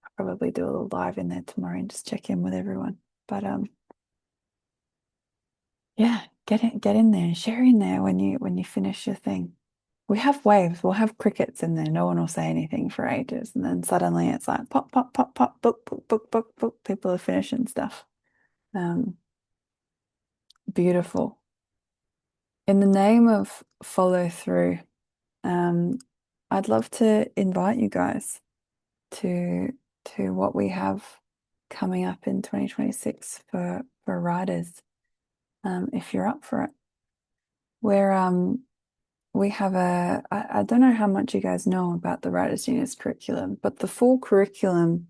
I'll probably do a little live in there tomorrow and just check in with everyone. But yeah, get in there, share in there when you finish your thing. We have waves, we'll have crickets in there, no one will say anything for ages, and then suddenly it's like pop, pop, pop, pop, book, book, book, book, book, people are finishing stuff. Beautiful. In the name of follow through, I'd love to invite you guys to what we have coming up in 2026 for writers, if you're up for it. We're we have I don't know how much you guys know about the Writers Genius curriculum, but the full curriculum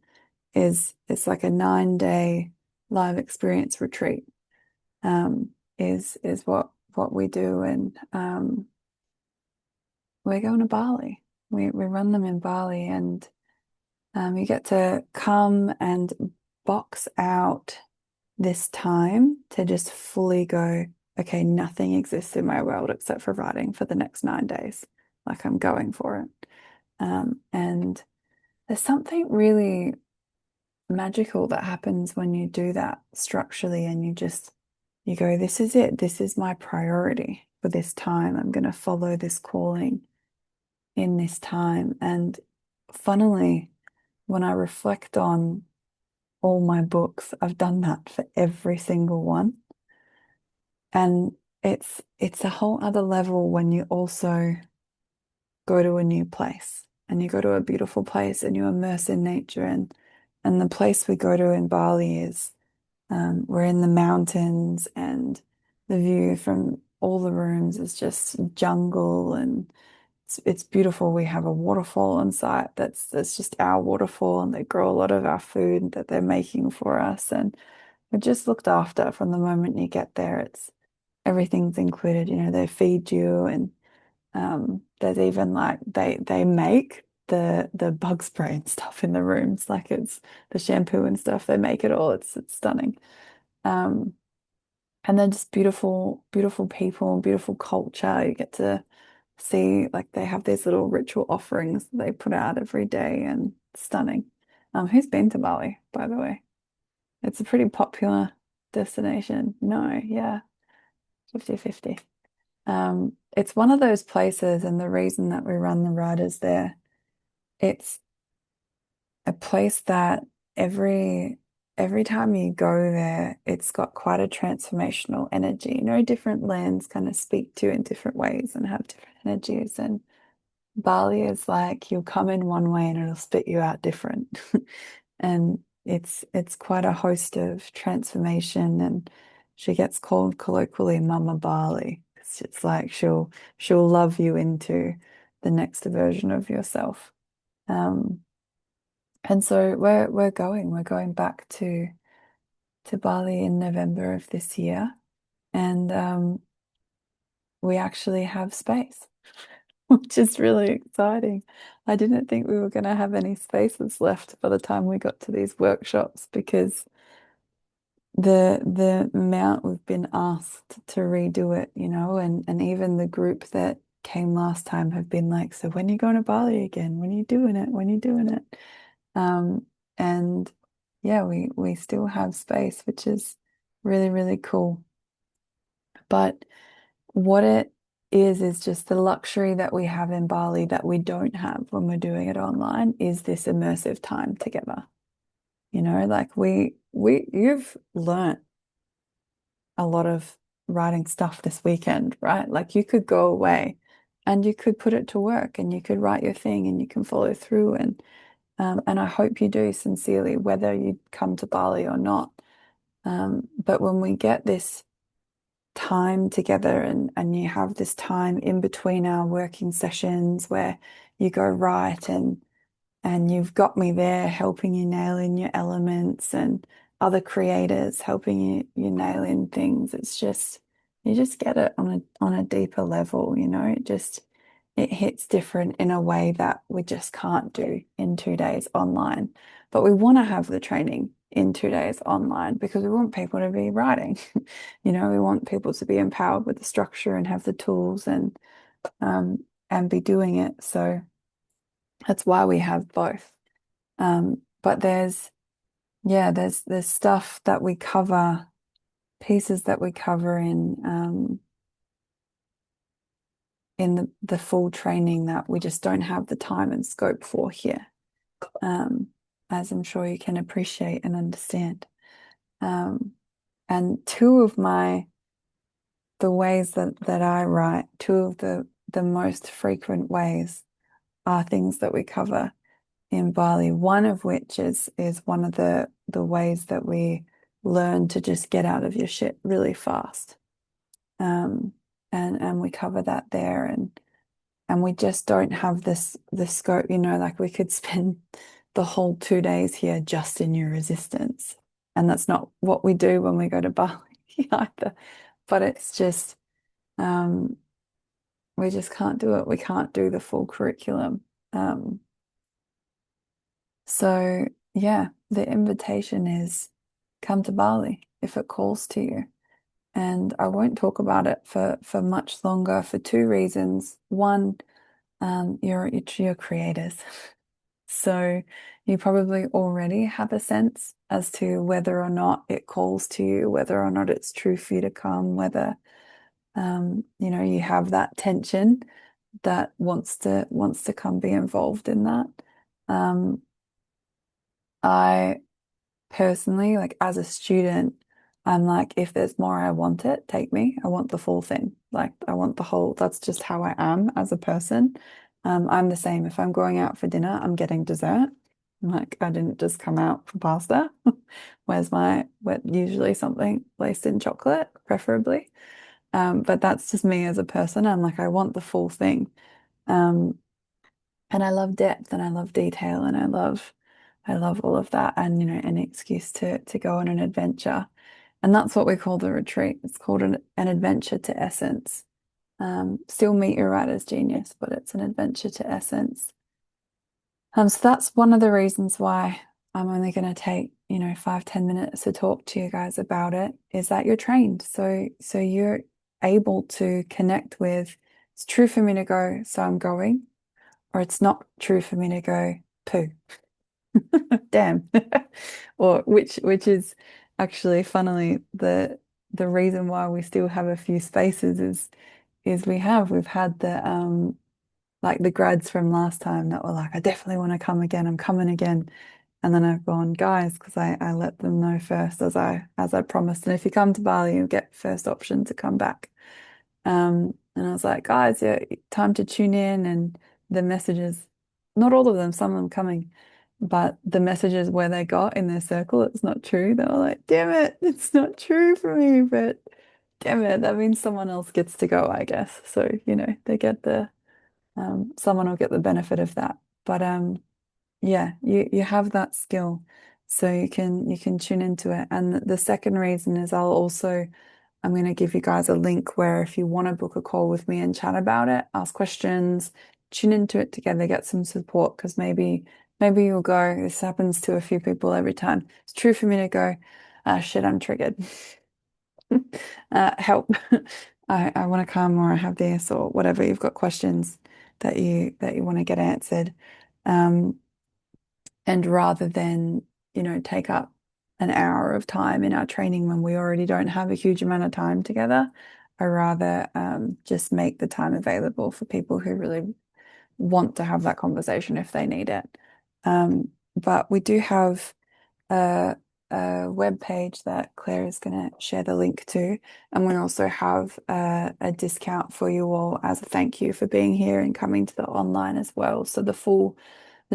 it's like a 9-day live experience retreat. Is what we do, and we're going to Bali. We run them in Bali, and you get to come and box out this time to just fully go, okay, nothing exists in my world except for writing for the next 9 days. Like I'm going for it. And there's something really magical that happens when you do that structurally and you go, this is it. This is my priority for this time. I'm going to follow this calling in this time. And funnily, when I reflect on all my books, I've done that for every single one. And it's a whole other level when you also go to a new place and you go to a beautiful place and you immerse in nature. And the place we go to in Bali is we're in the mountains, and the view from all the rooms is just jungle, and it's beautiful. We have a waterfall on site that's just our waterfall, and they grow a lot of our food that they're making for us, and we're just looked after from the moment you get there. It's everything's included. You know, they feed you, and there's even like they make the bug spray and stuff in the rooms, like it's the shampoo and stuff. They make it all. It's stunning. Um, and they're just beautiful, beautiful people, beautiful culture. You get to see like they have these little ritual offerings that they put out every day, and it's stunning. Who's been to Bali, by the way? It's a pretty popular destination. No, yeah, 50-50. It's one of those places, and the reason that we run the riders there, it's a place that every time you go there, it's got quite a transformational energy. You know, different lands kind of speak to you in different ways and have different energies. And Bali is like you'll come in one way and it'll spit you out different. And it's quite a host of transformation, and she gets called colloquially Mama Bali. It's like she'll love you into the next version of yourself. Um, and so we're going back to Bali in November of this year, and we actually have space, which is really exciting. I didn't think we were going to have any spaces left by the time we got to these workshops, because the amount we've been asked to redo it, you know, and even the group that came last time have been like, so when are you going to Bali again? When are you doing it? When are you doing it? And yeah, we still have space, which is really, really cool. But what it is just the luxury that we have in Bali that we don't have when we're doing it online is this immersive time together. You know, like you've learnt a lot of writing stuff this weekend, right? Like you could go away and you could put it to work and you could write your thing and you can follow through, and I hope you do sincerely, whether you come to Bali or not. But when we get this time together, and you have this time in between our working sessions where you go write, and you've got me there helping you nail in your elements, and other creators helping you nail in things. It's just you just get it on a deeper level, you know. It hits different in a way that we just can't do in 2 days online. But we want to have the training in 2 days online because we want people to be writing. You know, we want people to be empowered with the structure and have the tools and be doing it. So that's why we have both. But there's stuff that we cover, pieces that we cover in the full training that we just don't have the time and scope for here, as I'm sure you can appreciate and understand. And two of the ways that I write, two of the most frequent ways are things that we cover in Bali. One of which is one of the ways that we learn to just get out of your shit really fast. And we cover that there. And and we just don't have the scope, like we could spend the whole 2 days here just in your resistance. And that's not what we do when we go to Bali either. But it's just we just can't do it. We can't do the full curriculum. So yeah, the invitation is come to Bali if it calls to you. And I won't talk about it for much longer for two reasons. One, you're creators. So you probably already have a sense as to whether or not it calls to you, whether or not it's true for you to come, whether you have that tension that wants to come be involved in that. I personally, like as a student, I'm like, if there's more, I want it, take me. I want the full thing. Like I want the whole, that's just how I am as a person. I'm the same. If I'm going out for dinner, I'm getting dessert. Like I didn't just come out for pasta. Usually something laced in chocolate, preferably. But that's just me as a person. I'm like, I want the full thing. Um, and I love depth and I love detail and I love all of that and an excuse to go on an adventure. And that's what we call the retreat. It's called an adventure to essence. Still meet your writer's genius, but it's an adventure to essence. So that's one of the reasons why I'm only going to take 5-10 minutes to talk to you guys about it, is that you're trained. So you're able to connect with, it's true for me to go, so I'm going, or it's not true for me to go, poo. Damn. Or which is actually funnily the reason why we still have a few spaces is we've had the like the grads from last time that were like, I definitely want to come again, I'm coming again. And then I've gone, guys, because I let them know first as I promised. And if you come to Bali, you get first option to come back. And I was like, guys, yeah, time to tune in. And the messages, not all of them, some of them coming, but the messages where they got in their circle, it's not true. They were like, damn it, it's not true for me, but damn it, that means someone else gets to go, I guess. So, they get someone will get the benefit of that. But yeah, you have that skill, so you can tune into it. And the second reason is I'm going to give you guys a link where if you want to book a call with me and chat about it, ask questions, tune into it together, get some support, because maybe you'll go. This happens to a few people every time. It's true for me to go, shit, I'm triggered. Help. I want to come, or I have this, or whatever. You've got questions that you want to get answered. And rather than, take up an hour of time in our training when we already don't have a huge amount of time together, I rather just make the time available for people who really want to have that conversation if they need it. But we do have a web page that Claire is going to share the link to, and we also have a discount for you all as a thank you for being here and coming to the online as well. So the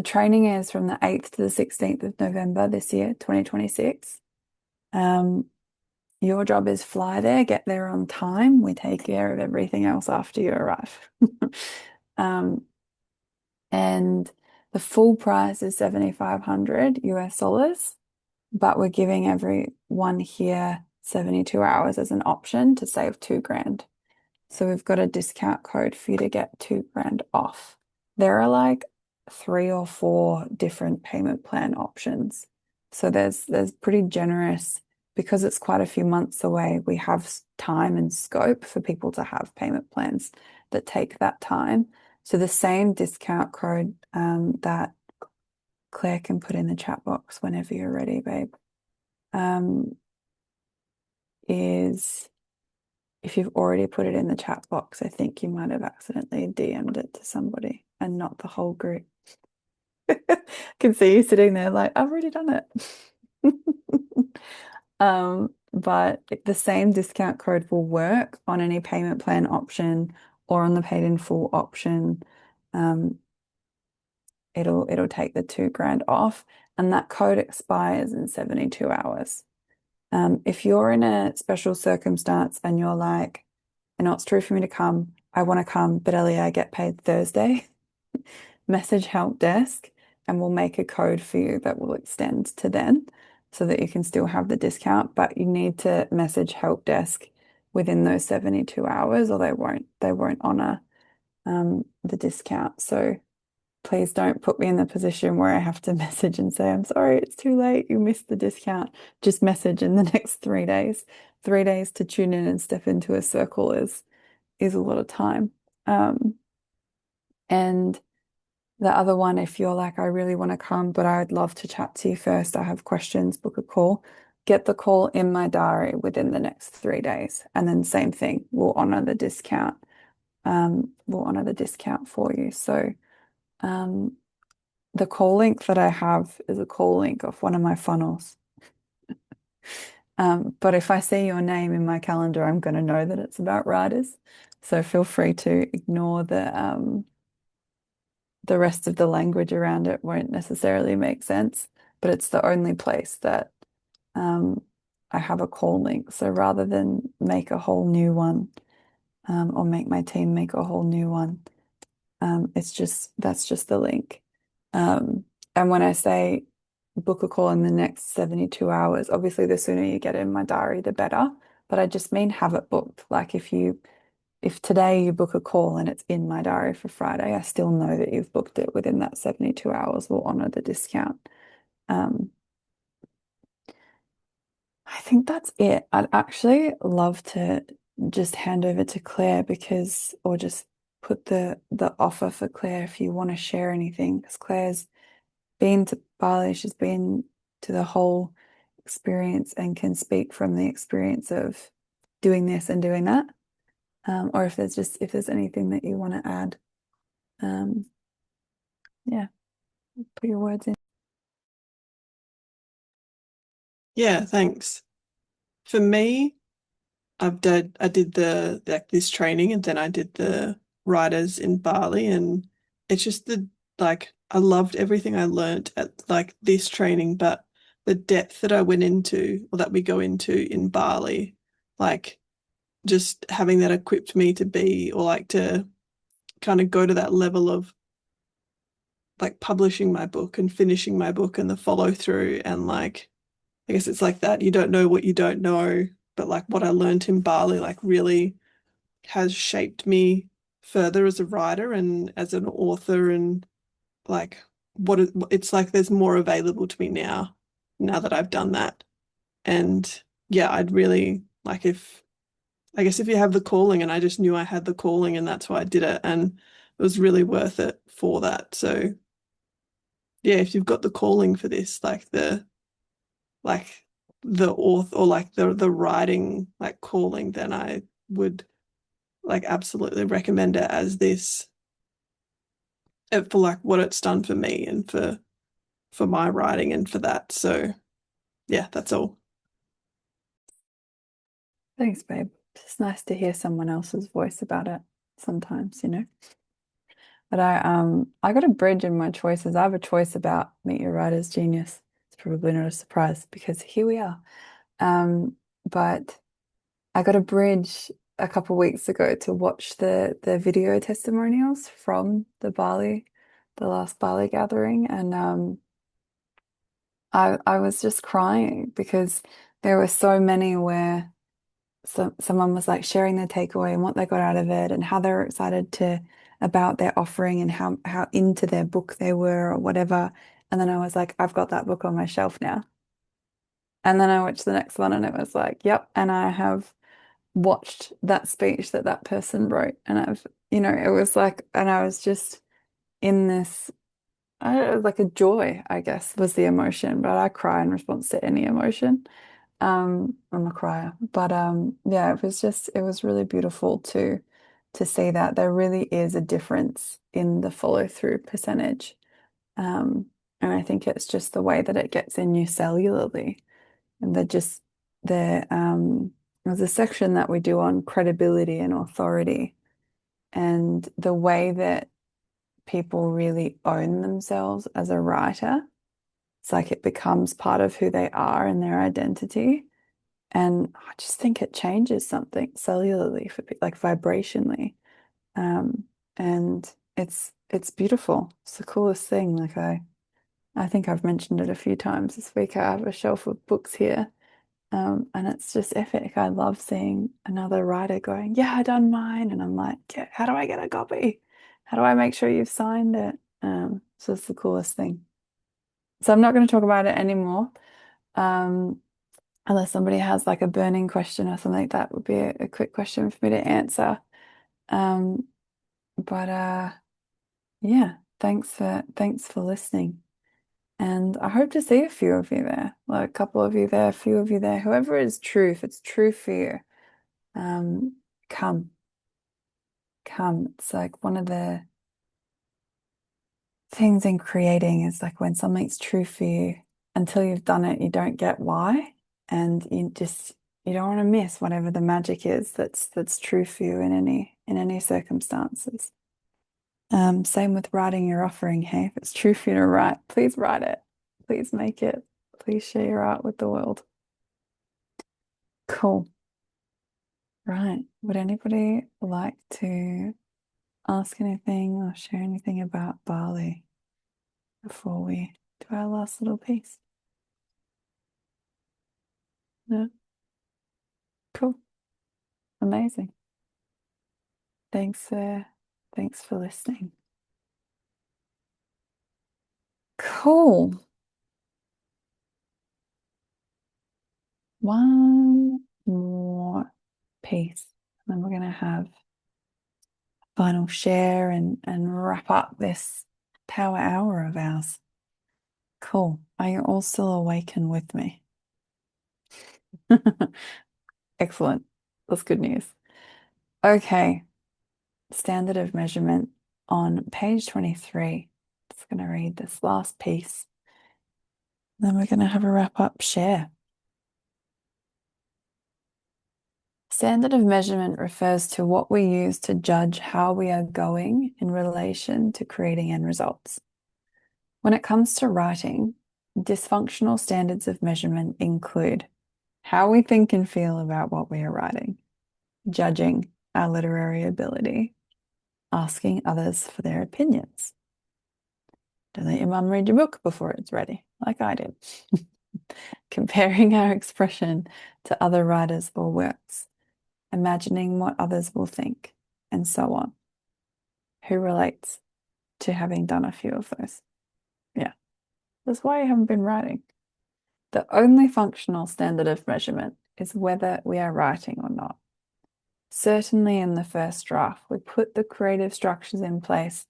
training is from the 8th to the 16th of November this year, 2026. Your job is fly there, get there on time. We take care of everything else after you arrive. And the full price is $7,500 US, but we're giving everyone here 72 hours as an option to save $2,000. So we've got a discount code for you to get $2,000 off. There are like 3 or 4 different payment plan options. So there's pretty generous, because it's quite a few months away. We have time and scope for people to have payment plans that take that time. So the same discount code that Claire can put in the chat box whenever you're ready, babe, is, if you've already put it in the chat box, I think you might have accidentally DM'd it to somebody and not the whole group. I can see you sitting there like, I've already done it. But the same discount code will work on any payment plan option or on the paid in full option. It'll take the $2,000 off, and that code expires in 72 hours. If you're in a special circumstance and you're like, I know it's true for me to come, I want to come, but Ellie, I get paid Thursday. Message help desk and we'll make a code for you that will extend to then so that you can still have the discount, but you need to message help desk within those 72 hours or they won't honor the discount. So please don't put me in the position where I have to message and say, I'm sorry, it's too late. You missed the discount. Just message in the next 3 days. 3 days to tune in and step into a circle is a lot of time. And the other one, if you're like, I really want to come, but I'd love to chat to you first. I have questions, book a call. Get the call in my diary within the next 3 days. And then same thing, we'll honor the discount. We'll honor the discount for you. So the call link that I have is a call link of one of my funnels. But if I see your name in my calendar, I'm going to know that it's about writers. So feel free to ignore the rest of the language around it won't necessarily make sense, but it's the only place that I have a call link. So rather than make a whole new one or make my team make a whole new one, that's just the link. And when I say book a call in the next 72 hours, obviously the sooner you get in my diary, the better. But I just mean have it booked. Like if today you book a call and it's in my diary for Friday, I still know that you've booked it within that 72 hours. We'll honor the discount. I think that's it. I'd actually love to just hand over to Claire or just put the offer for Claire if you want to share anything, because Claire's been to Bali, she's been to the whole experience and can speak from the experience of doing this and doing that. Or if there's anything that you want to add, yeah, put your words in. Yeah, thanks. For me, I did this training and then I did the writers in Bali, and it's just I loved everything I learned at like this training, but the depth that I went into or that we go into in Bali, like just having that equipped me to be or like to kind of go to that level of like publishing my book and finishing my book and the follow through, and like I guess it's like that you don't know what you don't know, but like what I learned in Bali like really has shaped me further as a writer and as an author, and like it's like there's more available to me now that I've done that. And yeah, I'd really like if you have the calling, and I just knew I had the calling and that's why I did it, and it was really worth it for that. So yeah, if you've got the calling for this, like the author or like the writing like calling, then I would like absolutely recommend it as this for like what it's done for me and for my writing and for that. So yeah, that's all. Thanks, babe. It's nice to hear someone else's voice about it sometimes, you know. But I got a bridge in my choices. I have a choice about Meet Your Writer's Genius. It's probably not a surprise because here we are. But I got a bridge a couple weeks ago to watch the video testimonials from the last Bali gathering, and I was just crying because there were so many where someone was like sharing their takeaway and what they got out of it and how they were excited about their offering and how into their book they were or whatever. And then I was like, I've got that book on my shelf now. And then I watched the next one and it was like, yep. And I have watched that speech that person wrote. And it was like, and I was just in this, I don't know, like a joy, I guess, was the emotion. But I cry in response to any emotion. I'm a crier. But yeah, it was really beautiful to see that there really is a difference in the follow through percentage. And I think it's just the way that it gets in you cellularly. And there's a section that we do on credibility and authority and the way that people really own themselves as a writer. It's like it becomes part of who they are and their identity. And I just think it changes something cellularly for like vibrationally. And it's beautiful. It's the coolest thing. Like I think I've mentioned it a few times this week. I have a shelf of books here. And it's just epic. I love seeing another writer going, yeah, I done mine. And I'm like, yeah, how do I get a copy? How do I make sure you've signed it? So it's the coolest thing. So I'm not going to talk about it anymore. Unless somebody has like a burning question or something, that would be a quick question for me to answer. Um, but yeah, thanks for listening. And I hope to see a few of you there, like a couple of you there, a few of you there, whoever is true, if it's true for you, um, come, come. It's like one of the things in creating is like when something's true for you, until you've done it, you don't get why. And you don't want to miss whatever the magic is that's true for you in any circumstances. Same with writing your offering. Hey, if it's true for you to write, please write it. Please make it. Please share your art with the world. Cool. Right. Would anybody like to ask anything or share anything about Bali before we do our last little piece? No? Cool. Amazing. Thanks for listening. Cool. One more piece, and then we're going to have a final share and wrap up this power hour of ours. Cool. Are you all still awake and with me? Excellent. That's good news. Okay. Standard of measurement on page 23. Just going to read this last piece. Then we're going to have a wrap up share. Standard of measurement refers to what we use to judge how we are going in relation to creating end results. When it comes to writing, dysfunctional standards of measurement include how we think and feel about what we are writing, judging our literary ability, asking others for their opinions. Don't let your mum read your book before it's ready, like I did. Comparing our expression to other writers or works, imagining what others will think, and so on. Who relates to having done a few of those? Yeah, that's why you haven't been writing. The only functional standard of measurement is whether we are writing or not. Certainly in the first draft, we put the creative structures in place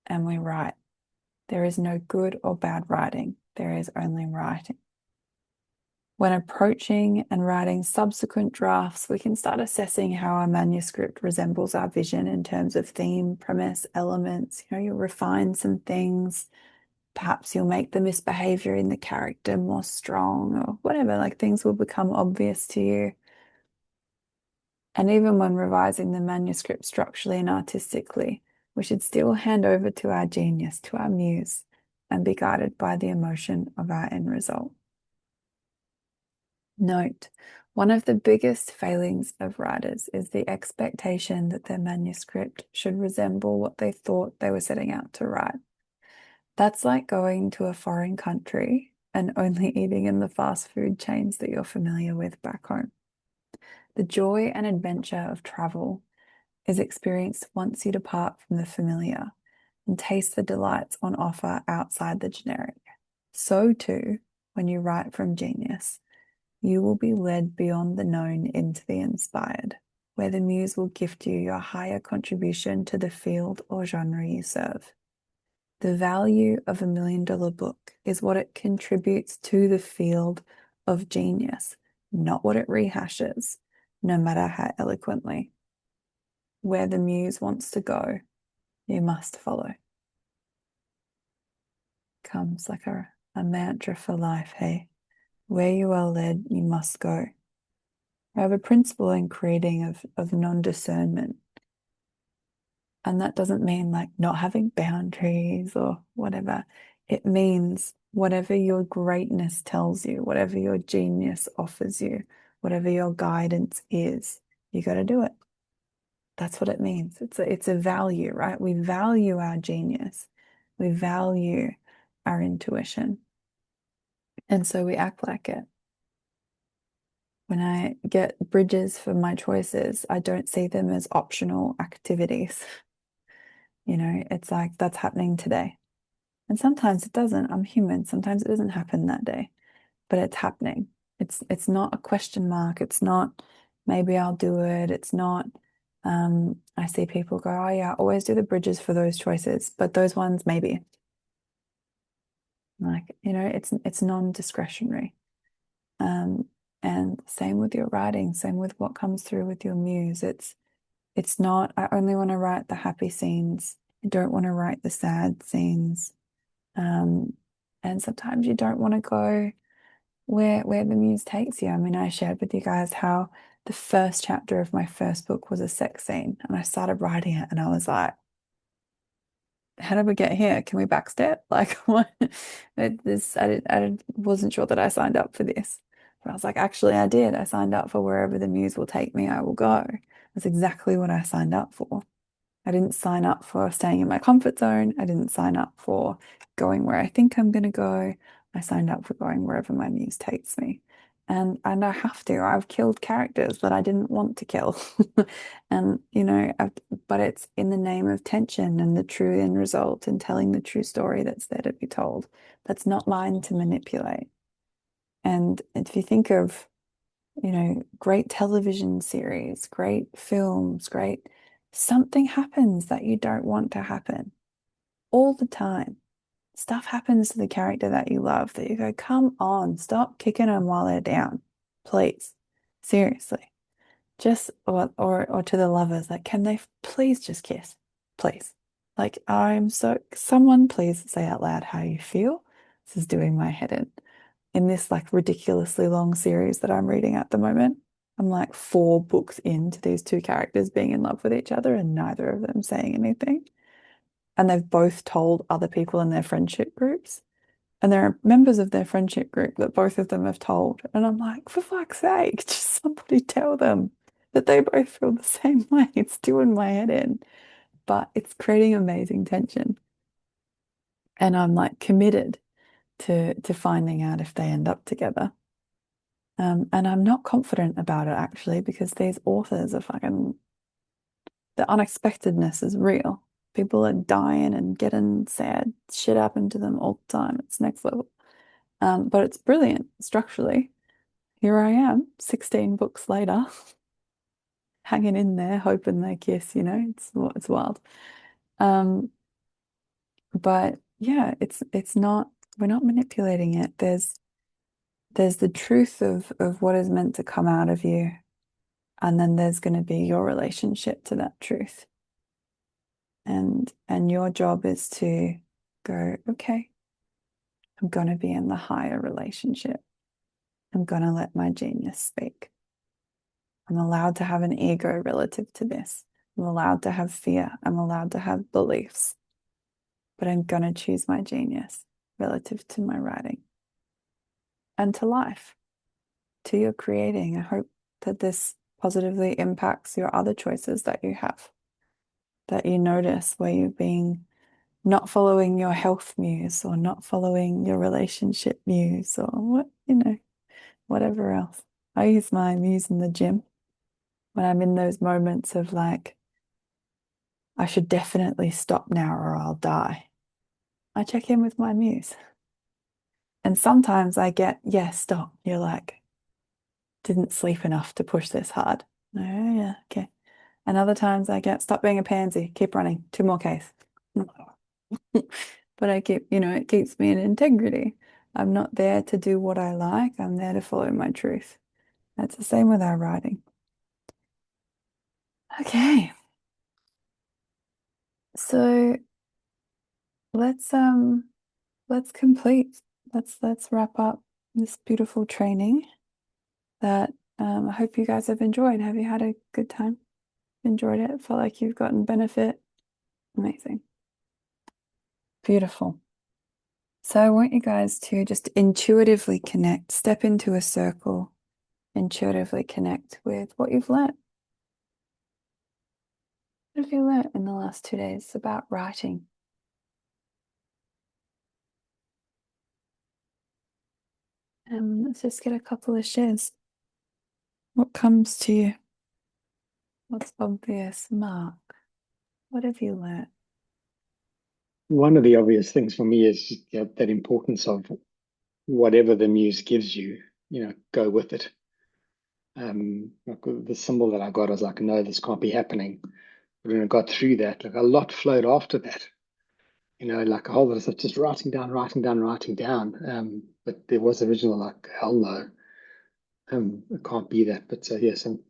and we write. There is no good or bad writing. There is only writing. When approaching and writing subsequent drafts, we can start assessing how our manuscript resembles our vision in terms of theme, premise, elements. You'll refine some things. Perhaps you'll make the misbehavior in the character more strong or whatever, like things will become obvious to you. And even when revising the manuscript structurally and artistically, we should still hand over to our genius, to our muse, and be guided by the emotion of our end result. Note, one of the biggest failings of writers is the expectation that their manuscript should resemble what they thought they were setting out to write. That's like going to a foreign country and only eating in the fast food chains that you're familiar with back home. The joy and adventure of travel is experienced once you depart from the familiar and taste the delights on offer outside the generic. So too, when you write from genius, you will be led beyond the known into the inspired, where the muse will gift you your higher contribution to the field or genre you serve. The value of $1 million book is what it contributes to the field of genius, not what it rehashes, no matter how eloquently. Where the muse wants to go, you must follow. Comes like a mantra for life, hey? Where you are led, you must go. I have a principle in creating of non-discernment. And that doesn't mean like not having boundaries or whatever. It means whatever your greatness tells you, whatever your genius offers you, whatever your guidance is, you got to do it. That's what it means. It's a value, right? We value our genius. We value our intuition. And so we act like it. When I get bridges for my choices, I don't see them as optional activities. You know, it's like that's happening today. And sometimes it doesn't. I'm human. Sometimes it doesn't happen that day, but it's happening. It's not a question mark. It's not maybe I'll do it. It's not I see people go, oh yeah, I always do the bridges for those choices, but those ones maybe. Like, you know, it's non-discretionary. And same with your writing, same with what comes through with your muse. It's not, I only want to write the happy scenes. I don't want to write the sad scenes. And sometimes you don't want to go where the muse takes you. I mean, I shared with you guys how the first chapter of my first book was a sex scene, and I started writing it, and I was like, how did we get here? Can we backstep? Like, what? I wasn't sure that I signed up for this. But I was like, actually, I did. I signed up for wherever the muse will take me, I will go. That's exactly what I signed up for. I didn't sign up for staying in my comfort zone. I didn't sign up for going where I think I'm going to go. I signed up for going wherever my muse takes me. And I have to. I've killed characters that I didn't want to kill. And, you know, but it's in the name of tension and the true end result and telling the true story that's there to be told. That's not mine to manipulate. And if you think of, you know, great television series, great films, great, something happens that you don't want to happen all the time. Stuff happens to the character that you love that you go, come on, stop kicking them while they're down, please. Seriously. Just, or to the lovers, like, can they please just kiss? Please. Like, someone please say out loud how you feel. This is doing my head in this like ridiculously long series that I'm reading at the moment. I'm like 4 books into these 2 characters being in love with each other and neither of them saying anything. And they've both told other people in their friendship groups. And there are members of their friendship group that both of them have told. And I'm like, for fuck's sake, just somebody tell them that they both feel the same way. It's doing my head in. But it's creating amazing tension. And I'm like committed to finding out if they end up together. And I'm not confident about it actually, because these authors are fucking, the unexpectedness is real. People are dying and getting sad. Shit happened to them all the time. It's next level. But it's brilliant structurally. Here I am, 16 books later, hanging in there, hoping they kiss, you know, it's wild. But yeah, it's not, we're not manipulating it. There's the truth of what is meant to come out of you. And then there's going to be your relationship to that truth. And your job is to go, okay, I'm going to be in the higher relationship. I'm going to let my genius speak. I'm allowed to have an ego relative to this. I'm allowed to have fear. I'm allowed to have beliefs. But I'm going to choose my genius relative to my writing and to life, to your creating. I hope that this positively impacts your other choices that you have, that you notice where you're being not following your health muse or not following your relationship muse or what, you know, whatever else. I use my muse in the gym when I'm in those moments of like, I should definitely stop now or I'll die. I check in with my muse. And sometimes I get, yeah, stop. You're like, didn't sleep enough to push this hard. Oh, yeah, okay. And other times I get, stop being a pansy, keep running, 2 more Ks. But I keep, you know, it keeps me in integrity. I'm not there to do what I like. I'm there to follow my truth. That's the same with our writing. Okay. So let's complete. Let's wrap up this beautiful training that I hope you guys have enjoyed. Have you had a good time? Enjoyed it? Felt like you've gotten benefit? Amazing. Beautiful. So I want you guys to just intuitively connect, step into a circle, intuitively connect with what you've learnt. What have you learnt in the last 2 days about writing? Let's just get a couple of shares. What comes to you? What's obvious? Mark, what have you learnt? One of the obvious things for me is that importance of whatever the muse gives you, go with it. Like the symbol that I got, I was like, no, this can't be happening. But when I got through that, like a lot flowed after that. Like a whole lot of stuff, just writing down. But there was original, like, hell no, it can't be that. But yes, and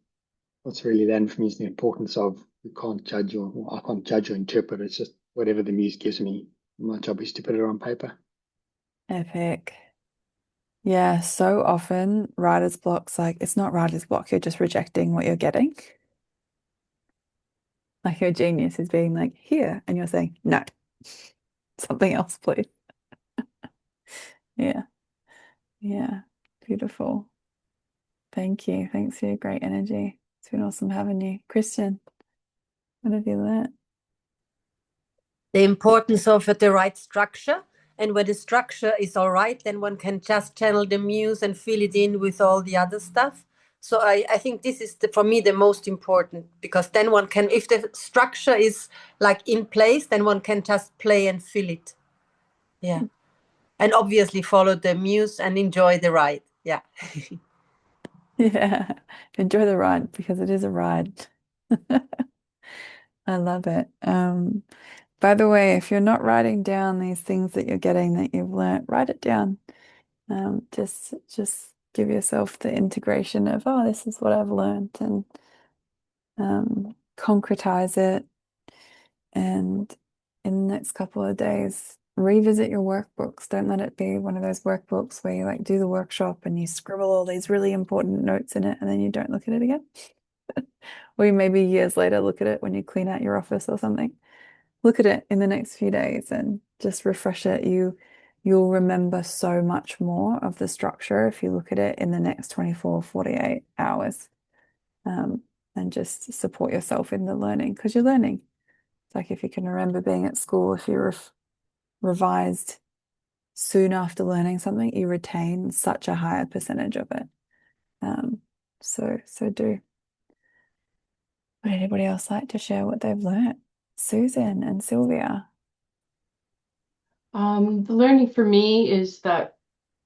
what's really then for me is the importance of you can't judge or I can't judge or interpret. It's just whatever the muse gives me. My job is to put it on paper. Epic. Yeah, so often writer's block's like, it's not writer's block, you're just rejecting what you're getting. Like your genius is being like, here, and you're saying, no, something else, please. Yeah, yeah, beautiful. Thank you. Thanks for your great energy. It's been awesome having you. Christian, what have you learnt? The importance of the right structure. And when the structure is all right, then one can just channel the muse and fill it in with all the other stuff. So I think this is, for me, the most important, because then one can, if the structure is like in place, then one can just play and fill it. Yeah. And obviously follow the muse and enjoy the ride. Yeah. Yeah, enjoy the ride because it is a ride. I love it. By the way, if you're not writing down these things that you're getting that you've learnt, write it down. Just give yourself the integration of, oh, this is what I've learned, and concretize it. And in the next couple of days, revisit your workbooks. Don't let it be one of those workbooks where you like do the workshop and you scribble all these really important notes in it and then you don't look at it again. Or you maybe years later look at it when you clean out your office or something. Look at it in the next few days and just refresh it. You'll remember so much more of the structure if you look at it in the next 24, 48 hours. And just support yourself in the learning because you're learning. It's like if you can remember being at school, if you revised soon after learning something, you retain such a higher percentage of it. So do. Would anybody else like to share what they've learnt? Susan and Sylvia. The learning for me is that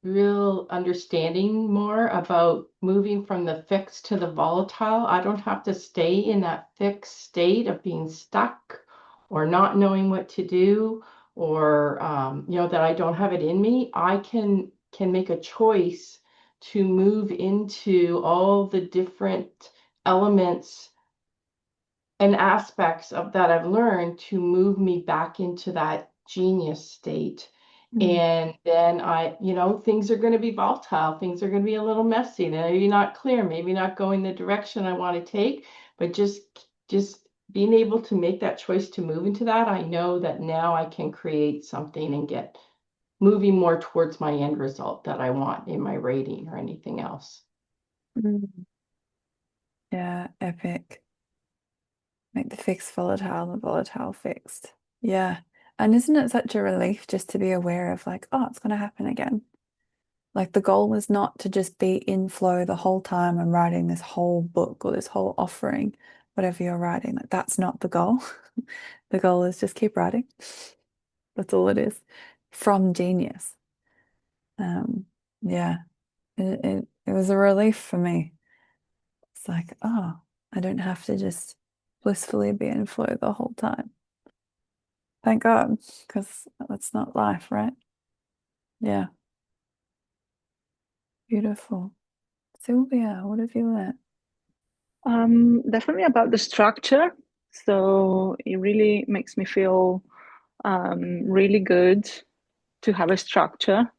real understanding more about moving from the fixed to the volatile. I don't have to stay in that fixed state of being stuck or not knowing what to do, or that I don't have it in me. I can make a choice to move into all the different elements and aspects of that I've learned to move me back into that genius state. And then things are going to be volatile. Things are going to be a little messy. Maybe not clear, maybe not going the direction I want to take, but just being able to make that choice to move into that, I know that now I can create something and get moving more towards my end result that I want in my rating or anything else. Yeah, epic. Make the fixed volatile, the volatile fixed. Yeah. And isn't it such a relief just to be aware of like, oh, it's going to happen again? Like the goal is not to just be in flow the whole time and writing this whole book or this whole offering, whatever you're writing. Like that's not the goal. The goal is just keep writing. That's all it is. From genius. Yeah. It was a relief for me. It's like, oh, I don't have to just blissfully be in flow the whole time. Thank God, because that's not life, right? Yeah. Beautiful. Sylvia, what have you learnt? Definitely about the structure. So it really makes me feel really good to have a structure.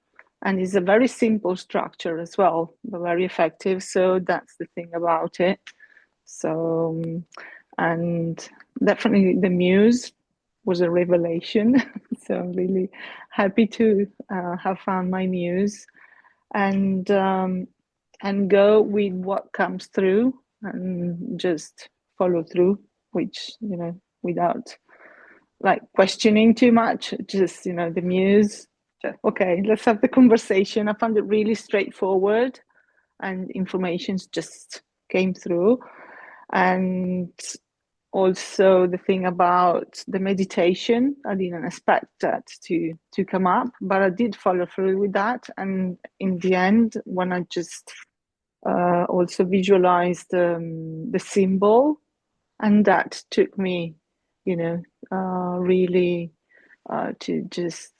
And it's a very simple structure as well, but very effective. So that's the thing about it. So, and definitely the muse was a revelation. So I'm really happy to have found my muse and go with what comes through and just follow through, which without like questioning too much. Just, the muse. Just, okay, let's have the conversation. I found it really straightforward, and informations just came through. And also the thing about the meditation, I didn't expect that to come up, but I did follow through with that. And in the end, when I just also visualized the symbol, and that took me, really to just,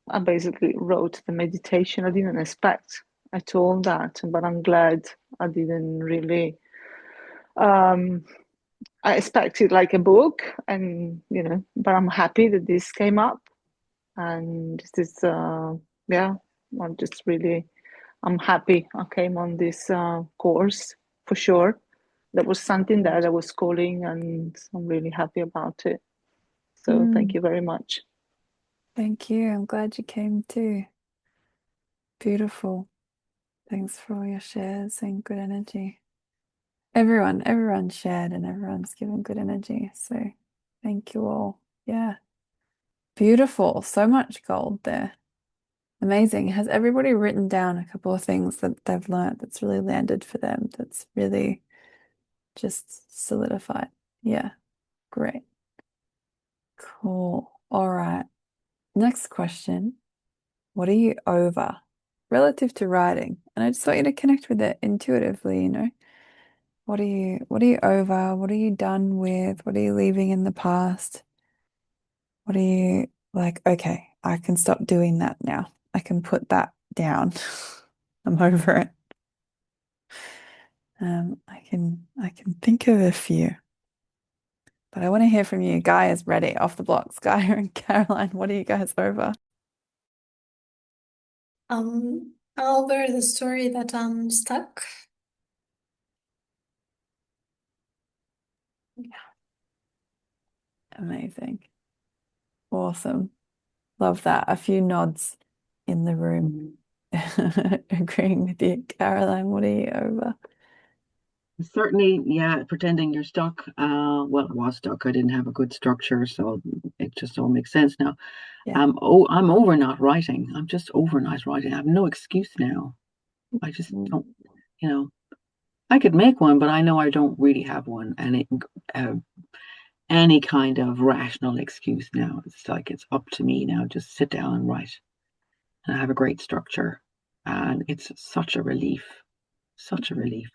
I basically wrote the meditation. I didn't expect at all that, but I'm glad I didn't really. I expected like a book, and but I'm happy that this came up, and this is yeah, I'm happy I came on this course for sure. That was something that I was calling, and I'm really happy about it. So thank you very much. Thank you. I'm glad you came too. Beautiful. Thanks for all your shares and good energy. Everyone shared and everyone's given good energy. So thank you all. Yeah. Beautiful. So much gold there. Amazing. Has everybody written down a couple of things that they've learned that's really landed for them, that's really just solidified? Yeah. Great. Cool. All right. Next question. What are you over relative to writing? And I just want you to connect with it intuitively, What are you over? What are you done with? What are you leaving in the past? What are you like, okay, I can stop doing that now. I can put that down. I'm over it. I can think of a few. But I want to hear from you. Guy is ready, off the blocks. Guy and Caroline, what are you guys over? Over the story that I'm stuck. Amazing. Awesome. Love that. A few nods in the room. Agreeing with you. Caroline, what are you over? Certainly, yeah, pretending you're stuck. Well, I was stuck. I didn't have a good structure, so it just all makes sense now. Yeah. I'm over not writing. I'm just over not writing. I have no excuse now. I just don't, I could make one, but I know I don't really have one. And any kind of rational excuse now, it's like it's up to me now. Just sit down and write. And I have a great structure. And it's such a relief. Such a relief.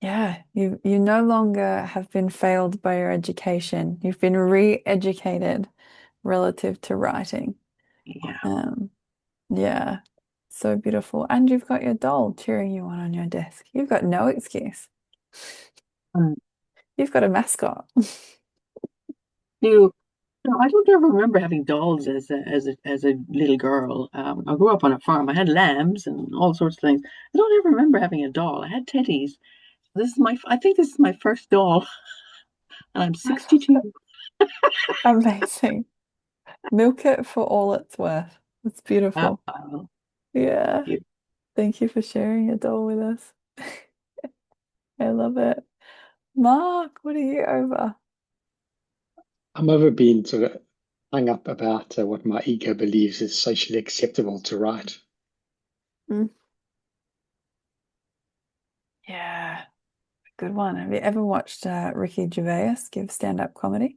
Yeah, you no longer have been failed by your education. You've been re-educated relative to writing. Yeah. Yeah, so beautiful. And you've got your doll cheering you on your desk. You've got no excuse. You've got a mascot. I don't ever remember having dolls as a little girl. I grew up on a farm. I had lambs and all sorts of things. I don't ever remember having a doll. I had teddies. I think this is my first doll, and I'm 62. Amazing. Milk it for all it's worth. It's beautiful. Yeah. Thank you for sharing your doll with us. I love it. Mark, what are you over? I'm over being sort of hung up about what my ego believes is socially acceptable to write. Yeah, good one. Have you ever watched Ricky Gervais give stand-up comedy?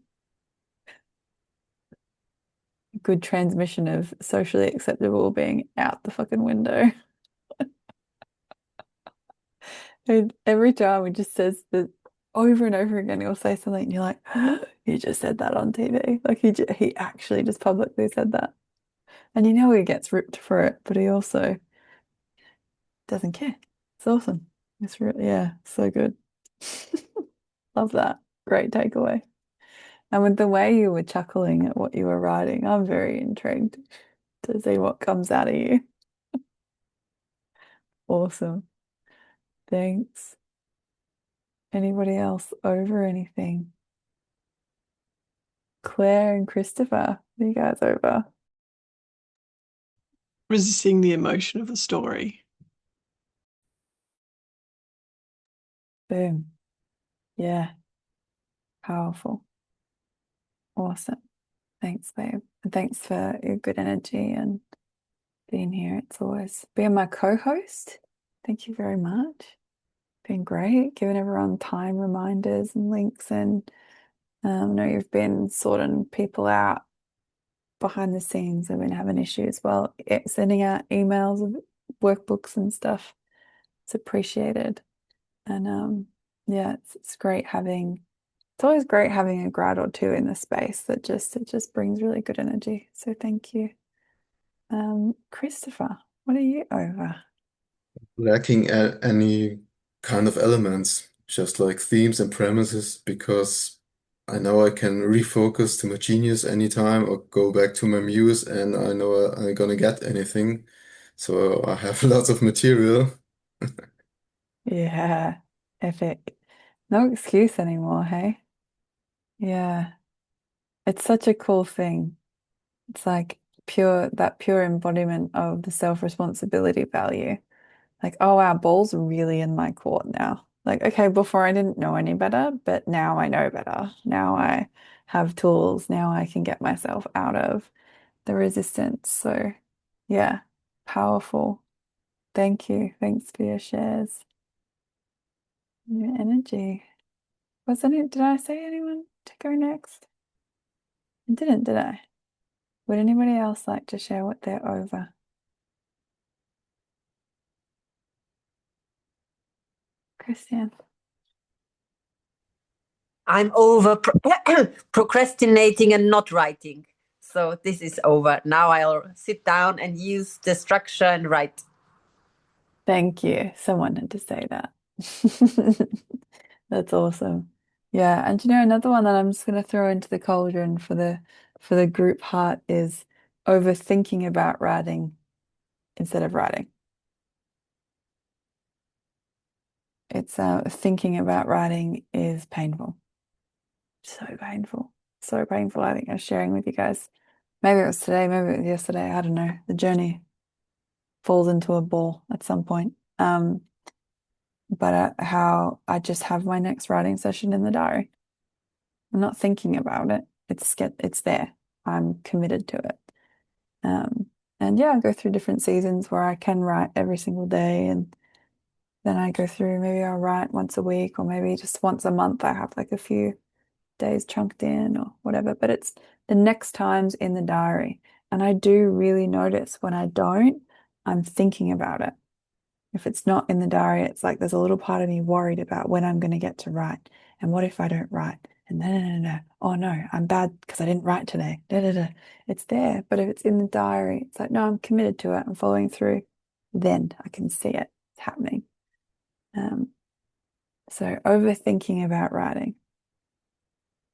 Good transmission of socially acceptable being out the fucking window. And every time he just says that over and over again, he'll say something and you're like, you just said that on TV. Like he actually just publicly said that. And he gets ripped for it, but he also doesn't care. It's awesome. It's really, yeah, so good. Love that. Great takeaway. And with the way you were chuckling at what you were writing, I'm very intrigued to see what comes out of you. Awesome. Thanks. Anybody else over anything? Claire and Christopher, what are you guys over? Resisting the emotion of the story. Boom. Yeah, powerful. Awesome. Thanks, babe. And thanks for your good energy and being here. It's always being my co-host. Thank you very much. Been great, giving everyone time reminders and links, and I know you've been sorting people out behind the scenes. I've been having issues. Well, sending out emails of workbooks and stuff. It's appreciated. And yeah, it's great having it's always great having a grad or two in the space that just brings really good energy. So thank you. Christopher, what are you over? Lacking any kind of elements, just like themes and premises, because I know I can refocus to my genius anytime or go back to my muse, and I know I'm gonna get anything. So I have lots of material. Yeah, epic. No excuse anymore, hey? Yeah. It's such a cool thing. It's like pure embodiment of the self-responsibility value. Like, oh wow, ball's really in my court now. Like, okay, before I didn't know any better, but now I know better. Now I have tools. Now I can get myself out of the resistance. So yeah, powerful. Thank you. Thanks for your shares, your energy. Did I say anyone to go next? I didn't, did I? Would anybody else like to share what they're over? Christian. I'm over procrastinating and not writing. So this is over. Now I'll sit down and use the structure and write. Thank you. Someone had to say that. That's awesome. Yeah, and another one that I'm just going to throw into the cauldron for the group heart is overthinking about writing instead of writing. It's thinking about writing is painful. So painful. So painful. I think I was sharing with you guys. Maybe it was today, maybe it was yesterday. I don't know. The journey falls into a ball at some point. But how I just have my next writing session in the diary. I'm not thinking about it. It's there. I'm committed to it. And yeah, I go through different seasons where I can write every single day, and then I go through maybe I'll write once a week, or maybe just once a month. I have like a few days chunked in or whatever. But it's the next times in the diary, and I do really notice when I don't, I'm thinking about it. If it's not in the diary, it's like there's a little part of me worried about when I'm going to get to write. And what if I don't write? And no. Oh no, I'm bad because I didn't write today. Da, da, da. It's there. But if it's in the diary, it's like, no, I'm committed to it. I'm following through. Then I can see it. It's happening. So overthinking about writing.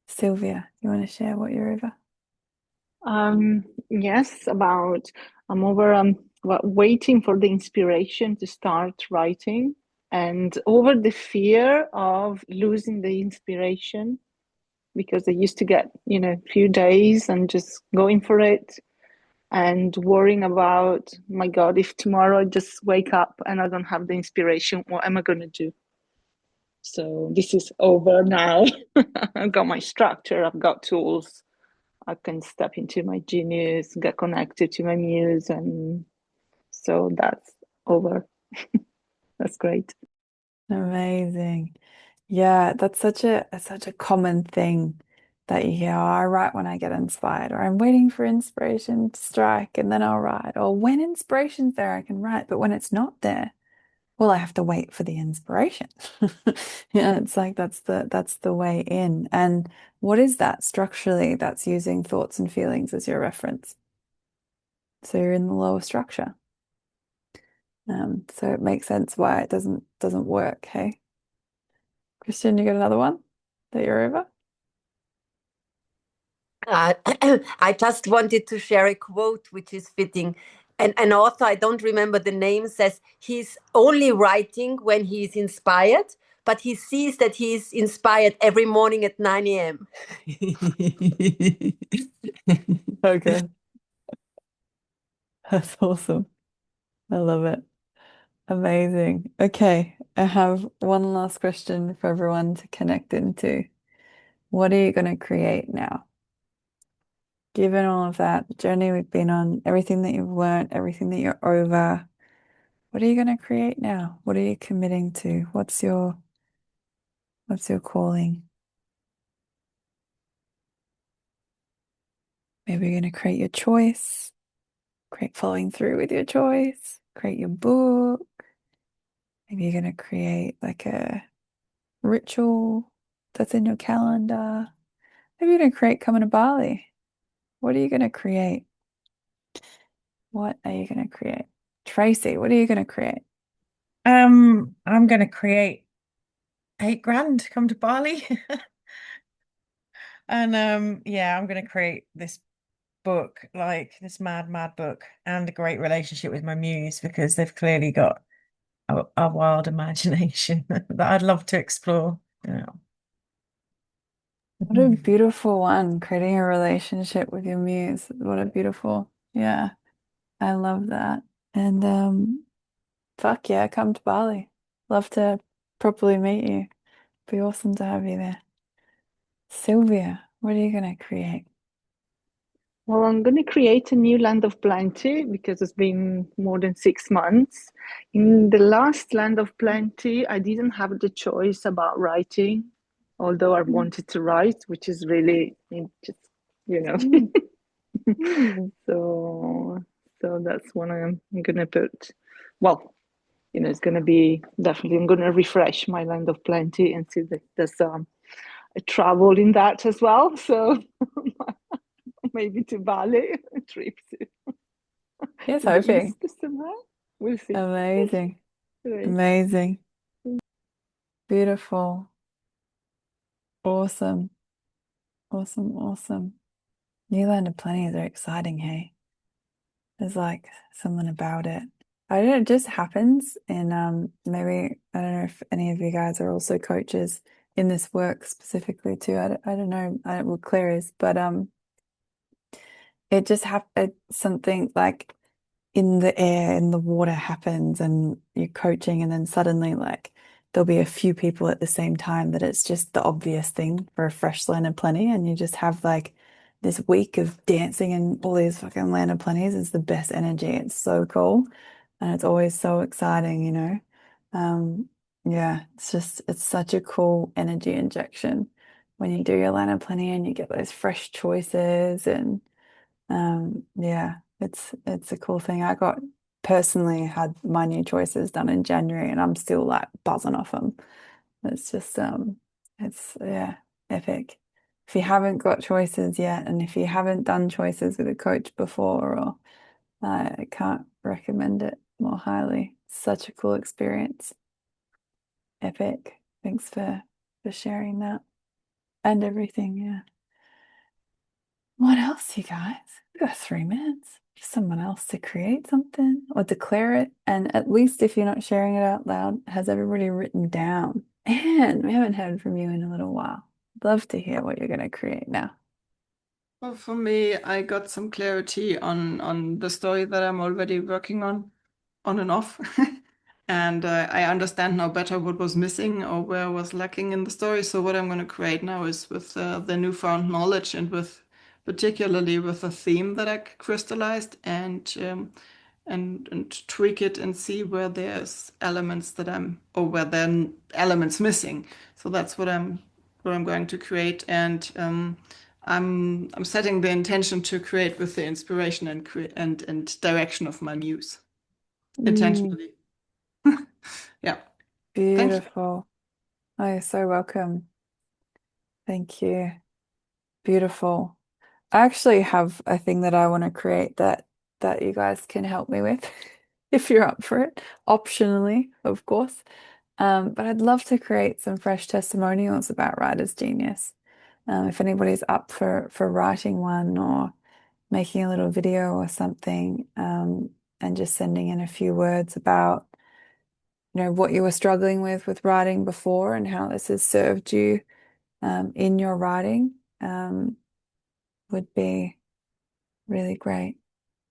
Sylvia, you want to share what you're over? Yes, I'm over waiting for the inspiration to start writing, and over the fear of losing the inspiration, because I used to get, a few days and just going for it and worrying about, my God, if tomorrow I just wake up and I don't have the inspiration, what am I going to do? So this is over now. I've got my structure, I've got tools. I can step into my genius, get connected to my muse, and so that's over. That's great. Amazing. Yeah, that's such a common thing that you hear. Oh, I write when I get inspired, or I'm waiting for inspiration to strike and then I'll write. Or when inspiration's there, I can write, but when it's not there, well, I have to wait for the inspiration. Yeah, it's like that's the way in. And what is that structurally? That's using thoughts and feelings as your reference. So you're in the lower structure. So it makes sense why it doesn't work, hey? Christian, you got another one that you're over? I just wanted to share a quote which is fitting. An author, I don't remember the name, says he's only writing when he's inspired, but he sees that he's inspired every morning at 9 a.m. Okay. That's awesome. I love it. Amazing. Okay. I have one last question for everyone to connect into. What are you going to create now? Given all of that journey we've been on, everything that you've learned, everything that you're over, what are you going to create now? What are you committing to? What's your calling? Maybe you're going to create your choice, create following through with your choice, create your book. Maybe you're going to create like a ritual that's in your calendar. Maybe you're going to create coming to Bali. What are you going to create? What are you going to create? Tracy, what are you going to create? I'm going to create 8 grand to come to Bali. And yeah, I'm going to create this book, like this mad book, and a great relationship with my muse because they've clearly got a wild imagination that I'd love to explore. What a beautiful one, creating a relationship with your muse. What a beautiful, yeah, I love that. And fuck yeah, come to Bali. Love to properly meet you. Be awesome to have you there. Sylvia, what are you gonna create? Well, I'm going to create a new land of plenty because it's been more than 6 months. In the last land of plenty, I didn't have the choice about writing, although I wanted to write, which is really just, you know. So that's what I'm gonna put. Well, it's gonna be definitely. I'm gonna refresh my land of plenty and see that there's a travel in that as well. So maybe to Bali, a trip Here's to the hoping. east somewhere. We'll see. Amazing. Right. Amazing. Beautiful. Awesome. Awesome. Awesome. New Land of Plenty is very exciting, hey? There's like something about it. I don't know, it just happens and maybe I don't know if any of you guys are also coaches in this work specifically too. I don't know what Claire is, but it just happened something like in the air, in the water happens and you're coaching and then suddenly like there'll be a few people at the same time that it's just the obvious thing for a fresh land of plenty and you just have like this week of dancing and all these fucking land of plenties. It's the best energy. It's so cool and it's always so exciting, you know. Yeah, it's such a cool energy injection when you do your land of plenty and you get those fresh choices and yeah, it's a cool thing. I got personally had my new choices done in January and I'm still like buzzing off them. It's just it's yeah, epic. If you haven't got choices yet and if you haven't done choices with a coach before or I can't recommend it more highly. Such a cool experience. Epic. Thanks for sharing that and everything, yeah. What else, you guys? We've got 3 minutes for someone else to create something or declare it. And at least if you're not sharing it out loud, has everybody written down? And we haven't heard from you in a little while. Love to hear what you're going to create now. Well, for me, I got some clarity on the story that I'm already working on and off. And I understand now better what was missing or where was lacking in the story. So what I'm going to create now is with the newfound knowledge and with particularly with a theme that I crystallized and tweak it and see where there's elements that or where there are elements missing. So that's what I'm going to create. And I'm setting the intention to create with the inspiration and direction of my muse intentionally. Yeah. Thank you. Beautiful. Oh, you're so welcome. Thank you. Beautiful. I actually have a thing that I want to create that you guys can help me with if you're up for it, optionally, of course. But I'd love to create some fresh testimonials about Writer's Genius. If anybody's up for writing one or making a little video or something, and just sending in a few words about, what you were struggling with writing before and how this has served you, in your writing, would be really great.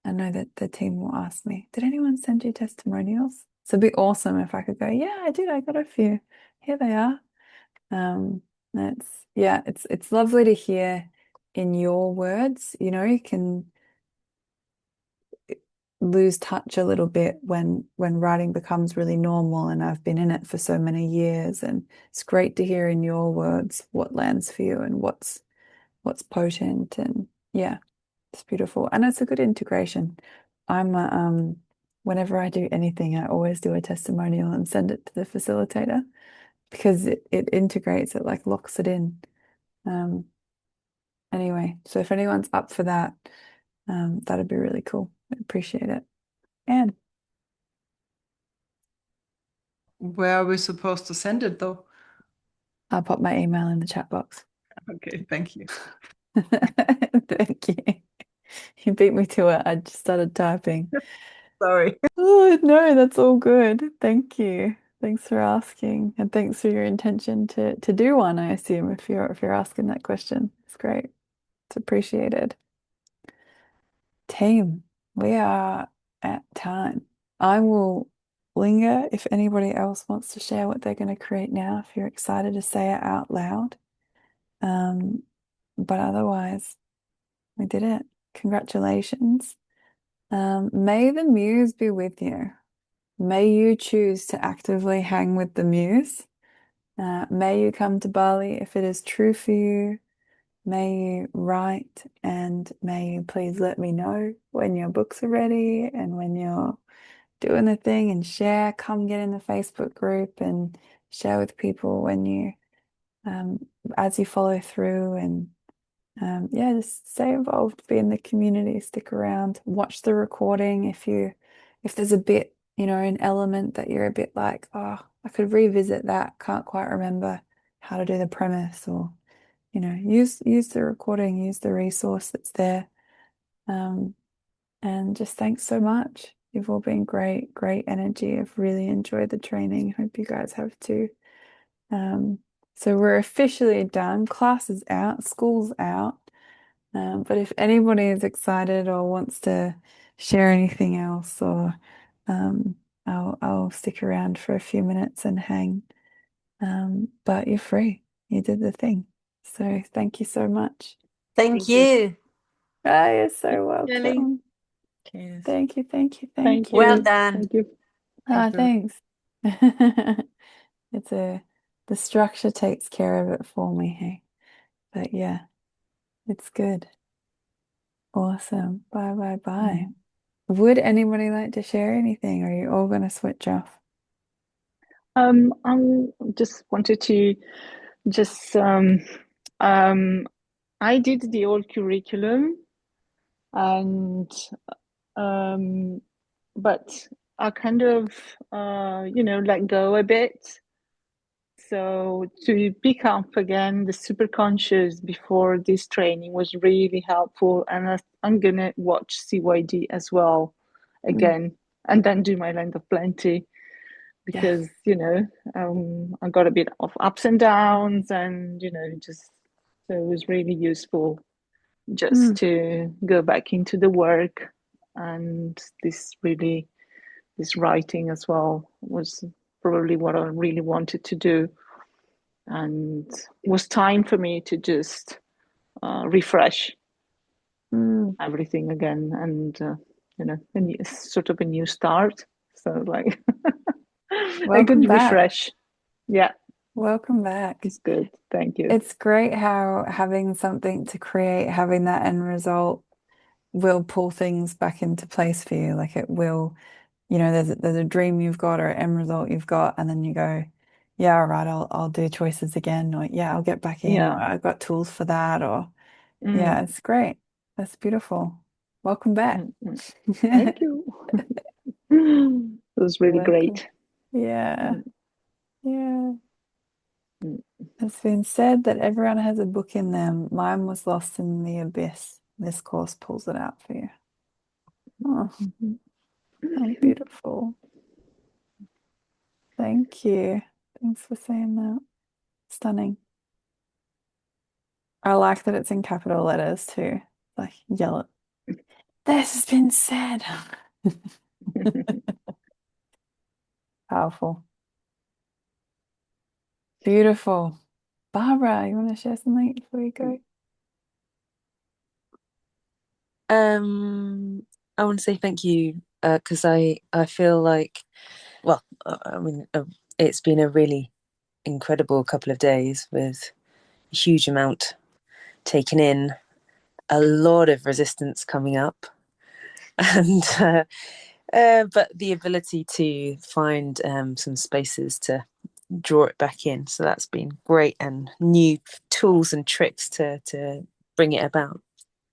I know that the team will ask me, did anyone send you testimonials? So it'd be awesome if I could go, yeah, I did. I got a few. Here they are. It's lovely to hear in your words. You can lose touch a little bit when writing becomes really normal, and I've been in it for so many years, and it's great to hear in your words what lands for you and what's potent, and yeah, it's beautiful, and it's a good integration. I'm whenever I do anything, I always do a testimonial and send it to the facilitator because it integrates, it like locks it in. Um, anyway, so if anyone's up for that, that'd be really cool. I appreciate it. And Where are we supposed to send it though? I'll pop my email in the chat box. Okay, thank you. Thank you. You beat me to it. I just started typing. Sorry. Oh, no, that's all good. Thank you. Thanks for asking, and thanks for your intention to do one, I assume, if you're asking that question. It's great. It's appreciated. Team, we are at time. I will linger if anybody else wants to share what they're going to create now, if you're excited to say it out loud. But otherwise, we did it. Congratulations. May the muse be with you. May you choose to actively hang with the muse. May you come to Bali if it is true for you. May you write, and may you please let me know when your books are ready and when you're doing the thing, and share. Come get in the Facebook group and share with people when you as you follow through, and yeah, just stay involved, be in the community, stick around, watch the recording if there's a bit, an element that you're a bit like, oh, I could revisit that, can't quite remember how to do the premise, or use the recording, use the resource that's there. And just thanks so much. You've all been great, great energy. I've really enjoyed the training. Hope you guys have too. So we're officially done. Class is out, school's out. But if anybody is excited or wants to share anything else, or I'll stick around for a few minutes and hang. But you're free. You did the thing. So thank you so much. Thank you. Oh, you're so Ellie. welcome. Cheers. Thank you, thank you, Thank thank you. Well you. done. Thank you. Ah, Thank you. thanks. The structure takes care of it for me, hey. But yeah, it's good. Awesome. Bye, bye, bye. Would anybody like to share anything, or are you all going to switch off? I just wanted to just I did the old curriculum, and but I kind of let go a bit. So to pick up again the super conscious before this training was really helpful, and I'm gonna watch CYD as well again, and then do my Land of Plenty, because I got a bit of ups and downs, and just so it was really useful just to go back into the work, and this writing as well was probably what I really wanted to do, and it was time for me to just refresh everything again, and sort of a new start. So like a Welcome good back. refresh. Yeah, Welcome back. it's good. Thank you. It's great how having something to create, having that end result will pull things back into place for you. Like it will, there's a dream you've got or an end result you've got, and then you go, yeah, all right, I'll do choices again, or yeah, I'll get back in, or Yeah. I've got tools for that, or yeah, it's great. That's beautiful. Welcome back. Thank you. It was really Welcome. great. Yeah. Yeah. It's been said that everyone has a book in them. Mine was lost in the abyss. This course pulls it out for you. Oh, how beautiful. Thank you. Thanks for saying that. Stunning. I like that it's in capital letters too. Like, yell it. This has been said. Powerful. Beautiful. Barbara, you want to share something before you go? I want to say thank you because I feel like, well, I mean, it's been a really incredible couple of days with a huge amount taken in, a lot of resistance coming up, and but the ability to find some spaces to draw it back in. So that's been great, and new tools and tricks to bring it about.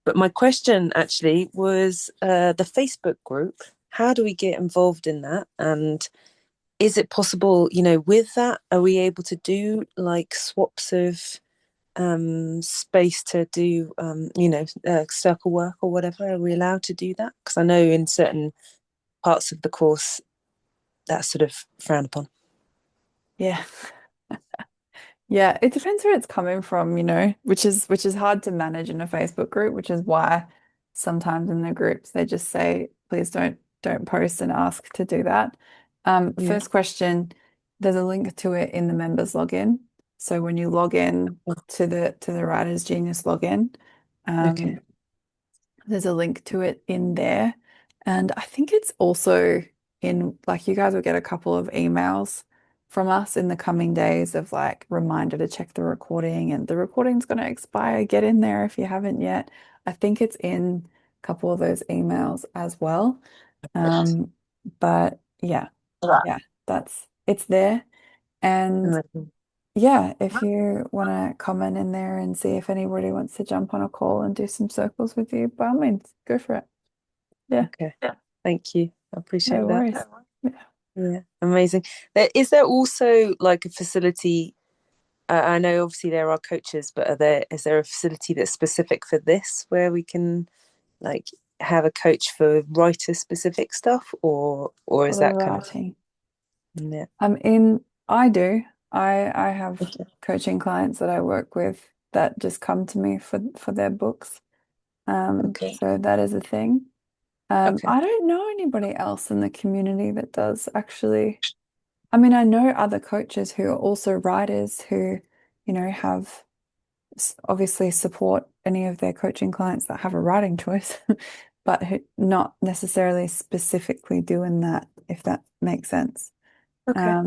But my question actually was the Facebook group. How do we get involved in that? And is it possible, with that, are we able to do like swaps of space to do, circle work or whatever? Are we allowed to do that? Because I know in certain parts of the course that's sort of frowned upon. Yeah. Yeah, it depends where it's coming from, which is hard to manage in a Facebook group, which is why sometimes in the groups they just say, please don't post and ask to do that. Yeah. First question, there's a link to it in the members login. So when you log in to the Writer's Genius login, Okay. there's a link to it in there. And I think it's also in, like, you guys will get a couple of emails from us in the coming days of like reminder to check the recording, and the recording's going to expire. Get in there if you haven't yet. I think it's in a couple of those emails as well. But yeah, it's there. And Amazing. yeah, if you want to comment in there and see if anybody wants to jump on a call and do some circles with you, by all means, go for it. Yeah, Okay. Thank you. I appreciate no that. worries. Yeah. Yeah, amazing. Is there also like a facility? I know obviously there are coaches, but is there a facility that's specific for this where we can like have a coach for writer specific stuff, or For is the that kind of writing. yeah? I do. I have coaching clients that I work with that just come to me for their books. Okay. So that is a thing. Okay. I don't know anybody else in the community that does actually. I mean, I know other coaches who are also writers who, have obviously support any of their coaching clients that have a writing choice, but who not necessarily specifically doing that, if that makes sense. Okay.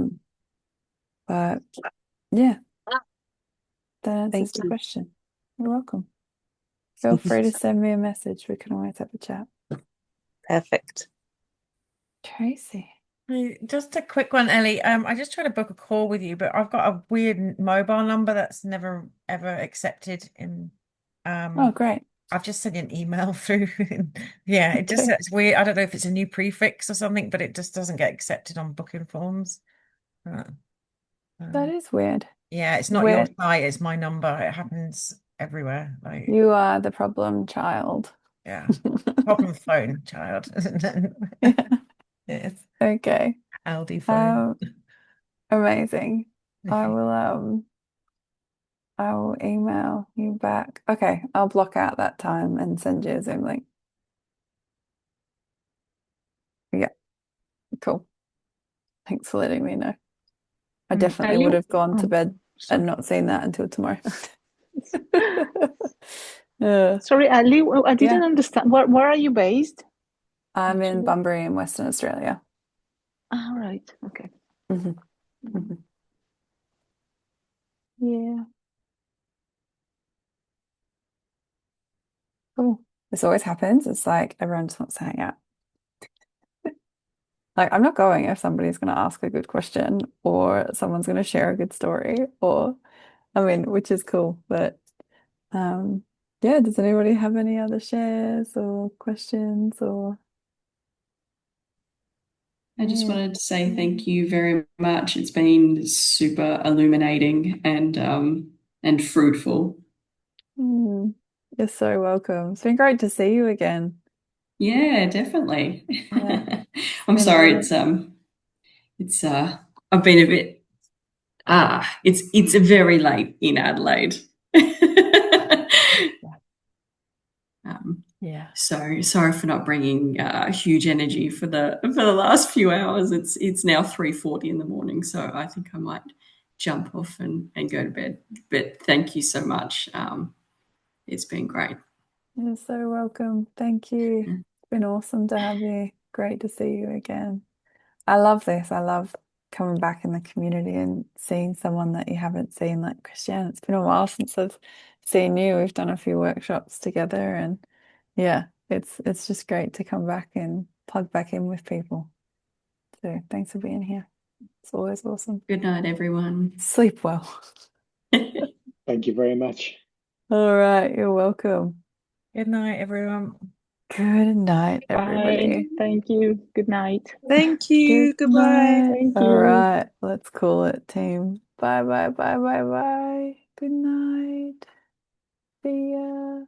But yeah, that answers Thank the you. question. You're welcome. Feel free to send me a message. We can always have a chat. Perfect. Tracy. Just a quick one, Ellie. I just tried to book a call with you, but I've got a weird mobile number that's never ever accepted in Oh, great. I've just sent you an email through. Yeah, Okay. it's weird. I don't know if it's a new prefix or something, but it just doesn't get accepted on booking forms. That is weird. Yeah, it's not your Where site, it's my number. It happens everywhere. Like, you are the problem child. yeah, problem phone child. Yeah. Yes, Okay. Aldi phone. Amazing. I will email you back. Okay, I'll block out that time and send you a Zoom link. Yeah, cool. Thanks for letting me know. I definitely Ellie, would have gone to oh, bed sorry. and not seen that until tomorrow. Sorry, Ellie, I didn't Yeah, understand. Where are you based? I'm in Actually. Bunbury in Western Australia. All right. Okay. Yeah. Cool. This always happens. It's like everyone just wants to hang out. Like, I'm not going if somebody's going to ask a good question or someone's going to share a good story, or, I mean, which is cool. But yeah, does anybody have any other shares or questions or? I just Yeah. wanted to say thank you very much. It's been super illuminating and fruitful. You're so welcome. It's been great to see you again. Yeah, definitely. Yeah. I'm Been a sorry, little. it's I've been a bit it's very late in Adelaide. Yeah. So sorry for not bringing huge energy for the last few hours. It's now 3:40 in the morning, so I think I might jump off and go to bed. But thank you so much. It's been great. You're so welcome. Thank you. It's been awesome to have you. Great to see you again. I love this. I love coming back in the community and seeing someone that you haven't seen, like Christiane. It's been a while since I've seen you. We've done a few workshops together, and yeah, it's just great to come back and plug back in with people. So thanks for being here. It's always awesome. Good night, everyone. Sleep well. Thank you very much. All right, you're welcome. Good night, everyone. Good night, Bye. everybody. Thank you. Good night. Thank you. Good Goodbye. night. Thank All you. right, let's call it, team. Bye, bye, bye, bye, bye. Good night. See ya.